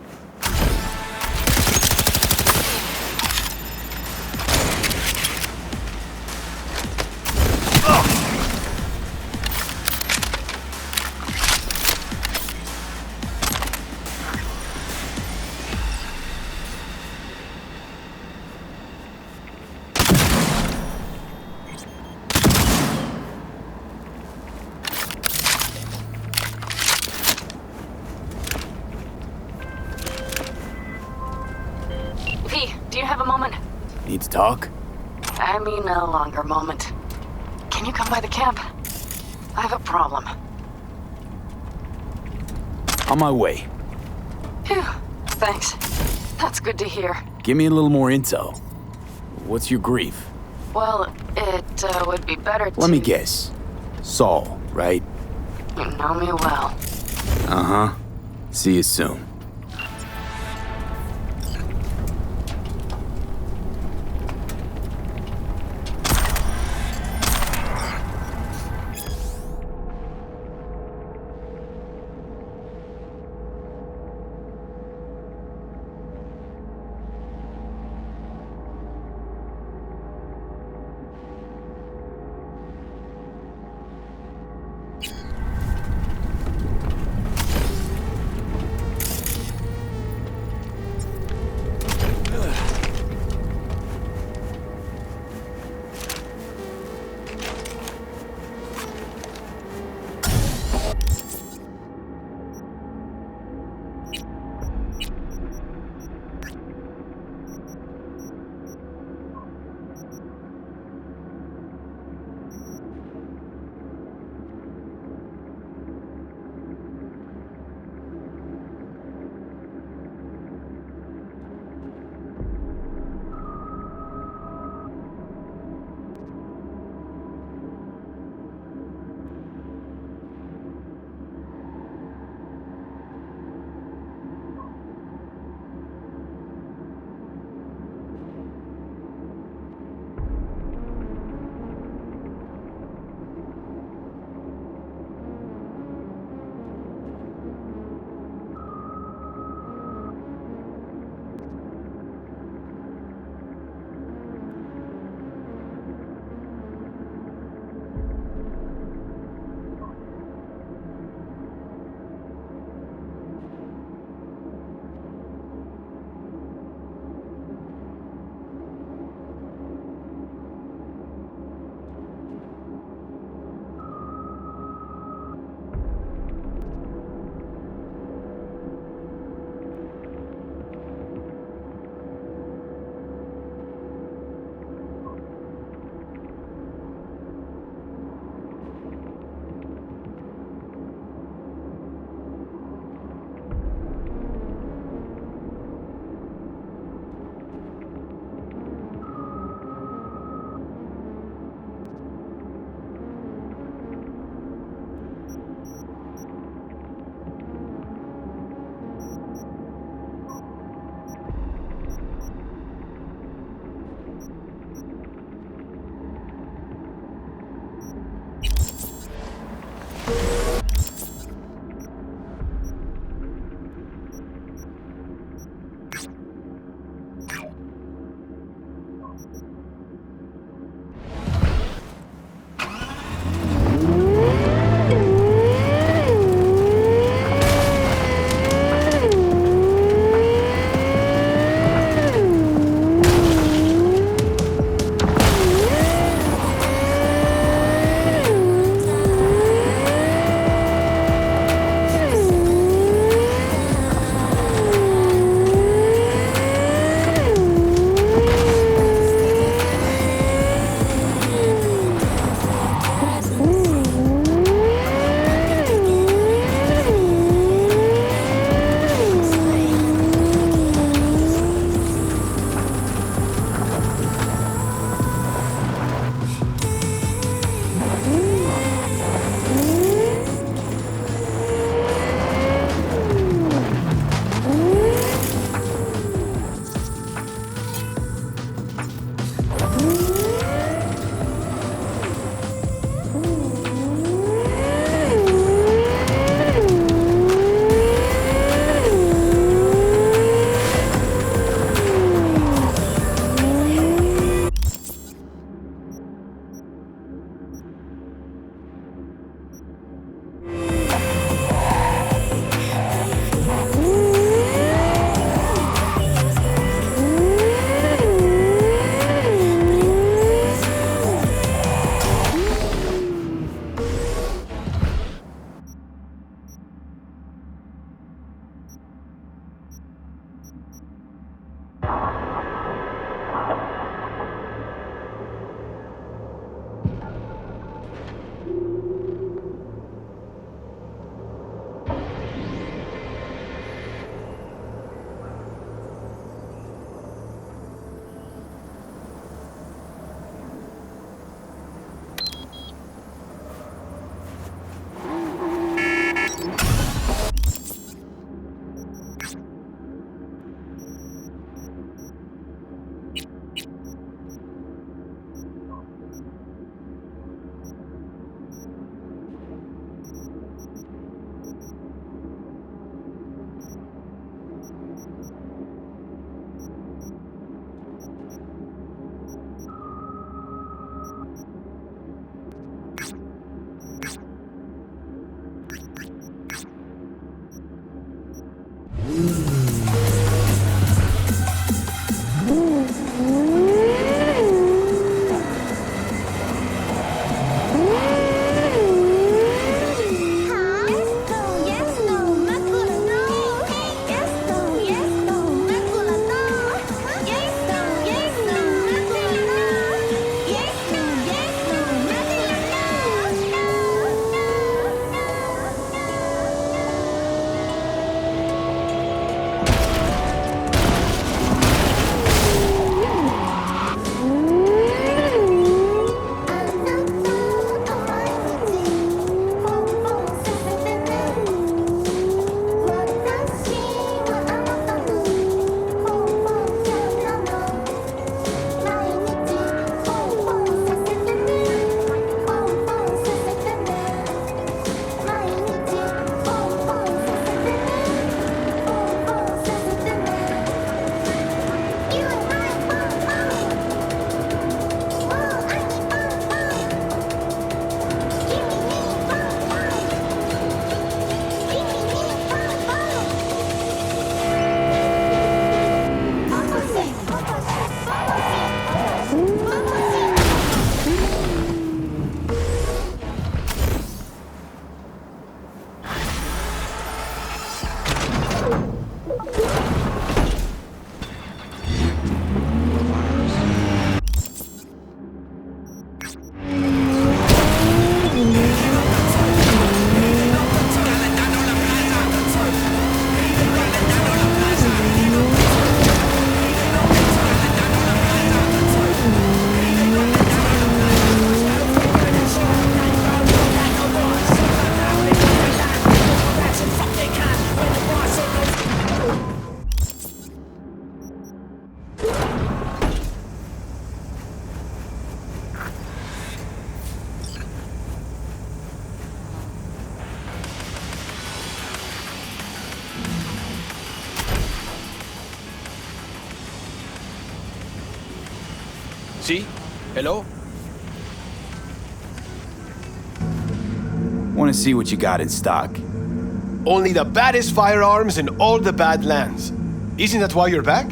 V, do you have a moment? Need to talk? I mean a longer moment. Can you come by the camp? I have a problem. On my way. Phew, thanks. That's good to hear. Give me a little more intel. What's your grief? Well, it would be better to... Let me guess. Saul, right? You know me well. Uh-huh. See you soon. See? Hello? Want to see what you got in stock? Only the baddest firearms in all the bad lands. Isn't that why you're back?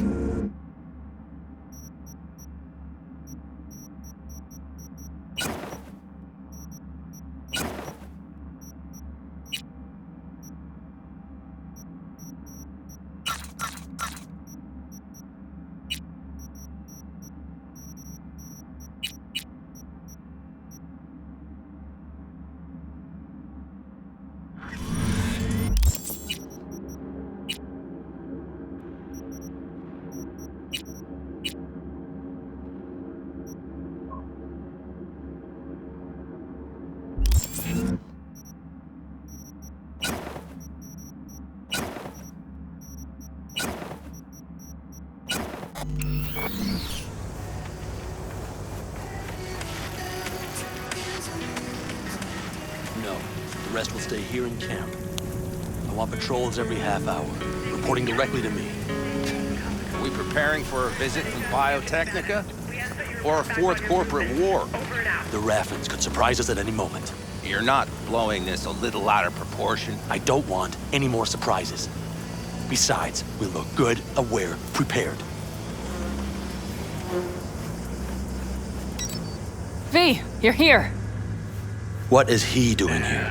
No, the rest will stay here in camp. I want patrols every half hour, reporting directly to me. Are we preparing for a visit from Biotechnica? Or a fourth corporate war? The Raffins could surprise us at any moment. You're not blowing this a little out of proportion? I don't want any more surprises. Besides, we look good, aware, prepared. V, you're here. What is he doing here?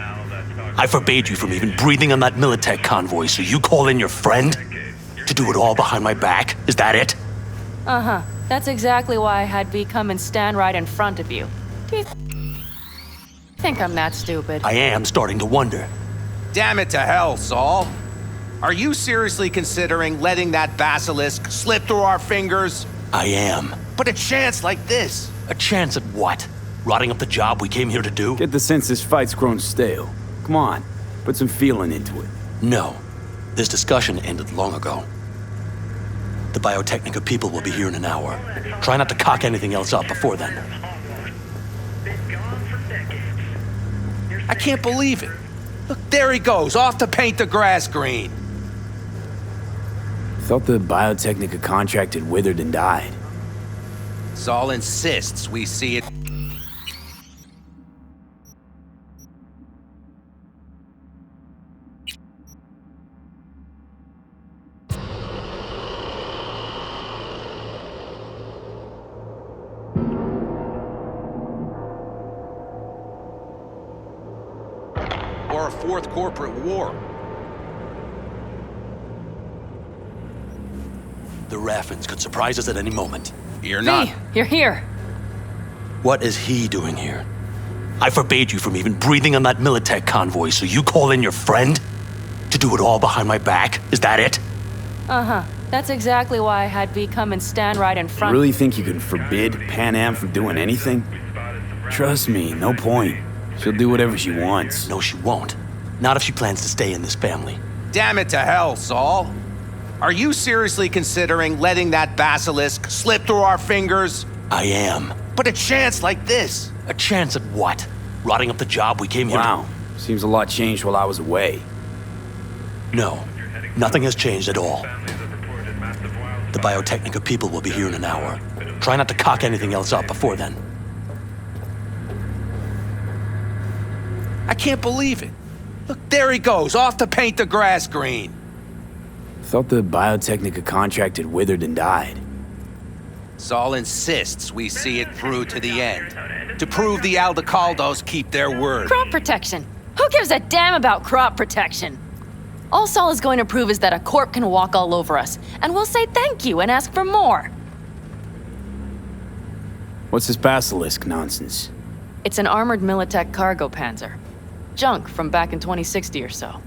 I forbade you from even breathing on that Militech convoy, so you call in your friend? To do it all behind my back? Is that it? Uh-huh. That's exactly why I had V come and stand right in front of you. Do you think I'm that stupid? I am starting to wonder. Damn it to hell, Saul. Are you seriously considering letting that basilisk slip through our fingers? I am. But a chance like this? A chance at what? Rotting up the job we came here to do? Get the sense this fight's grown stale. Come on, put some feeling into it. No. This discussion ended long ago. The Biotechnica people will be here in an hour. Try not to cock anything else up before then. I can't believe it. Look, there he goes, off to paint the grass green. Thought the Biotechnica contract had withered and died. Saul insists we see it. Or a fourth corporate war. The Raffins could surprise us at any moment. You're not. V, you're here. What is he doing here? I forbade you from even breathing on that Militech convoy, so you call in your friend? To do it all behind my back? Is that it? Uh-huh. That's exactly why I had V come and stand right in You front. really think you can forbid Pan Am from doing anything? Trust me, no point. She'll do whatever she wants. No, she won't. Not if she plans to stay in this family. Damn it to hell, Saul. Are you seriously considering letting that basilisk slip through our fingers? I am. But a chance like this? A chance at what? Rotting up the job we came here to... Wow, seems a lot changed while I was away. No, nothing has changed at all. The Biotechnica people will be here in an hour. Try not to cock anything else up before then. I can't believe it. Look, there he goes, off to paint the grass green. Thought the Biotechnica contract had withered and died. Saul insists we see it through to the end. To prove the Aldecaldos keep their word. Crop protection. Who gives a damn about crop protection? All Saul is going to prove is that a corp can walk all over us, and we'll say thank you and ask for more. What's this basilisk nonsense? It's an armored Militech cargo panzer. Junk from back in 2060 or so.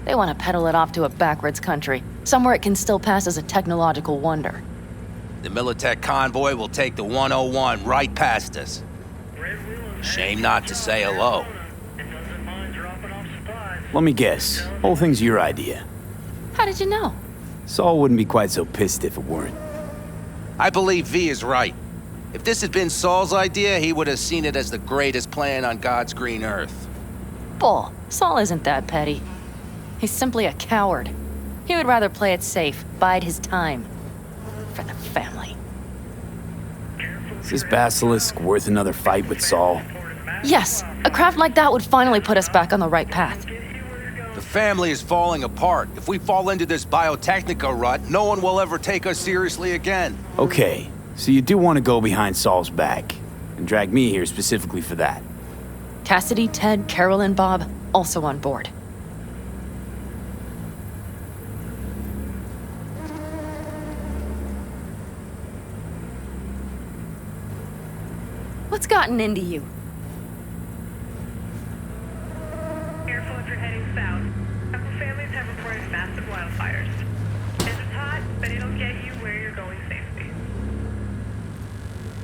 They want to peddle it off to a backwards country, somewhere it can still pass as a technological wonder. The Militech convoy will take the 101 right past us. Shame not to say hello. Let me guess, whole thing's your idea. How did you know? Saul wouldn't be quite so pissed if it weren't. I believe V is right. If this had been Saul's idea, he would have seen it as the greatest plan on God's green earth. Bull. Saul isn't that petty. He's simply a coward. He would rather play it safe, bide his time. For the family. Is this basilisk worth another fight with Saul? Yes, a craft like that would finally put us back on the right path. The family is falling apart. If we fall into this biotechnica rut, no one will ever take us seriously again. Okay, so you do want to go behind Saul's back, and drag me here specifically for that. Cassidy, Ted, Carol, and Bob also on board. What's gotten into you? Careful if you're heading south. Couple families have reported massive wildfires. It's hot, but it'll get you where you're going safely.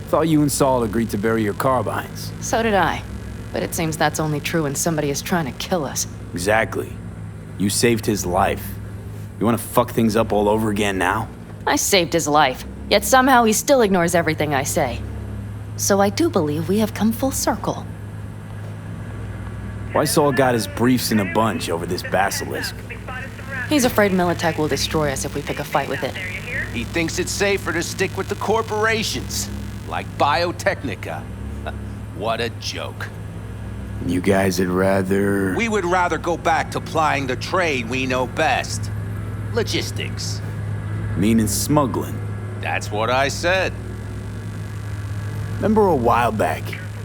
Thought you and Saul agreed to bury your carbines. So did I. But it seems that's only true when somebody is trying to kill us. Exactly. You saved his life. You want to fuck things up all over again now? I saved his life, yet somehow he still ignores everything I say. So I do believe we have come full circle. Why Saul got his briefs in a bunch over this basilisk? He's afraid Militech will destroy us if we pick a fight with it. He thinks it's safer to stick with the corporations, like Biotechnica. What a joke. You guys would rather... We would rather go back to plying the trade we know best. Logistics. Meaning smuggling. That's what I said. Remember a while back,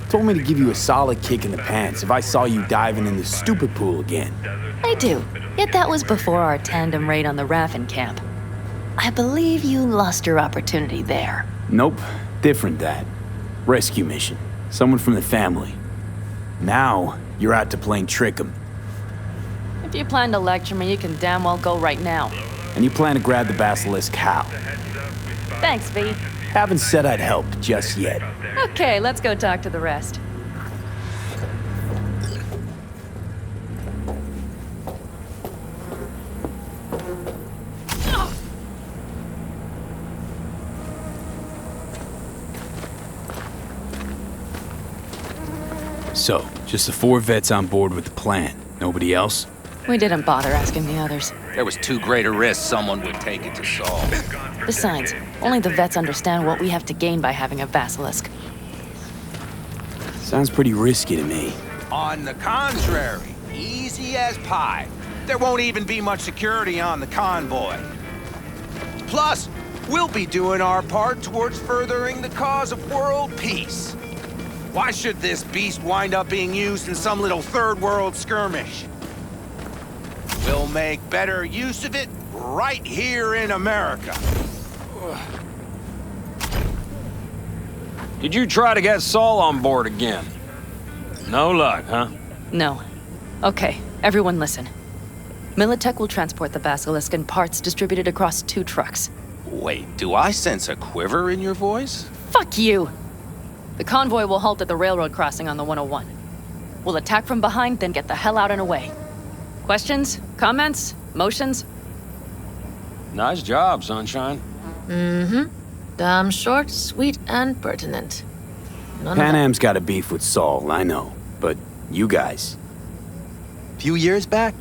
told me to give you a solid kick in the pants if I saw you diving in the stupid pool again. I do, yet that was before our tandem raid on the Raffen camp. I believe you lost your opportunity there. Nope, different that. Rescue mission. Someone from the family. Now, you're out to plain trick 'em. If you plan to lecture me, you can damn well go right now. And you plan to grab the basilisk how? Thanks, V. Haven't said I'd help just yet. Okay, let's go talk to the rest. So, just the 4 vets on board with the plan. Nobody else? We didn't bother asking the others. There was too great a risk someone would take it to Saul. Besides, only the vets understand what we have to gain by having a basilisk. Sounds pretty risky to me. On the contrary, easy as pie. There won't even be much security on the convoy. Plus, we'll be doing our part towards furthering the cause of world peace. Why should this beast wind up being used in some little third world skirmish? We'll make better use of it right here in America. Did you try to get Saul on board again? No luck, huh? No. Okay, everyone listen. Militech will transport the basilisk in parts distributed across 2 trucks. Wait, do I sense a quiver in your voice? Fuck you! The convoy will halt at the railroad crossing on the 101. We'll attack from behind, then get the hell out and away. Questions? Comments? Motions? Nice job, Sunshine. Mm-hmm. Damn short, sweet, and pertinent. Pan Am's got a beef with Saul, I know. But you guys... Few years back,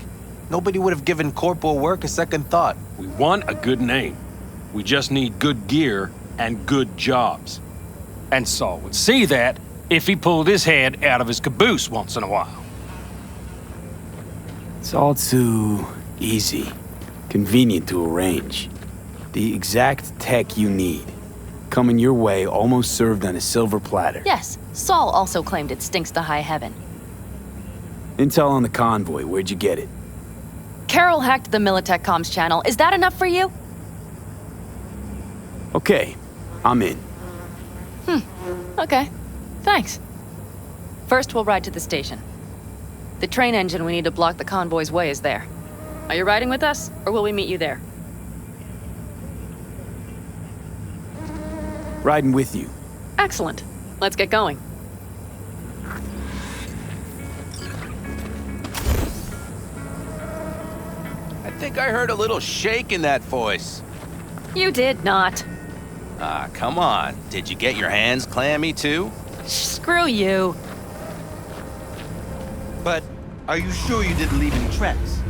nobody would have given corporal work a second thought. We want a good name. We just need good gear and good jobs. And Saul would see that if he pulled his head out of his caboose once in a while. It's all too easy. Convenient to arrange. The exact tech you need. Coming your way, almost served on a silver platter. Yes, Saul also claimed it stinks to high heaven. Intel on the convoy, where'd you get it? Carol hacked the Militech comms channel. Is that enough for you? Okay, I'm in. Okay, thanks. First, we'll ride to the station. The train engine we need to block the convoy's way is there. Are you riding with us, or will we meet you there? Riding with you. Excellent. Let's get going. I think I heard a little shake in that voice. You did not. Ah, come on. Did you get your hands clammy too? Screw you. But are you sure you didn't leave any tracks?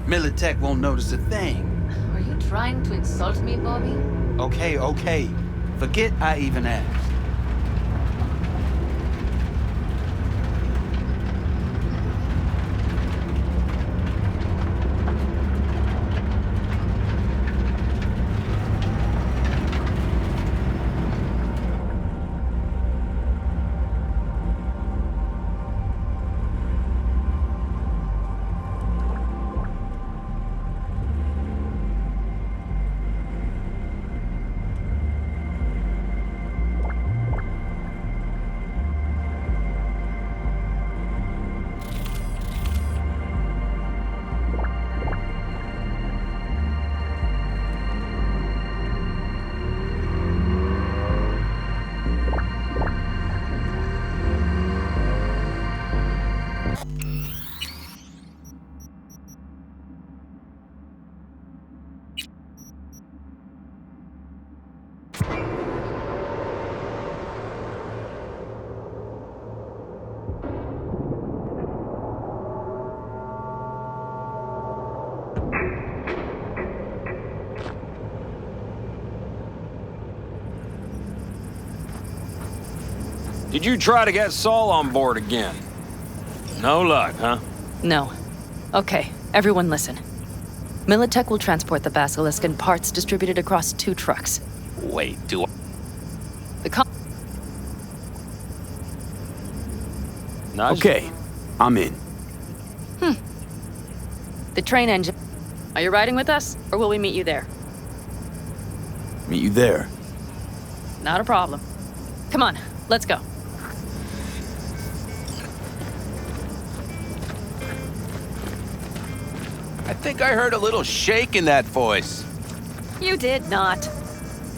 Militech won't notice a thing. Are you trying to insult me, Bobby? Okay. Forget I even asked. Did you try to get Saul on board again? No luck, huh? No. Okay, everyone listen. Militech will transport the Basilisk and parts distributed across 2 trucks. Wait, do I... Okay, I'm in. The train engine. Are you riding with us, or will we meet you there? Meet you there. Not a problem. Come on, let's go. I think I heard a little shake in that voice. You did not.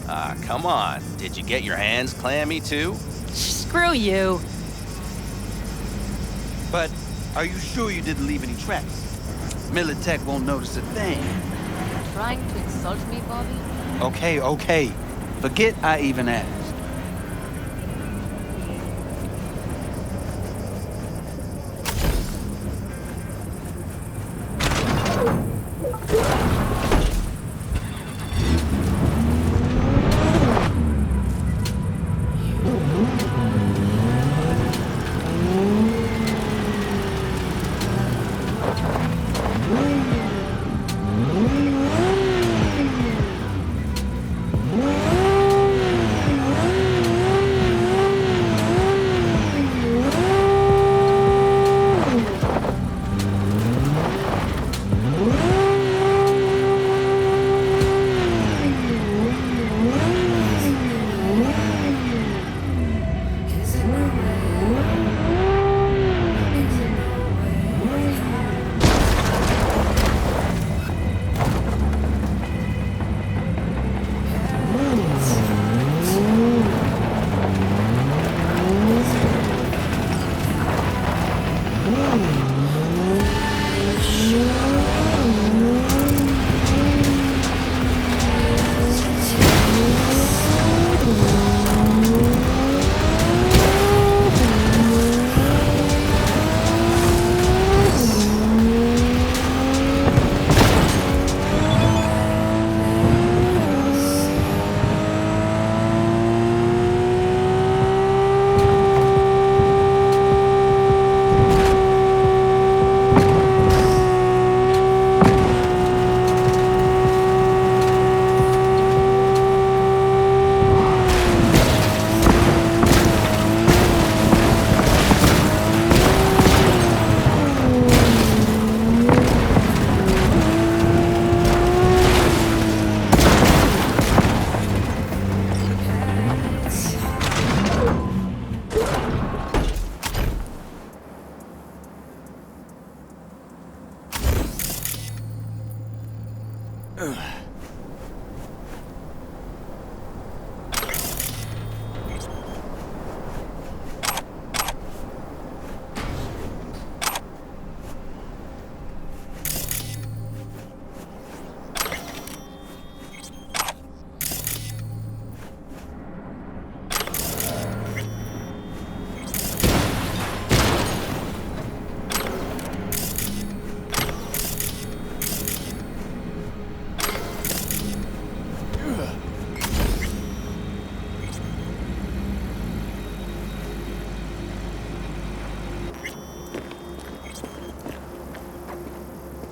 Ah, come on. Did you get your hands clammy too? Screw you. But are you sure you didn't leave any tracks? Militech won't notice a thing. Trying to insult me, Bobby? Okay. Forget I even asked.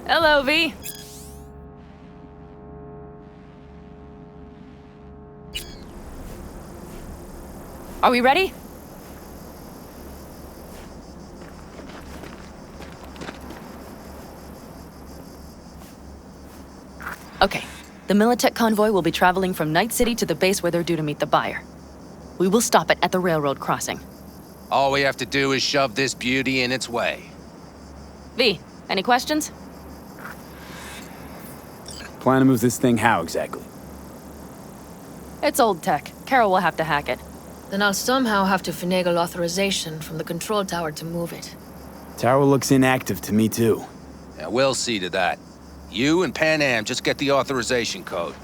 Hello, V. Are we ready? Okay. The Militech convoy will be traveling from Night City to the base where they're due to meet the buyer. We will stop it at the railroad crossing. All we have to do is shove this beauty in its way. V, any questions? Plan to move this thing how exactly? It's old tech. Carol will have to hack it. Then I'll somehow have to finagle authorization from the control tower to move it. Tower looks inactive to me too. Yeah, we'll see to that. You and Pan Am just get the authorization code.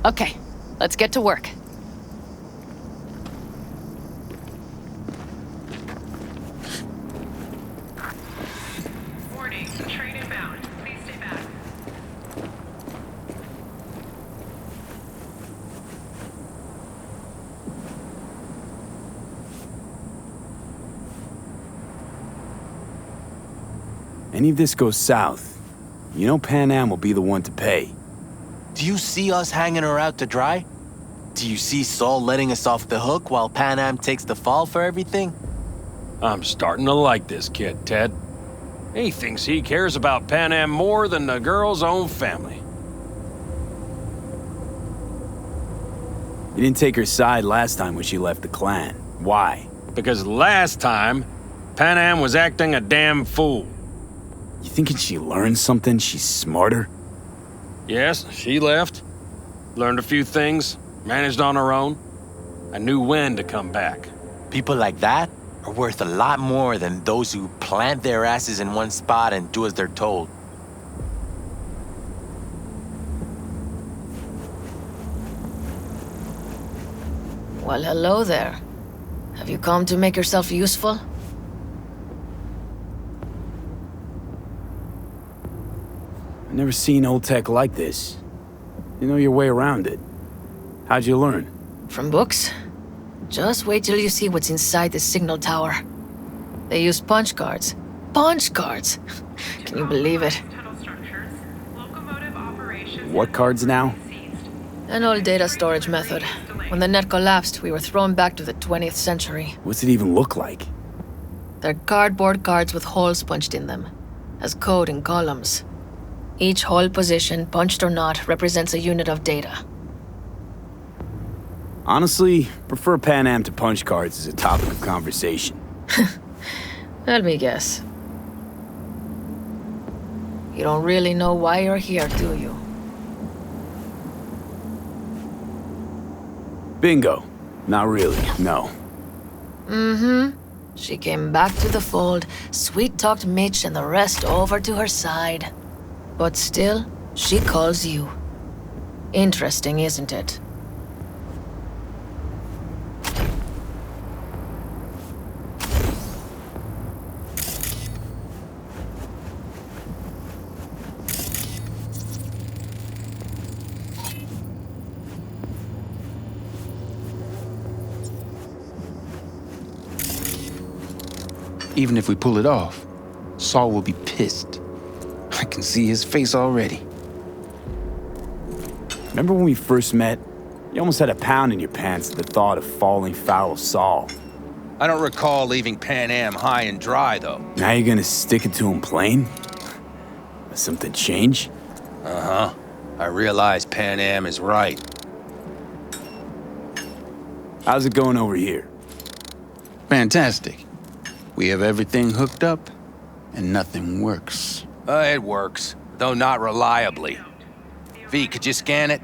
Okay, let's get to work. Warning, train inbound. Please stay back. any of this goes south, you know Pan Am will be the one to pay. Do you see us hanging her out to dry? Do you see Saul letting us off the hook while Pan Am takes the fall for everything? I'm starting to like this kid, Ted. He thinks he cares about Pan Am more than the girl's own family. You didn't take her side last time when she left the clan. Why? Because last time, Pan Am was acting a damn fool. You thinking she learned something? She's smarter? Yes, she left. Learned a few things, managed on her own. I knew when to come back. People like that are worth a lot more than those who plant their asses in one spot and do as they're told. Well, hello there. Have you come to make yourself useful? I've never seen old tech like this. You know your way around it. How'd you learn? From books? Just wait till you see what's inside the signal tower. They use punch cards. Punch cards! Can you believe it? What cards now? An old data storage method. When the net collapsed, we were thrown back to the 20th century. What's it even look like? They're cardboard cards with holes punched in them, as code in columns. Each hole position, punched or not, represents a unit of data. Honestly, prefer Pan Am to punch cards as a topic of conversation. Let me guess. You don't really know why you're here, do you? Bingo. Not really, no. Mm-hmm. She came back to the fold, sweet-talked Mitch and the rest over to her side. But still, she calls you. Interesting, isn't it? Even if we pull it off, Saul will be pissed. I can see his face already. Remember when we first met? You almost had a pound in your pants at the thought of falling foul of Saul. I don't recall leaving Pan Am high and dry, though. Now you're gonna stick it to him plain? Has something changed? Uh-huh. I realize Pan Am is right. How's it going over here? Fantastic. We have everything hooked up, and nothing works. It works, though not reliably. V, could you scan it?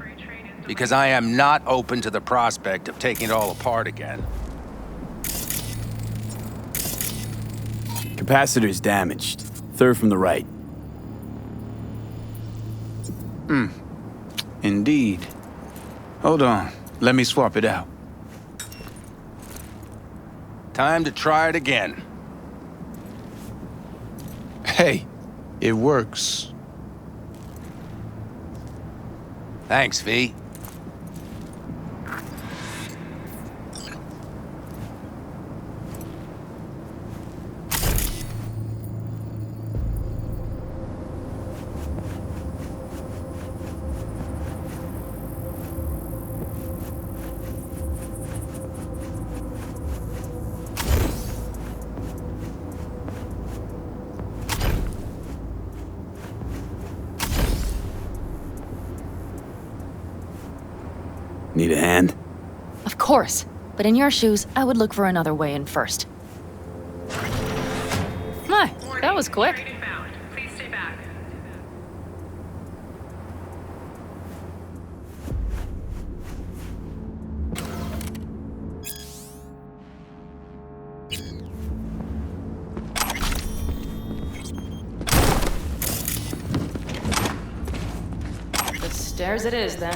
Because I am not open to the prospect of taking it all apart again. Capacitor's damaged. Third from the right. Indeed. Hold on. Let me swap it out. Time to try it again. Hey, it works. Thanks, V. Need a hand? Of course. But in your shoes, I would look for another way in first. My, that was quick. Please stay back. The stairs it is, then.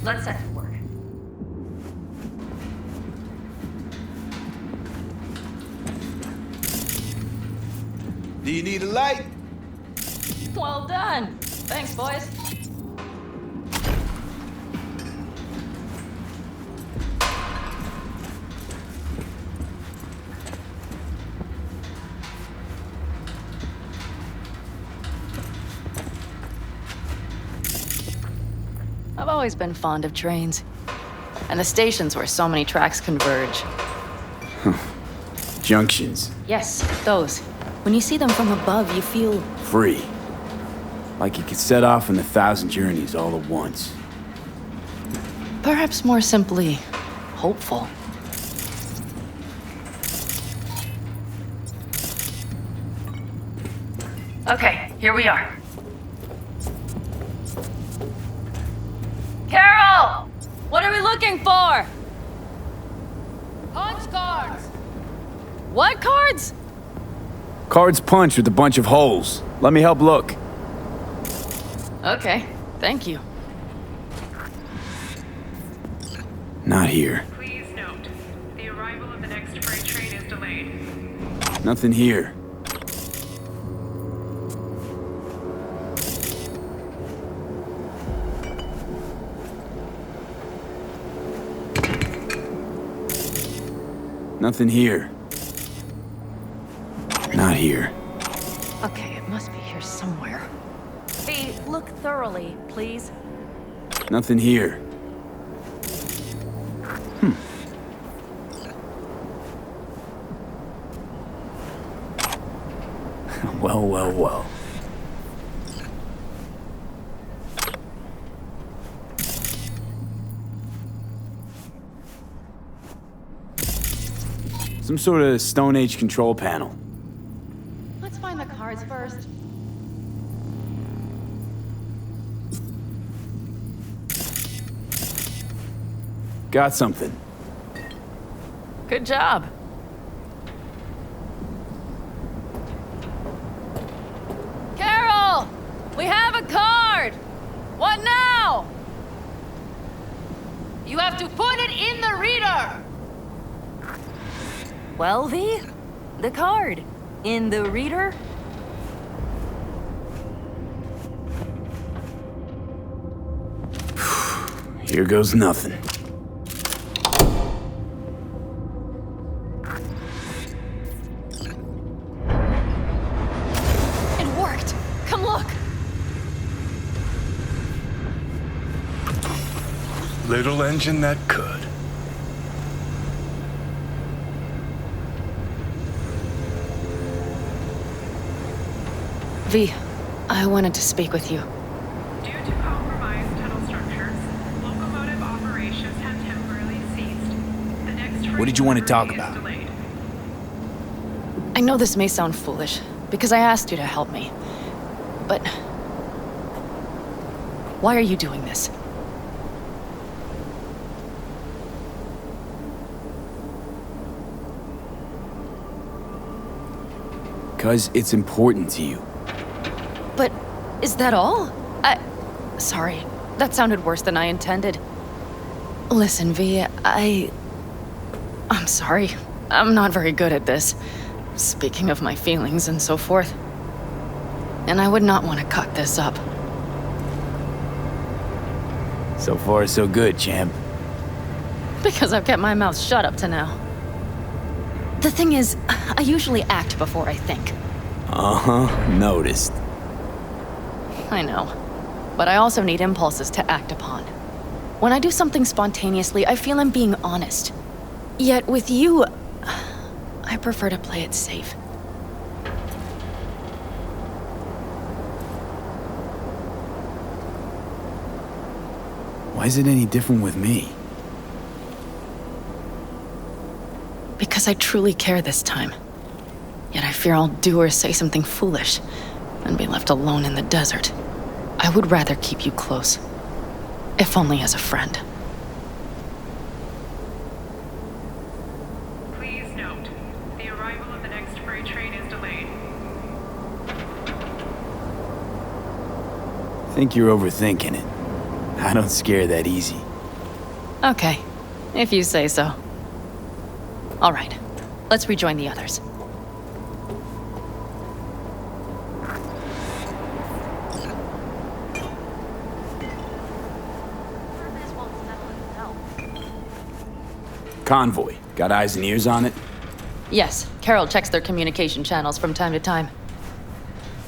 Let's set to work. Do you need a light? Well done. Thanks, boys. I've always been fond of trains. And the stations where so many tracks converge. Junctions. Yes, those. When you see them from above, you feel... Free. Like you could set off on 1,000 journeys all at once. perhaps more simply, hopeful. Okay, here we are. Carol! What are we looking for? Punch cards! What cards? Cards punched with a bunch of holes. Let me help look. Okay, thank you. Not here. Please note, the arrival of the next freight train is delayed. Nothing here. Nothing here. Not here. Okay, it must be here somewhere. Hey, look thoroughly, please. Nothing here. Well, well, well. Some sort of Stone Age control panel. Let's find the cards first. Got something. Good job. Carol! We have a card! What now? You have to put it in the reader! Well, V, the card. In the reader? Here goes nothing. It worked! Come look! Little engine that could. V, I wanted to speak with you. Due to compromised tunnel structures, locomotive operations have temporarily ceased. The next What did you want to talk about? I know this may sound foolish, because I asked you to help me. But... why are you doing this? Because it's important to you. But is that all? Sorry, that sounded worse than I intended. Listen, V, I'm sorry. I'm not very good at this. Speaking of my feelings and so forth. And I would not want to cut this up. So far, so good, champ. Because I've kept my mouth shut up to now. The thing is, I usually act before I think. Uh-huh, noticed. I know. But I also need impulses to act upon. When I do something spontaneously, I feel I'm being honest. Yet with you, I prefer to play it safe. Why is it any different with me? Because I truly care this time. Yet I fear I'll do or say something foolish and be left alone in the desert. I would rather keep you close, if only as a friend. Please note, the arrival of the next freight train is delayed. Think you're overthinking it. I don't scare that easy. Okay, if you say so. All right, let's rejoin the others. Convoy. Got eyes and ears on it? Yes, Carol checks their communication channels from time to time.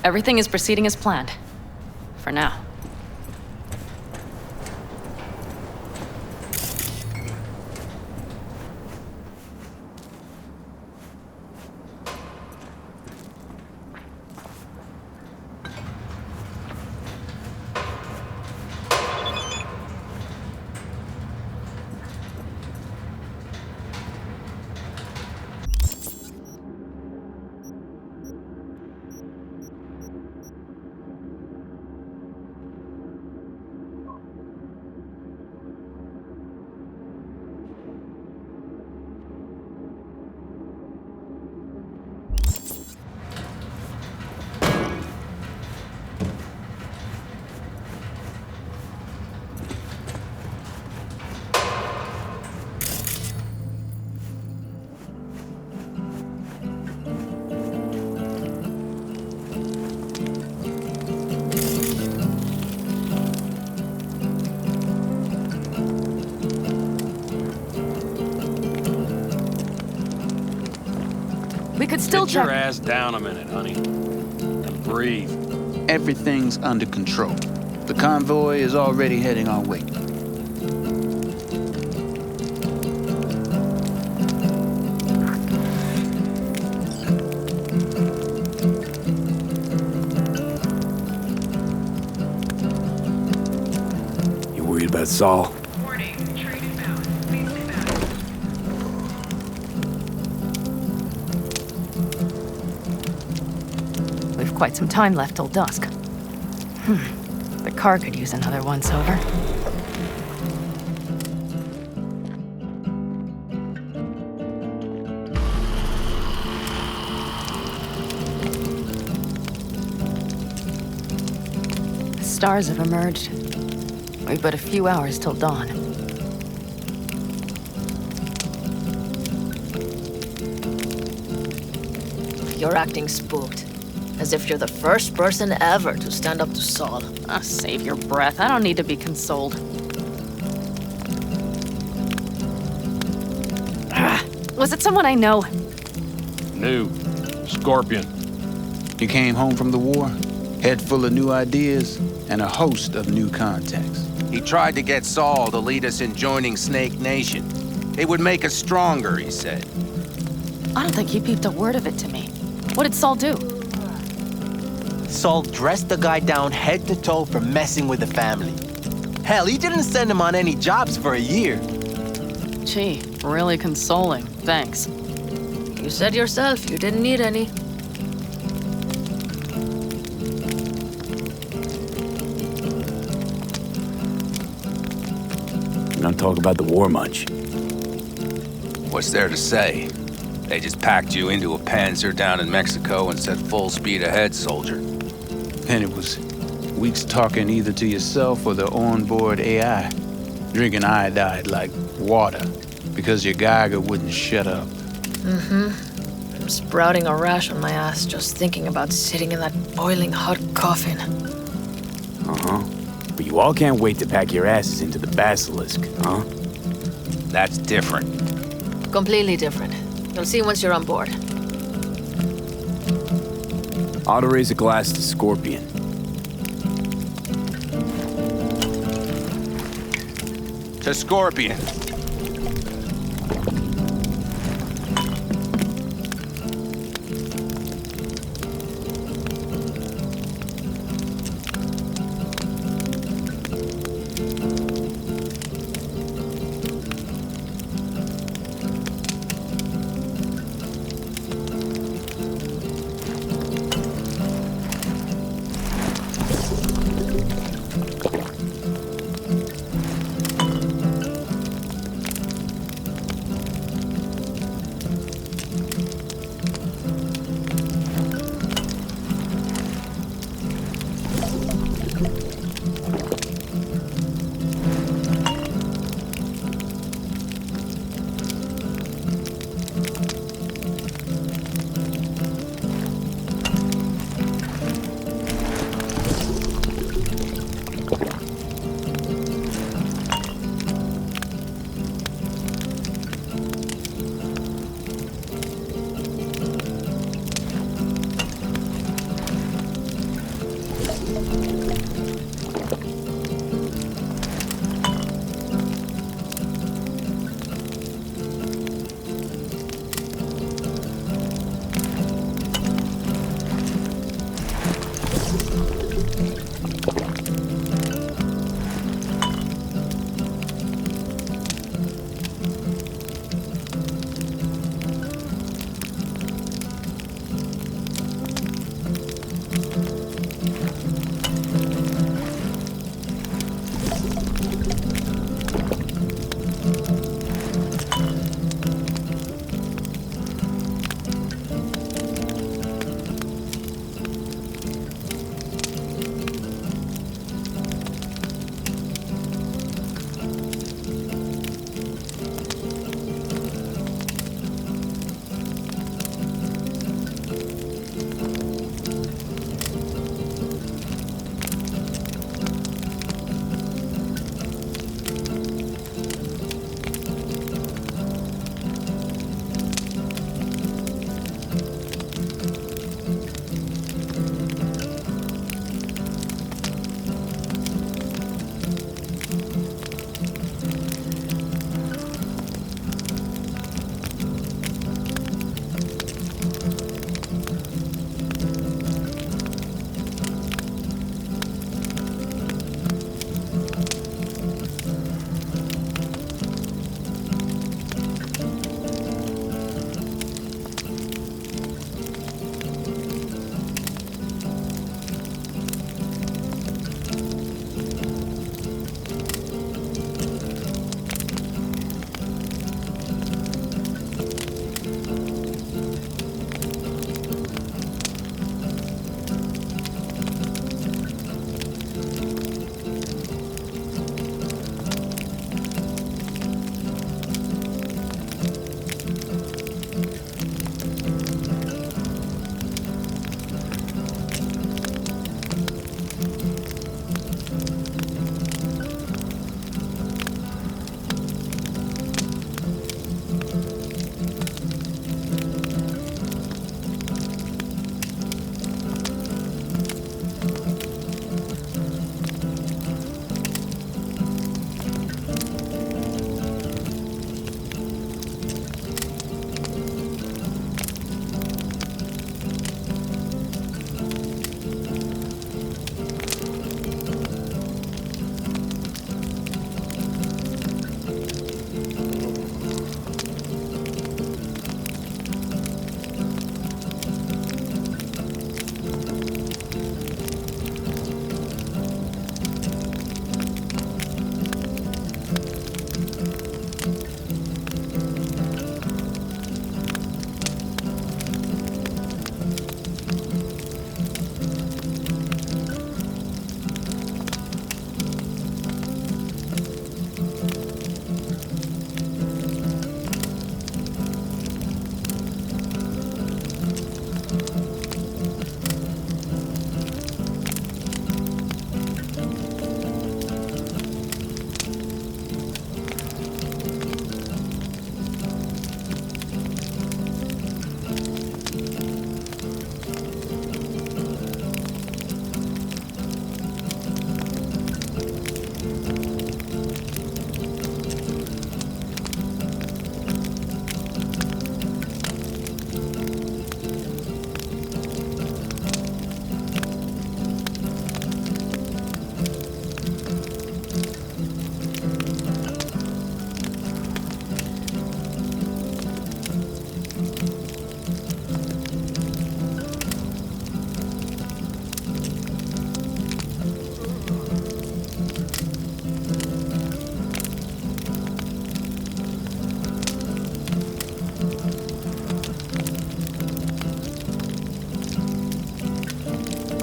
Everything is proceeding as planned. For now. We could still Get check. your ass down a minute, honey. And breathe. Everything's under control. The convoy is already heading our way. You worried about Saul? We've quite some time left till dusk. The car could use another once-over. The stars have emerged. We've but a few hours till dawn. You're acting spooked. As if you're the first person ever to stand up to Saul. Save your breath. I don't need to be consoled. Was it someone I know? New. Scorpion. You came home from the war, head full of new ideas, and a host of new contacts. He tried to get Saul to lead us in joining Snake Nation. It would make us stronger, he said. I don't think he peeped a word of it to me. What did Saul do? Saul dressed the guy down head to toe for messing with the family. Hell, he didn't send him on any jobs for a year. Gee, really consoling. Thanks. You said yourself you didn't need any. You don't talk about the war much. What's there to say? They just packed you into a Panzer down in Mexico and said full speed ahead, soldier. And it was weeks talking either to yourself or the onboard AI, drinking iodide like water because your Geiger wouldn't shut up. I'm sprouting a rash on my ass just thinking about sitting in that boiling hot coffin. But you all can't wait to pack your asses into the Basilisk, huh? That's different. Completely different. You'll see once you're on board. Ought to raise a glass to Scorpion. To Scorpion.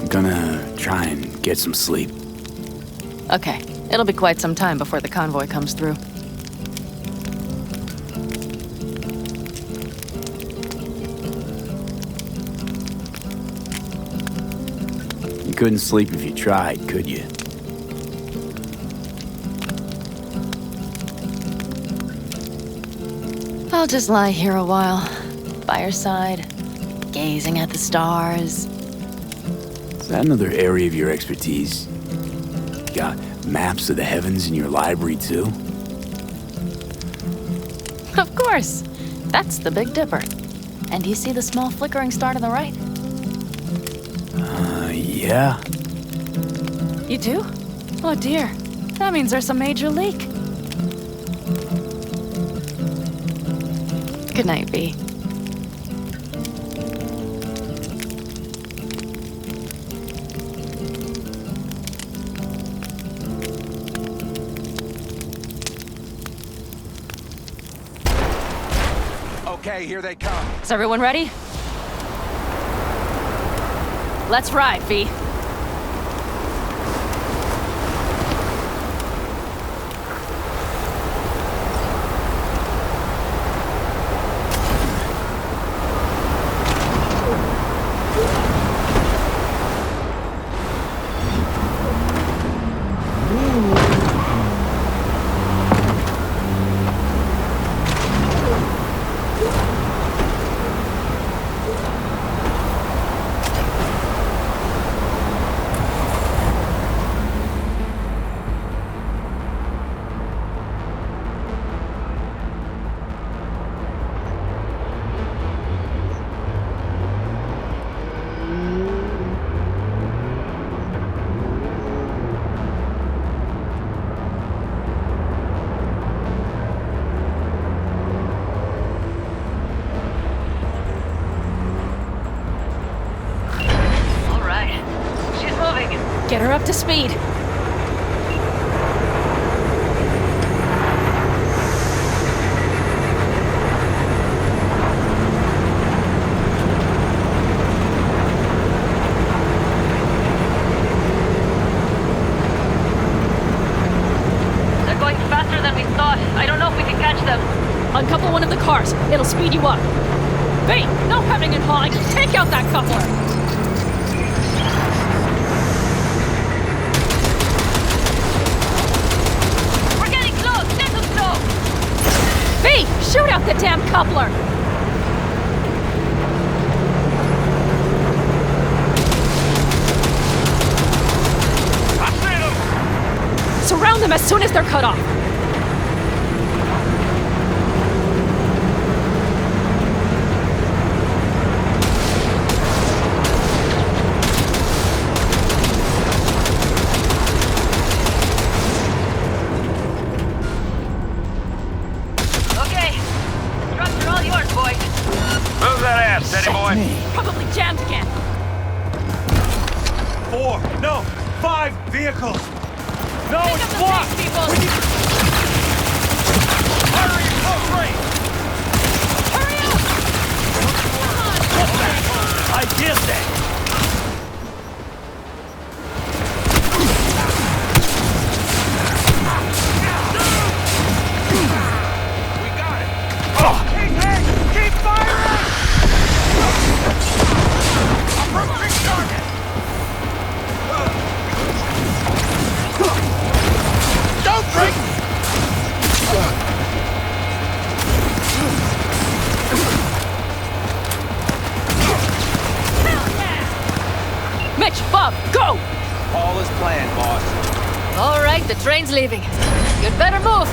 I'm gonna try and get some sleep. Okay, it'll be quite some time before the convoy comes through. You couldn't sleep if you tried, could you? I'll just lie here a while, by your side, gazing at the stars. Is that another area of your expertise? You got maps of the heavens in your library, too? Of course. That's the Big Dipper. And do you see the small flickering star to the right? Yeah. You do? Oh dear. That means there's a major leak. Good night, V. Okay, here they come. Is everyone ready? Let's ride, V. Get her up to speed. They're going faster than we thought. I don't know if we can catch them. Uncouple one of the cars. It'll speed you up. V, no hemming and hawing. Take out that coupler. Shoot out the damn coupler! I see them! Surround them as soon as they're cut off. Steady, boy. Probably jammed again. 4, no, 5 vehicles. No, it's blocked. Hurry, close range. Hurry up! I did that. We got it. Oh. Keep firing! Approaching target! Don't break! Mitch, Bob, go! All is planned, boss. All right, the train's leaving. You'd better move.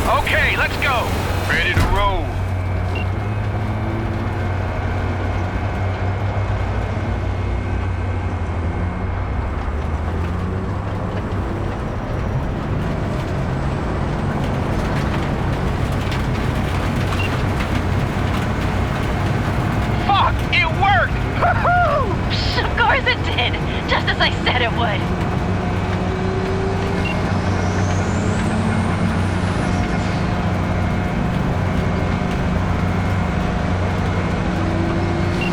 Okay, let's go. Ready to roll. said it would.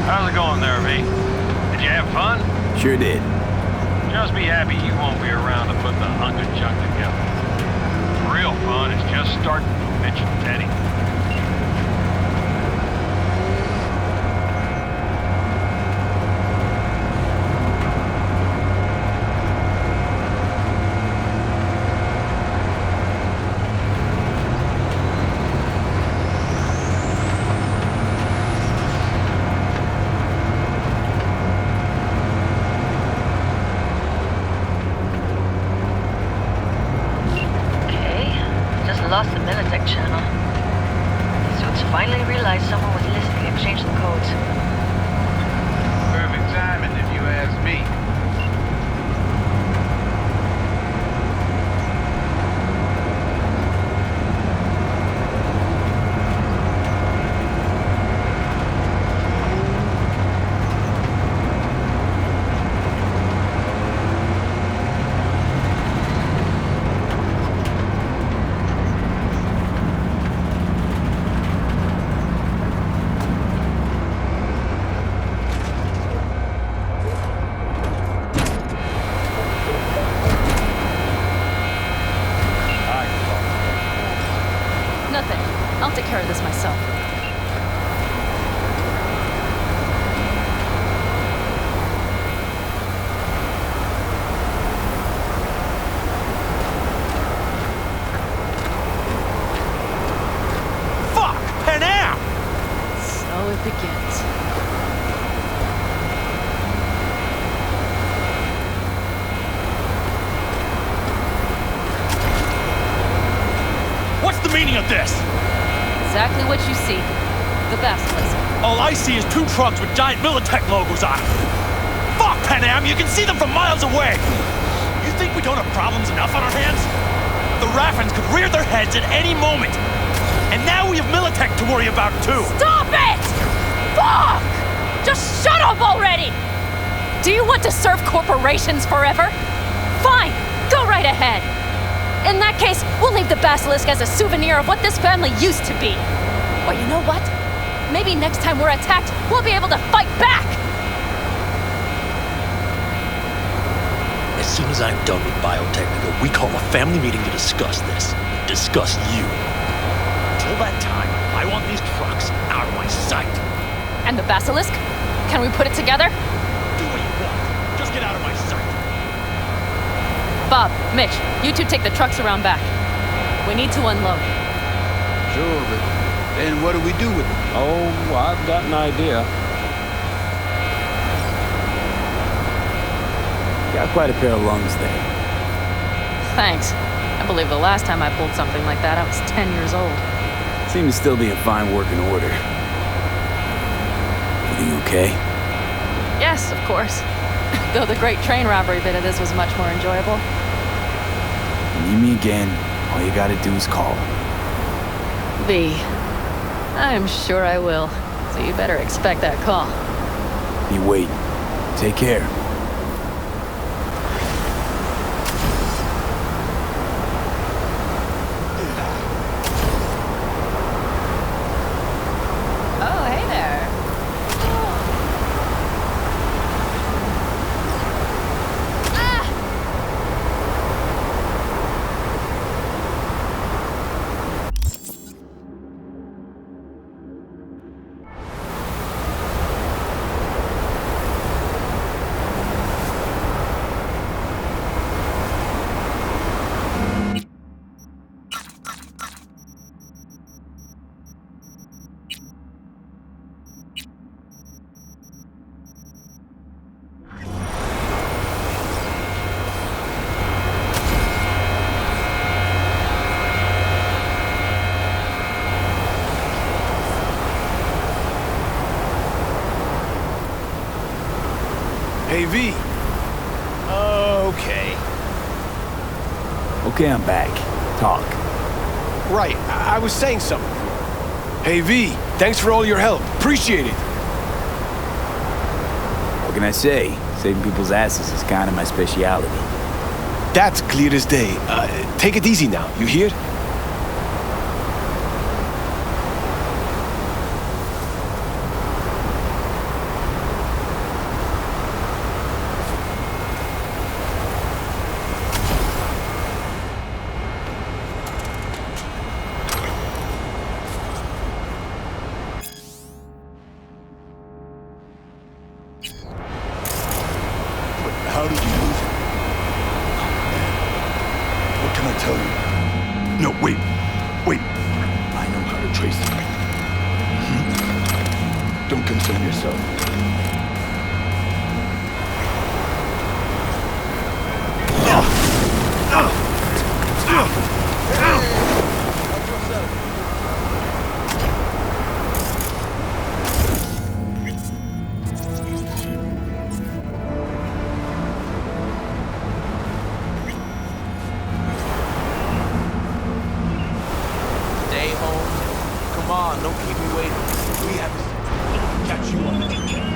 How's it going there, V? Did you have fun? Sure did. Just be happy you won't be around to put the hunk of junk together. Real fun is just starting for Mitch and Teddy. Lost the Militech channel. Suits finally realized someone was listening and changed the codes. Perfect timing, if you ask me. Nothing. I'll take care of this myself. Fuck! Panam! So it begins. What's the meaning of this? Exactly what you see. The basilisk. All I see is 2 trucks with giant Militech logos on them. Fuck, Panam! You can see them from miles away! You think we don't have problems enough on our hands? The Raffens could rear their heads at any moment. And now we have Militech to worry about, too. Stop it! Fuck! Just shut up already! Do you want to serve corporations forever? Fine, go right ahead. In that case, we'll leave the basilisk as a souvenir of what this family used to be. Or you know what? Maybe next time we're attacked, we'll be able to fight back! As soon as I'm done with Biotechnical, we call a family meeting to discuss this. Discuss you. Till that time, I want these trucks out of my sight. And the basilisk? Can we put it together? Do what you want. Just get out of my sight. Bob, Mitch, you two take the trucks around back. We need to unload. Sure, but then what do we do with them? Oh, I've got an idea. Got quite a pair of lungs there. Thanks. I believe the last time I pulled something like that, I was 10 years old. Seem to still be in fine working order. Everything okay? Yes, of course. Though the great train robbery bit of this was much more enjoyable. Need me again, all you gotta do is call. V. I'm sure I will. So you better expect that call. You wait. Take care. Oh, hey there. Hey, V. Okay. Okay, I'm back. Talk. Right, I was saying something. Hey, V, thanks for all your help. Appreciate it. What can I say? Saving people's asses is kind of my speciality. That's clear as day. Take it easy now, you hear? How did you lose it? What can I tell you? No, wait. I know how to trace them. Don't concern yourself. Stay home. Come on, don't keep me waiting. We have to catch you on the weekend.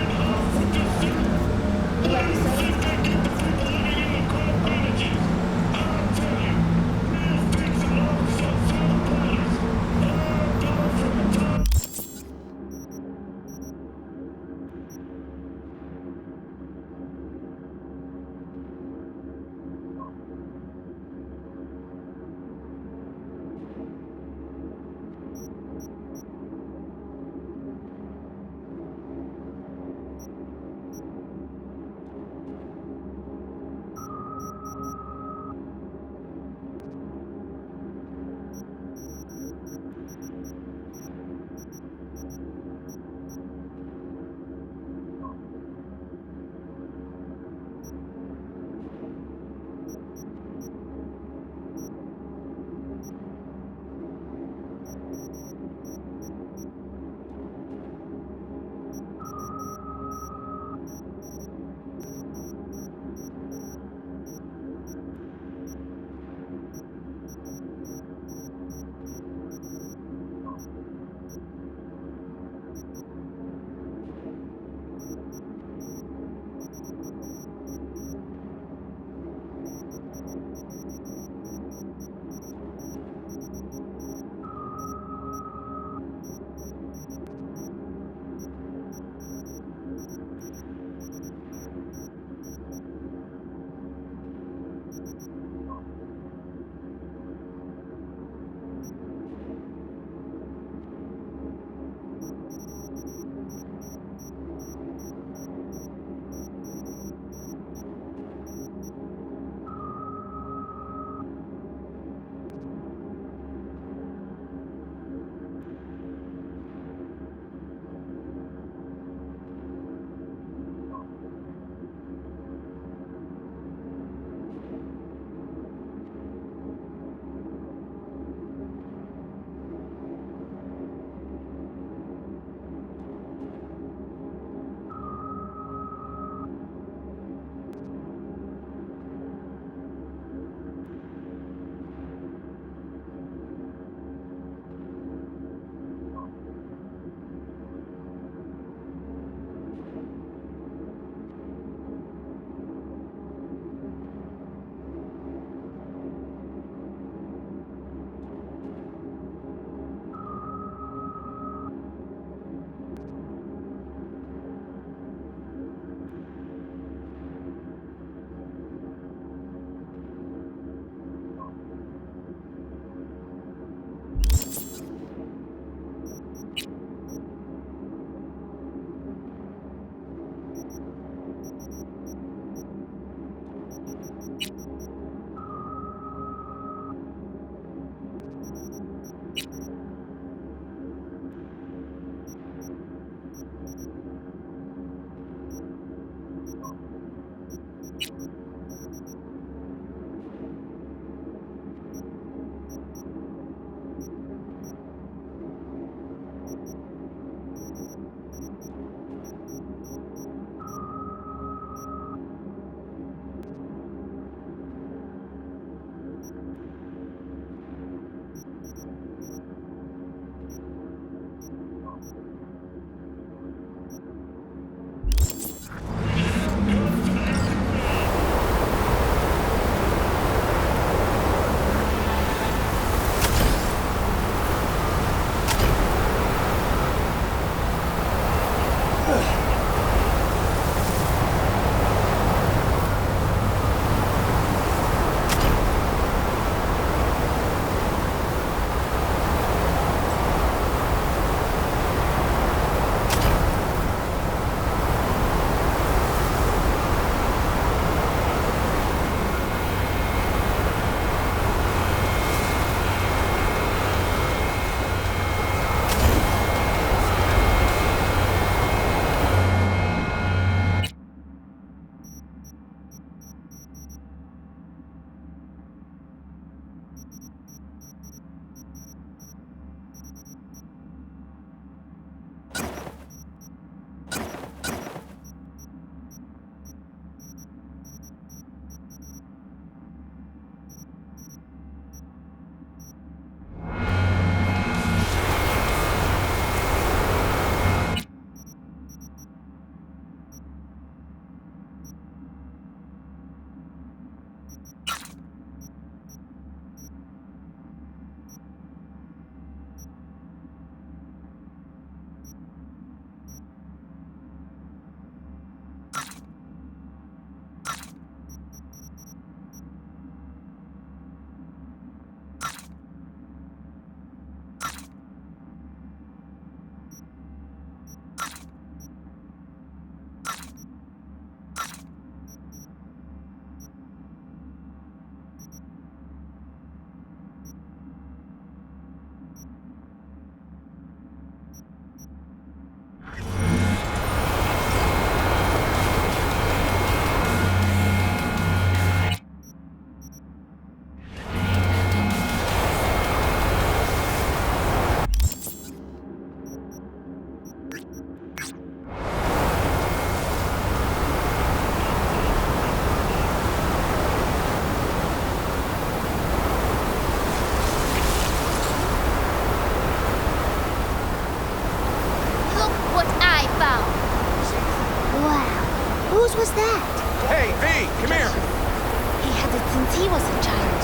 had it since he was a child.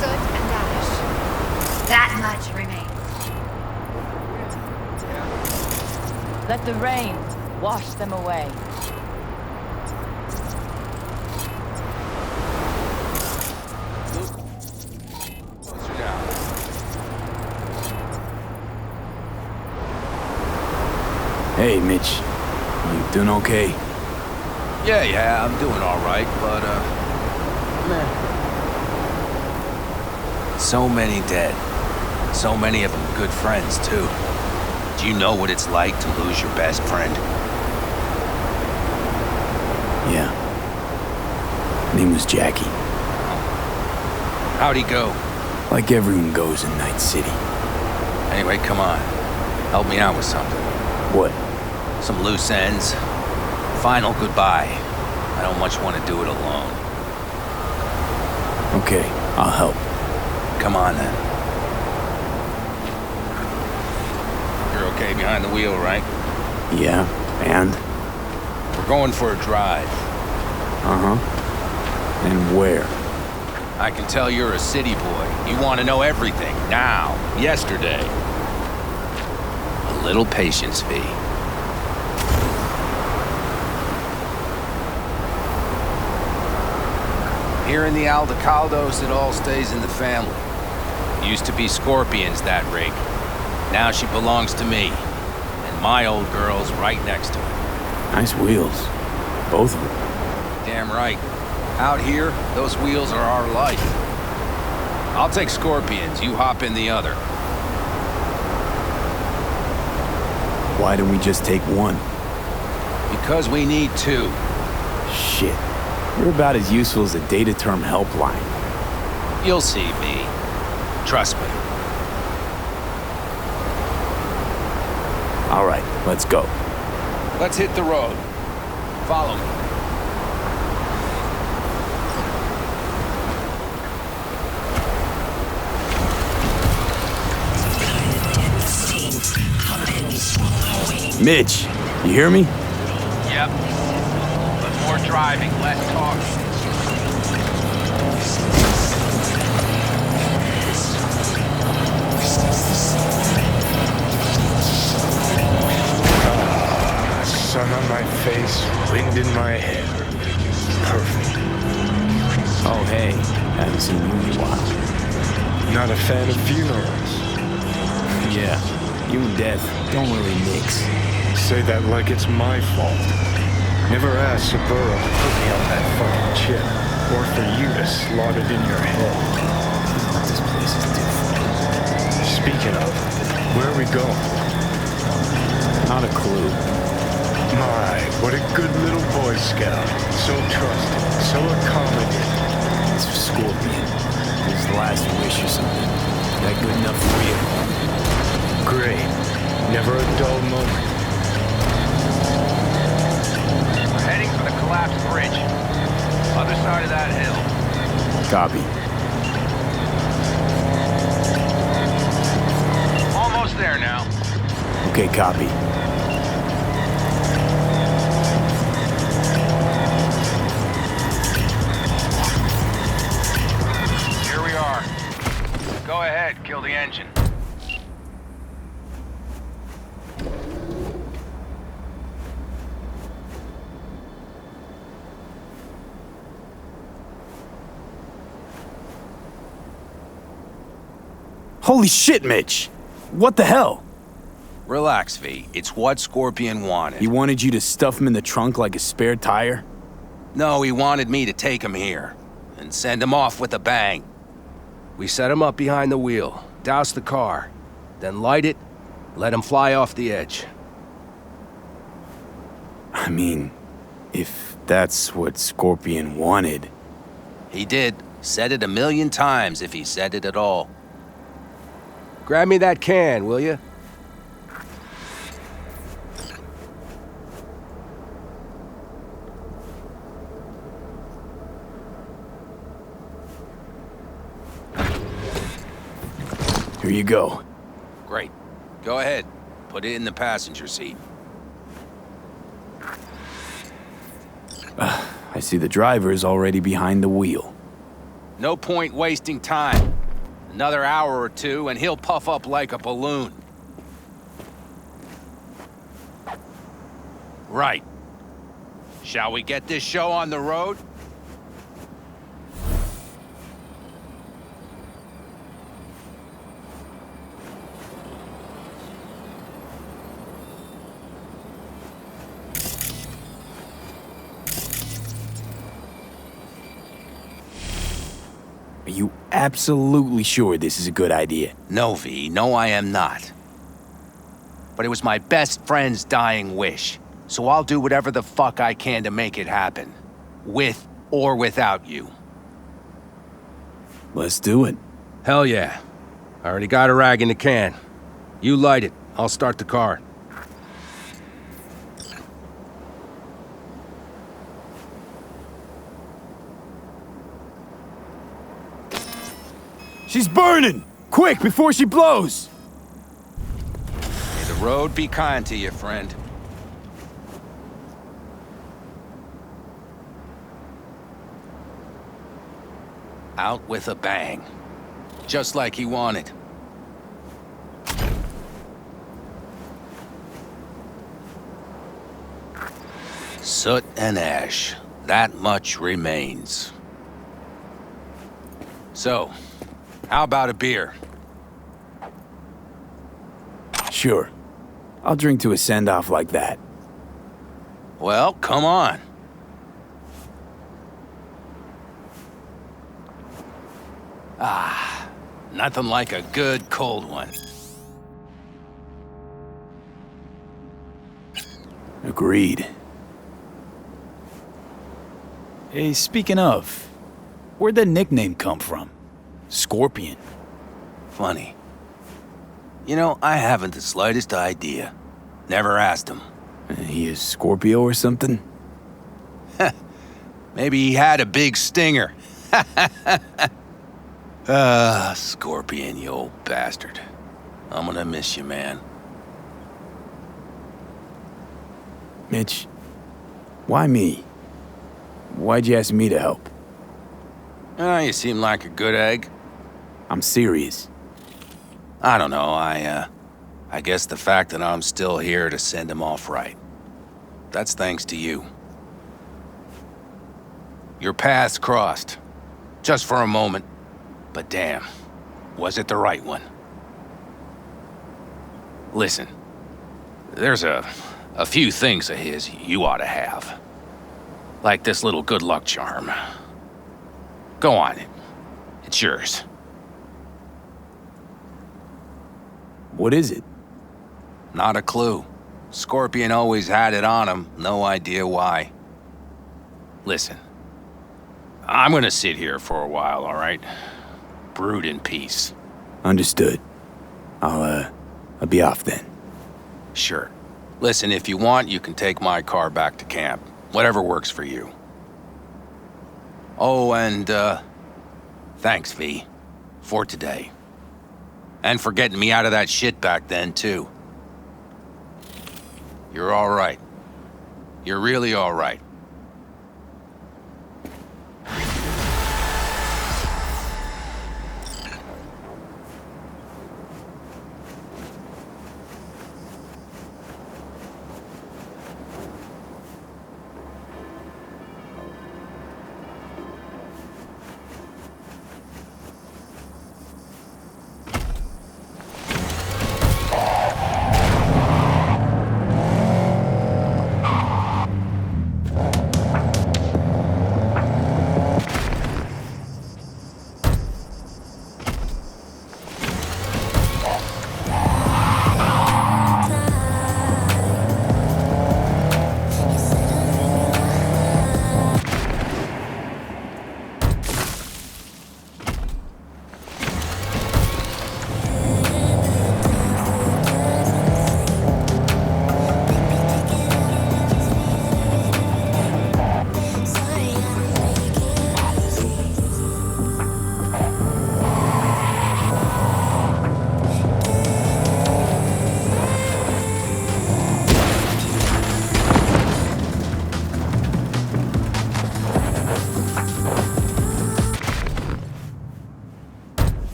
Soot and ash. That much remains. Let the rain wash them away. Hey, Mitch. You doing okay? Yeah, I'm doing all right, but, meh. So many dead. So many of them good friends, too. Do you know what it's like to lose your best friend? Yeah. Name was Jackie. How'd he go? Like everyone goes in Night City. Anyway, come on. Help me out with something. What? Some loose ends. Final goodbye. I don't much want to do it alone. Okay, I'll help. Come on, then. You're okay behind the wheel, right? Yeah, and? We're going for a drive. Uh-huh. And where? I can tell you're a city boy. You want to know everything. Now. Yesterday. A little patience, V. Here in the Aldecaldos, it all stays in the family. Used to be Scorpion's, that rig. Now she belongs to me. And my old girl's right next to it. Nice wheels. Both of them. Damn right. Out here, those wheels are our life. I'll take Scorpion's, you hop in the other. Why don't we just take one? Because we need two. Shit. You're about as useful as a data term helpline. You'll see, V. Trust me. All right, let's go. Let's hit the road. Follow me. Mitch, you hear me? Yep. But more driving, less talking. Sun on my face, wind in my hair. Perfect. Oh, hey. Haven't seen you in a while. Not a fan of funerals. Yeah. You and Death don't really mix. Say that like it's my fault. Never asked Saburo to put me on that fucking chip, or for you to slot it in your head. This place is different. Speaking of, where are we going? Not a clue. My, what a good little Boy Scout. So trusting, so accommodating. It's for Scorpion. His last wish or something. That good enough for you? Great. Never a dull moment. We're heading for the collapsed bridge. Other side of that hill. Copy. Almost there now. Okay, copy. Here we are. Go ahead, kill the engine. Holy shit, Mitch! What the hell? Relax, V. It's what Scorpion wanted. He wanted you to stuff him in the trunk like a spare tire? No, he wanted me to take him here and send him off with a bang. We set him up behind the wheel, douse the car, then light it, let him fly off the edge. I mean, if that's what Scorpion wanted. He did. Said it 1,000,000 times if he said it at all. Grab me that can, will you? Here you go. Great. Go ahead. Put it in the passenger seat. I see the driver is already behind the wheel. No point wasting time. Another hour or two, and he'll puff up like a balloon. Right. Shall we get this show on the road? Are you absolutely sure this is a good idea? No, V. No, I am not. But it was my best friend's dying wish. So I'll do whatever the fuck I can to make it happen. With or without you. Let's do it. Hell yeah. I already got a rag in the can. You light it. I'll start the car. She's burning! Quick, before she blows! May the road be kind to you, friend. Out with a bang. Just like he wanted. Soot and ash. That much remains. So, how about a beer? Sure. I'll drink to a send-off like that. Well, come on. Ah, nothing like a good cold one. Agreed. Hey, speaking of, where'd that nickname come from? Scorpion. Funny. You know, I haven't the slightest idea. Never asked him. He is Scorpio or something? Maybe he had a big stinger. Scorpion, you old bastard. I'm gonna miss you, man. Mitch, why me? Why'd you ask me to help? You seem like a good egg. I'm serious. I don't know, I guess the fact that I'm still here to send him off right. That's thanks to you. Your paths crossed. Just for a moment. But damn, was it the right one? Listen, there's a few things of his you ought to have. Like this little good luck charm. Go on, it's yours. What is it? Not a clue. Scorpion always had it on him, no idea why. Listen, I'm gonna sit here for a while, all right? Brood in peace. Understood. I'll be off then. Sure. Listen, if you want, you can take my car back to camp. Whatever works for you. Oh, and, thanks, V. For today. And for getting me out of that shit back then, too. You're all right. You're really all right.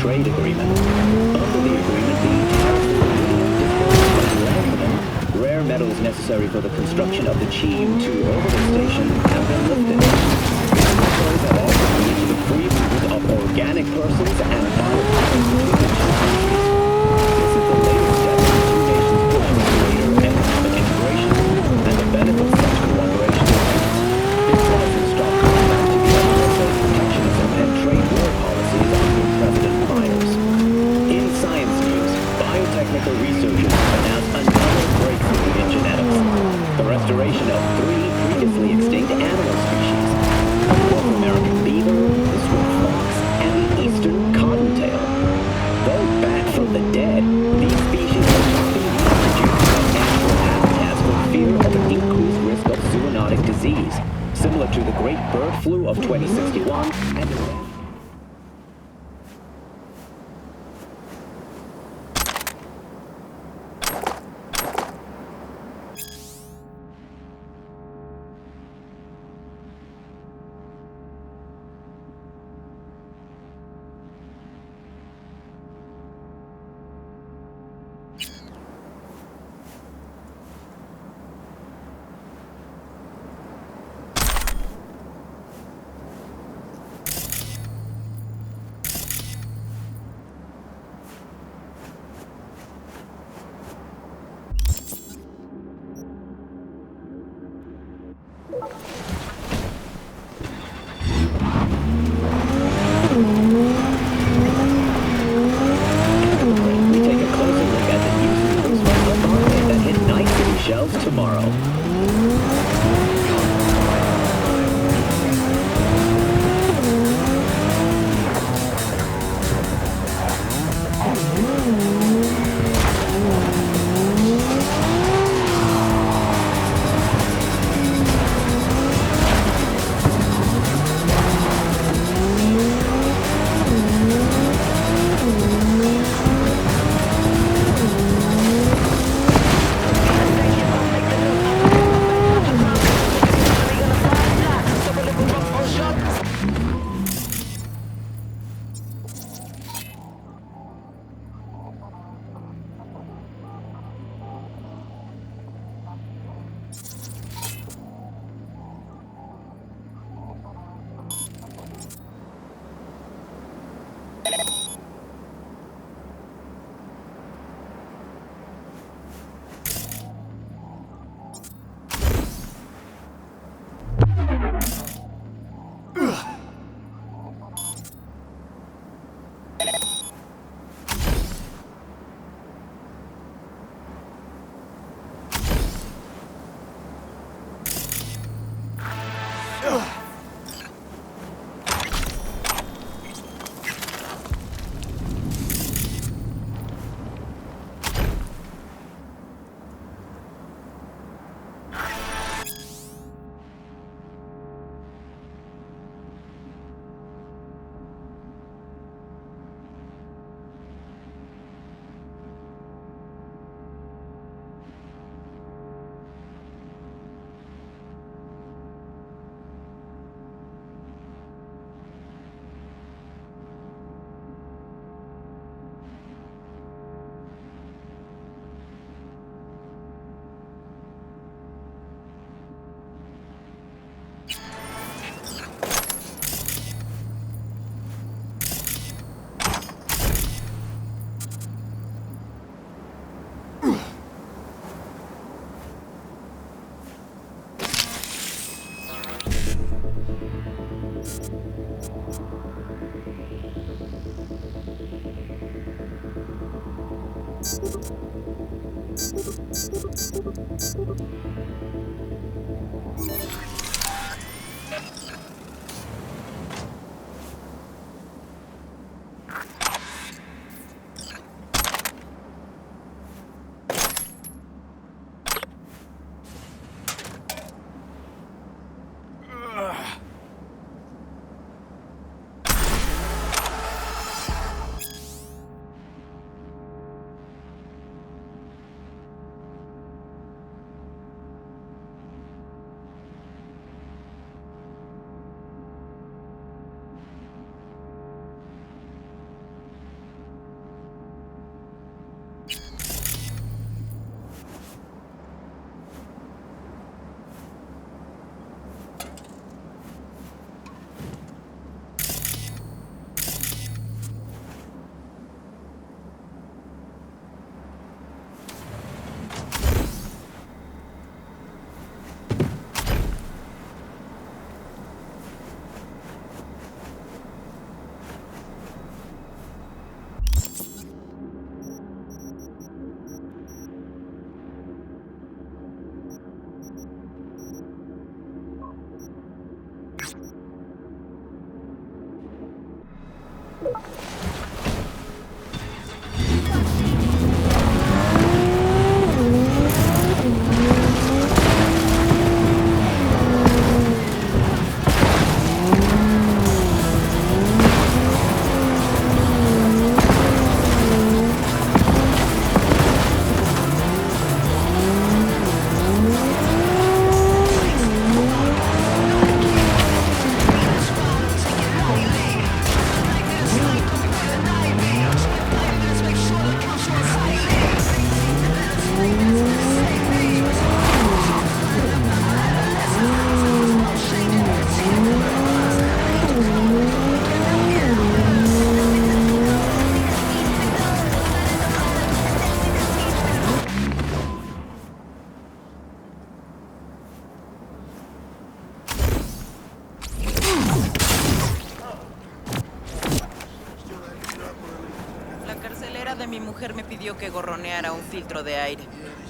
trade agreement. Under the agreement, the tariff will lanthanum, rare metals necessary for the construction of the Chi-U-2 orbital station, have been lifted. The territories have also agreed to the free movement of organic persons and biomatters between the two countries. This is the latest step in the two nations' push for greater economic integration and the benefits such cooperation brings. This doesn't stop going back to the USA's protectionism and trade war policies under President Myers. In science news, biotechnical researchers have announced another breakthrough in genetics. The restoration of 3 previously extinct animal species. The North American beaver, the swift fox, and the eastern cottontail. Though back from the dead, these species have not been reintroduced as natural habitats for fear of an increased risk of zoonotic disease, similar to the Great Bird Flu of 2061 and the tomorrow. De mi mujer me pidió que gorroneara un filtro de aire.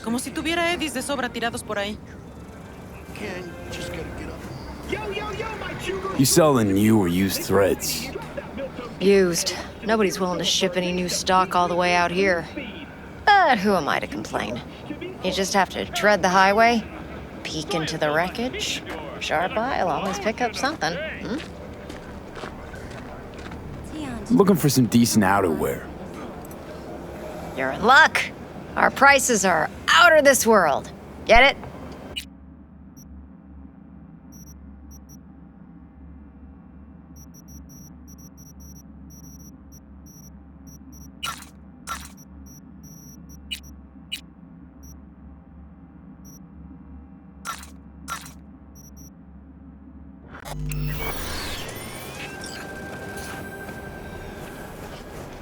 Como si tuviera eddies de sobra tirados por ahí. You selling new or used threads? Used. Nobody's willing to ship any new stock all the way out here. But who am I to complain? You just have to tread the highway, peek into the wreckage. Sharp eye'll always pick up something. Looking for some decent outerwear. You're in luck. Our prices are out of this world. Get it?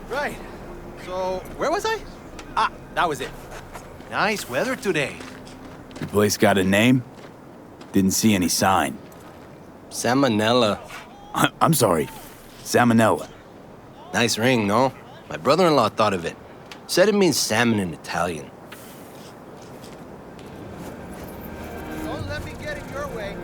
Right. So, where was I? Ah, that was it. Nice weather today. The place got a name? Didn't see any sign. Salmonella. I'm sorry. Salmonella. Nice ring, no? My brother-in-law thought of it. Said it means salmon in Italian. Don't let me get in your way.